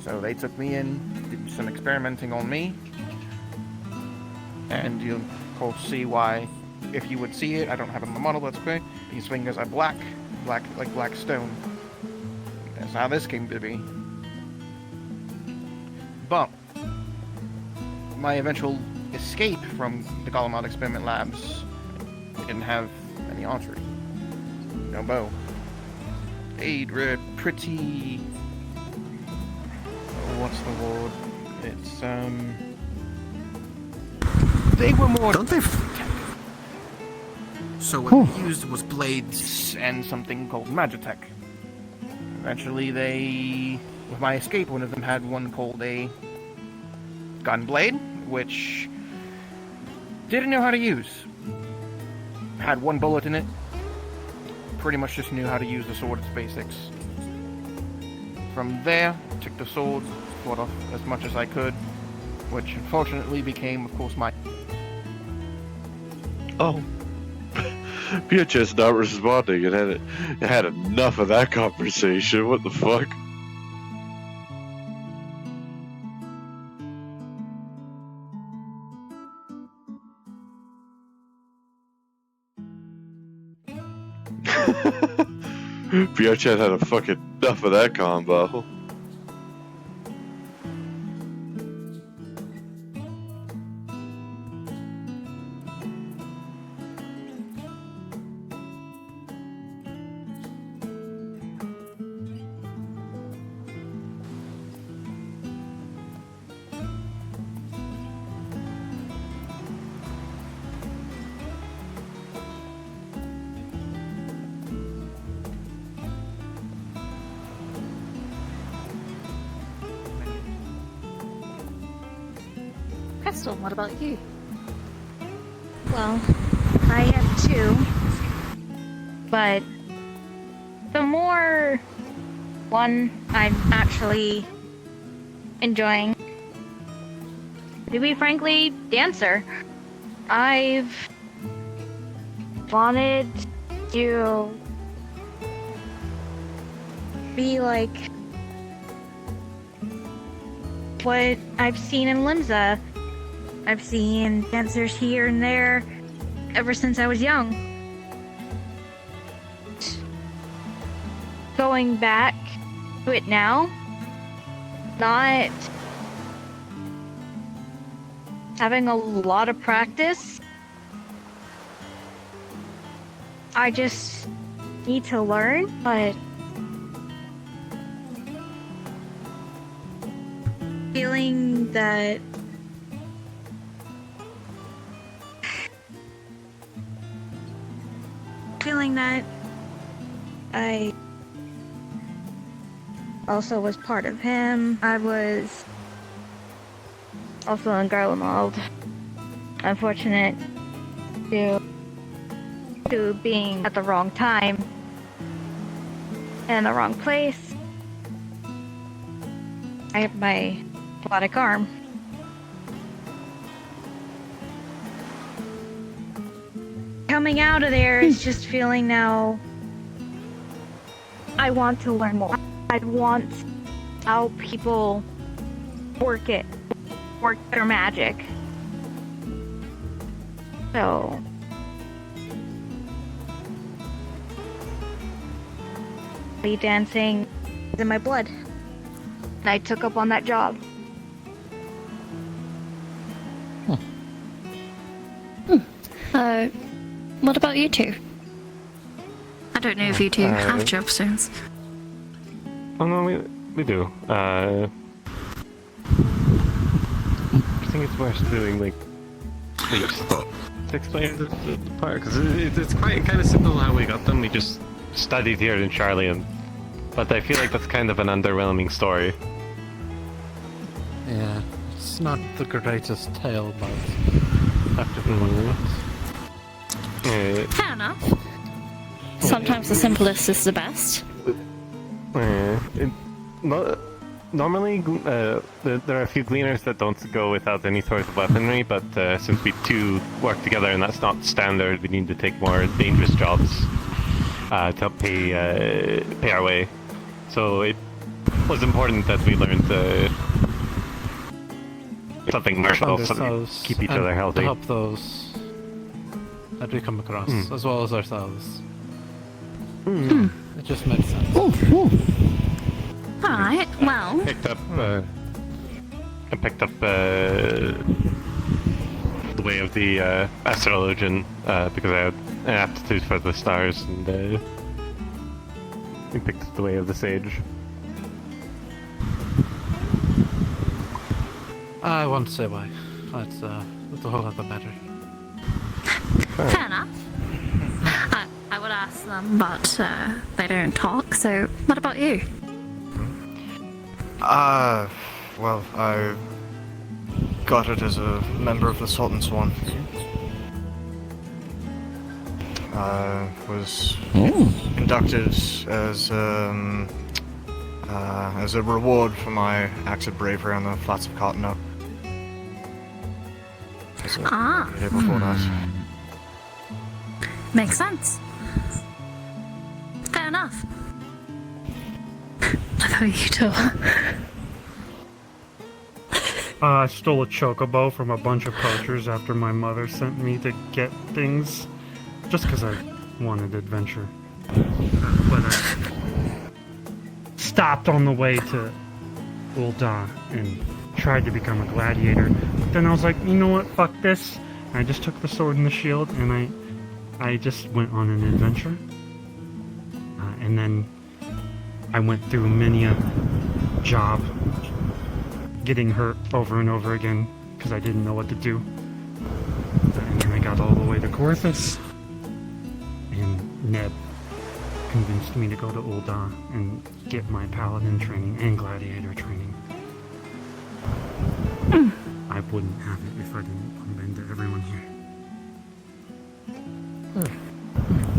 [SPEAKER 5] So they took me in, did some experimenting on me, and you'll of course see why. If you would see it, I don't have it on the model, that's okay. These fingers are black like black stone. That's how this came to be. But my eventual escape from the Garlemald experiment labs, I didn't have any archery. No bow. They were pretty... what's the word? It's, they were more...
[SPEAKER 7] Don't they...
[SPEAKER 5] So what they used was blades and something called Magitech. Eventually they... with my escape, one of them had one called a Gunblade, which didn't know how to use. Had one bullet in it. Pretty much just knew how to use the sword's basics. From there, took the sword, fought off as much as I could, which unfortunately became, of course, my...
[SPEAKER 1] Oh. PHS not responding. It had enough of that conversation. What the fuck? PHS had a fucking enough of that combo.
[SPEAKER 11] Crystal, what about you?
[SPEAKER 4] Well, I have two, but the more one I'm actually enjoying, to be frankly, dancer. I've wanted to be like what I've seen in Limsa. I've seen dancers here and there ever since I was young. Going back to it now, not having a lot of practice, I just need to learn, but feeling that I also was part of him. I was also in Garlemald. Unfortunate to being at the wrong time and the wrong place. I have my robotic arm. Coming out of there is just feeling now I want to learn more. I want how people work their magic. So belly dancing is in my blood. And I took up on that job.
[SPEAKER 11] What about you two? I don't know if you two have job stones.
[SPEAKER 15] Oh no, we do. I think it's worth doing like to explain the part, because it's quite kind of simple how we got them. We just studied here in Charlian, but I feel like that's kind of an underwhelming story.
[SPEAKER 9] Yeah, it's not the greatest tale, but
[SPEAKER 11] Fair enough. Sometimes the simplest is the best.
[SPEAKER 15] Normally, there are a few gleaners that don't go without any sort of weaponry, but since we two work together and that's not standard, we need to take more dangerous jobs to help pay our way. So it was important that we learned something martial, something to keep each other healthy.
[SPEAKER 9] To help those that we come across, as well as ourselves. It just makes sense.
[SPEAKER 11] Alright, well.
[SPEAKER 15] I picked up the way of the astrologian because I had an aptitude for the stars, and I picked up the way of the sage.
[SPEAKER 9] I won't say why. That's a whole other matter.
[SPEAKER 11] Fair enough. I would ask them, but they don't talk, so what about you?
[SPEAKER 7] Well, I got it as a member of the Sultan's One. Was inducted as a reward for my acts of bravery on the flats of Cottonwood. Here before that.
[SPEAKER 11] Makes sense. Fair enough. What about you two?
[SPEAKER 10] I stole a chocobo from a bunch of poachers after my mother sent me to get things, just because I wanted adventure. But I stopped on the way to Ul'dah and tried to become a gladiator. But then I was like, you know what, fuck this. And I just took the sword and the shield and I just went on an adventure. And then I went through many a job, getting hurt over and over again because I didn't know what to do. And then I got all the way to Coerthas, and Neb convinced me to go to Ul'dah and get my paladin training and gladiator training. I wouldn't have it if I didn't bump into everyone here.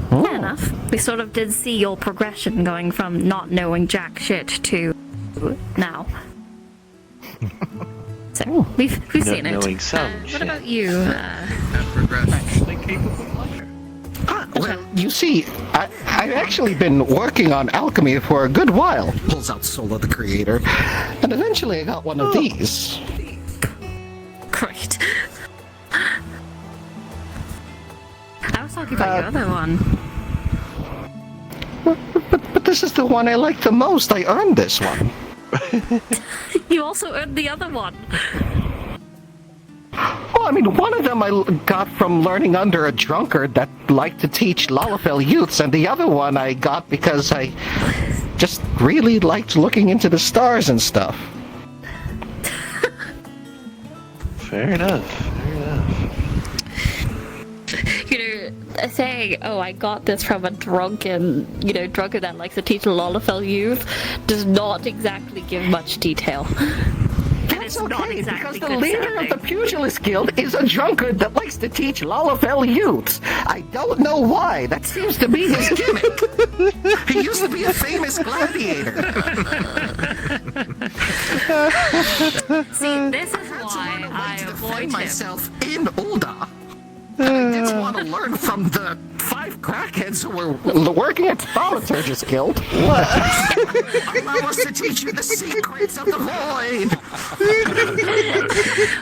[SPEAKER 11] Fair enough. We sort of did see your progression going from not knowing jack shit to now. So we've seen it.
[SPEAKER 1] Knowing some
[SPEAKER 11] what about you?
[SPEAKER 8] Well, you see, I've actually been working on alchemy for a good while. Pulls out Sola the Creator, and eventually I got one of these.
[SPEAKER 11] Great. I was talking about your other one.
[SPEAKER 8] But this is the one I like the most. I earned this one.
[SPEAKER 11] You also earned the other one.
[SPEAKER 8] Well, I mean, one of them I got from learning under a drunkard that liked to teach Lalafell youths, and the other one I got because I just really liked looking into the stars and stuff.
[SPEAKER 1] Fair enough.
[SPEAKER 11] You know, saying, "Oh, I got this from a drunken that likes to teach Lalafell youth," does not exactly give much detail.
[SPEAKER 8] That's okay, because the leader of the Pugilist Guild is a drunkard that likes to teach Lalafell youths. I don't know why. That seems to be his gimmick. He used to be a famous gladiator.
[SPEAKER 11] See, this is why I avoid
[SPEAKER 8] myself in Ulda. I didn't want to learn from the 5 crackheads who were working at the Thaumaturgist Guild. What? Allow us to teach you the secrets of the void.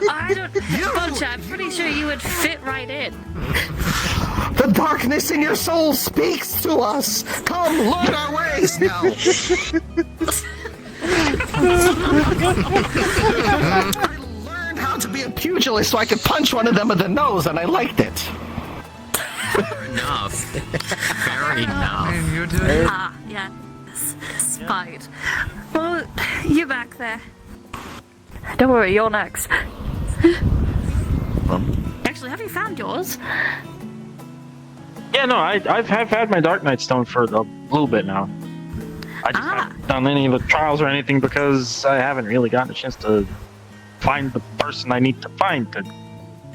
[SPEAKER 11] I don't. Buncha, I'm pretty sure you would fit right in.
[SPEAKER 8] The darkness in your soul speaks to us. Come, learn our ways now. How to be a pugilist so I could punch one of them in the nose, and I liked it.
[SPEAKER 18] Fair enough. Fair enough.
[SPEAKER 11] Yes. Spite. Well, you back there. Don't worry, you're next. Actually, have you found yours?
[SPEAKER 12] Yeah, no, I've had my Dark Knight Stone for a little bit now. I just haven't done any of the trials or anything because I haven't really gotten a chance to find the person I need to find to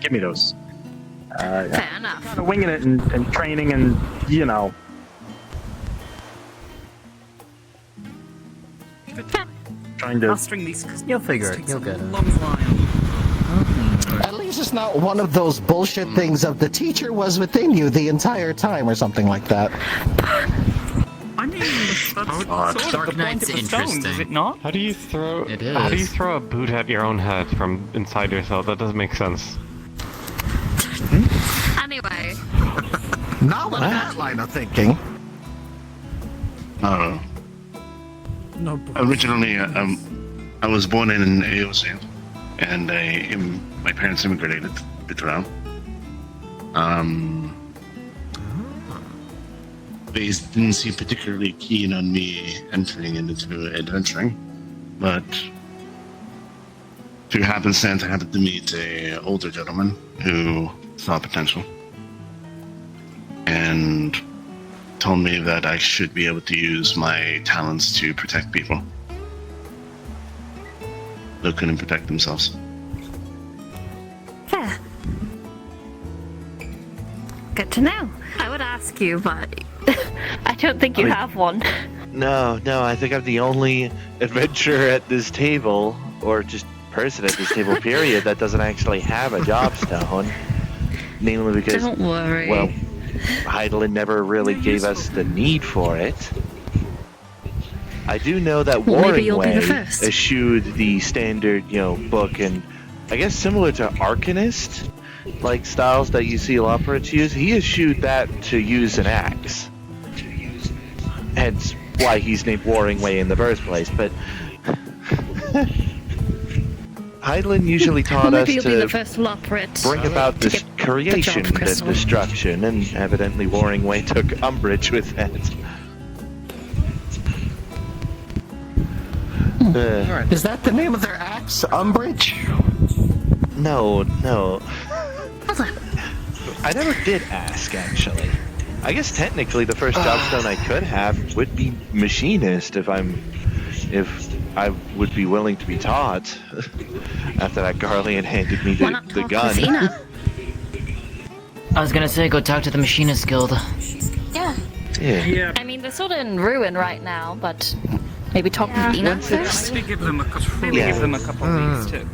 [SPEAKER 12] give me those.
[SPEAKER 11] Fair enough.
[SPEAKER 12] Kind of winging it and training and, trying to...
[SPEAKER 2] I'll string these. You'll figure it. You'll get it.
[SPEAKER 8] At least it's not one of those bullshit things of the teacher was within you the entire time or something like that.
[SPEAKER 16] I mean, that's
[SPEAKER 18] Dark Knight's interesting.
[SPEAKER 16] Is it not?
[SPEAKER 15] How do you throw?
[SPEAKER 18] It is.
[SPEAKER 15] How do you throw a boot at your own head from inside yourself? That doesn't make sense.
[SPEAKER 11] Anyway.
[SPEAKER 8] Not with that line of thinking.
[SPEAKER 21] No. Originally, I was born in Eorzea, and my parents immigrated to Bitterround. They didn't seem particularly keen on me entering into adventuring, but through happenstance, I happened to meet an older gentleman who saw potential and told me that I should be able to use my talents to protect people that couldn't protect themselves.
[SPEAKER 11] Fair. Good to know. I would ask you, but I don't think you have one.
[SPEAKER 1] No, I think I'm the only adventurer at this table, or just person at this table, period, that doesn't actually have a job stone. Mainly because,
[SPEAKER 11] Don't worry.
[SPEAKER 1] well, Heidelin never really gave us the need for it. I do know that
[SPEAKER 11] Well, maybe you'll be the
[SPEAKER 1] Warringway
[SPEAKER 11] first.
[SPEAKER 1] eschewed the standard, book, and I guess similar to Arcanist, like styles that you see Loporits use, he eschewed that to use an axe. Hence why he's named Warringway in the first place, but Heidelin usually taught us
[SPEAKER 11] maybe you'll be the
[SPEAKER 1] to
[SPEAKER 11] first Loporit
[SPEAKER 1] bring about
[SPEAKER 11] to
[SPEAKER 1] this
[SPEAKER 11] get
[SPEAKER 1] creation
[SPEAKER 11] the job crystal.
[SPEAKER 1] and destruction, and evidently Warringway took umbrage with that.
[SPEAKER 8] Is that the name of their axe? Umbrage?
[SPEAKER 1] No. I never did ask, actually. I guess technically the first job stone I could have would be machinist if I would be willing to be taught. After that Garlean handed me the gun.
[SPEAKER 2] I was gonna say, go talk to the Machinist Guild.
[SPEAKER 11] Yeah.
[SPEAKER 1] Yeah.
[SPEAKER 11] I mean, they're sort of in ruin right now, but maybe talk with Ina first.
[SPEAKER 16] Maybe give them a couple weeks to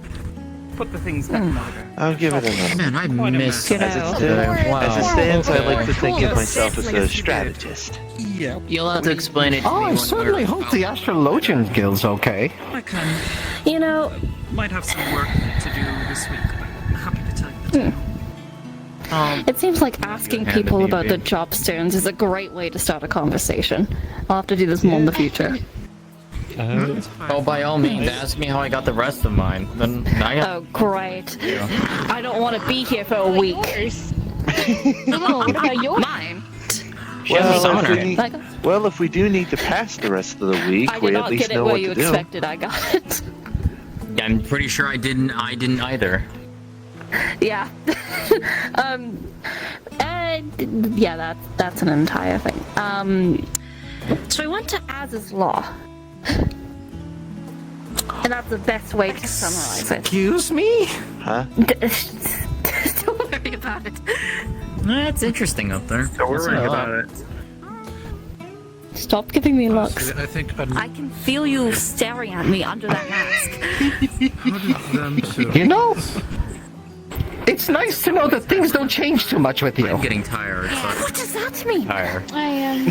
[SPEAKER 16] put the things back in order.
[SPEAKER 1] I'll give it another.
[SPEAKER 2] Man, I miss
[SPEAKER 1] As it stands, I like to think of myself as a strategist.
[SPEAKER 2] Yeah. You'll have to explain it to
[SPEAKER 8] Oh,
[SPEAKER 2] me
[SPEAKER 8] I
[SPEAKER 2] when
[SPEAKER 8] certainly
[SPEAKER 2] we're
[SPEAKER 8] hope the Astrologian Guild's okay.
[SPEAKER 16] I can.
[SPEAKER 11] You know,
[SPEAKER 16] Might have some work to do this week, but happy to tell you the tale.
[SPEAKER 11] it seems like asking
[SPEAKER 16] Hand
[SPEAKER 11] people
[SPEAKER 16] me a
[SPEAKER 11] about the
[SPEAKER 16] bit.
[SPEAKER 11] job stones is a great way to start a conversation. I'll have to do this more in the future.
[SPEAKER 2] Oh, by all means, ask me how I got the rest of mine. Then I
[SPEAKER 11] Oh, great. I don't want to be here for a week. What about yours? Mine.
[SPEAKER 1] Well, if we do need to pass the rest of the week,
[SPEAKER 11] I
[SPEAKER 1] we
[SPEAKER 11] did
[SPEAKER 1] at
[SPEAKER 11] not
[SPEAKER 1] least
[SPEAKER 11] get it
[SPEAKER 1] know
[SPEAKER 11] where
[SPEAKER 1] what
[SPEAKER 11] you
[SPEAKER 1] to do.
[SPEAKER 11] expected. I got it.
[SPEAKER 18] I'm pretty sure I didn't either.
[SPEAKER 19] Yeah. Yeah, that's an entire thing. So I went to Az's Law. And that's the best way to summarize it.
[SPEAKER 8] Excuse me?
[SPEAKER 1] Huh?
[SPEAKER 19] Don't worry about it.
[SPEAKER 2] It's interesting up there.
[SPEAKER 17] Don't worry about it.
[SPEAKER 19] Stop giving me looks.
[SPEAKER 22] I think
[SPEAKER 19] I can feel you staring at me under that mask.
[SPEAKER 8] You know, it's nice to know that things don't change too much with you.
[SPEAKER 2] I'm getting tired.
[SPEAKER 19] What does that mean?
[SPEAKER 2] Tired.
[SPEAKER 19] I am.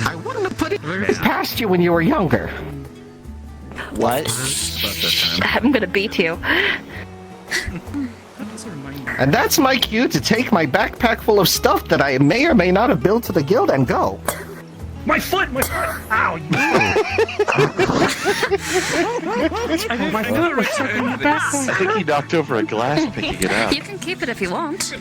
[SPEAKER 8] I wouldn't have put it past you when you were younger.
[SPEAKER 1] What?
[SPEAKER 19] I'm gonna beat you.
[SPEAKER 8] And that's my cue to take my backpack full of stuff that I may or may not have billed to the guild and go.
[SPEAKER 17] My foot! My foot! Ow!
[SPEAKER 19] My foot was stuck in my backpack.
[SPEAKER 1] I think he knocked over a glass picking it up.
[SPEAKER 19] You can keep it if you want.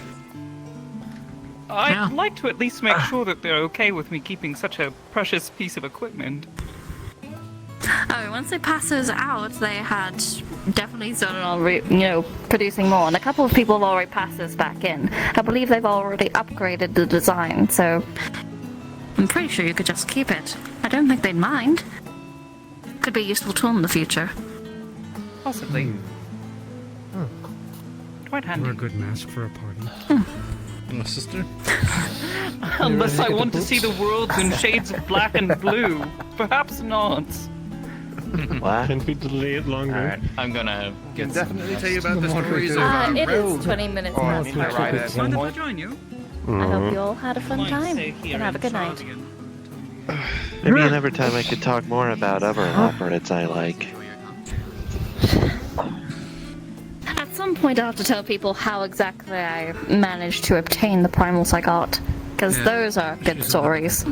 [SPEAKER 16] I'd like to at least make sure that they're okay with me keeping such a precious piece of equipment.
[SPEAKER 19] Oh, once they passed those out, they had definitely started on, producing more. And a couple of people have already passed this back in. I believe they've already upgraded the design, so I'm pretty sure you could just keep it. I don't think they'd mind. Could be a useful tool in the future.
[SPEAKER 16] Possibly. Quite handy.
[SPEAKER 10] Or a good mask for a party.
[SPEAKER 22] My sister?
[SPEAKER 16] Unless I want to see the world in shades of black and blue. Perhaps not.
[SPEAKER 1] What?
[SPEAKER 15] Can we delay it longer?
[SPEAKER 2] Alright, I'm gonna
[SPEAKER 22] Can definitely tell you about the stories of
[SPEAKER 19] It
[SPEAKER 22] Rogue.
[SPEAKER 19] is 20 minutes
[SPEAKER 22] Or
[SPEAKER 19] past
[SPEAKER 22] I ride at
[SPEAKER 16] Mind if I
[SPEAKER 22] point.
[SPEAKER 16] join you?
[SPEAKER 19] I hope you all had a fun
[SPEAKER 16] Might
[SPEAKER 19] time.
[SPEAKER 16] stay here
[SPEAKER 19] And have a
[SPEAKER 16] in
[SPEAKER 19] good night.
[SPEAKER 16] Charlian.
[SPEAKER 1] Maybe another time I could talk more about other operatives I like.
[SPEAKER 19] At some point, I'll have to tell people how exactly I managed to obtain the primals I got. Because those are good stories.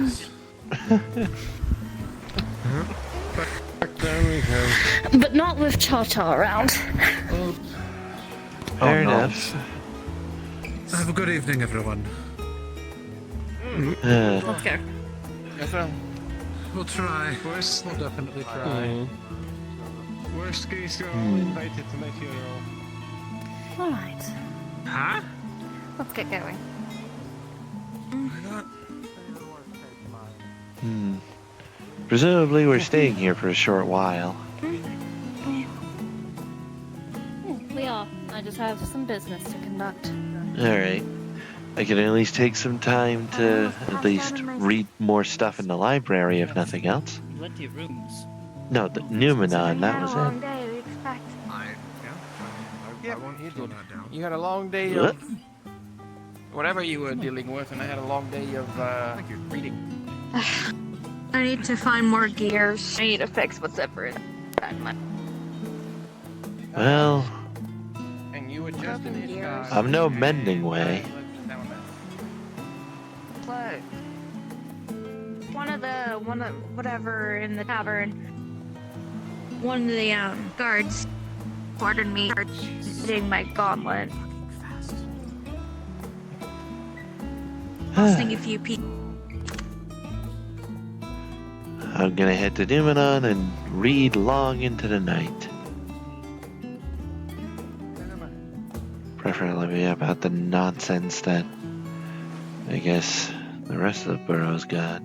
[SPEAKER 15] There we go.
[SPEAKER 19] But not with Cha-Cha around.
[SPEAKER 1] Fair enough.
[SPEAKER 22] Have a good evening, everyone.
[SPEAKER 19] Let's go.
[SPEAKER 22] Yes, sir. We'll try. We'll definitely try.
[SPEAKER 15] Worst case, you're all invited to my funeral.
[SPEAKER 19] Alright.
[SPEAKER 22] Huh?
[SPEAKER 19] Let's get going.
[SPEAKER 1] Presumably we're staying here for a short while.
[SPEAKER 19] We are. I just have some business to conduct.
[SPEAKER 1] Alright. I can at least take some time to at least read more stuff in the library, if nothing else.
[SPEAKER 16] Plenty of rooms.
[SPEAKER 1] No, the Numenon, that was it.
[SPEAKER 4] day, we expect.
[SPEAKER 5] Yeah, you had a long day of whatever you were dealing with, and I had a long day of reading.
[SPEAKER 4] I need to find more gears.
[SPEAKER 19] I need to fix whatever is bad.
[SPEAKER 1] Well,
[SPEAKER 5] And you were just in Ishgard.
[SPEAKER 1] I'm no Mendingway.
[SPEAKER 4] Look. One of whatever in the tavern. One of the guards ordered me hitting my gauntlet. Costing a few people.
[SPEAKER 1] I'm gonna head to Numenon and read long into the night. Preferably about the nonsense that I guess the rest of the borough's got.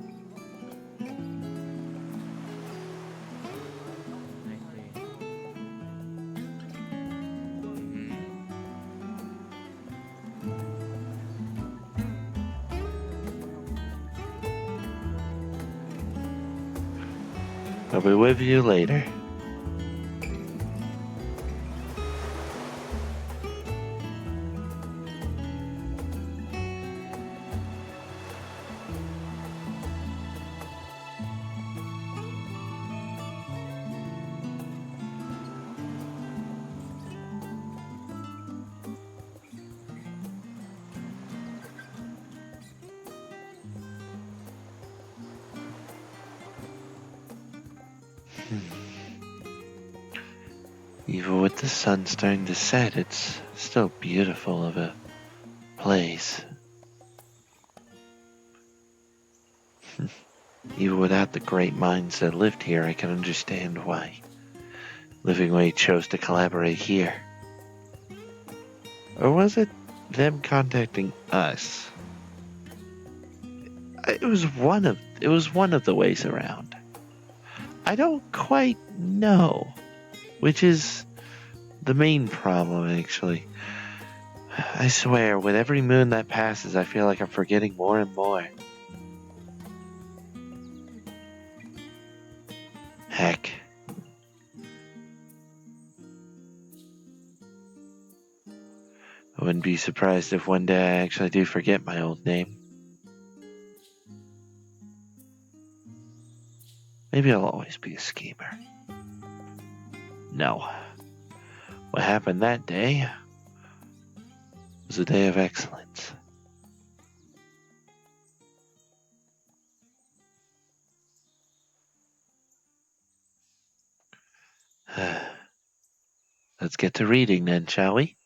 [SPEAKER 1] I'll be with you later. Even with the sun starting to set, it's still beautiful of a place. Even without the great minds that lived here, I can understand why Livingway chose to collaborate here. Or was it them contacting us? It was one of the ways around. I don't quite know, which is the main problem, actually. I swear, with every moon that passes, I feel like I'm forgetting more and more. Heck. I wouldn't be surprised if one day I actually do forget my old name. Maybe I'll always be a schemer. No. What happened that day was a day of excellence. Let's get to reading then, shall we?